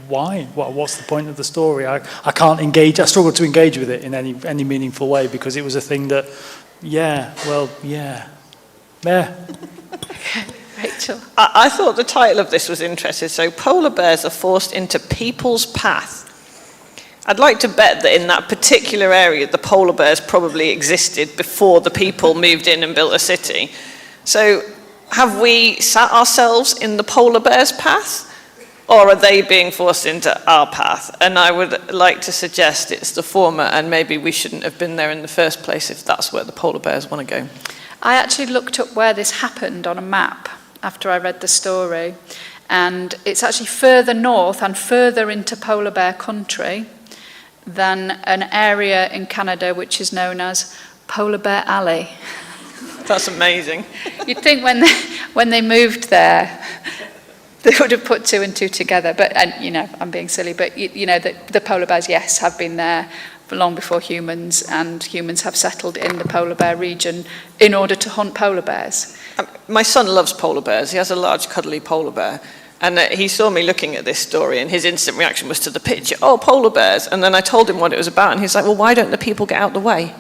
why? What's the point of the story? I can't engage. I struggle to engage with it in any meaningful way, because it was a thing that, yeah. Rachel? I thought the title of this was interesting. So polar bears are forced into people's path. I'd like to bet that in that particular area, the polar bears probably existed before the people moved in and built a city. So have we sat ourselves in the polar bears' path, or are they being forced into our path? And I would like to suggest it's the former, and maybe we shouldn't have been there in the first place if that's where the polar bears want to go. I actually looked up where this happened on a map after I read the story, and it's actually further north and further into polar bear country than an area in Canada which is known as Polar Bear Alley. That's amazing. You'd think when they moved there, they would have put two and two together. But, and you know, I'm being silly, but you know, the polar bears, yes, have been there long before humans, and humans have settled in the polar bear region in order to hunt polar bears. My son loves polar bears. He has a large cuddly polar bear. And he saw me looking at this story, and his instant reaction was to the picture, oh, polar bears. And then I told him what it was about, and he's like, well, why don't the people get out the way?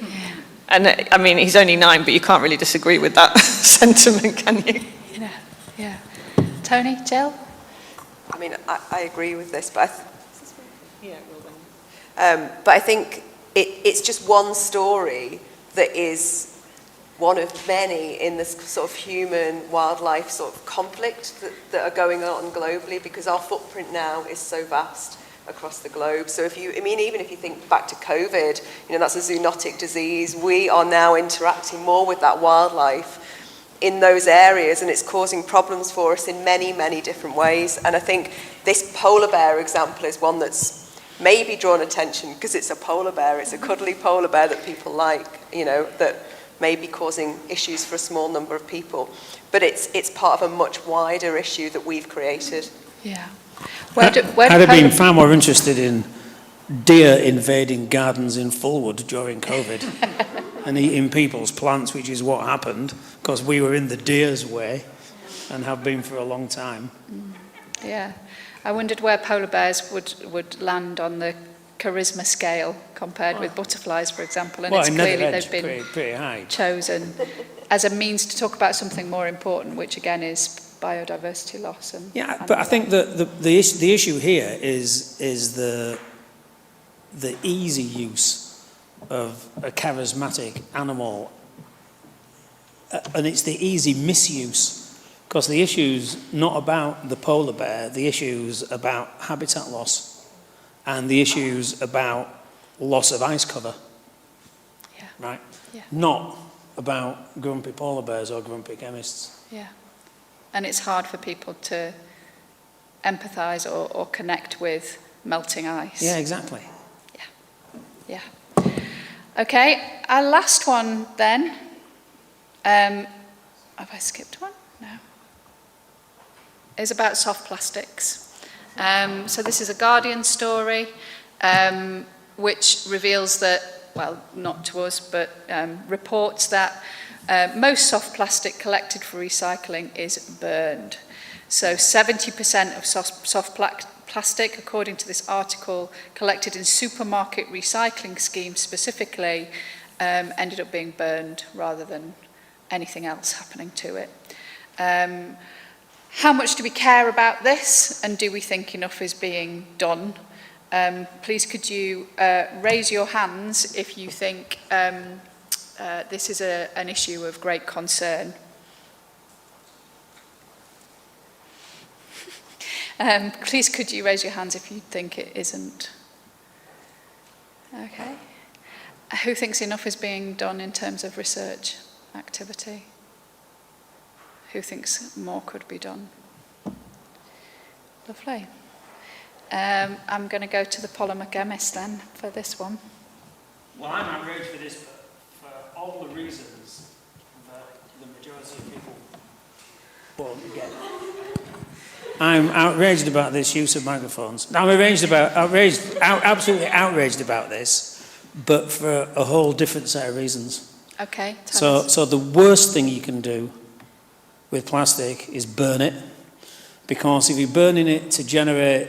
Yeah. And I mean, he's only 9, but you can't really disagree with that sentiment, can you? Yeah. Yeah. Tony, Jill? I mean, I agree with this, but Yeah, well then. but I think it's just one story that is one of many in this sort of human-wildlife sort of conflict that are going on globally, because our footprint now is so vast across the globe. So even if you think back to COVID, that's a zoonotic disease. We are now interacting more with that wildlife in those areas, and it's causing problems for us in many, many different ways. And I think this polar bear example is one that's maybe drawn attention because it's a polar bear, it's a cuddly polar bear that people like, that may be causing issues for a small number of people. But it's part of a much wider issue that we've created. Yeah. I'd have been far more interested in deer invading gardens in Fulwood during COVID and eating people's plants, which is what happened, because we were in the deer's way and have been for a long time. Yeah. I wondered where polar bears would land on the charisma scale compared with butterflies, for example. And it's clearly they've been pretty high. chosen as a means to talk about something more important, which again is biodiversity loss. But I think that the issue here is the easy use of a charismatic animal, and it's the easy misuse. Because the issue's not about the polar bear, the issue's about habitat loss, and the issue's about loss of ice cover, right? Yeah. Not about grumpy polar bears or grumpy chemists. Yeah. And it's hard for people to empathise or connect with melting ice. Yeah, exactly. Yeah. Okay, our last one then. Have I skipped one? No. Is about soft plastics. So this is a Guardian story which reveals that, well, not to us, but reports that most soft plastic collected for recycling is burned. So 70% of soft plastic, according to this article, collected in supermarket recycling schemes specifically, ended up being burned rather than anything else happening to it. How much do we care about this, and do we think enough is being done? Please could you raise your hands if you think this is an issue of great concern. Please could you raise your hands if you think it isn't. Okay. Who thinks enough is being done in terms of research activity? Who thinks more could be done? Lovely. I'm going to go to the polymer chemist then for this one. Well, I'm outraged for this for all the reasons that the majority of people won't get. I'm outraged about this use of microphones. I'm absolutely outraged about this, but for a whole different set of reasons. Okay. So the worst thing you can do with plastic is burn it, because if you're burning it to generate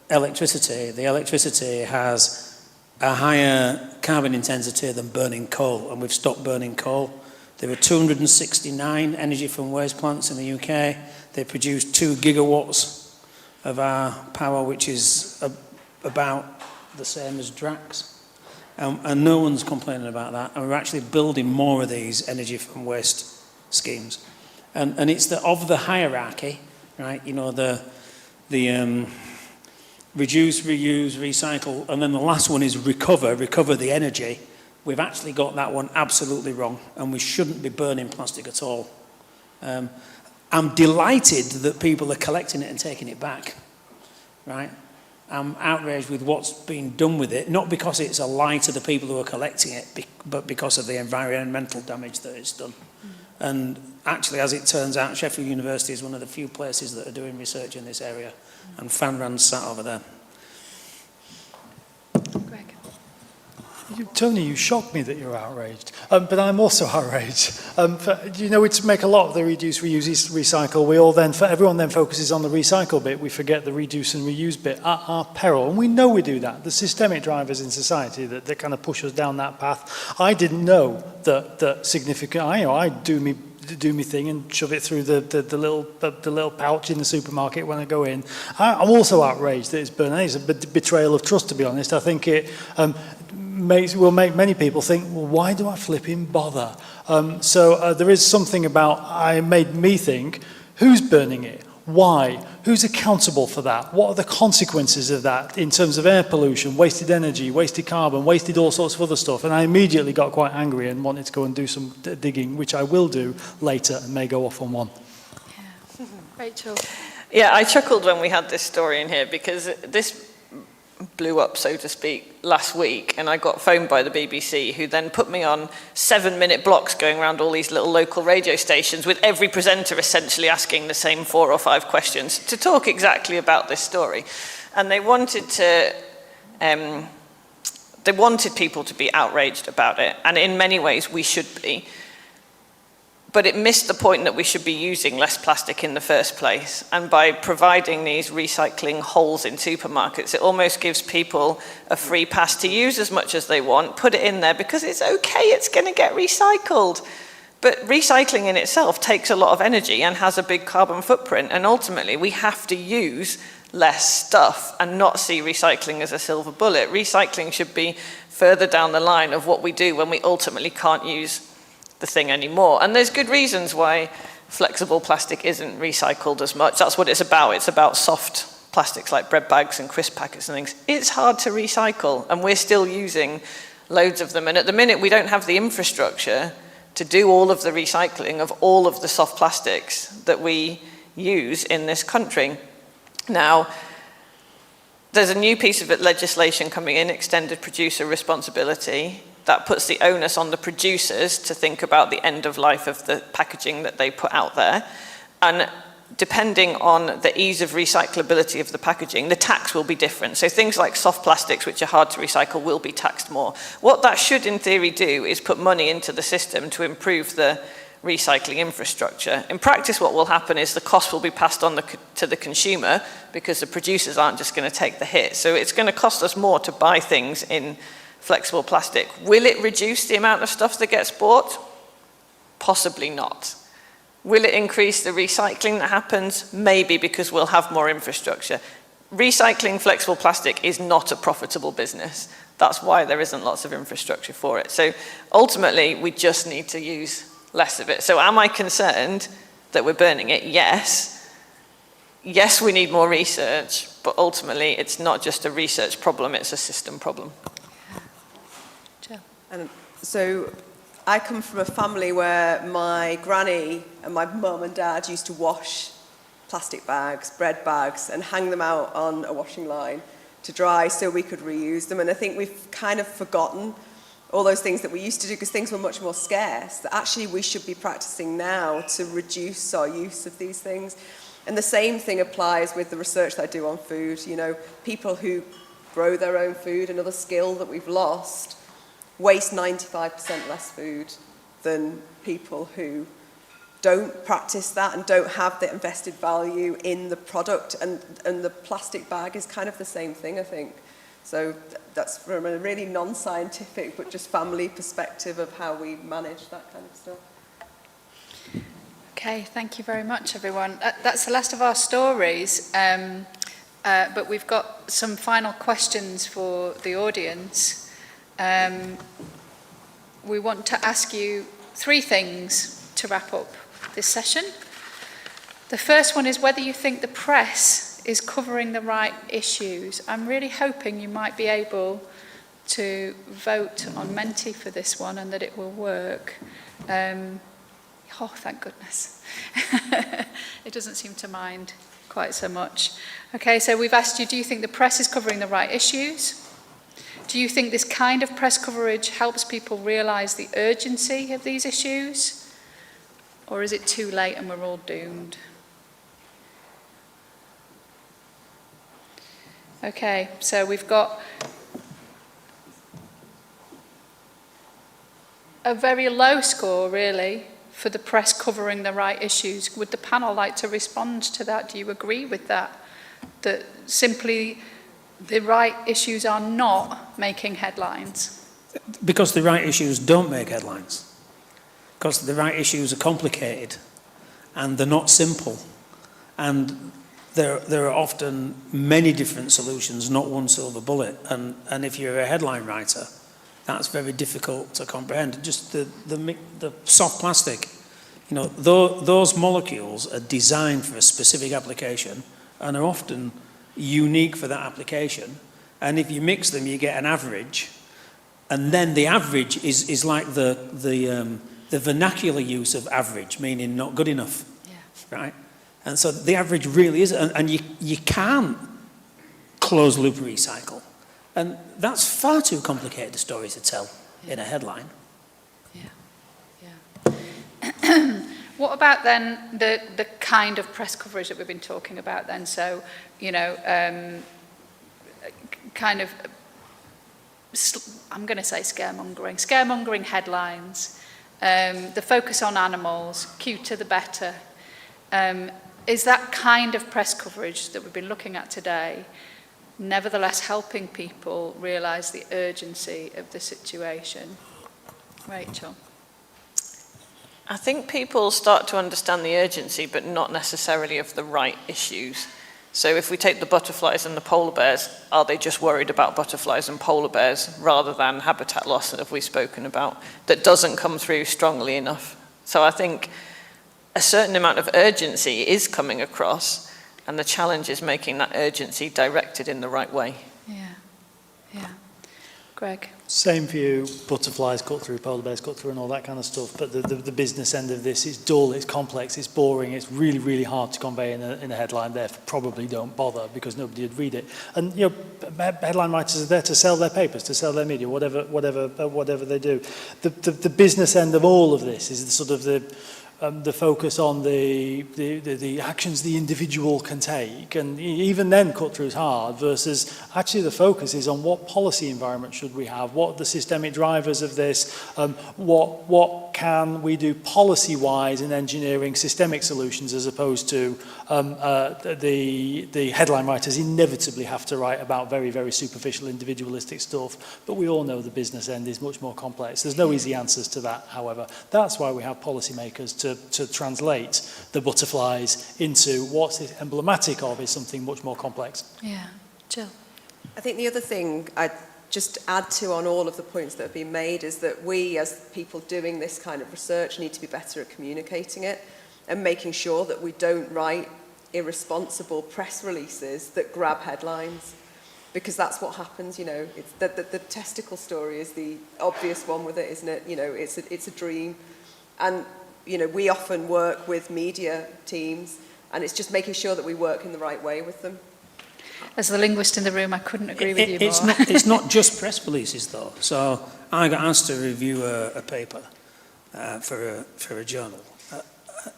electricity, the electricity has a higher carbon intensity than burning coal, and we've stopped burning coal. There are 269 energy from waste plants in the UK. They produce 2 gigawatts of our power, which is about the same as Drax. And no one's complaining about that. And we're actually building more of these energy from waste schemes. And it's of the hierarchy, right? The reduce, reuse, recycle, and then the last one is recover the energy. We've actually got that one absolutely wrong, and we shouldn't be burning plastic at all. I'm delighted that people are collecting it and taking it back, right? I'm outraged with what's being done with it, not because it's a lie to the people who are collecting it, but because of the environmental damage that it's done. And actually, as it turns out, Sheffield University is one of the few places that are doing research in this area, and FanRan's sat over there. Tony, you shocked me that you're outraged, but I'm also outraged. We make a lot of the reduce, reuse, recycle. Everyone then focuses on the recycle bit. We forget the reduce and reuse bit at our peril, and we know we do that. The systemic drivers in society that kind of push us down that path. I didn't know that significant. I do me do my thing and shove it through the little pouch in the supermarket when I go in. I'm also outraged that it's burning. It's a betrayal of trust, to be honest. I think it will make many people think, well, why do I flipping bother? So there is something about, made me think, who's burning it? Why? Who's accountable for that? What are the consequences of that in terms of air pollution, wasted energy, wasted carbon, wasted all sorts of other stuff? And I immediately got quite angry and wanted to go and do some digging, which I will do later and may go off on one. Yeah. Rachel. Yeah, I chuckled when we had this story in here because this blew up, so to speak, last week, and I got phoned by the BBC, who then put me on 7-minute blocks going around all these little local radio stations with every presenter essentially asking the same 4 or 5 questions to talk exactly about this story. And they wanted people to be outraged about it, and in many ways we should be. But it missed the point that we should be using less plastic in the first place. And by providing these recycling holes in supermarkets, it almost gives people a free pass to use as much as they want, put it in there because it's okay, it's going to get recycled. But recycling in itself takes a lot of energy and has a big carbon footprint. And ultimately, we have to use less stuff and not see recycling as a silver bullet. Recycling should be further down the line of what we do when we ultimately can't use the thing anymore. And there's good reasons why flexible plastic isn't recycled as much. That's what it's about. It's about soft plastics like bread bags and crisp packets and things. It's hard to recycle, and we're still using loads of them. And at the minute, we don't have the infrastructure to do all of the recycling of all of the soft plastics that we use in this country. Now, there's a new piece of legislation coming in, extended producer responsibility, that puts the onus on the producers to think about the end of life of the packaging that they put out there. And depending on the ease of recyclability of the packaging, the tax will be different. So things like soft plastics, which are hard to recycle, will be taxed more. What that should, in theory, do is put money into the system to improve the recycling infrastructure. In practice, what will happen is the cost will be passed on to the consumer because the producers aren't just going to take the hit. So it's going to cost us more to buy things in flexible plastic. Will it reduce the amount of stuff that gets bought? Possibly not. Will it increase the recycling that happens? Maybe, because we'll have more infrastructure. Recycling flexible plastic is not a profitable business. That's why there isn't lots of infrastructure for it. So ultimately, we just need to use less of it. So am I concerned that we're burning it? Yes. Yes, we need more research, but ultimately, it's not just a research problem, it's a system problem. And so I come from a family where my granny and my mum and dad used to wash plastic bags, bread bags, and hang them out on a washing line to dry so we could reuse them. And I think we've kind of forgotten all those things that we used to do because things were much more scarce, that actually we should be practicing now to reduce our use of these things. And the same thing applies with the research that I do on food. You know, people who grow their own food, another skill that we've lost, waste 95% less food than people who don't practice that and don't have the invested value in the product. And the plastic bag is kind of the same thing, I think. So that's from a really non-scientific but just family perspective of how we manage that kind of stuff. Okay, thank you very much, everyone. That's the last of our stories, but we've got some final questions for the audience. We want to ask you 3 things to wrap up this session. The first one is whether you think the press is covering the right issues. I'm really hoping you might be able to vote on Menti for this one and that it will work. Oh, thank goodness. It doesn't seem to mind quite so much. Okay, so we've asked you, do you think the press is covering the right issues? Do you think this kind of press coverage helps people realise the urgency of these issues? Or is it too late and we're all doomed? Okay, so we've got a very low score, really, for the press covering the right issues. Would the panel like to respond to that? Do you agree with that? That simply the right issues are not making headlines? Because the right issues don't make headlines. because the right issues are complicated and they're not simple. And there are often many different solutions, not one silver bullet. And if you're a headline writer, that's very difficult to comprehend. Just the soft plastic, you know, those molecules are designed for a specific application and are often unique for that application. And if you mix them, you get an average. And then the average is like the vernacular use of average, meaning not good enough, right? And so the average really is, and you can't close loop recycle. And that's far too complicated a story to tell in a headline. What about then the kind of press coverage that we've been talking about then? So, you know, kind of, I'm going to say scaremongering headlines, the focus on animals, cuter the better. Is that kind of press coverage that we've been looking at today nevertheless helping people realise the urgency of the situation? Rachel? I think people start to understand the urgency, but not necessarily of the right issues. So if we take the butterflies and the polar bears, are they just worried about butterflies and polar bears rather than habitat loss that we've spoken about? That doesn't come through strongly enough. So I think a certain amount of urgency is coming across, and the challenge is making that urgency directed in the right way. Yeah. Greg? Same for you, butterflies cut through, polar bears cut through and all that kind of stuff, but the business end of this is dull, it's complex, it's boring, it's really, really hard to convey in a headline, therefore probably don't bother because nobody would read it. And, you know, headline writers are there to sell their papers, to sell their media, whatever they do. The business end of all of this is the sort of the focus on the actions the individual can take, and even then cut through is hard, versus actually the focus is on what policy environment should we have, what are the systemic drivers of this, what can we do policy-wise in engineering systemic solutions, as opposed to the headline writers inevitably have to write about very, very superficial individualistic stuff, but we all know the business end is much more complex. There's no easy answers to that, however. That's why we have policymakers to translate the butterflies into what's emblematic of is something much more complex. Yeah. Jill? I think the other thing I'd just add to on all of the points that have been made is that we, as people doing this kind of research, need to be better at communicating it and making sure that we don't write irresponsible press releases that grab headlines, because that's what happens. You know, it's the testicle story is the obvious one with it, isn't it? You know, it's a dream, and you know, we often work with media teams, and it's just making sure that we work in the right way with them. As the linguist in the room, I couldn't agree with you more. It's not just press releases, though. So I got asked to review a paper for a journal,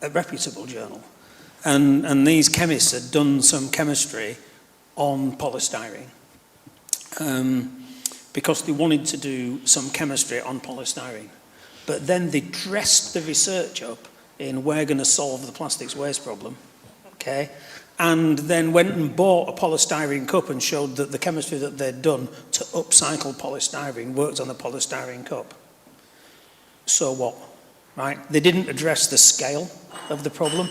a reputable journal. And these chemists had done some chemistry on polystyrene because they wanted to do some chemistry on polystyrene. But then they dressed the research up in we're going to solve the plastics waste problem, okay? And then went and bought a polystyrene cup and showed that the chemistry that they'd done to upcycle polystyrene worked on the polystyrene cup. So what, right? They didn't address the scale of the problem.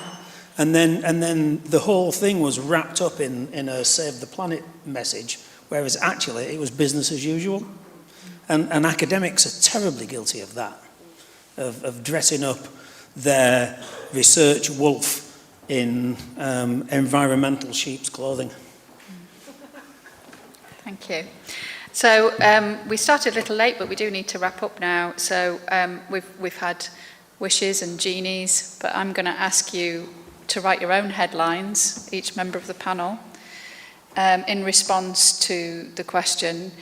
And then the whole thing was wrapped up in a Save the Planet message, whereas actually it was business as usual. And academics are terribly guilty of that. Of dressing up their research wolf in environmental sheep's clothing. Thank you. So we started a little late, but we do need to wrap up now. So we've had wishes and genies, but I'm going to ask you to write your own headlines, each member of the panel, in response to the question,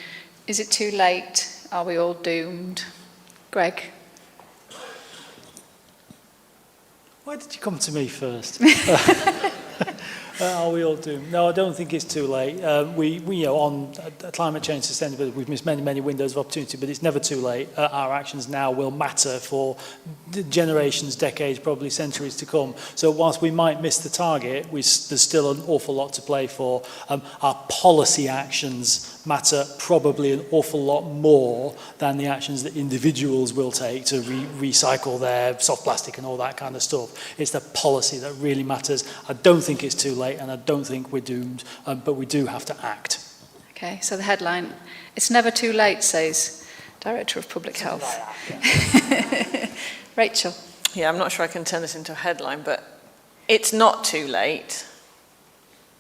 is it too late? Are we all doomed? Greg? Why did you come to me first? Are we all doomed? No, I don't think it's too late. We you know, on climate change sustainability, we've missed many windows of opportunity, but it's never too late. Our actions now will matter for generations, decades, probably centuries to come. So whilst we might miss the target, there's still an awful lot to play for. Our policy actions matter probably an awful lot more than the actions that individuals will take to recycle their soft plastic and all that kind of stuff. It's the policy that really matters. I don't think it's too late, and I don't think we're doomed, but we do have to act. Okay, so the headline, "It's never too late," says Director of Public Health. Rachel. Yeah, I'm not sure I can turn this into a headline, but it's not too late.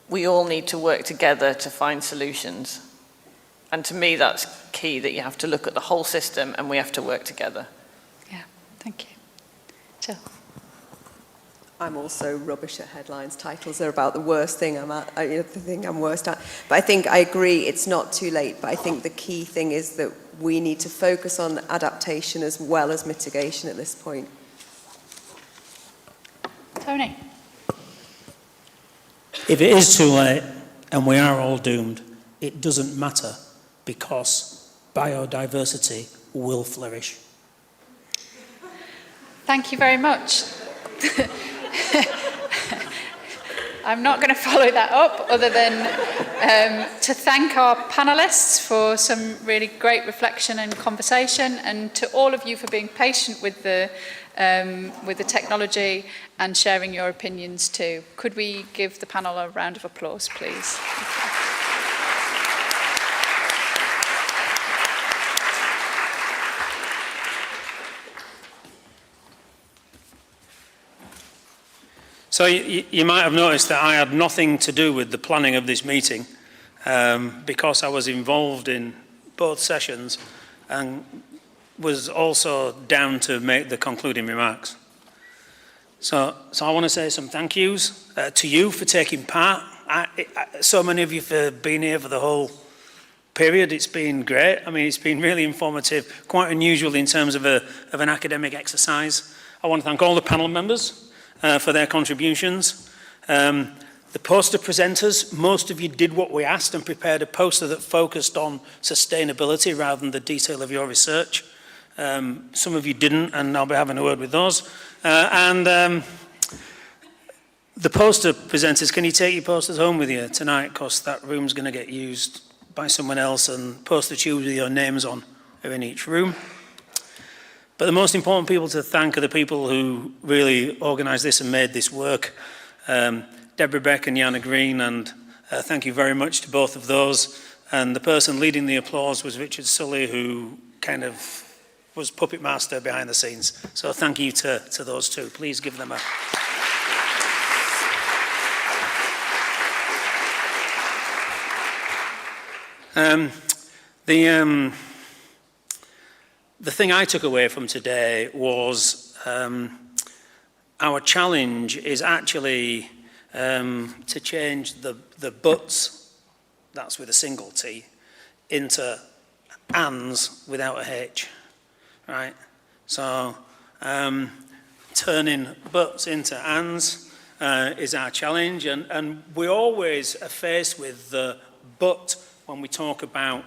We all need to work together to find solutions. And to me, that's key, that you have to look at the whole system and we have to work together. Yeah, thank you. Jill. I'm also rubbish at headlines. Titles are about the worst thing the thing I'm worst at. But I think I agree it's not too late. But I think the key thing is that we need to focus on adaptation as well as mitigation at this point. Tony. If it is too late and we are all doomed, it doesn't matter, because biodiversity will flourish. Thank you very much. I'm not going to follow that up other than to thank our panellists for some really great reflection and conversation, and to all of you for being patient with the technology and sharing your opinions too. Could we give the panel a round of applause, please? So you might have noticed that I had nothing to do with the planning of this meeting, because I was involved in both sessions and was also down to make the concluding remarks. So I want to say some thank yous to you for taking part. So many of you for being here for the whole period. It's been great. I mean, it's been really informative, quite unusual in terms of an academic exercise. I want to thank all the panel members for their contributions. The poster presenters, most of you did what we asked and prepared a poster that focused on sustainability rather than the detail of your research. Some of you didn't, and I'll be having a word with those. The poster presenters, can you take your posters home with you tonight, because that room's going to get used by someone else, and poster tubes with your names on are in each room. But the most important people to thank are the people who really organised this and made this work. Deborah Beck and Yana Green, and thank you very much to both of those. And the person leading the applause was Richard Sully, who kind of was puppet master behind the scenes. So thank you to those two. Please give them a... The thing I took away from today was our challenge is actually to change the buts, that's with a single T, into ands without a H, right? So turning buts into ands is our challenge, and we always are faced with the but when we talk about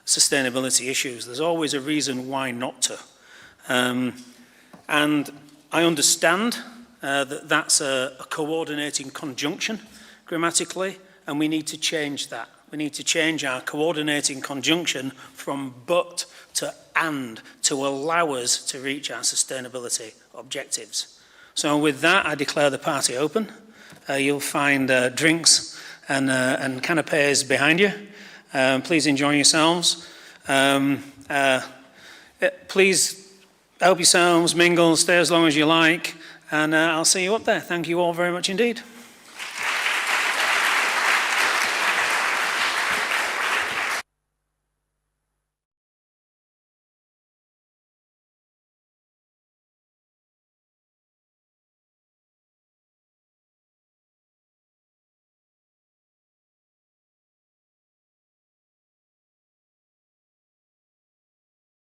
sustainability issues. There's always a reason why not to. And I understand that that's a coordinating conjunction grammatically, and we need to change that. We need to change our coordinating conjunction from but to and to allow us to reach our sustainability objectives. So with that, I declare the party open. You'll find drinks and canapes behind you. Please enjoy yourselves. Please help yourselves, mingle, stay as long as you like, and I'll see you up there. Thank you all very much indeed.